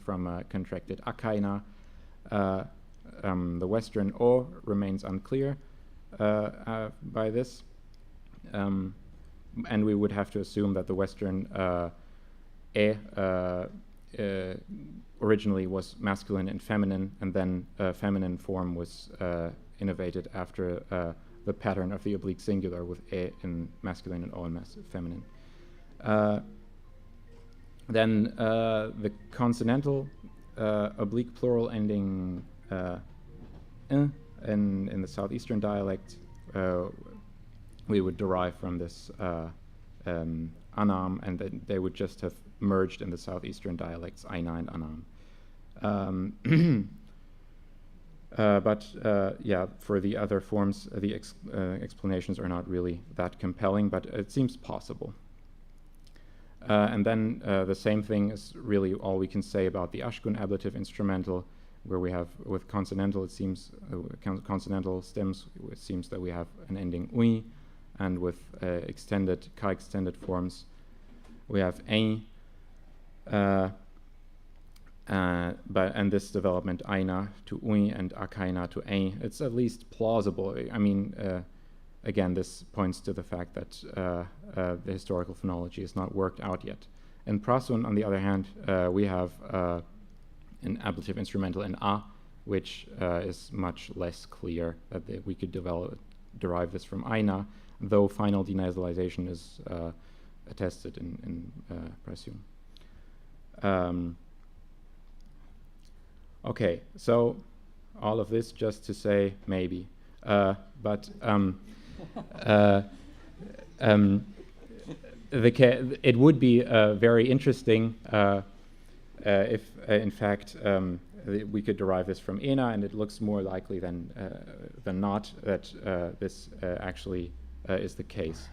from contracted akaina. The western o remains unclear by this, and we would have to assume that the western originally was masculine and feminine, and then feminine form was innovated after the pattern of the oblique singular with e in masculine and o in feminine. Then the consonantal oblique plural ending in the southeastern dialect, we would derive from this anam, and then they would just have merged in the southeastern dialects aina and anam. But for the other forms, the explanations are not really that compelling, but it seems possible. And then the same thing is really all we can say about the Ashkun ablative instrumental, where we have, with consonantal, it seems, consonantal stems, it seems that we have an ending ui, and with ka-extended forms, we have ein, and this development aina to ui and akaina to ein, it's at least plausible. I mean, again, this points to the fact that the historical phonology is not worked out yet. In Prasun, on the other hand, we have an ablative instrumental in a, which is much less clear that we could derive this from aina, though final denasalization is attested in Prasun. Okay, so all of this just to say maybe, but it would be very interesting if, in fact, we could derive this from ena, and it looks more likely than not that this actually is the case.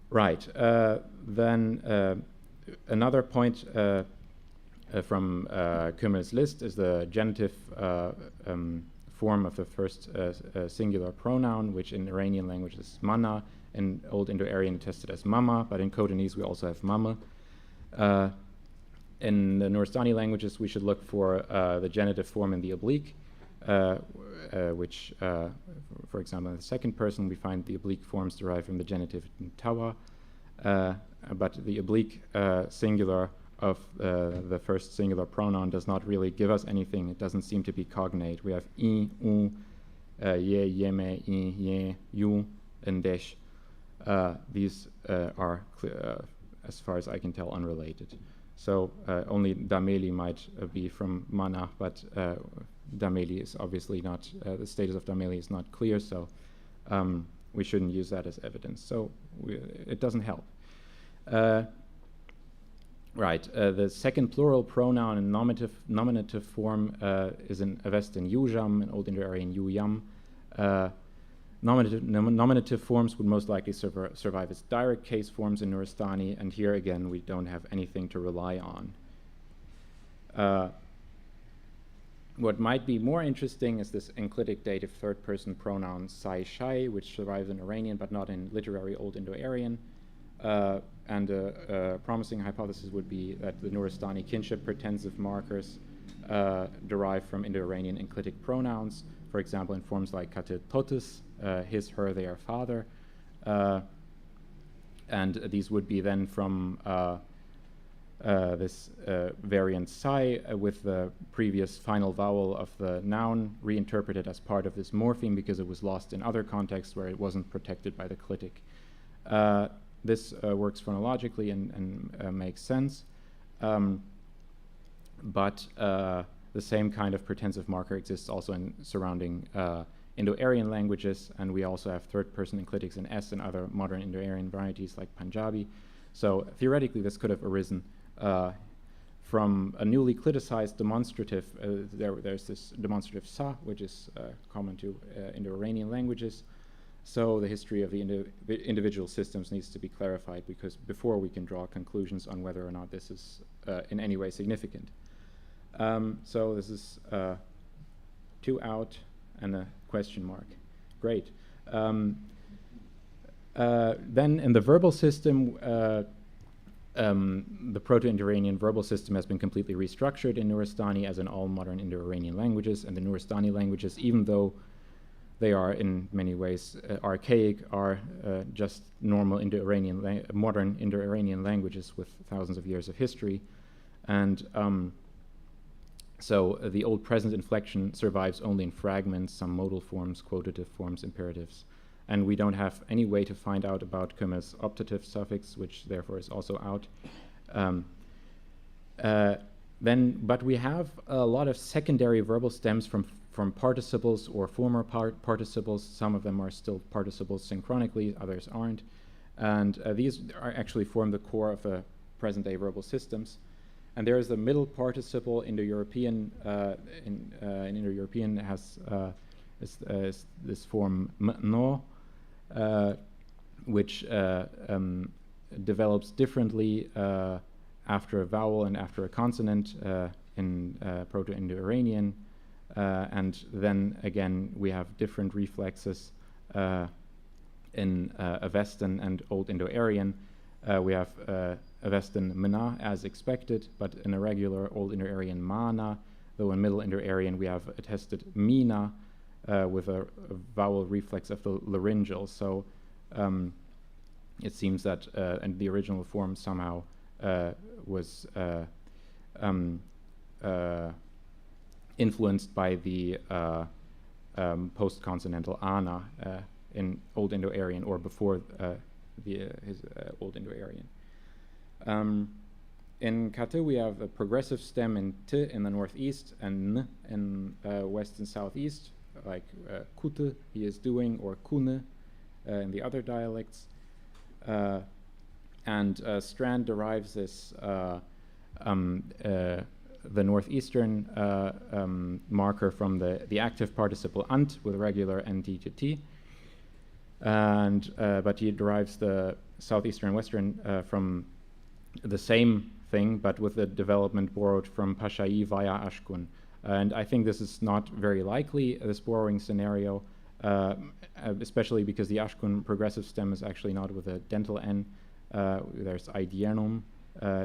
Right. Then another point from Kümmel's list is the genitive form of the first singular pronoun, which in Iranian language is mana, in Old Indo-Aryan attested as mama, but in Khotanese we also have mama. In the Nuristani languages, we should look for the genitive form in the oblique, which, for example, in the second person, we find the oblique forms derived from the genitive in tawa, but the oblique singular of the first singular pronoun does not really give us anything. It doesn't seem to be cognate. We have I, U, ye, yeme, I, ye, yu, and desh. These are, as far as I can tell, unrelated. So only dameli might be from mana, but dameli is obviously not, the status of dameli is not clear, so we shouldn't use that as evidence. So it doesn't help. Right, the second plural pronoun in nominative form is in Avestan yujam, in Old Indo-Aryan yuyam. Nominative forms would most likely survive as direct case forms in Nuristani, and here again we don't have anything to rely on. What might be more interesting is this enclitic dative third person pronoun sai shai, which survives in Iranian but not in literary Old Indo-Aryan. And a promising hypothesis would be that the Nuristani kinship pretensive markers derive from Indo-Iranian enclitic pronouns, for example, in forms like katet totus, his, her, their, father. And these would be then from this variant psi with the previous final vowel of the noun reinterpreted as part of this morpheme because it was lost in other contexts where it wasn't protected by the clitic. This works phonologically and makes sense, but the same kind of pretensive marker exists also in surrounding Indo-Aryan languages, and we also have third-person enclitics in S and other modern Indo-Aryan varieties like Punjabi. So theoretically, this could have arisen from a newly cliticized demonstrative. There's this demonstrative sa, which is common to Indo-Iranian languages. So the history of the individual systems needs to be clarified before we can draw conclusions on whether or not this is in any way significant. So this is 2 out and a question mark. Great. Then in the verbal system, the Proto-Indo-Iranian verbal system has been completely restructured in Nuristani, as in all modern Indo-Iranian languages, and the Nuristani languages, even though they are in many ways archaic, are just normal Indo-Iranian, modern Indo-Iranian languages with thousands of years of history. And so the old present inflection survives only in fragments, some modal forms, quotative forms, imperatives. And we don't have any way to find out about Kümmel's optative suffix, which therefore is also out. But we have a lot of secondary verbal stems from participles or former participles. Some of them are still participles synchronically, others aren't. And these are actually form the core of the present-day verbal systems. And there is the middle participle. Indo-European, in Indo-European has is this form no, which develops differently after a vowel and after a consonant in Proto-Indo-Iranian. And then again, we have different reflexes in Avestan and Old Indo-Aryan. We have Avestan mana as expected, but in irregular Old Indo-Aryan mana, though in Middle Indo-Aryan we have attested mina with a vowel reflex of the laryngeal. So it seems that and the original form somehow was influenced by the post-consonantal ana in Old Indo-Aryan or before his Old Indo-Aryan. In Katu, we have a progressive stem in T in the northeast and N in west and southeast, like Kute, he is doing, or Kune in the other dialects. And Strand derives this, the northeastern marker from the active participle ant with regular NT to T. And, but he derives the southeastern and western from the same thing, but with the development borrowed from Pashai via Ashkun. And I think this is not very likely, this borrowing scenario, especially because the Ashkun progressive stem is actually not with a dental N. There's idiernum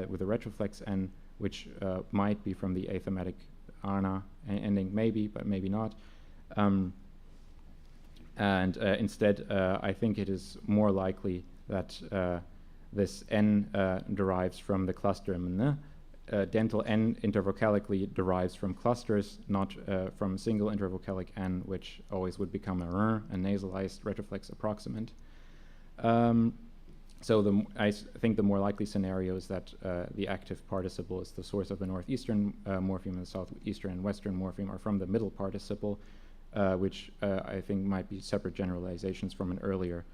with a retroflex N, which might be from the athematic ana ending, maybe, but maybe not. And instead, I think it is more likely that this N derives from the cluster N. Dental N intervocalically derives from clusters, not from single intervocalic N, which always would become a R, a nasalized retroflex approximant. So I think the more likely scenario is that the active participle is the source of the northeastern morpheme, and the southeastern and western morpheme are from the middle participle, which I think might be separate generalizations from an earlier,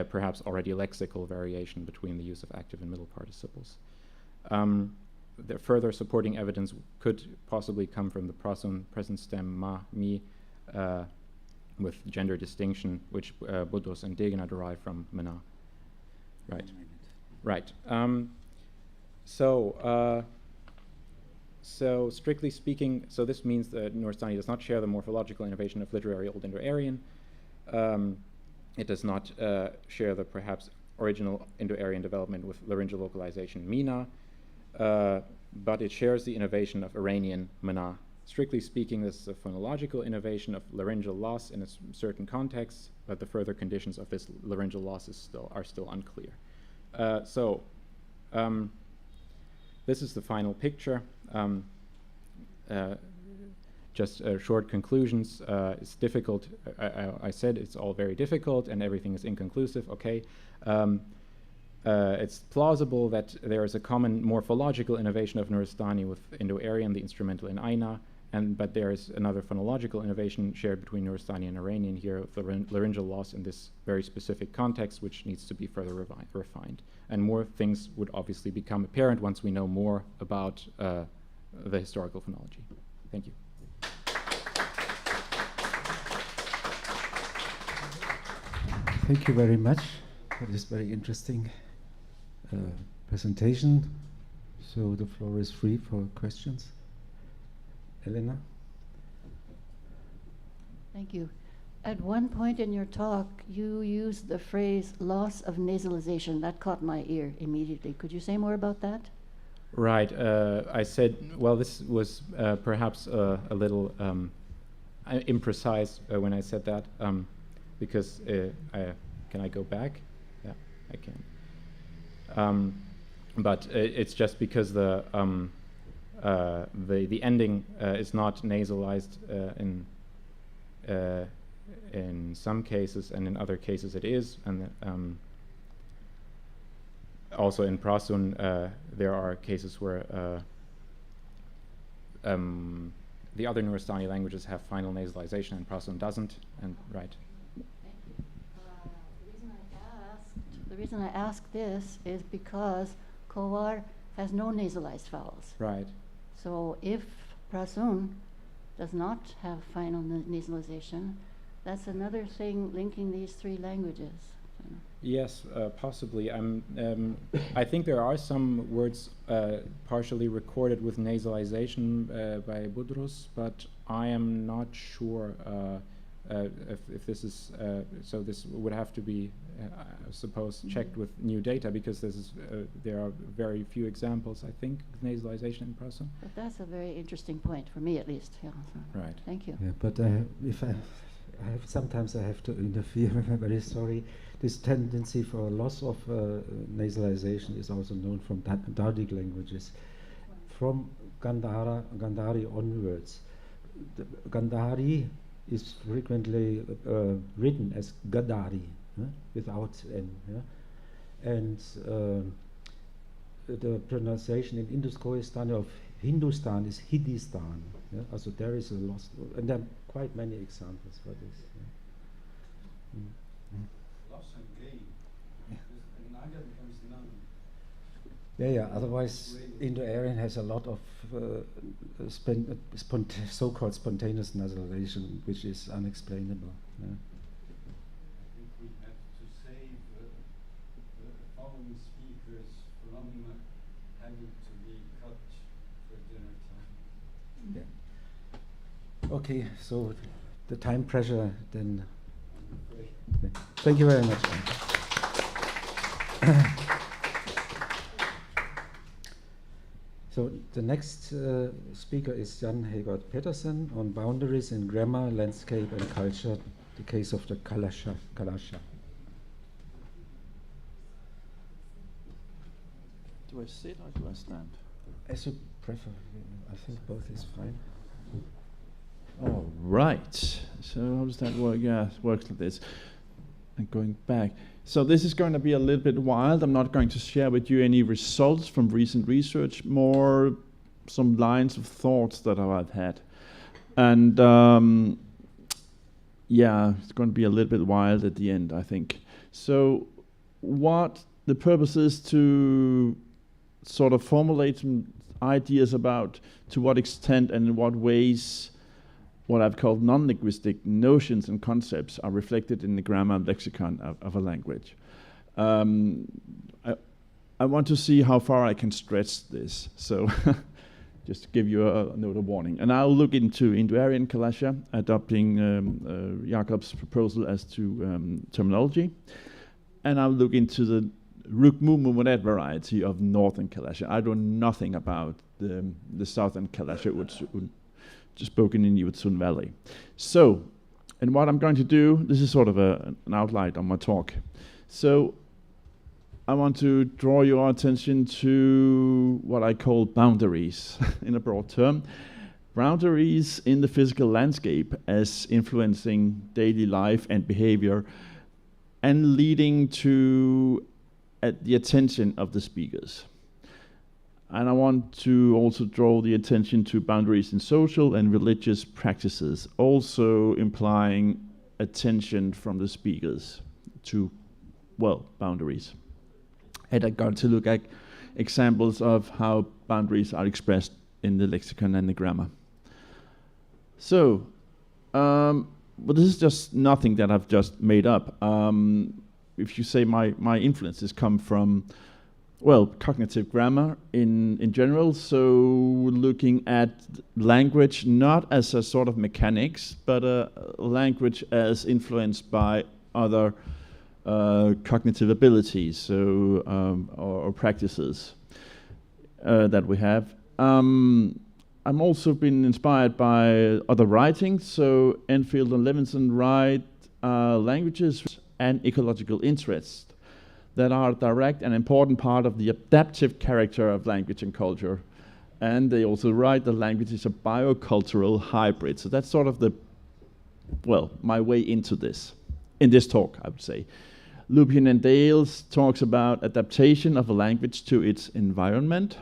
perhaps already lexical variation between the use of active and middle participles. The further supporting evidence could possibly come from the Prasun present stem ma, mi, with gender distinction, which Budros and Degena derive from Mena. Right. Right. So strictly speaking, so this means that Nuristani does not share the morphological innovation of literary Old Indo-Aryan. It does not share the perhaps original Indo-Aryan development with laryngeal localization Mina, but it shares the innovation of Iranian Mana. Strictly speaking, this is a phonological innovation of laryngeal loss in a certain context, but the further conditions of this laryngeal loss are still unclear. This is the final picture. Just short conclusions. It's difficult. I said it's all very difficult and everything is inconclusive. Okay. It's plausible that there is a common morphological innovation of Nuristani with Indo-Aryan, the instrumental in Aina, but there is another phonological innovation shared between Nuristani and Iranian here of the laryngeal loss in this very specific context, which needs to be further refined. And more things would obviously become apparent once we know more about the historical phonology. Thank you. Thank you very much for this very interesting presentation. So the floor is free for questions. Elena? Thank you. At one point in your talk, you used the phrase loss of nasalization. That caught my ear immediately. Could you say more about that? Right. I said, well, this was perhaps a little imprecise when I said that, because can I go back? Yeah, I can. But it's just because the ending is not nasalized in some cases, and in other cases it is, and also in Prasun there are cases where the other Nuristani languages have final nasalization and Prasun doesn't, and right. The reason I asked this is because Kowar has no nasalized vowels. Right. So if Prasun does not have final nasalization, that's another thing linking these three languages. Yes, possibly. I think there are some words partially recorded with nasalization by Budros, but I am not sure if this is, so this would have to be, I suppose, checked with new data, because this is, there are very few examples, I think, of nasalization in Prasun. But that's a very interesting point, for me at least. Yeah, so right. Thank you. Yeah, but if I Sometimes I have to interfere. I'm very sorry. This tendency for loss of nasalization is also known from Dardic languages. From Gandhari onwards, the Gandhari is frequently written as Gadari, without N. And the pronunciation in Indus-Khoistan of Hindustan is Hindistan. Also there is a loss, and there are quite many examples for this. Loss and gain. Naga becomes none. Yeah. Otherwise, Indo-Aryan has a lot of so-called spontaneous nasalization, which is unexplainable. Yeah. I think we have to save the following speakers from having to be cut for dinner time. Yeah. Okay, so the time pressure then. Thank you very much. So the next speaker is Jan Hegard Petersen on boundaries in grammar, landscape and culture, the case of the Kalasha. Do I sit or do I stand? As you prefer. I think both is fine. All right. So how does that work? Yeah, it works like this. And going back. So this is going to be a little bit wild. I'm not going to share with you any results from recent research, more some lines of thoughts that I've had. And yeah, it's going to be a little bit wild at the end, I think. So what the purpose is to sort of formulate some ideas about to what extent and in what ways what I've called non-linguistic notions and concepts are reflected in the grammar and lexicon of a language. I want to see how far I can stretch this, so just to give you a note of warning. And I'll look into Indo-Aryan Kalasha, adopting Jacob's proposal as to terminology. And I'll look into the Rukmu-Mumuret variety of Northern Kalasha. I know nothing about the Southern Kalasha, which spoken in Yutsun Valley. So, and what I'm going to do, this is sort of an outline on my talk. So, I want to draw your attention to what I call boundaries in a broad term. Boundaries in the physical landscape as influencing daily life and behavior and leading to the attention of the speakers. And I want to also draw the attention to boundaries in social and religious practices, also implying attention from the speakers to, well, boundaries. And I got to look at examples of how boundaries are expressed in the lexicon and the grammar. So, but this is just nothing that I've just made up. If you say my influences come from, well, cognitive grammar in general, so looking at language not as a sort of mechanics, but a language as influenced by other cognitive abilities, so or practices that we have. I'm also been inspired by other writings, so Enfield and Levinson write languages and ecological interests that are a direct and important part of the adaptive character of language and culture. And they also write that language is a biocultural hybrid. So that's sort of the, well, my way into this, in this talk, I would say. Lupien and Dales talks about adaptation of a language to its environment.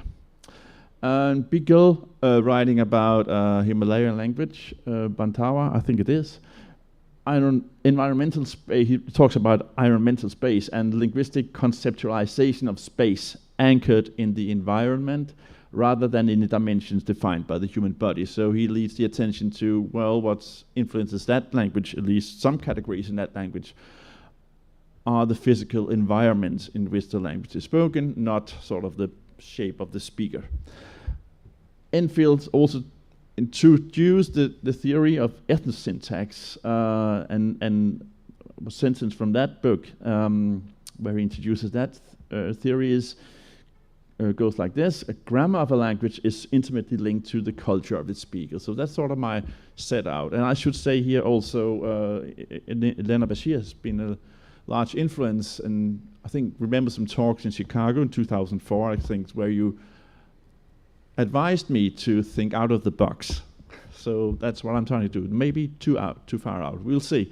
And Bigel, writing about Himalayan language, Bantawa, I think it is. Environmental space, he talks about environmental space and linguistic conceptualization of space anchored in the environment rather than in the dimensions defined by the human body. So he leads the attention to, well, what influences that language, at least some categories in that language, are the physical environments in which the language is spoken, not sort of the shape of the speaker. Enfield also introduced the theory of ethnosyntax and a sentence from that book where he introduces that theory is goes like this: a grammar of a language is intimately linked to the culture of its speaker. So that's sort of my set out. And I should say here also, Elena Bashir has been a large influence, and I think remember some talks in Chicago in 2004, I think, where you advised me to think out of the box. So that's what I'm trying to do. Maybe too far out. We'll see.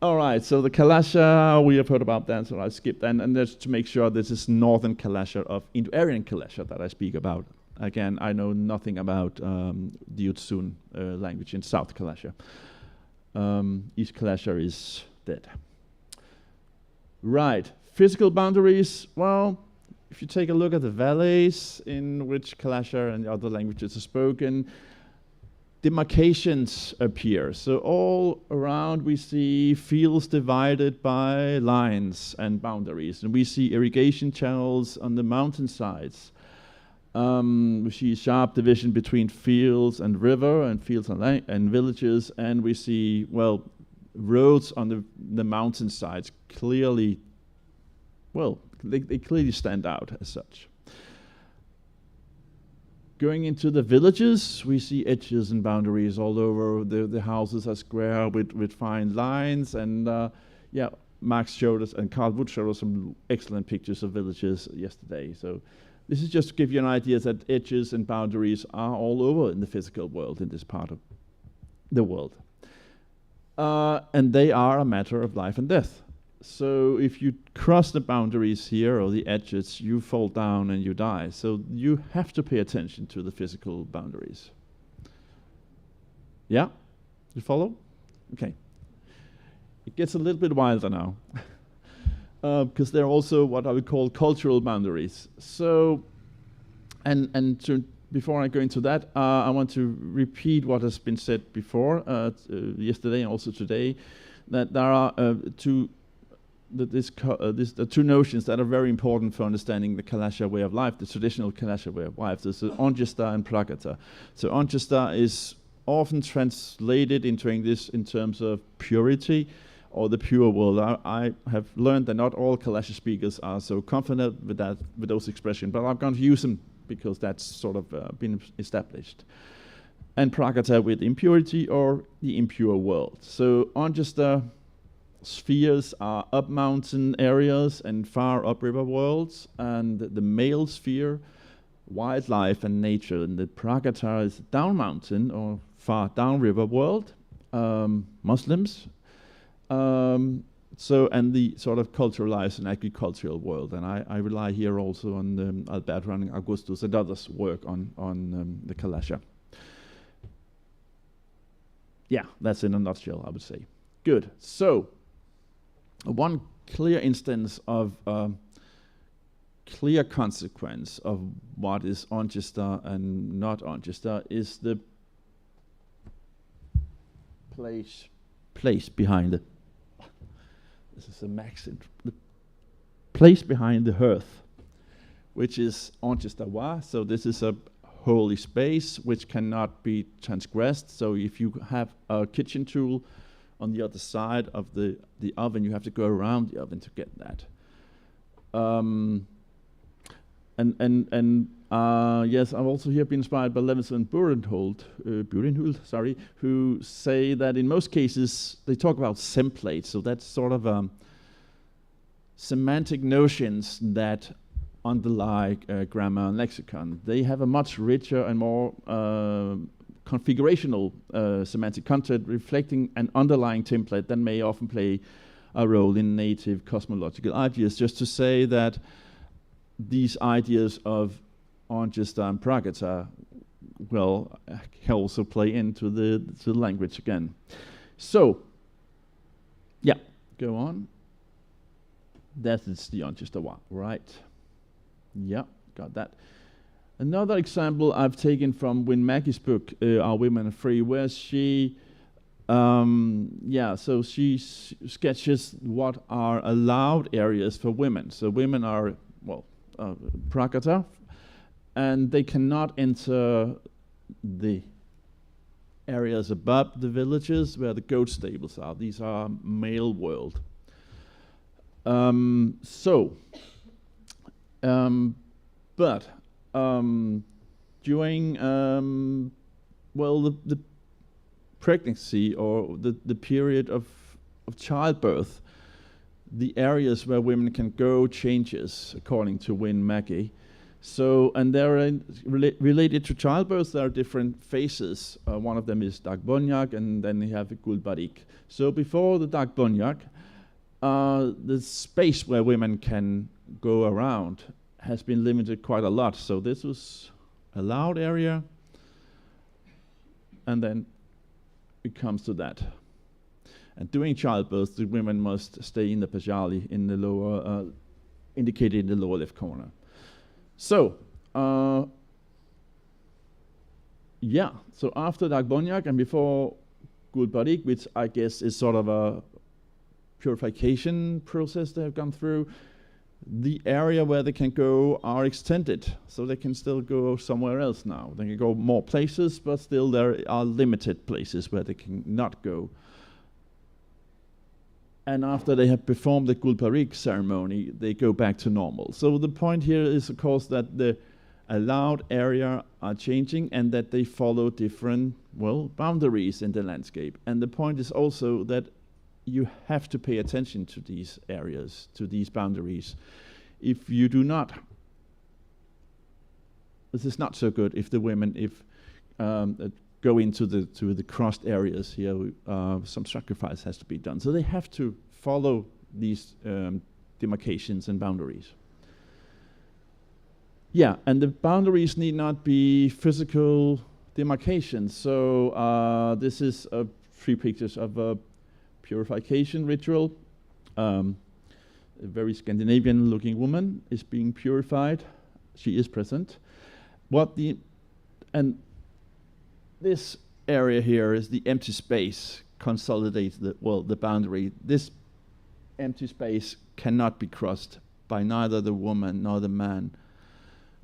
All right, so the Kalasha, we have heard about that, so I'll skip that. And just to make sure this is Northern Kalasha of Indo-Aryan Kalasha that I speak about. Again, I know nothing about the Utsun language in South Kalasha. East Kalasha is dead. Right, physical boundaries. Well, if you take a look at the valleys in which Kalasha and the other languages are spoken, demarcations appear. So all around we see fields divided by lines and boundaries. And we see irrigation channels on the mountainsides. We see sharp division between fields and river and fields and villages. And we see, well, roads on the mountainsides clearly, well, they clearly stand out as such. Going into the villages, we see edges and boundaries all over. The houses are square with fine lines, and yeah, Max showed us, and Carl Wood showed us some excellent pictures of villages yesterday. So this is just to give you an idea that edges and boundaries are all over in the physical world, in this part of the world. And they are a matter of life and death. So if you cross the boundaries here or the edges, you fall down and you die. So you have to pay attention to the physical boundaries. Yeah? You follow? Okay. It gets a little bit wilder now. Because there are also what I would call cultural boundaries. So, before I go into that, I want to repeat what has been said before, yesterday and also today, that there are two notions that are very important for understanding the Kalasha way of life, the traditional Kalasha way of life. There's Onjesta and Prakata. So Onjesta is often translated into English in terms of purity or the pure world. I have learned that not all Kalasha speakers are so confident with those expressions, but I'm going to use them because that's sort of been established. And Prakata with impurity or the impure world. So Onjesta spheres are up mountain areas and far upriver worlds, and the male sphere, wildlife and nature, and the Prakata is down mountain or far downriver world, Muslims. So, and the sort of culturalized and agricultural world, and I rely here also on Alberto and Augustus and others' work on the Kalasha. Yeah, that's in a nutshell, I would say. Good. So, one clear instance of clear consequence of what is Onjesta and not Onjesta is the place behind it. This is a maxim. The place behind the hearth, which is Onjesta Wa. So this is a holy space which cannot be transgressed. So if you have a kitchen tool on the other side of the oven, you have to go around the oven to get that. Yes, I've also here been inspired by Levinson and Burenhult, who say that in most cases they talk about semplates. So that's sort of semantic notions that underlie grammar and lexicon. They have a much richer and more configurational semantic content reflecting an underlying template that may often play a role in native cosmological ideas. Just to say that these ideas of Onjesta and Prakata, well, can also play into the language again. So, yeah, go on. That is the Onjesta Wa, right? Yeah, got that. Another example I've taken from Win Mackey's book, Are Women Free, where she, so she sketches what are allowed areas for women. So women are, well, Prakata, and they cannot enter the areas above the villages where the goat stables are. These are male world. But during the pregnancy or the period of childbirth, the areas where women can go changes according to Win Mackey. So, and they're related to childbirth, there are different phases. One of them is Dagbonyak, and then you have Gulbarik. So before the Dagbonyak, the space where women can go around has been limited quite a lot. So this was a loud area, and then it comes to that. And during childbirth, the women must stay in the Pajali in the lower, indicated in the lower left corner. So, yeah, so after Dagbonyak and before Gulbarik, which I guess is sort of a purification process they have gone through, the area where they can go are extended, so they can still go somewhere else now. They can go more places, but still there are limited places where they can not go. And after they have performed the Gulbarik ceremony, they go back to normal. So the point here is, of course, that the allowed area are changing and that they follow different, boundaries in the landscape. And the point is also that you have to pay attention to these areas, to these boundaries. If you do not, this is not so good if the women, go into the crossed areas here, some sacrifice has to be done. So they have to follow these demarcations and boundaries. Yeah, and the boundaries need not be physical demarcations. So this is 3 pictures of a purification ritual. A very Scandinavian-looking woman is being purified. She is present. This area here is the empty space, consolidates the boundary. This empty space cannot be crossed by neither the woman nor the man,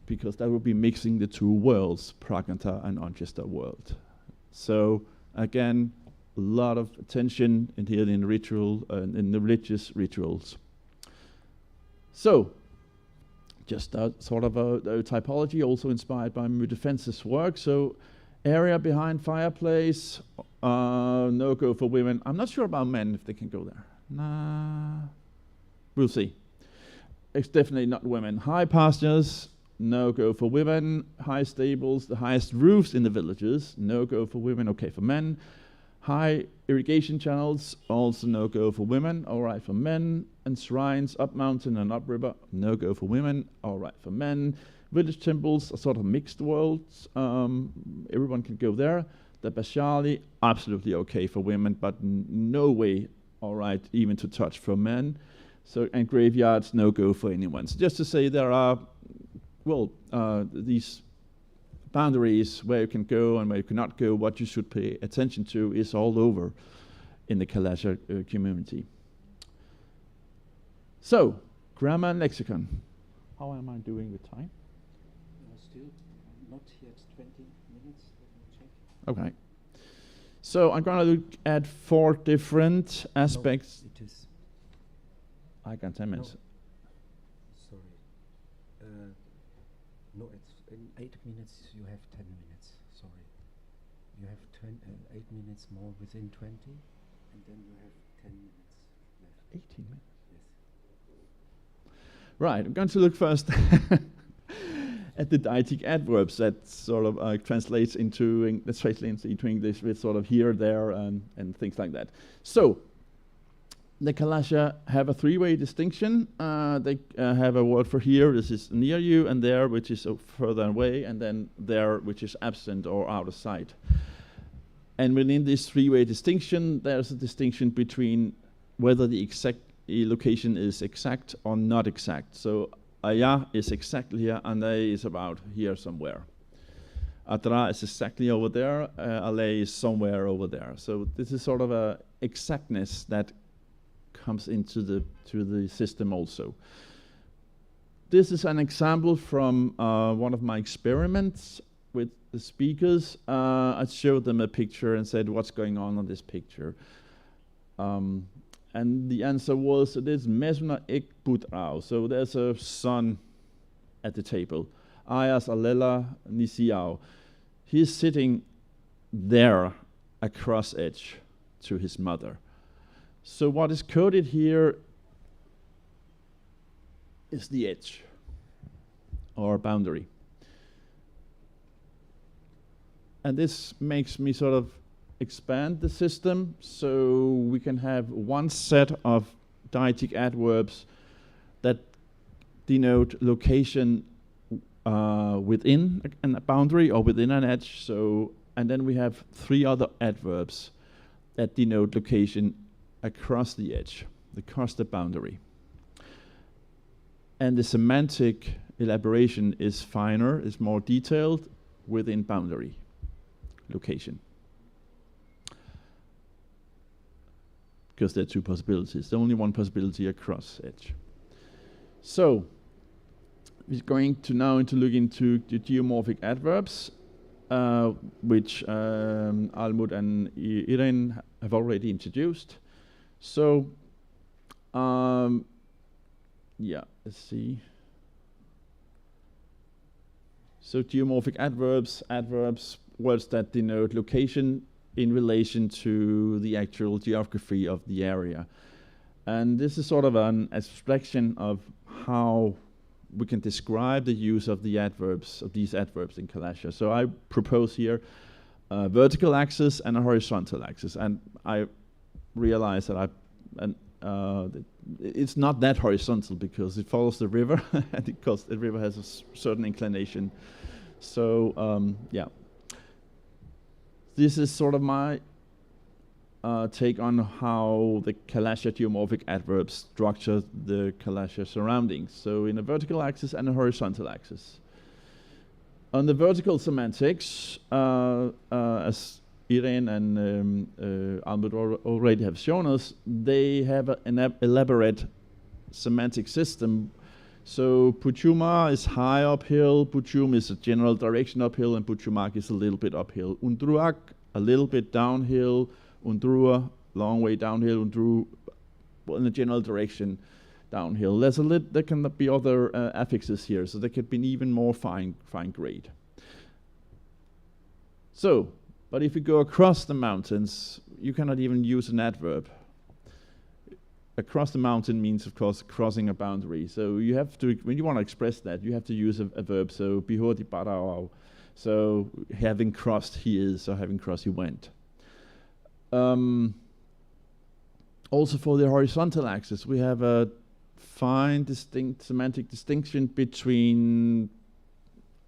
because that would be mixing the 2 worlds, Praganta and Anchester world. So again, a lot of attention in here in the ritual, in the religious rituals. So, just sort of a typology also inspired by Mudefense's work. So, area behind fireplace, no go for women. I'm not sure about men if they can go there. Nah, we'll see. It's definitely not women. High pastures, no go for women. High stables, the highest roofs in the villages, no go for women, okay for men. High irrigation channels, also no go for women, all right for men. And shrines up mountain and up river, no go for women, all right for men. Village temples are sort of mixed worlds. Everyone can go there. The Bashali, absolutely okay for women, but no way, all right, even to touch for men. So, and graveyards, no go for anyone. So just to say there are, these boundaries where you can go and where you cannot go, what you should pay attention to is all over in the Kalasha community. So, grammar and lexicon. How am I doing with time? Still not yet 20 minutes. Okay. So I'm going to look at 4 different aspects. No, it is. I got 10 minutes. No. Sorry. No, it's in 8 minutes. You have 10 minutes. Sorry. You have 8 minutes more within 20, and then you have 10 minutes left. 18 minutes. Yes. Right. I'm going to look first at the deitic adverbs that sort of translates into English with sort of here, there, and things like that. So, the Kalasha have a 3-way distinction. They have a word for here, this is near you, and there, which is further away, and then there, which is absent or out of sight. And within this 3-way distinction, there's a distinction between whether the exact location is exact or not exact. So, Aya is exactly here, and A is about here somewhere. Atra is exactly over there, Ale is somewhere over there. So this is sort of a exactness that comes into the system also. This is an example from one of my experiments with the speakers. I showed them a picture and said, what's going on this picture? And the answer was, it is Mesna ek putrao. So there's a son at the table. Ayas Alela Nisiao. He's sitting there, a cross edge to his mother. So what is coded here is the edge or boundary. And this makes me sort of expand the system so we can have one set of dietic adverbs that denote location within a boundary or within an edge. So, and then we have 3 other adverbs that denote location across the edge, across the boundary. And the semantic elaboration is finer, is more detailed within boundary location. Because there are 2 possibilities. There's only one possibility across edge. So, we're going to now look into the geomorphic adverbs, which Almut and Irene have already introduced. So, yeah, let's see. So geomorphic adverbs, words that denote location in relation to the actual geography of the area. And this is sort of an abstraction of how we can describe the use of the adverbs, of these adverbs in Kalasha. So I propose here a vertical axis and a horizontal axis. And I realize that it's not that horizontal because it follows the river, and because the river has a certain inclination. So yeah, this is sort of my take on how the Kalasha geomorphic adverbs structure the Kalasha surroundings. So in a vertical axis and a horizontal axis. On the vertical semantics, as Irene and Albert already have shown us, they have an elaborate semantic system. So Puchuma is high uphill, Puchum is a general direction uphill, and Puchumak is a little bit uphill. Undruak, a little bit downhill, Undrua, long way downhill, Undru, in a general direction downhill. There can be other affixes here, so there could be even more fine grade. So, but if you go across the mountains, you cannot even use an adverb. Across the mountain means, of course, crossing a boundary. So you have to, when you want to express that, you have to use a verb. So bihodi parao. So having crossed he is, or having crossed he went. Also for the horizontal axis, we have a fine distinct semantic distinction between,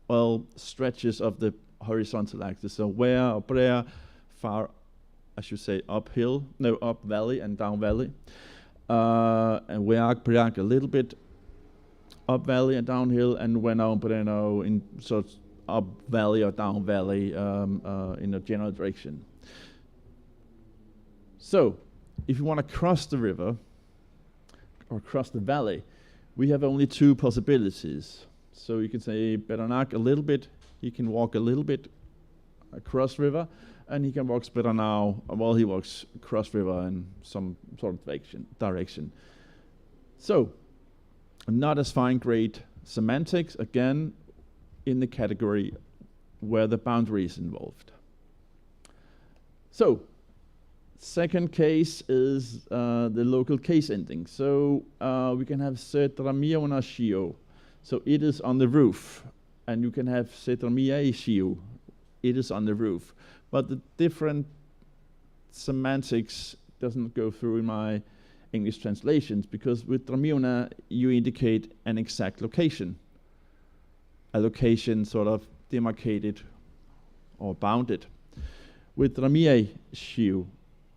well, stretches of the horizontal axis. So where or brea, far, I should say uphill, no, up valley and down valley. And weak, break, a little bit up valley and downhill, and weno, breno, in sort of up valley or down valley in a general direction. So, if you want to cross the river or cross the valley, we have only 2 possibilities. So you can say Beranak a little bit, he can walk a little bit across river, and he can walk Speranau while he walks across river in some sort of direction. So, not as fine grade semantics, again, in the category where the boundary is involved. So, second case is the local case ending. So we can have setramia onashio. So it is on the roof. And you can have setramia ishio. It is on the roof. But the different semantics doesn't go through in my English translations, because with tramiona you indicate an exact location. A location sort of demarcated or bounded. With ramia shiu,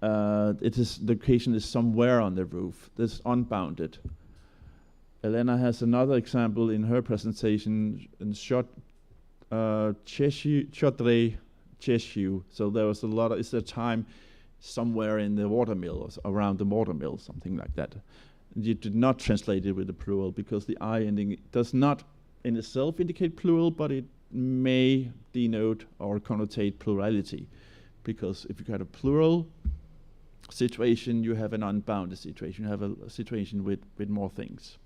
location is somewhere on the roof. This unbounded. Elena has another example in her presentation in chotre cheshu. So there was it's a time somewhere in the watermill or around the watermill, something like that. You did not translate it with the plural because the I ending does not in itself indicate plural, but it may denote or connotate plurality. Because if you had a plural situation, you have an unbounded situation. You have a situation with more things.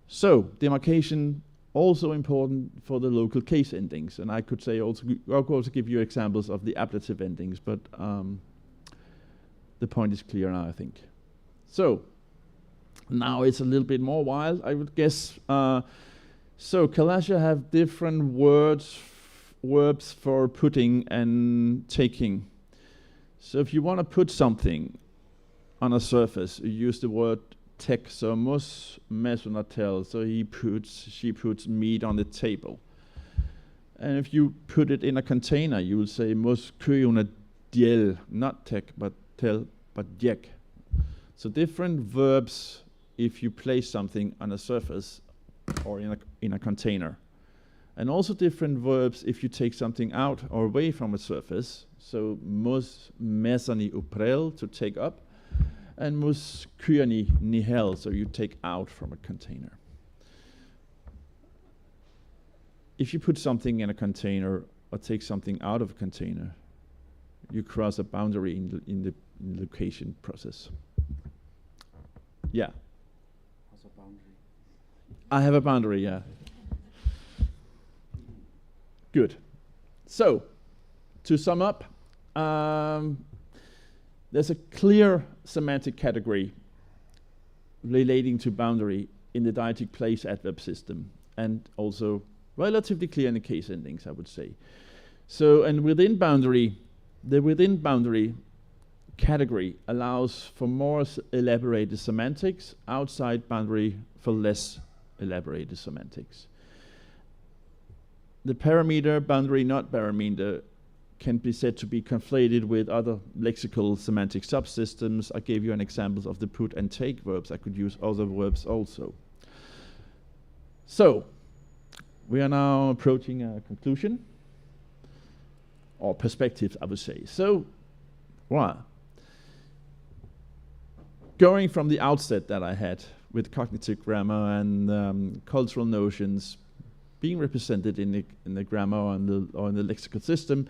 So, demarcation also important for the local case endings. And I could say also, I could also give you examples of the ablative endings, but the point is clear now, I think. So now it's a little bit more wild, I would guess. So Kalasha have different verbs for putting and taking. So if you want to put something on a surface, you use the word tek, so mus mesonatel, so she puts meat on the table. And if you put it in a container, you will say mus kyuna diel, not tek, but tel, but diek. So different verbs if you place something on a surface or in a container. And also different verbs if you take something out or away from a surface. So mus mesani uprel, to take up, and mus kyani nihel, so you take out from a container. If you put something in a container or take something out of a container, you cross a boundary in the location process. Yeah. What's a boundary? I have a boundary, yeah. Good. So, to sum up, there's a clear semantic category relating to boundary in the dyadic place adverb system, and also relatively clear in the case endings, I would say. So, and within boundary, the within boundary category allows for more elaborated semantics, outside boundary for less elaborated semantics. The parameter, boundary, not parameter, can be said to be conflated with other lexical semantic subsystems. I gave you an example of the put and take verbs. I could use other verbs also. So, we are now approaching a conclusion, or perspective, I would say. So, wow. Going from the outset that I had with cognitive grammar and cultural notions being represented in the grammar or in the lexical system,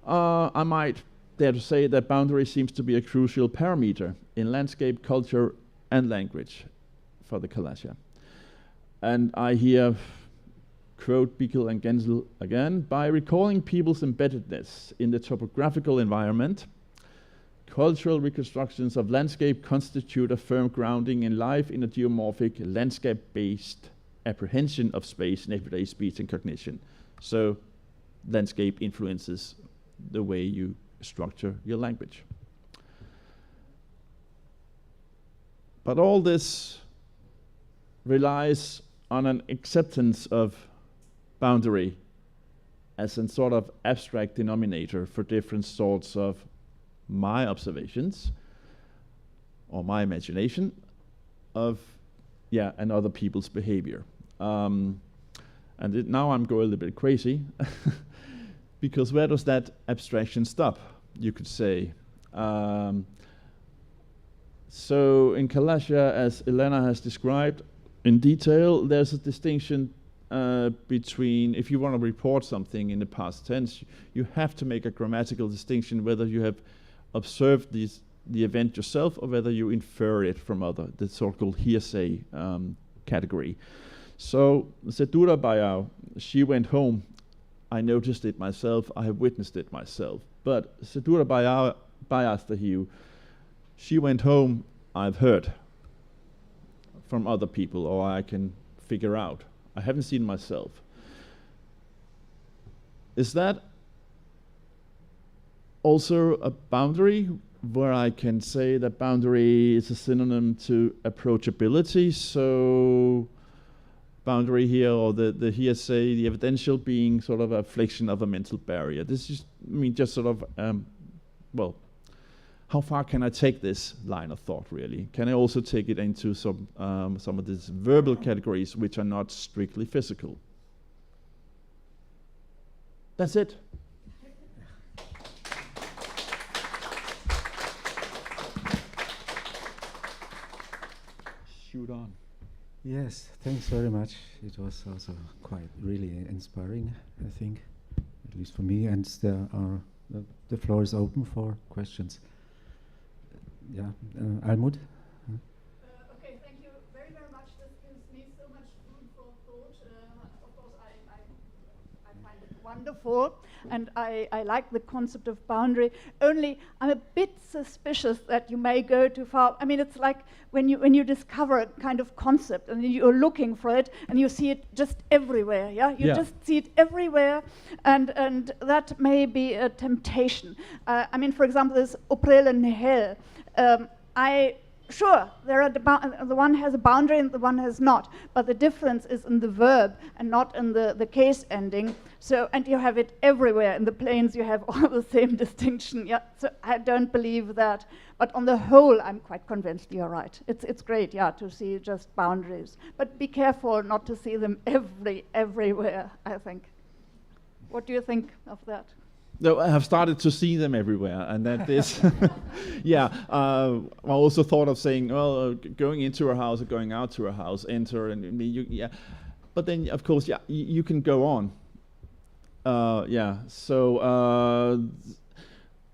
I might dare to say that boundary seems to be a crucial parameter in landscape, culture, and language for the Kalasha. And I here quote Bickel and Gensel again: by recalling people's embeddedness in the topographical environment, cultural reconstructions of landscape constitute a firm grounding in life in a geomorphic, landscape-based apprehension of space in everyday speech and cognition. So landscape influences the way you structure your language. But all this relies on an acceptance of boundary as a sort of abstract denominator for different sorts of my observations or my imagination of, and other people's behavior. And now I'm going a little bit crazy because where does that abstraction stop, you could say? So in Kalasha, as Elena has described in detail, there's a distinction between, if you want to report something in the past tense, you have to make a grammatical distinction whether you have observed the event yourself or whether you infer it from the so-called hearsay category. So Sedura Bayao, she went home. I noticed it myself. I have witnessed it myself. But Sedura Bayastahiu, she went home. I've heard from other people, or I can figure out. I haven't seen myself. Is that also a boundary where I can say that boundary is a synonym to approachability? So boundary here, or the hearsay, the evidential being sort of a affliction of a mental barrier. This is, just sort of, well, how far can I take this line of thought, really? Can I also take it into some of these verbal categories which are not strictly physical? That's it. Shoot on. Yes, thanks very much. It was also quite really inspiring, I think, at least for me. And the floor is open for questions. Yeah, Almut? Okay, thank you very, very much. This gives me so much food for thought. wonderful, and I like the concept of boundary. Only I'm a bit suspicious that you may go too far. I mean, it's like when you discover a kind of concept and you're looking for it and you see it just everywhere. Yeah, you just see it everywhere, and that may be a temptation. I mean, for example, this oprelen hell. Sure, there are the one has a boundary and the one has not, but the difference is in the verb and not in the case ending. So, and you have it everywhere. In the planes, you have all the same distinction. Yeah, so I don't believe that. But on the whole, I'm quite convinced you're right. It's great, yeah, to see just boundaries. But be careful not to see them everywhere, I think. What do you think of that? No, I have started to see them everywhere, and that is, yeah. I also thought of saying, well, going into a house or going out to a house, enter, and yeah. But then, of course, yeah, you can go on. Yeah. So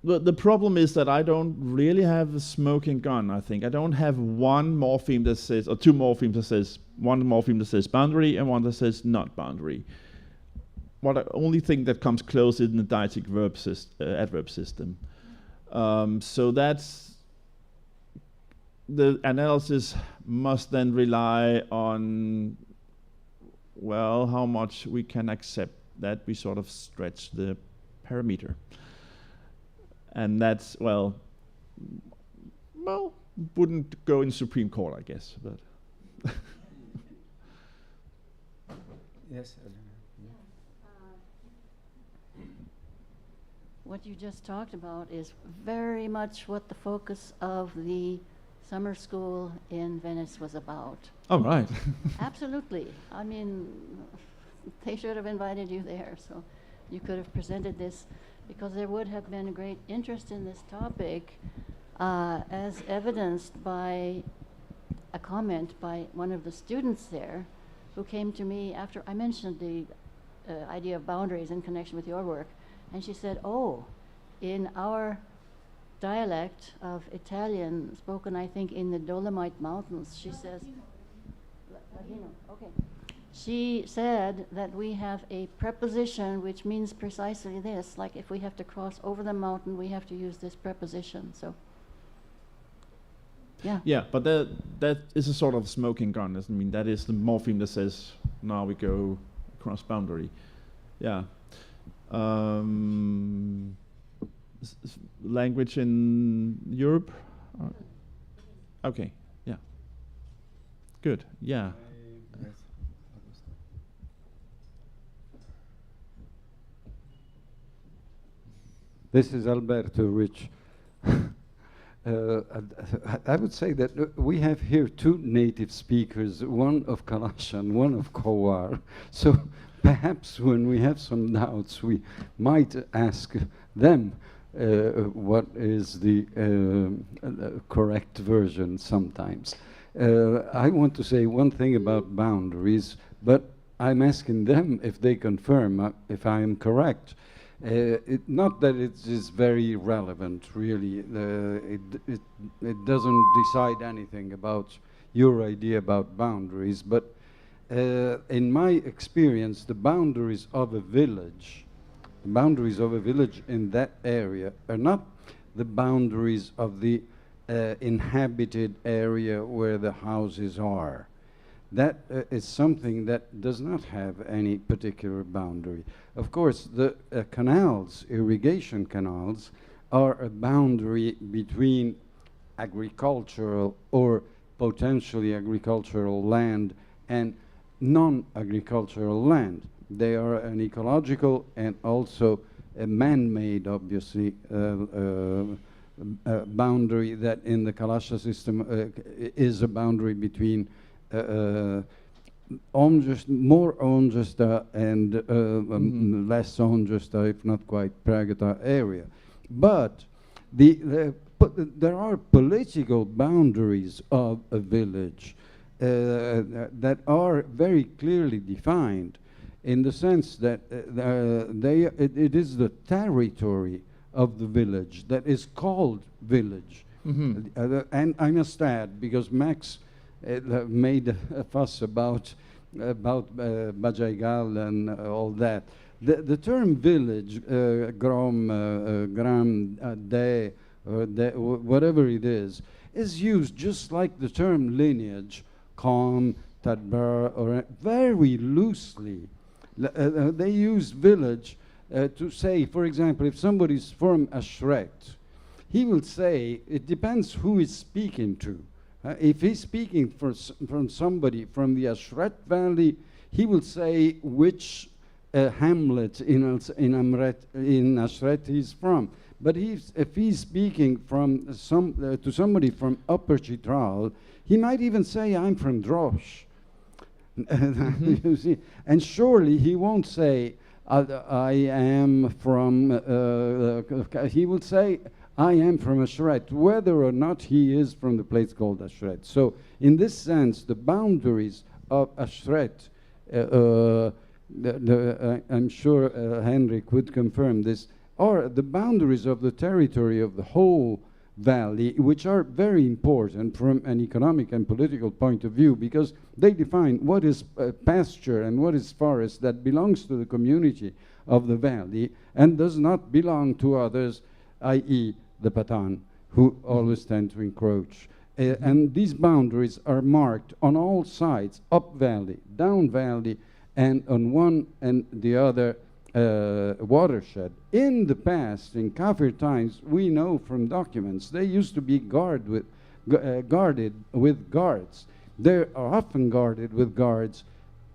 the problem is that I don't really have a smoking gun. I think I don't have one morpheme that says, or two morphemes that says, one morpheme that says boundary and one that says not boundary. What only thing that comes close is the deictic adverb system. So that's the analysis must then rely on, well, how much we can accept that we sort of stretch the parameter. And that's, well, wouldn't go in Supreme Court, I guess, but. Yes. What you just talked about is very much what the focus of the summer school in Venice was about. Oh, right. Absolutely. I mean, they should have invited you there, so you could have presented this, because there would have been a great interest in this topic, as evidenced by a comment by one of the students there, who came to me after I mentioned the idea of boundaries in connection with your work. And she said, oh, in our dialect of Italian, spoken, I think, in the Dolomite Mountains, she says, Latino, okay. She said that we have a preposition which means precisely this, like if we have to cross over the mountain, we have to use this preposition, so. Yeah. Yeah, but that is a sort of smoking gun, doesn't mean that is the morpheme that says, now we go across boundary. Yeah. Language in Europe? Okay, yeah. Good, yeah. This is Alberto Rich. I would say that we have here two native speakers, one of Kalash and one of Khowar. So perhaps when we have some doubts, we might ask them what is the correct version sometimes. I want to say one thing about boundaries, but I'm asking them if they confirm if I am correct. Not that it is very relevant, really. It doesn't decide anything about your idea about boundaries, but in my experience, the boundaries of a village in that area are not the boundaries of the inhabited area where the houses are. That is something that does not have any particular boundary. Of course, the canals, irrigation canals, are a boundary between agricultural or potentially agricultural land and non-agricultural land. They are an ecological and also a man-made, obviously, boundary that in the Kalasha system is a boundary between more onjusta and less onjusta, if not quite Pragata area. But there are political boundaries of a village that are very clearly defined, in the sense that it is the territory of the village that is called village. And I must add, because Max made a fuss about Bajaigal and all that. The term village, grom, gram, de, whatever it is used just like the term lineage, com, tadbar, or very loosely. They use village to say, for example, if somebody's from Ashret, he will say, it depends who he's speaking to. If he's speaking from somebody from the Ashret Valley, he will say which hamlet in Ashret he's from. But if he's speaking from to somebody from Upper Chitral, he might even say, I'm from Drosh. You see? And surely he won't say, I am from, he will say, I am from Ashret, whether or not he is from the place called Ashret. So in this sense, the boundaries of Ashret, I'm sure Henrik would confirm this, are the boundaries of the territory of the whole valley, which are very important from an economic and political point of view, because they define what is pasture and what is forest that belongs to the community of the valley and does not belong to others, i.e. the Patan, who always tend to encroach. And these boundaries are marked on all sides, up valley, down valley, and on one and the other watershed. In the past, in Kafir times, we know from documents, they used to be guarded with guards. They are often guarded with guards,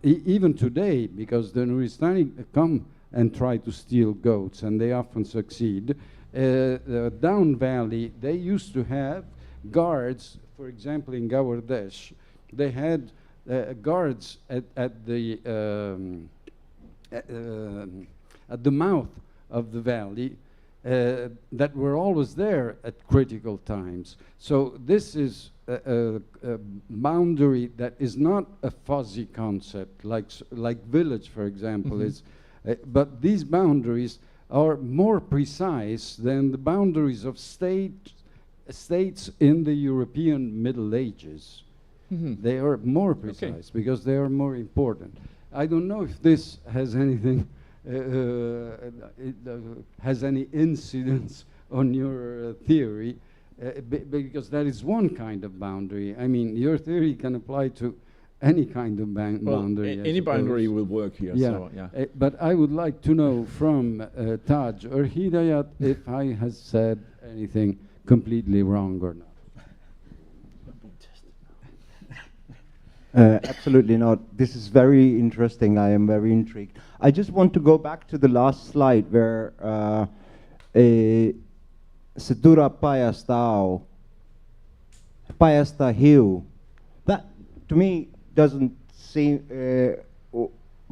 even today, because the Nuristani come and try to steal goats, and they often succeed. Down valley, they used to have guards. For example, in Gawardesh, they had guards at the mouth of the valley that were always there at critical times. So this is a boundary that is not a fuzzy concept like village, for example, is. But these boundaries are more precise than the boundaries of states in the European Middle Ages. They are more precise because they are more important. I don't know if this has anything, has any incidence on your theory, because that is one kind of boundary. I mean, your theory can apply to any kind of boundary. Any boundary will work here. Yeah, So, yeah. But I would like to know from Taj or Hidayat if I has said anything completely wrong or not. Absolutely not. This is very interesting. I am very intrigued. I just want to go back to the last slide where Sedura Payasta Hill. That, to me, doesn't seem...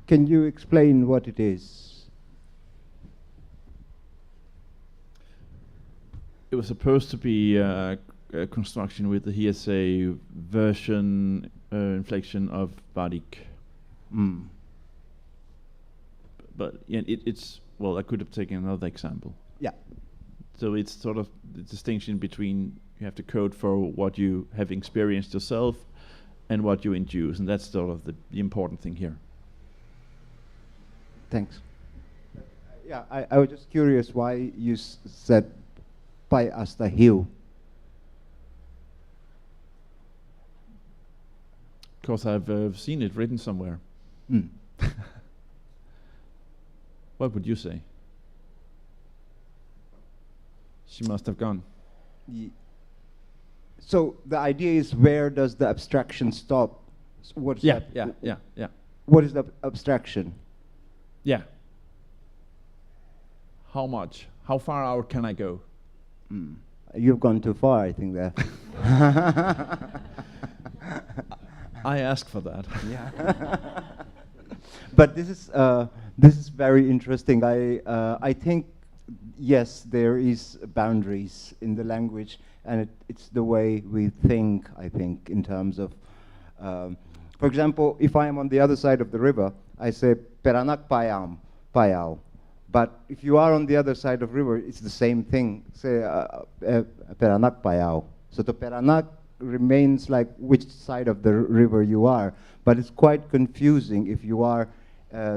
can you explain what it is? It was supposed to be a construction with the hearsay version inflection of Badik. But yeah, it's, well, I could have taken another example. Yeah. So it's sort of the distinction between you have to code for what you have experienced yourself and what you induce, and that's sort of the important thing here. Thanks. Yeah, I was just curious why you said Pai Asta Hill. Because I've seen it written somewhere. What would you say? She must have gone. So the idea is, where does the abstraction stop? What's Yeah. What is the abstraction? Yeah. How much? How far out can I go? You've gone too far, I think, there. I asked for that. Yeah. But this is very interesting. I think, yes, there is boundaries in the language, and it's the way we think, I think, in terms of, for example, if I am on the other side of the river, I say Peranak Payao. But if you are on the other side of the river, it's the same thing. Say Peranak Payao. So the Peranak remains like which side of the river you are. But it's quite confusing if you are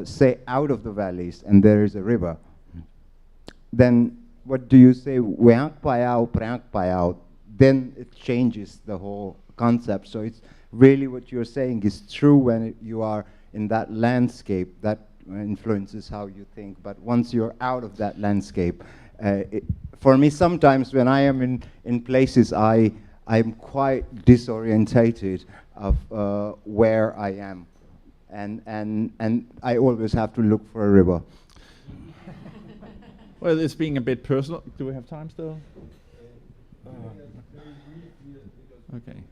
say out of the valleys and there is a river, then what do you say? Then it changes the whole concept. So it's really what you're saying is true when you are in that landscape. That influences how you think. But once you're out of that landscape, for me, sometimes when I am in places, I'm quite disorientated of where I am, and I always have to look for a river. Well, it's being a bit personal. Do we have time still? Okay.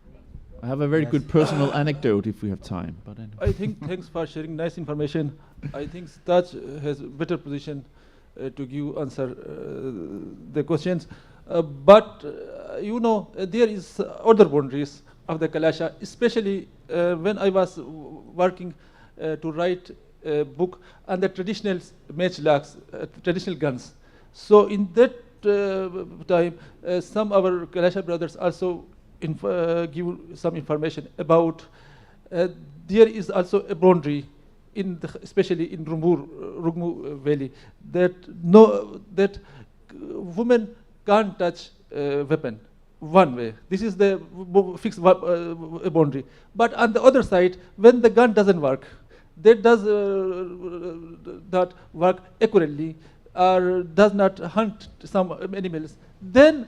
I have a very good personal anecdote if we have time. But anyway. I think thanks for sharing nice information. I think Staj has a better position to give answer the questions. But you know, there is other boundaries of the Kalasha, especially when I was working to write a book on the traditional matchlocks, traditional guns. So in that time, some of our Kalasha brothers also give some information about there is also a boundary in the, especially in Rugmu Valley, that women can't touch weapon one way. This is the fixed boundary. But on the other side, when the gun doesn't work, that does not work accurately or does not hunt some animals, then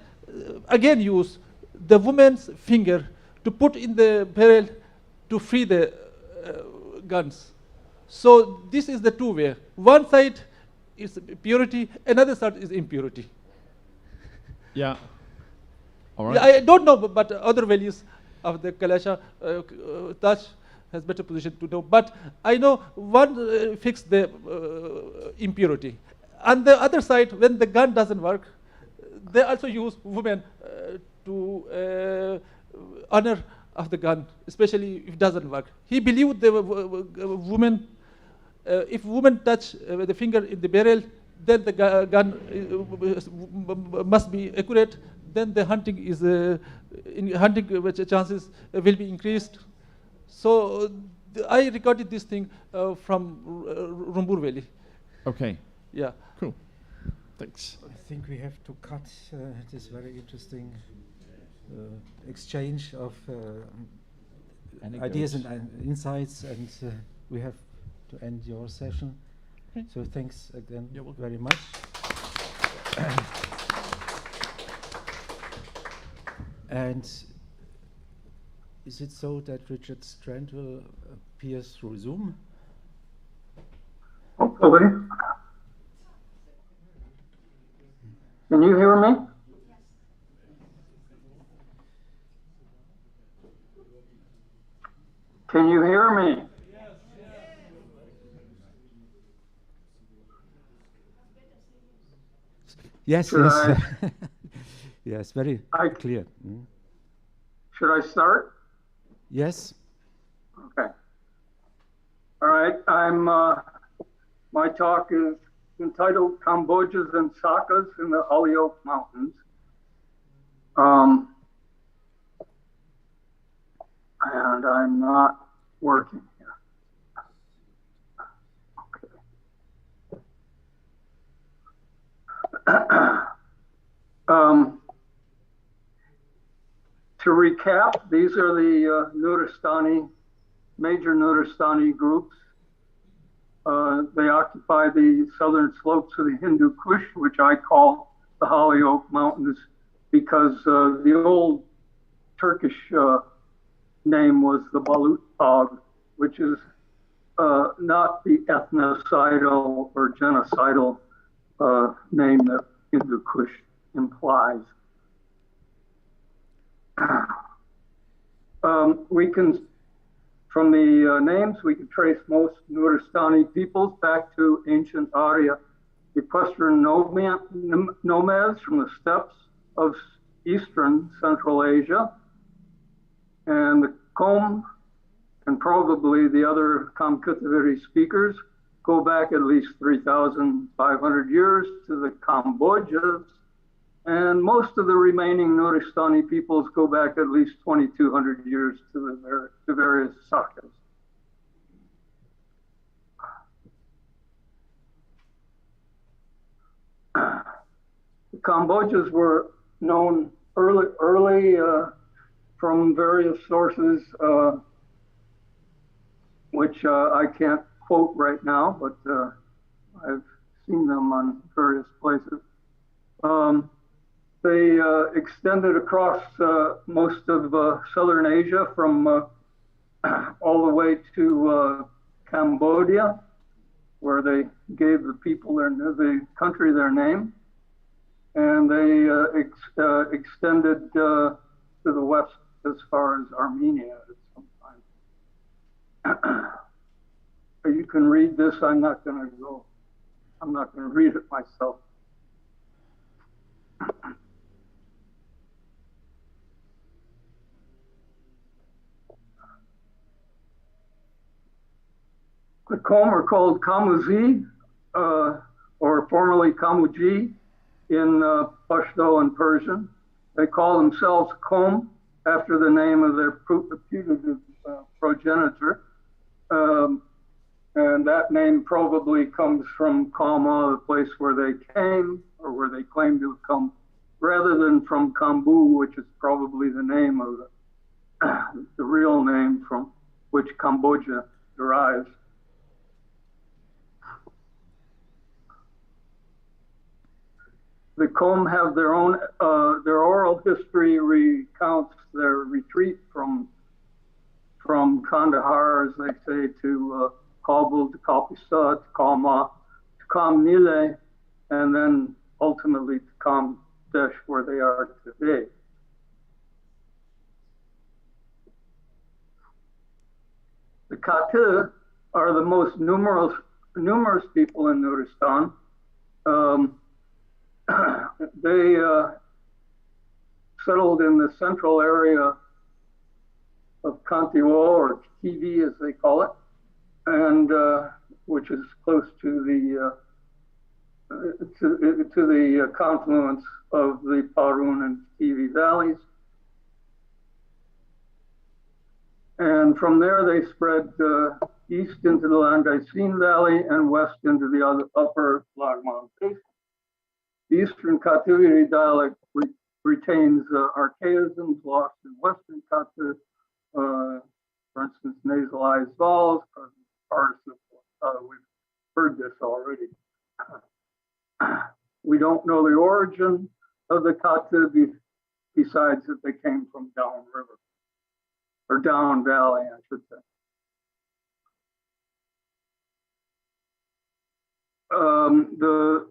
again use the woman's finger to put in the barrel to free the guns. So this is the two way. One side is purity, another side is impurity. Yeah. All right. Yeah, I don't know, but other values of the Kalasha, Taj has better position to know. But I know one fix the impurity. On the other side, when the gun doesn't work, they also use women to honor of the gun, especially if it doesn't work. He believed the woman, if women touch the finger in the barrel, then the gun must be accurate. Then the hunting is in hunting chances will be increased. So I recorded this thing from Rumbur Valley. Okay. Yeah. Cool. Thanks. I think we have to cut this very interesting exchange of ideas and insights, and we have to end your session. Okay. So thanks again very much. And is it so that Richard Strand will appear through Zoom? Hopefully. Can you hear me? Can you hear me? Yes, Should yes. I- Yes, very clear. Mm. Should I start? Yes. Okay. All right. My talk is entitled Cambodjas and Sakas in the Holyoke Mountains. And I'm not working here. Okay. To recap, these are the Nuristani, major Nuristani groups. They occupy the southern slopes of the Hindu Kush, which I call the Holyoke Mountains, because the old Turkish name was the Balut Tog, which is not the ethnocidal or genocidal name that Hindu Kush implies. We can, from the names, we can trace most Nuristani peoples back to ancient Arya, equestrian nomads from the steppes of eastern Central Asia, and the Kom and probably the other Kamkutaviri speakers go back at least 3,500 years to the Cambodjas, and most of the remaining Nuristani peoples go back at least 2,200 years to the various Sakas. The Cambodians were known early from various sources, which I can't quote right now, but I've seen them on various places. They extended across most of southern Asia from all the way to Cambodia, where they gave the people the country their name, and they extended to the west as far as Armenia at some time. You can read this. I'm not going to read it myself. The Kom are called Kamuzi, or formerly Kamuji in Pashto and Persian. They call themselves Kom after the name of their putative progenitor. And that name probably comes from Kama, the place where they came, or where they claim to have come, rather than from Kambu, which is probably the name of the real name from which Cambodia derives. The Kom have their own, their oral history recounts their retreat from Kandahar, as they say, to Kabul, to Kapisa, to Kama, to Kamnile, and then ultimately to Kamdesh, where they are today. The Katu are the most numerous people in Nuristan. They settled in the central area of Kantiwo, or TV as they call it, and which is close to the confluence of the Parun and TV valleys. And from there they spread east into the Landaisin Valley and west into the upper Lagman Basin. The Eastern Katuri dialect retains archaisms lost in Western Katu, for instance, nasalized vowels, participle. We've heard this already. We don't know the origin of the Katu besides that they came from downriver, or down valley, I should say. The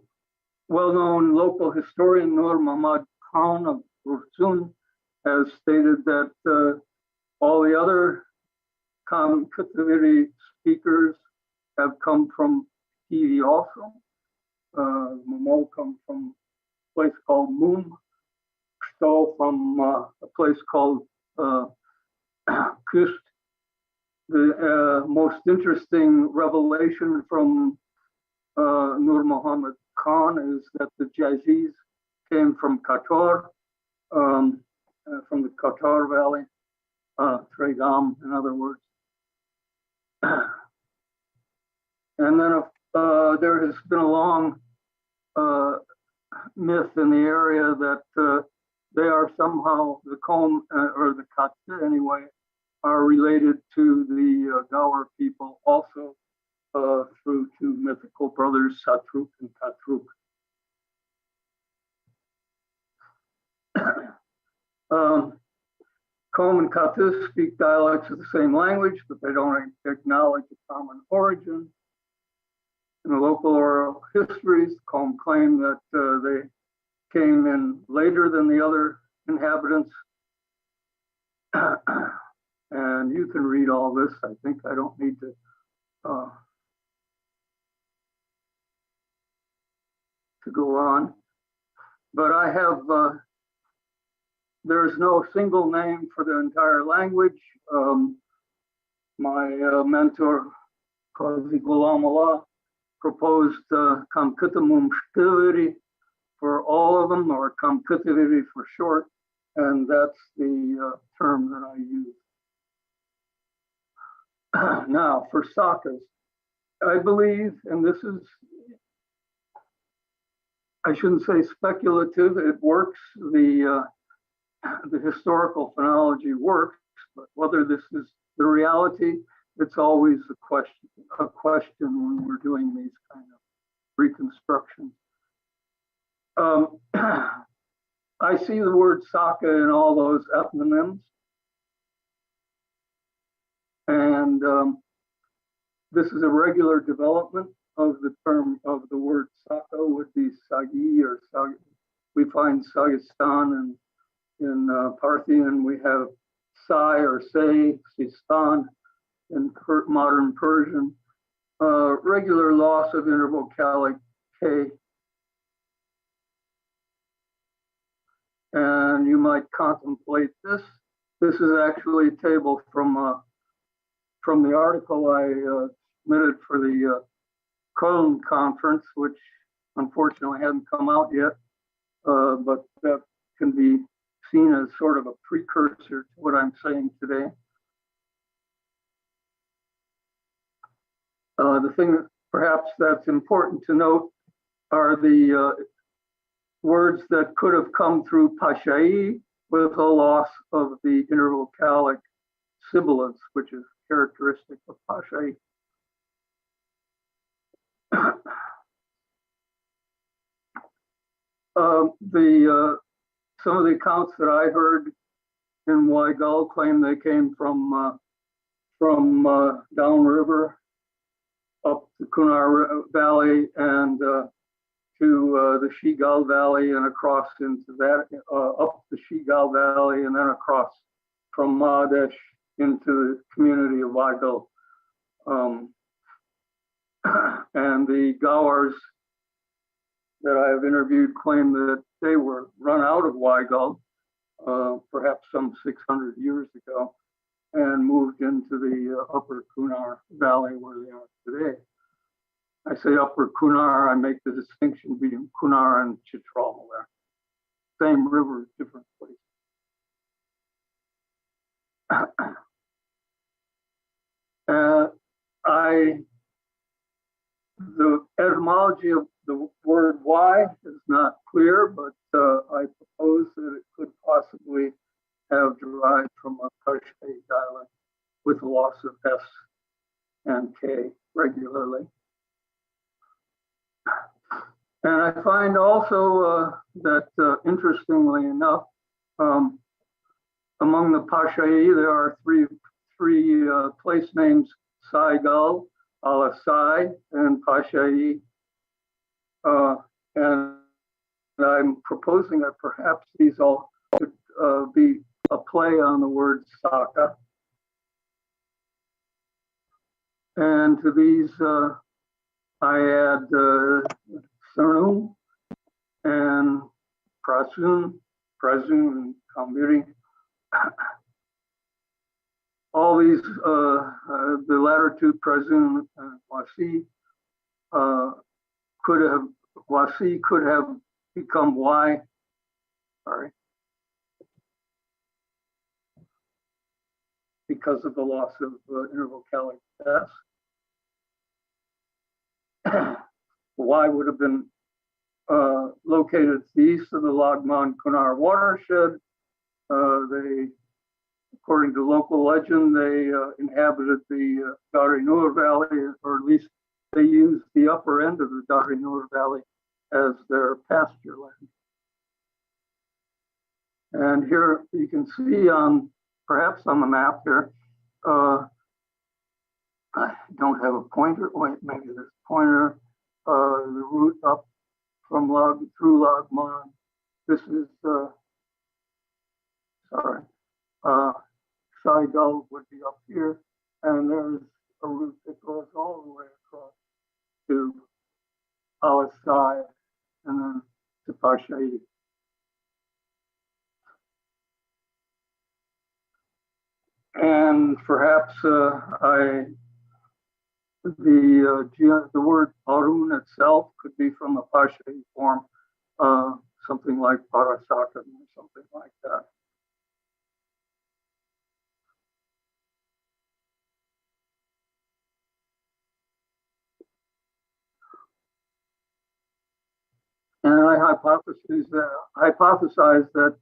well-known local historian Nur Muhammad Khan of Ursun has stated that all the other Katuri speakers have come from TV also. Momo come from a place called Moom, Sto from a place called Kust. The most interesting revelation from Nur Muhammad Khan is that the Jazis came from Qatar, from the Qatar Valley, Tregam, in other words. And then there has been a long myth in the area that they are somehow, the Kom, or the Katse anyway, are related to the Gaur people also through two mythical brothers, Satruk and Katruk. Kom and Katu speak dialects of the same language, but they don't acknowledge a common origin. In the local oral histories, Kom claim that they came in later than the other inhabitants. And you can read all this. I think I don't need to go on. But I have, there's no single name for the entire language. My mentor, Qazi Ghulam Allah, proposed Kamkutamum Shtiviri for all of them, or Kamkutiviri for short, and that's the term that I use. Now, for Sakas, I believe, and this is I shouldn't say speculative. It works. The historical phonology works, but whether this is the reality, it's always a question. A question when we're doing these kind of reconstructions. I see the word Saka in all those ethonyms, and this is a regular development of the term of the word Saka would be Sagi or Sagi. We find Sagistan in Parthian. We have Sai or Say, Sistan in modern Persian. Regular loss of intervocalic K. And you might contemplate this. This is actually a table from the article I submitted for the Cologne conference, which unfortunately hasn't come out yet, but that can be seen as sort of a precursor to what I'm saying today. The thing perhaps that's important to note are the words that could have come through Pashai with a loss of the intervocalic sibilants, which is characteristic of Pashai. Some of the accounts that I heard in Weigel claim they came from downriver up the Kunar Valley and to the Shigal Valley and across into that, up the Shigal Valley and then across from Madesh into the community of Weigel. And the Gawars that I have interviewed claim that they were run out of Weigel, perhaps some 600 years ago, and moved into the upper Kunar Valley where they are today. I say upper Kunar, I make the distinction between Kunar and Chitral there. Same river, different place. The etymology of the word why is not clear, but I propose that it could possibly have derived from a Pashto dialect with the loss of S and K regularly. And I find also that, interestingly enough, among the Pashai, there are three place names: Saigal, Alasai, and Pashai. And I'm proposing that perhaps these all could be a play on the word Saka. And to these, I add Sarnum and Prasun and Kambiri. All these, the latter two, Prasun and Wasi, Wasi could have become Y, sorry, because of the loss of intervocalic S. Y would have been located to the east of the Lagman Kunar watershed. They, according to local legend, they inhabited the Dari Nur Valley, or at least they used the upper end of the Dari Nur Valley as their pasture land. And here you can see on, perhaps on the map here, I don't have a pointer. Wait, maybe there's a pointer. The route up from through Lagman. This is Saigal would be up here, and there's a route that goes all the way across to Alasai and then to Pashai. And perhaps the word Arun itself could be from a Pashai form, something like Parasakan or something like that. And I hypothesized that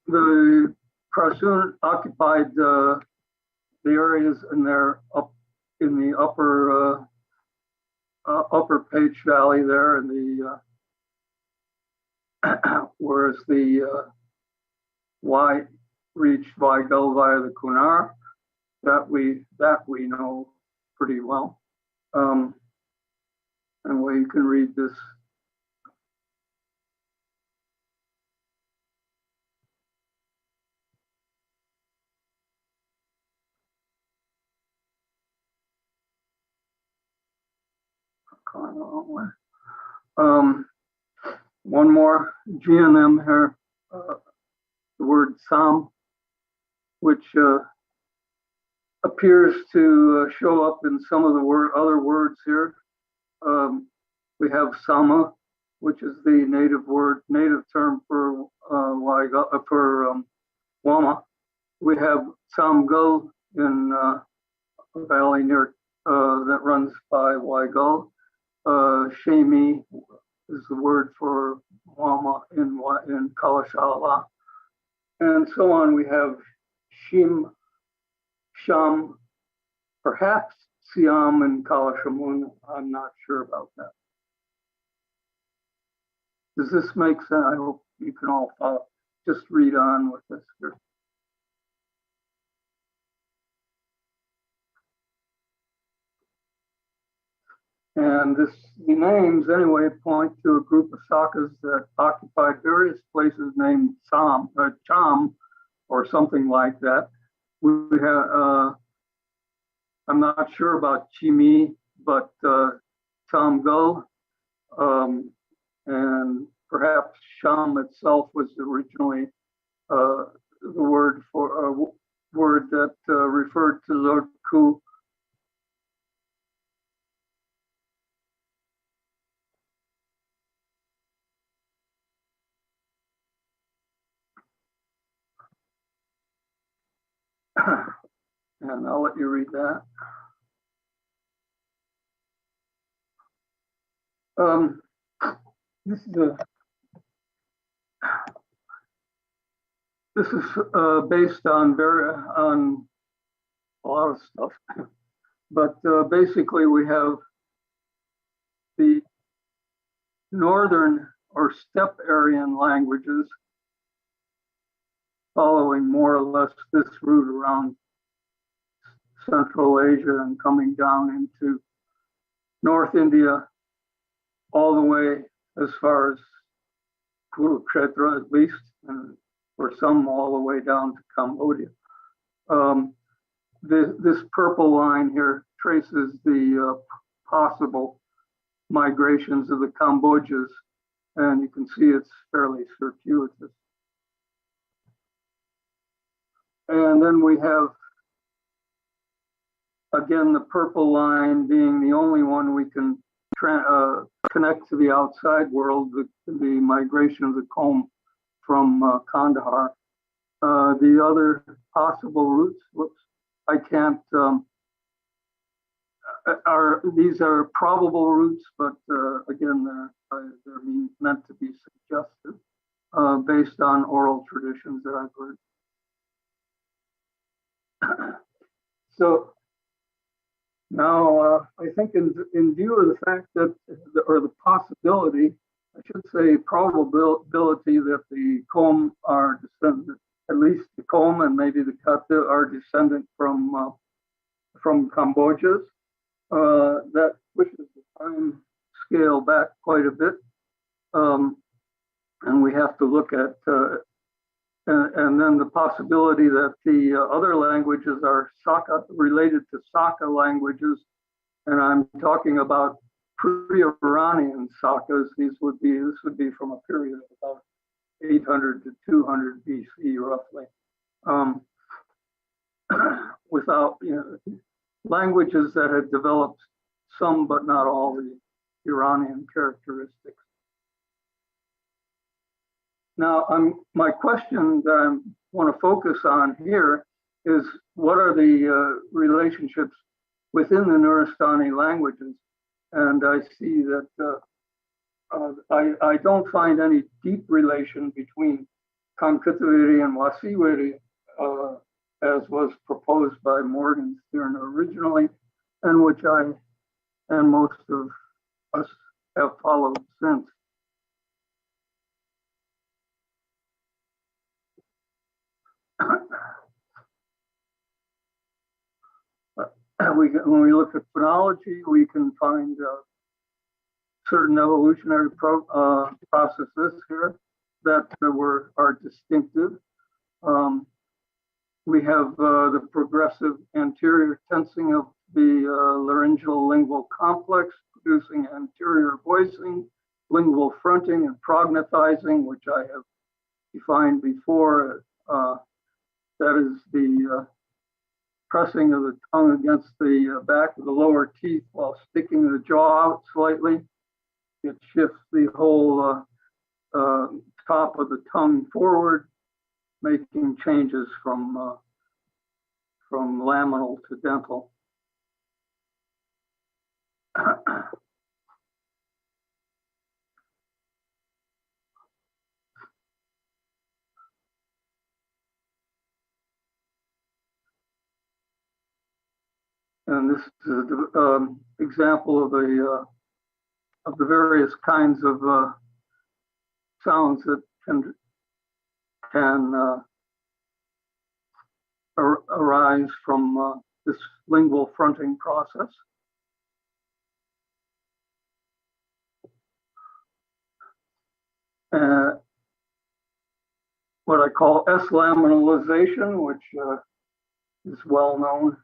the Prasun occupied the areas in the upper Page Valley there, in the whereas the Y reached Weigel via the Kunar. That we know pretty well. Anyway, you can read this. One more GNM here, the word Sam, which appears to show up in some of the other words here. We have Sama, which is the native term for Wama. We have Samgal in a valley near that runs by Weigel. Shemi is the word for Wama in Kalashala, and so on. We have Shim, Sham, perhaps Siam and Kalashamun. I'm not sure about that. Does this make sense? I hope you can all follow. Just read on with this here. And the names, anyway, point to a group of Sakas that occupied various places named Cham, or something like that. We have, I'm not sure about Chimi, but Tamgo, and perhaps Sham itself was originally the word that referred to Lord Ku. And I'll let you read that. This is based on a lot of stuff, but basically we have the northern or steppe Aryan languages following more or less this route around Central Asia and coming down into North India, all the way as far as Kurukshetra at least, and for some all the way down to Cambodia. This purple line here traces the possible migrations of the Cambodjas, and you can see it's fairly circuitous. And then we have, again, the purple line being the only one we can connect to the outside world, the migration of the Qom from Kandahar. The other possible routes, I can't, these are probable routes, but again, they're meant to be suggested based on oral traditions that I've heard. So now I think in view of the fact that, or the possibility, I should say probability that the Qom are descendant, at least the Qom and maybe the Kata are descendant from Cambodgians, that pushes the time scale back quite a bit. And we have to look at, and then the possibility that the other languages are Saka, related to Saka languages, and I'm talking about pre-Iranian Sakas. This would be from a period of about 800 to 200 BC, roughly. Without, languages that had developed some but not all the Iranian characteristics. Now, my question that I want to focus on here is, what are the relationships within the Nuristani languages? And I see that I don't find any deep relation between Kamkataviri and Wasiwiri, as was proposed by Morgenstern originally, and which I and most of us have followed since. When we look at phonology, we can find certain evolutionary processes here that are distinctive. We have the progressive anterior tensing of the laryngeal lingual complex, producing anterior voicing, lingual fronting, and prognathising, which I have defined before. That is the pressing of the tongue against the back of the lower teeth while sticking the jaw out slightly. It shifts the whole top of the tongue forward, making changes from laminal to dental. And this is an example of the various kinds of sounds that can arise from this lingual fronting process. What I call S-laminalization, which is well known.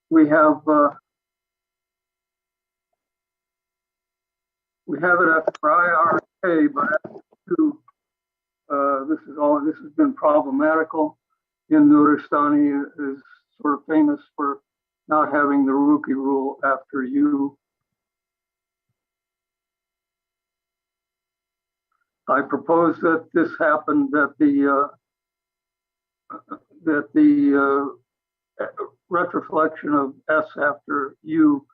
We have it at IRK, but this has been problematical. In Nuristani is sort of famous for not having the Ruki rule after you. I propose that this happened, that the retroflexion of S after U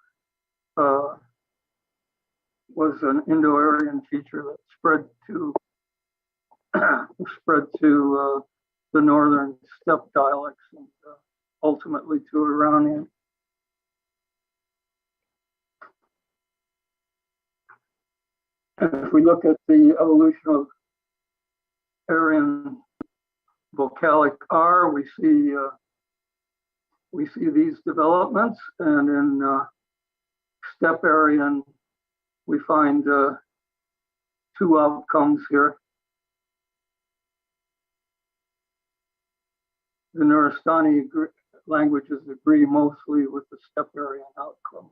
was an Indo-Aryan feature that spread to the northern steppe dialects and ultimately to Iranian. And if we look at the evolution of Aryan vocalic R, we see these developments, and in steppe Aryan, we find two outcomes here. The Nuristani languages agree mostly with the steppe Aryan outcome.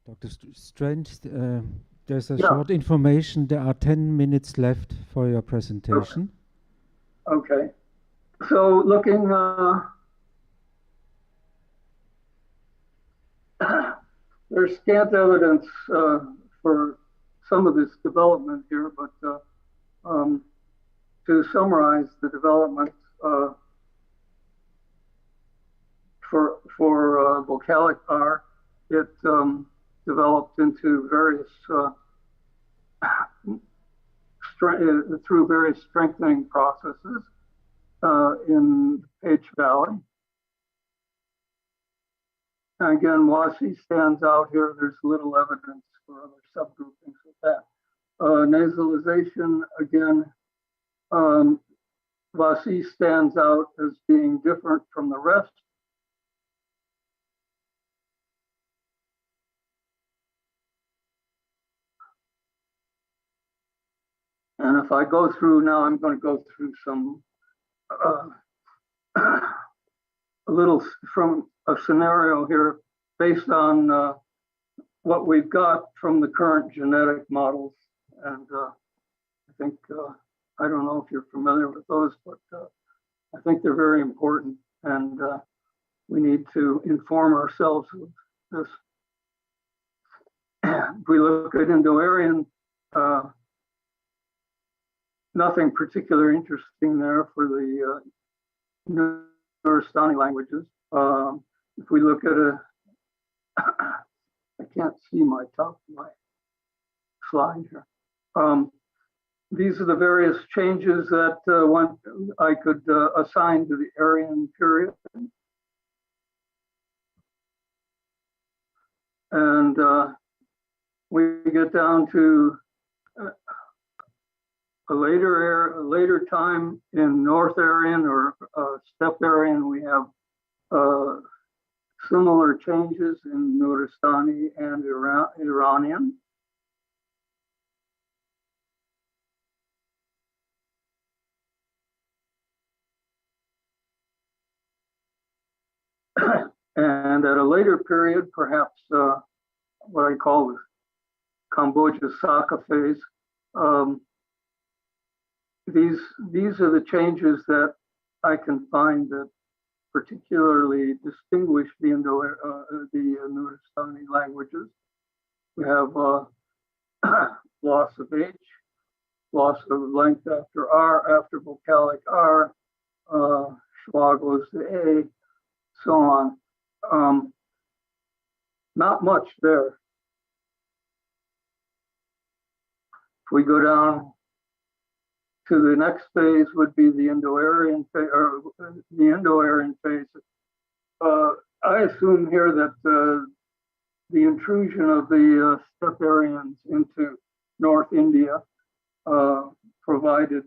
Dr. Strange, there's a short information. There are 10 minutes left for your presentation. Okay. So looking, there's scant evidence for some of this development here, but to summarize the development for vocalic R, it developed into various through various strengthening processes in H Valley. And again, Wasi stands out here. There's little evidence for other subgroupings of that. Nasalization, again, Wasi stands out as being different from the rest. And if I go through now, I'm going to go through some a little from a scenario here based on what we've got from the current genetic models. And I think, I don't know if you're familiar with those, but I think they're very important, and we need to inform ourselves with this. If we look at Indo-Aryan, nothing particular interesting there for the Nuristani languages. If we look at I can't see my top of my slide here. These are the various changes that I could assign to the Aryan period. And we get down to a later time in North Aryan or Steppe Aryan. We have similar changes in Nuristani and Iranian. And at a later period, perhaps what I call the Cambodia Saka phase, these are the changes that I can find that particularly distinguish the Nuristani languages. We have loss of H, loss of length after R, after vocalic R, schwa goes to A, so on. Not much there. If we go down to the next phase would be the Indo-Aryan phase, or the Indo-Aryan phase. I assume here that the intrusion of the Steppe Aryans into North India provided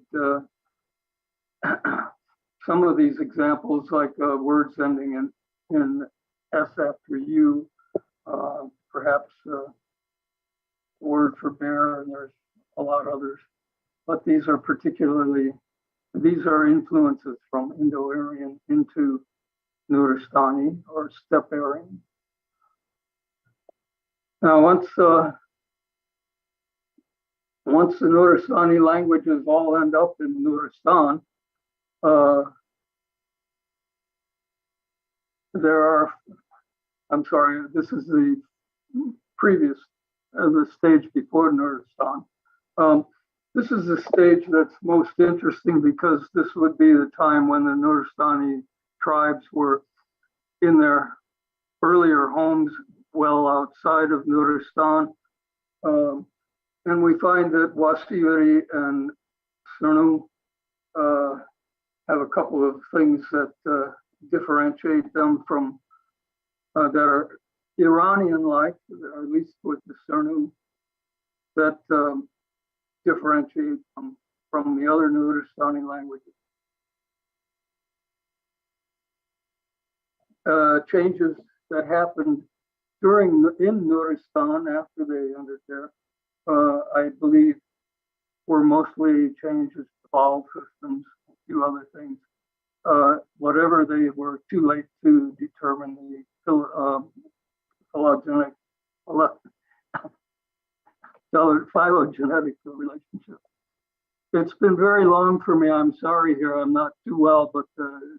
some of these examples, like words ending in S after U, perhaps word for bear, and there's a lot of others. But these are influences from Indo-Aryan into Nuristani or Steppe Aryan. Now, once the Nuristani languages all end up in Nuristan, this is the previous, the stage before Nuristan. This is the stage that's most interesting because this would be the time when the Nuristani tribes were in their earlier homes well outside of Nuristan. And we find that Wasiri and Surnu have a couple of things that differentiate them from, that are Iranian-like, or at least with the Surnu, that differentiate them from the other Nuristani languages. Changes that happened in Nuristan after they entered there, I believe, were mostly changes to vowel systems, a few other things. Whatever they were too late to determine the phylogenetic relationship. It's been very long for me. I'm sorry here. I'm not too well, but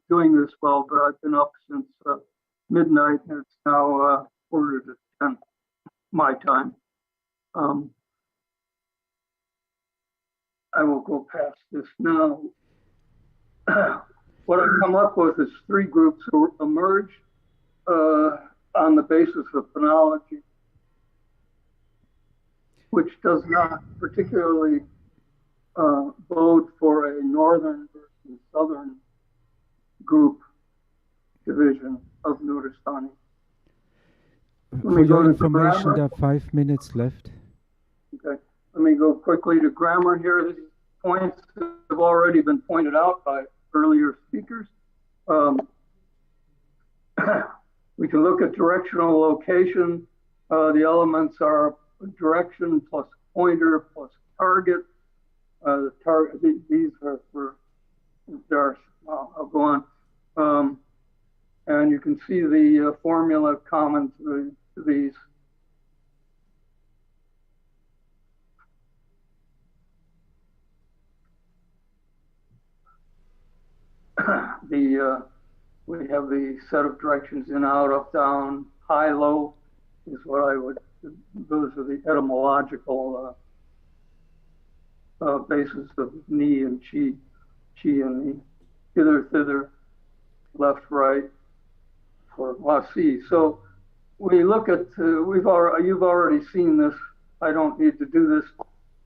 doing this well. But I've been up since midnight, and it's now 9:45 my time. I will go past this now. What I've come up with is three groups who emerge on the basis of phonology, which does not particularly bode for a northern versus southern group division of Nuristani. For your information, there are 5 minutes left. Okay, let me go quickly to grammar here. These points have already been pointed out by earlier speakers. We can look at directional location. The elements are direction plus pointer plus target. These are for stars. I'll go on. And you can see the formula common to these. We have the set of directions in, out, up, down, high, low is what I would, those are the etymological basis of ni and chi and ni, hither, thither, left, right for Wasi. So we look at, you've already seen this. I don't need to do this,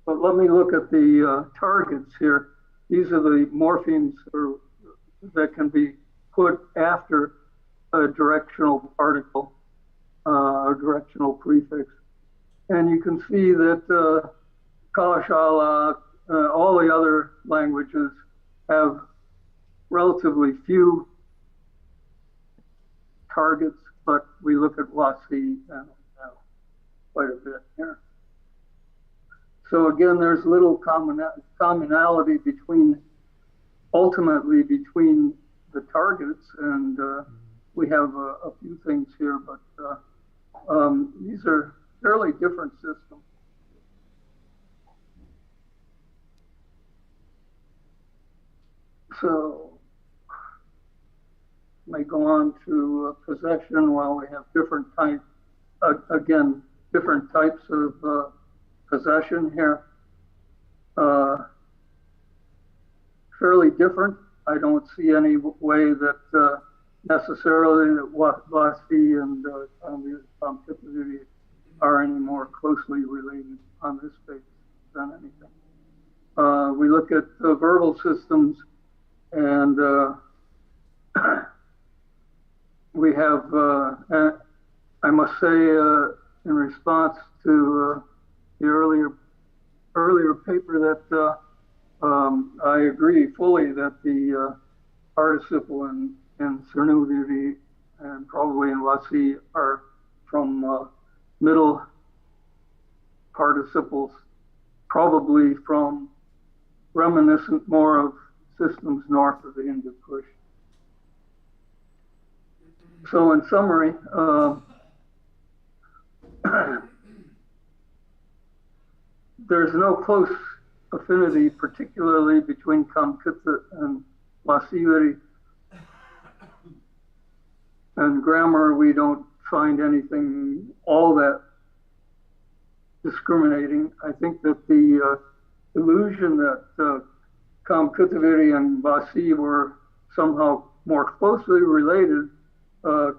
but let me look at the targets here. These are the morphemes that can be put after a directional particle, or directional prefix. And you can see that Kalashala, all the other languages have relatively few targets, but we look at Wasi and quite a bit here. So again, there's little commonality ultimately between the targets, and we have a few things here, but these are fairly different systems. So may go on to possession. While we have different types, again, different types of possession here. Fairly different. I don't see any way that necessarily that Wasi and Kamkipaviri are any more closely related on this basis than anything. We look at verbal systems, and we have, I must say, in response to the earlier paper, that I agree fully that the participle in Cernuviri and probably in Wasi are from middle participles, probably from reminiscent more of systems north of the Hindu Kush. So in summary, there's no close affinity, particularly between Kamkitha and Wasiviri. And grammar, we don't find anything all that discriminating. I think that the illusion that Kamkithaviri and Vasi were somehow more closely related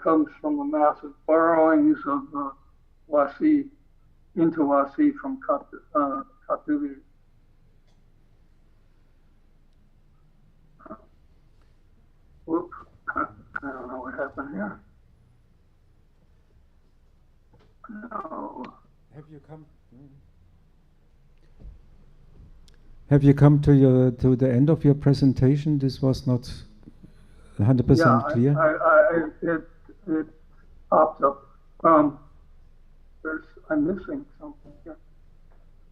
comes from the massive borrowings of Wasi into Wasi from Katuviri. Whoop, I don't know what happened here. No. Have you come to the end of your presentation? This was not 100% clear. It popped up. I'm missing something here.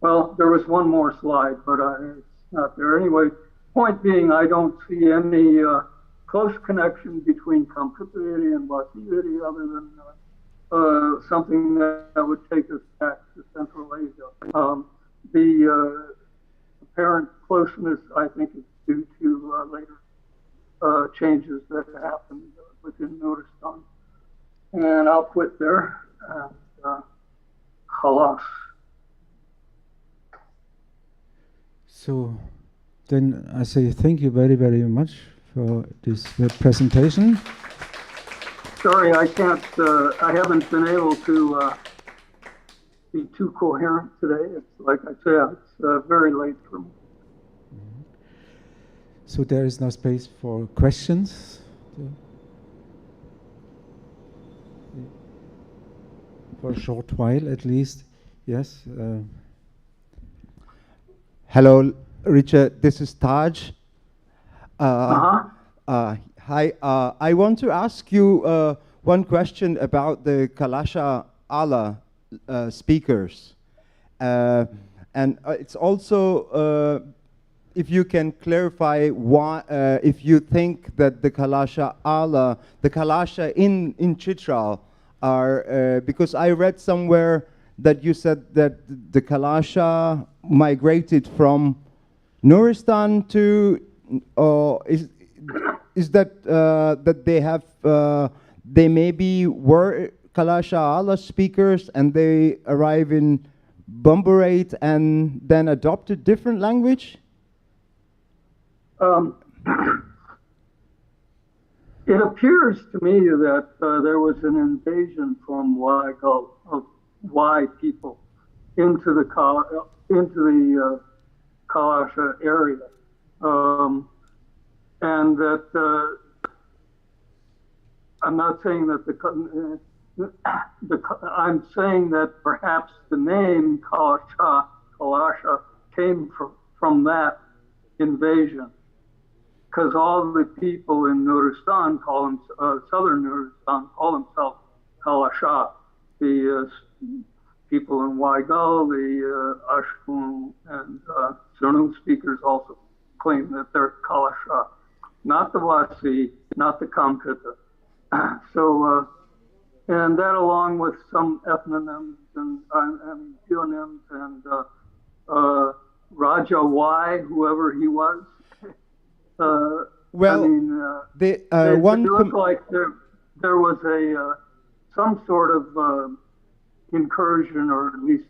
Well, there was one more slide, but it's not there. Anyway, point being, I don't see any close connection between Kamkipaviri and Vasiviri other than something that would take us back to Central Asia. The apparent closeness, I think, is due to later changes that happened within Nurdistan. And I'll quit there. And, khalas. So then I say thank you very, very much for this presentation. Sorry, I can't, I haven't been able to be too coherent today. It's like I said, it's very late for me. So there is no space for questions? For a short while at least, yes. Hello, Richard, this is Taj. Hi, I want to ask you one question about the Kalasha Ala speakers. And it's also, if you can clarify why, if you think that the Kalasha Ala, the Kalasha in Chitral are, because I read somewhere that you said that the Kalasha migrated from Nuristan to, is that that they have, they maybe were Kalasha Ala speakers and they arrive in Bumbarate and then adopt a different language? It appears to me that there was an invasion from Weigel of Y people into the Kalasha area, and that I'm not saying that I'm saying that perhaps the name Kalasha came from that invasion, because all the people in Nuristan southern Nuristan call themselves Kalasha. The people in Weigel, the Ashkun and Surnu speakers also claim that they're Kalasha, not the Wasi, not the Kamkita. So, and that along with some ethnonyms and geonyms and Raja Y, whoever he was. Well, I mean, they look like there was some sort of incursion or at least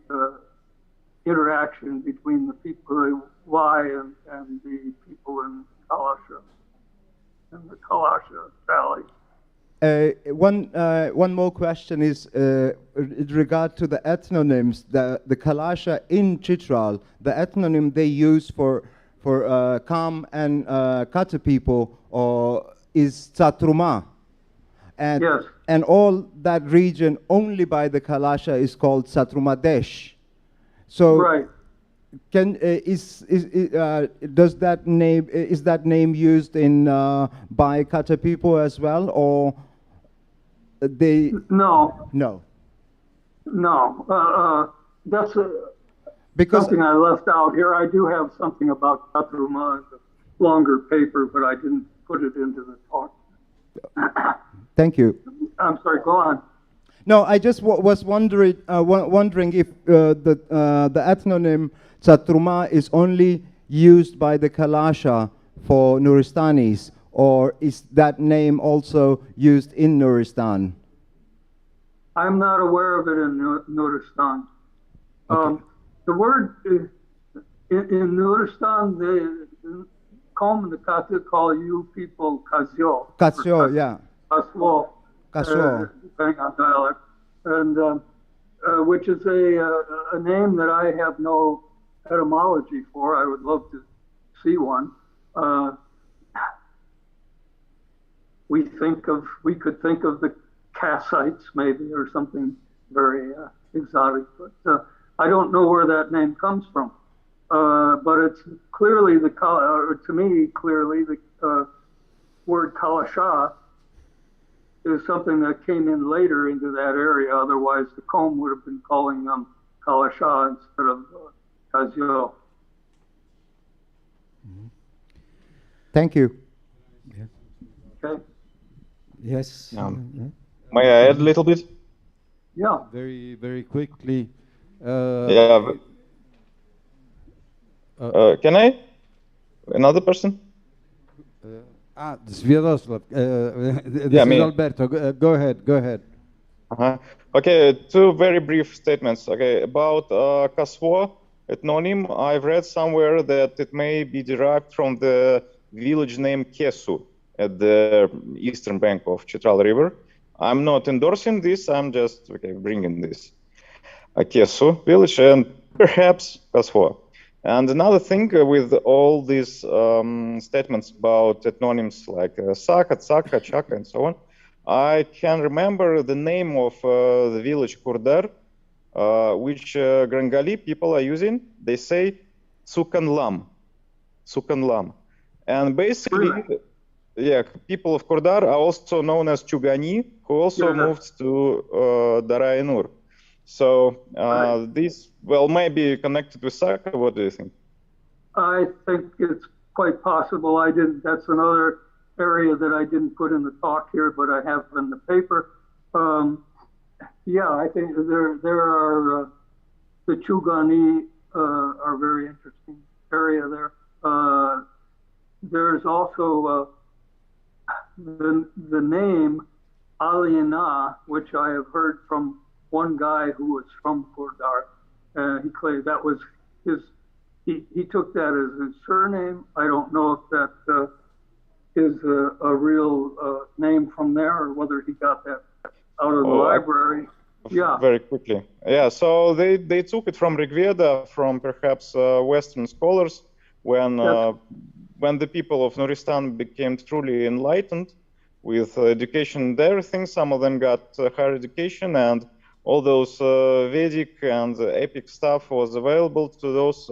interaction between the people in Y and the people in Kalasha and the Kalasha Valley. One more question is in regard to the ethnonyms. The Kalasha in Chitral, the ethnonym they use for Kam and Kata people is Tsatruma, and yes. And all that region only by the Kalasha is called Satrumadesh. So right. Does that name is that name used in by Kata people as well, or they? No. No. No. That's because something I left out here. I do have something about Katruma in the longer paper, but I didn't put it into the talk. Thank you. I'm sorry. Go on. No, I just was wondering if the ethnonym Tsatruma is only used by the Kalasha for Nuristanis, or is that name also used in Nuristan? I'm not aware of it in Nuristan. Okay. The word in Nuristan, the Qom and the Kata call you people Kazyo. Kazyo, yeah. Kaswo. Kaswo. Depending on dialect. And which is a name that I have no etymology for. I would love to see one. We could think of the Kassites maybe, or something very exotic, but I don't know where that name comes from. But it's clearly to me, clearly the word Kalasha is something that came in later into that area. Otherwise, the Qom would have been calling them Kalasha instead of Kazyo. Thank you. Yeah. Okay. Yes. May I add a little bit? Yeah. Very, very quickly. Can I? Another person? Sviatoslav. This is Alberto. Go ahead. Go ahead. Okay, two very brief statements. Okay, about Kaswo ethnonym, I've read somewhere that it may be derived from the village name Kesu at the eastern bank of Chitral River. I'm not endorsing this. I'm just bringing this. Kesu village and perhaps Kaswo. And another thing with all these statements about ethnonyms like Saka, Tsaka, Chaka, and so on, I can remember the name of the village Kurdar, which Grangali people are using. They say Sukanlam. Sukanlam. And basically, yeah, people of Kurdar are also known as Chugani, who also moved to Darayanur. So this, may be connected with Saka. What do you think? I think it's quite possible. That's another area that I didn't put in the talk here, but I have in the paper. Yeah, I think there are the Chugani are very interesting area there. There's also the name Aliana, which I have heard from one guy who was from Kurdar. He claimed that was his. He took that as his surname. I don't know if that is a real name from there, or whether he got that out of the library. Yeah. Very quickly. Yeah, so they took it from Rig Veda, from perhaps Western scholars, when the people of Nuristan became truly enlightened with education and everything. Some of them got higher education, and all those Vedic and epic stuff was available to those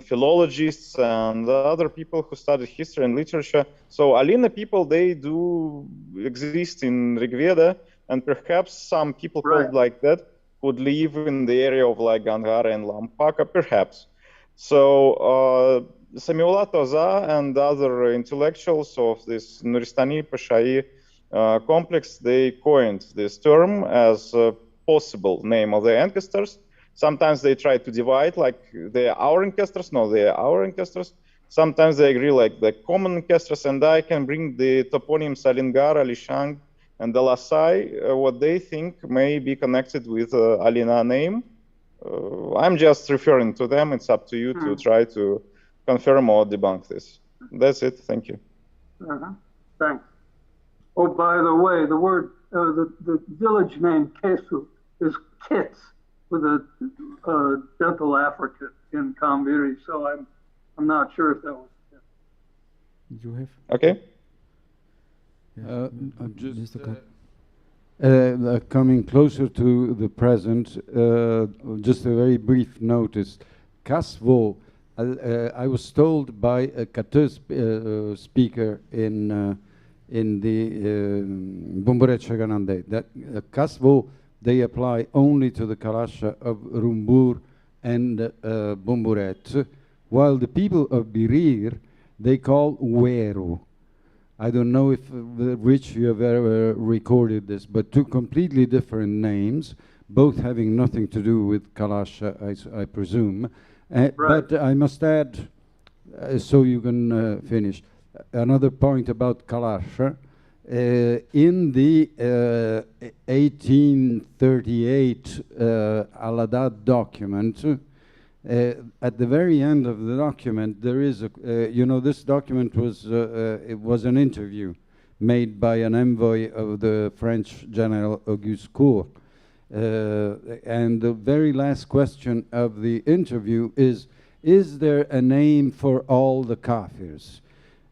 philologists and other people who studied history and literature. So Alina people, they do exist in Rig Veda, and perhaps some people called like that would live in the area of like Gandhara and Lampaka, perhaps. So Samiullah Toza and other intellectuals of this Nuristani Pashai complex, they coined this term as a possible name of the ancestors. Sometimes they try to divide, like they are our ancestors, no, they are our ancestors. Sometimes they agree like the common ancestors, and I can bring the toponyms Alingara, Lishang, and the Lasai, what they think may be connected with Alina name. I'm just referring to them. It's up to you to try to confirm or debunk this. That's it. Thank you. Thanks. Oh, by the way, the word, the village name Kesu is Kits with a dental affricate in Kamviri, so I'm not sure if that was. You have? Okay. Coming closer to the present, just a very brief notice. Kasvo, I was told by a Katu speaker in the Bumburet Shaganande that Kasvo, they apply only to the Kalasha of Rumbur and Bumburet, while the people of Birir, they call Weru. I don't know if which you have ever recorded this, but two completely different names, both having nothing to do with Kalasha, I presume. But I must add, so you can finish, another point about Kalasha. In the 1838 Aladdad document, at the very end of the document, there is a, this document was, it was an interview made by an envoy of the French General Auguste Court. And the very last question of the interview is there a name for all the Kafirs?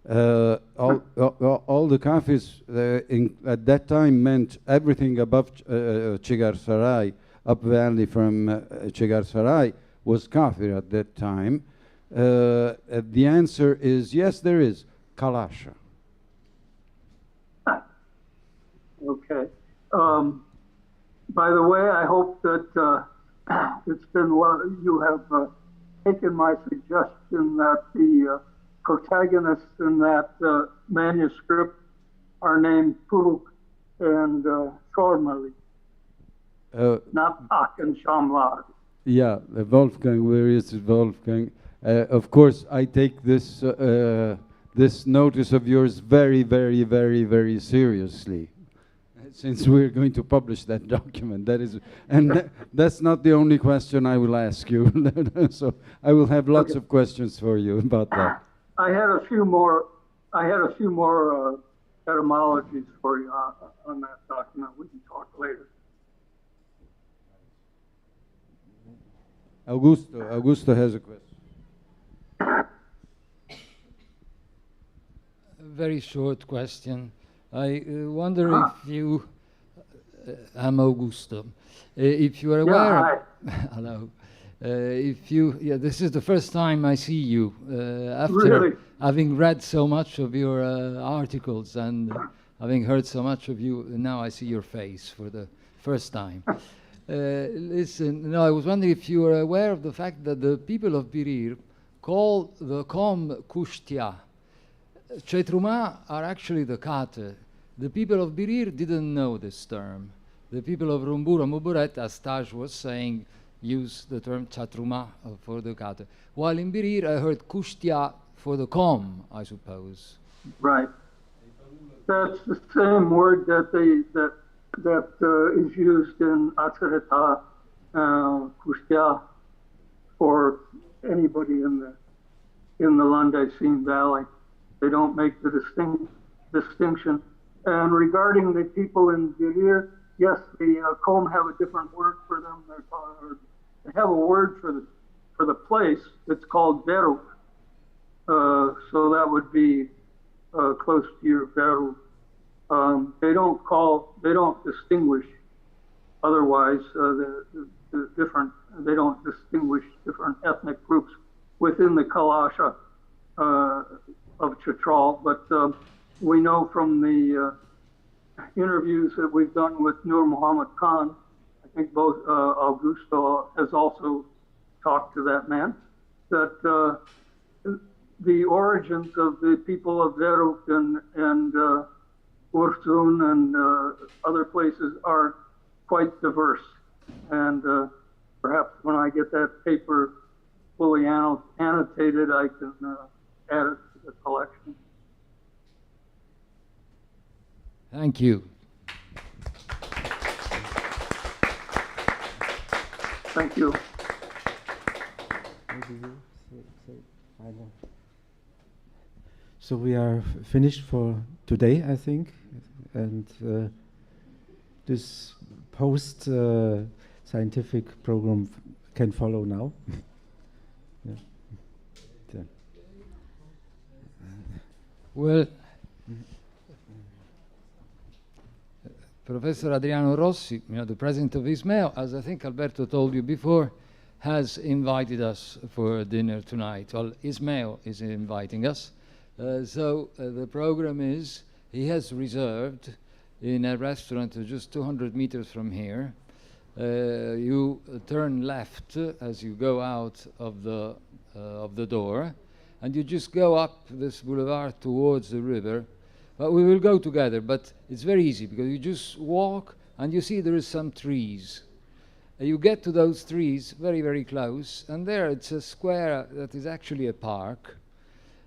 All the Kafirs at that time meant everything above Chigar Sarai, up valley from Chigar Sarai, was Kafir at that time. The answer is yes, there is Kalasha. Okay. By the way, I hope that it's been you have taken my suggestion that the protagonists in that manuscript are named Puruk and Shormali, not Pak and Shamlar. Yeah, Wolfgang, where is Wolfgang? Of course, I take this this notice of yours very, very, very, very seriously, since we're going to publish that document. That is, and that's not the only question I will ask you. So I will have lots of questions for you about that. I had a few more. Etymologies for you on that document. We can talk later. Augusto has a question. A very short question. I wonder if you, I'm Augusto, if you are aware, hello, if you, this is the first time I see you after having read so much of your articles and having heard so much of you, now I see your face for the first time. Listen, no, I was wondering if you are aware of the fact that the people of Birir call the Kom Kushtia. Chetruma are actually the Kate. The people of Birir didn't know this term. The people of Rumbura Muburet, as Taj was saying, use the term Chatruma for the Kate. While in Birir, I heard Kushtia for the Kom, I suppose. Right. That's the same word that is used in Atzereta, Kushtia, for anybody in the Landai Valley. They don't make the distinction. And regarding the people in Girir, yes, the Qom have a different word for them. They have a word for the place. It's called Beru. So that would be close to your Beru. They don't distinguish. Otherwise, the different. They don't distinguish different ethnic groups within the Kalasha of Chitral. But we know from the interviews that we've done with Nur Muhammad Khan, I think both Augusto has also talked to that man, that the origins of the people of Veruk and Urtun and other places are quite diverse. And perhaps when I get that paper fully annotated, I can add it to the collection. Thank you. Thank you. So we are finished for today, I think, and this post-scientific program can follow now. Yeah. Yeah. Well, Professor Adriano Rossi, the president of ISMEO, as I think Alberto told you before, has invited us for dinner tonight. Well, ISMEO is inviting us. So the program is, he has reserved in a restaurant just 200 meters from here. You turn left as you go out of the door, and you just go up this boulevard towards the river. But we will go together, but it's very easy because you just walk and you see there is some trees. You get to those trees very, very close, and there it's a square that is actually a park.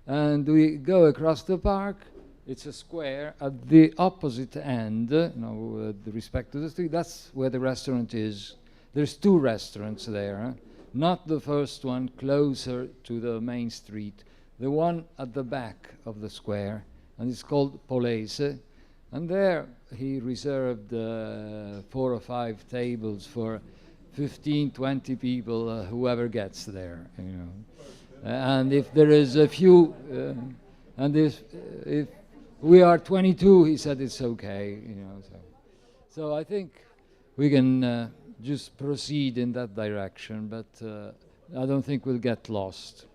And we go across the park. It's a square at the opposite end, with respect to the street. That's where the restaurant is. There's two restaurants there, not the first one closer to the main street, the one at the back of the square, and it's called Polese. And there he reserved 4 or 5 tables for 15, 20 people, whoever gets there, and if there is a few, and if we are 22, he said it's okay, So I think we can just proceed in that direction, but I don't think we'll get lost.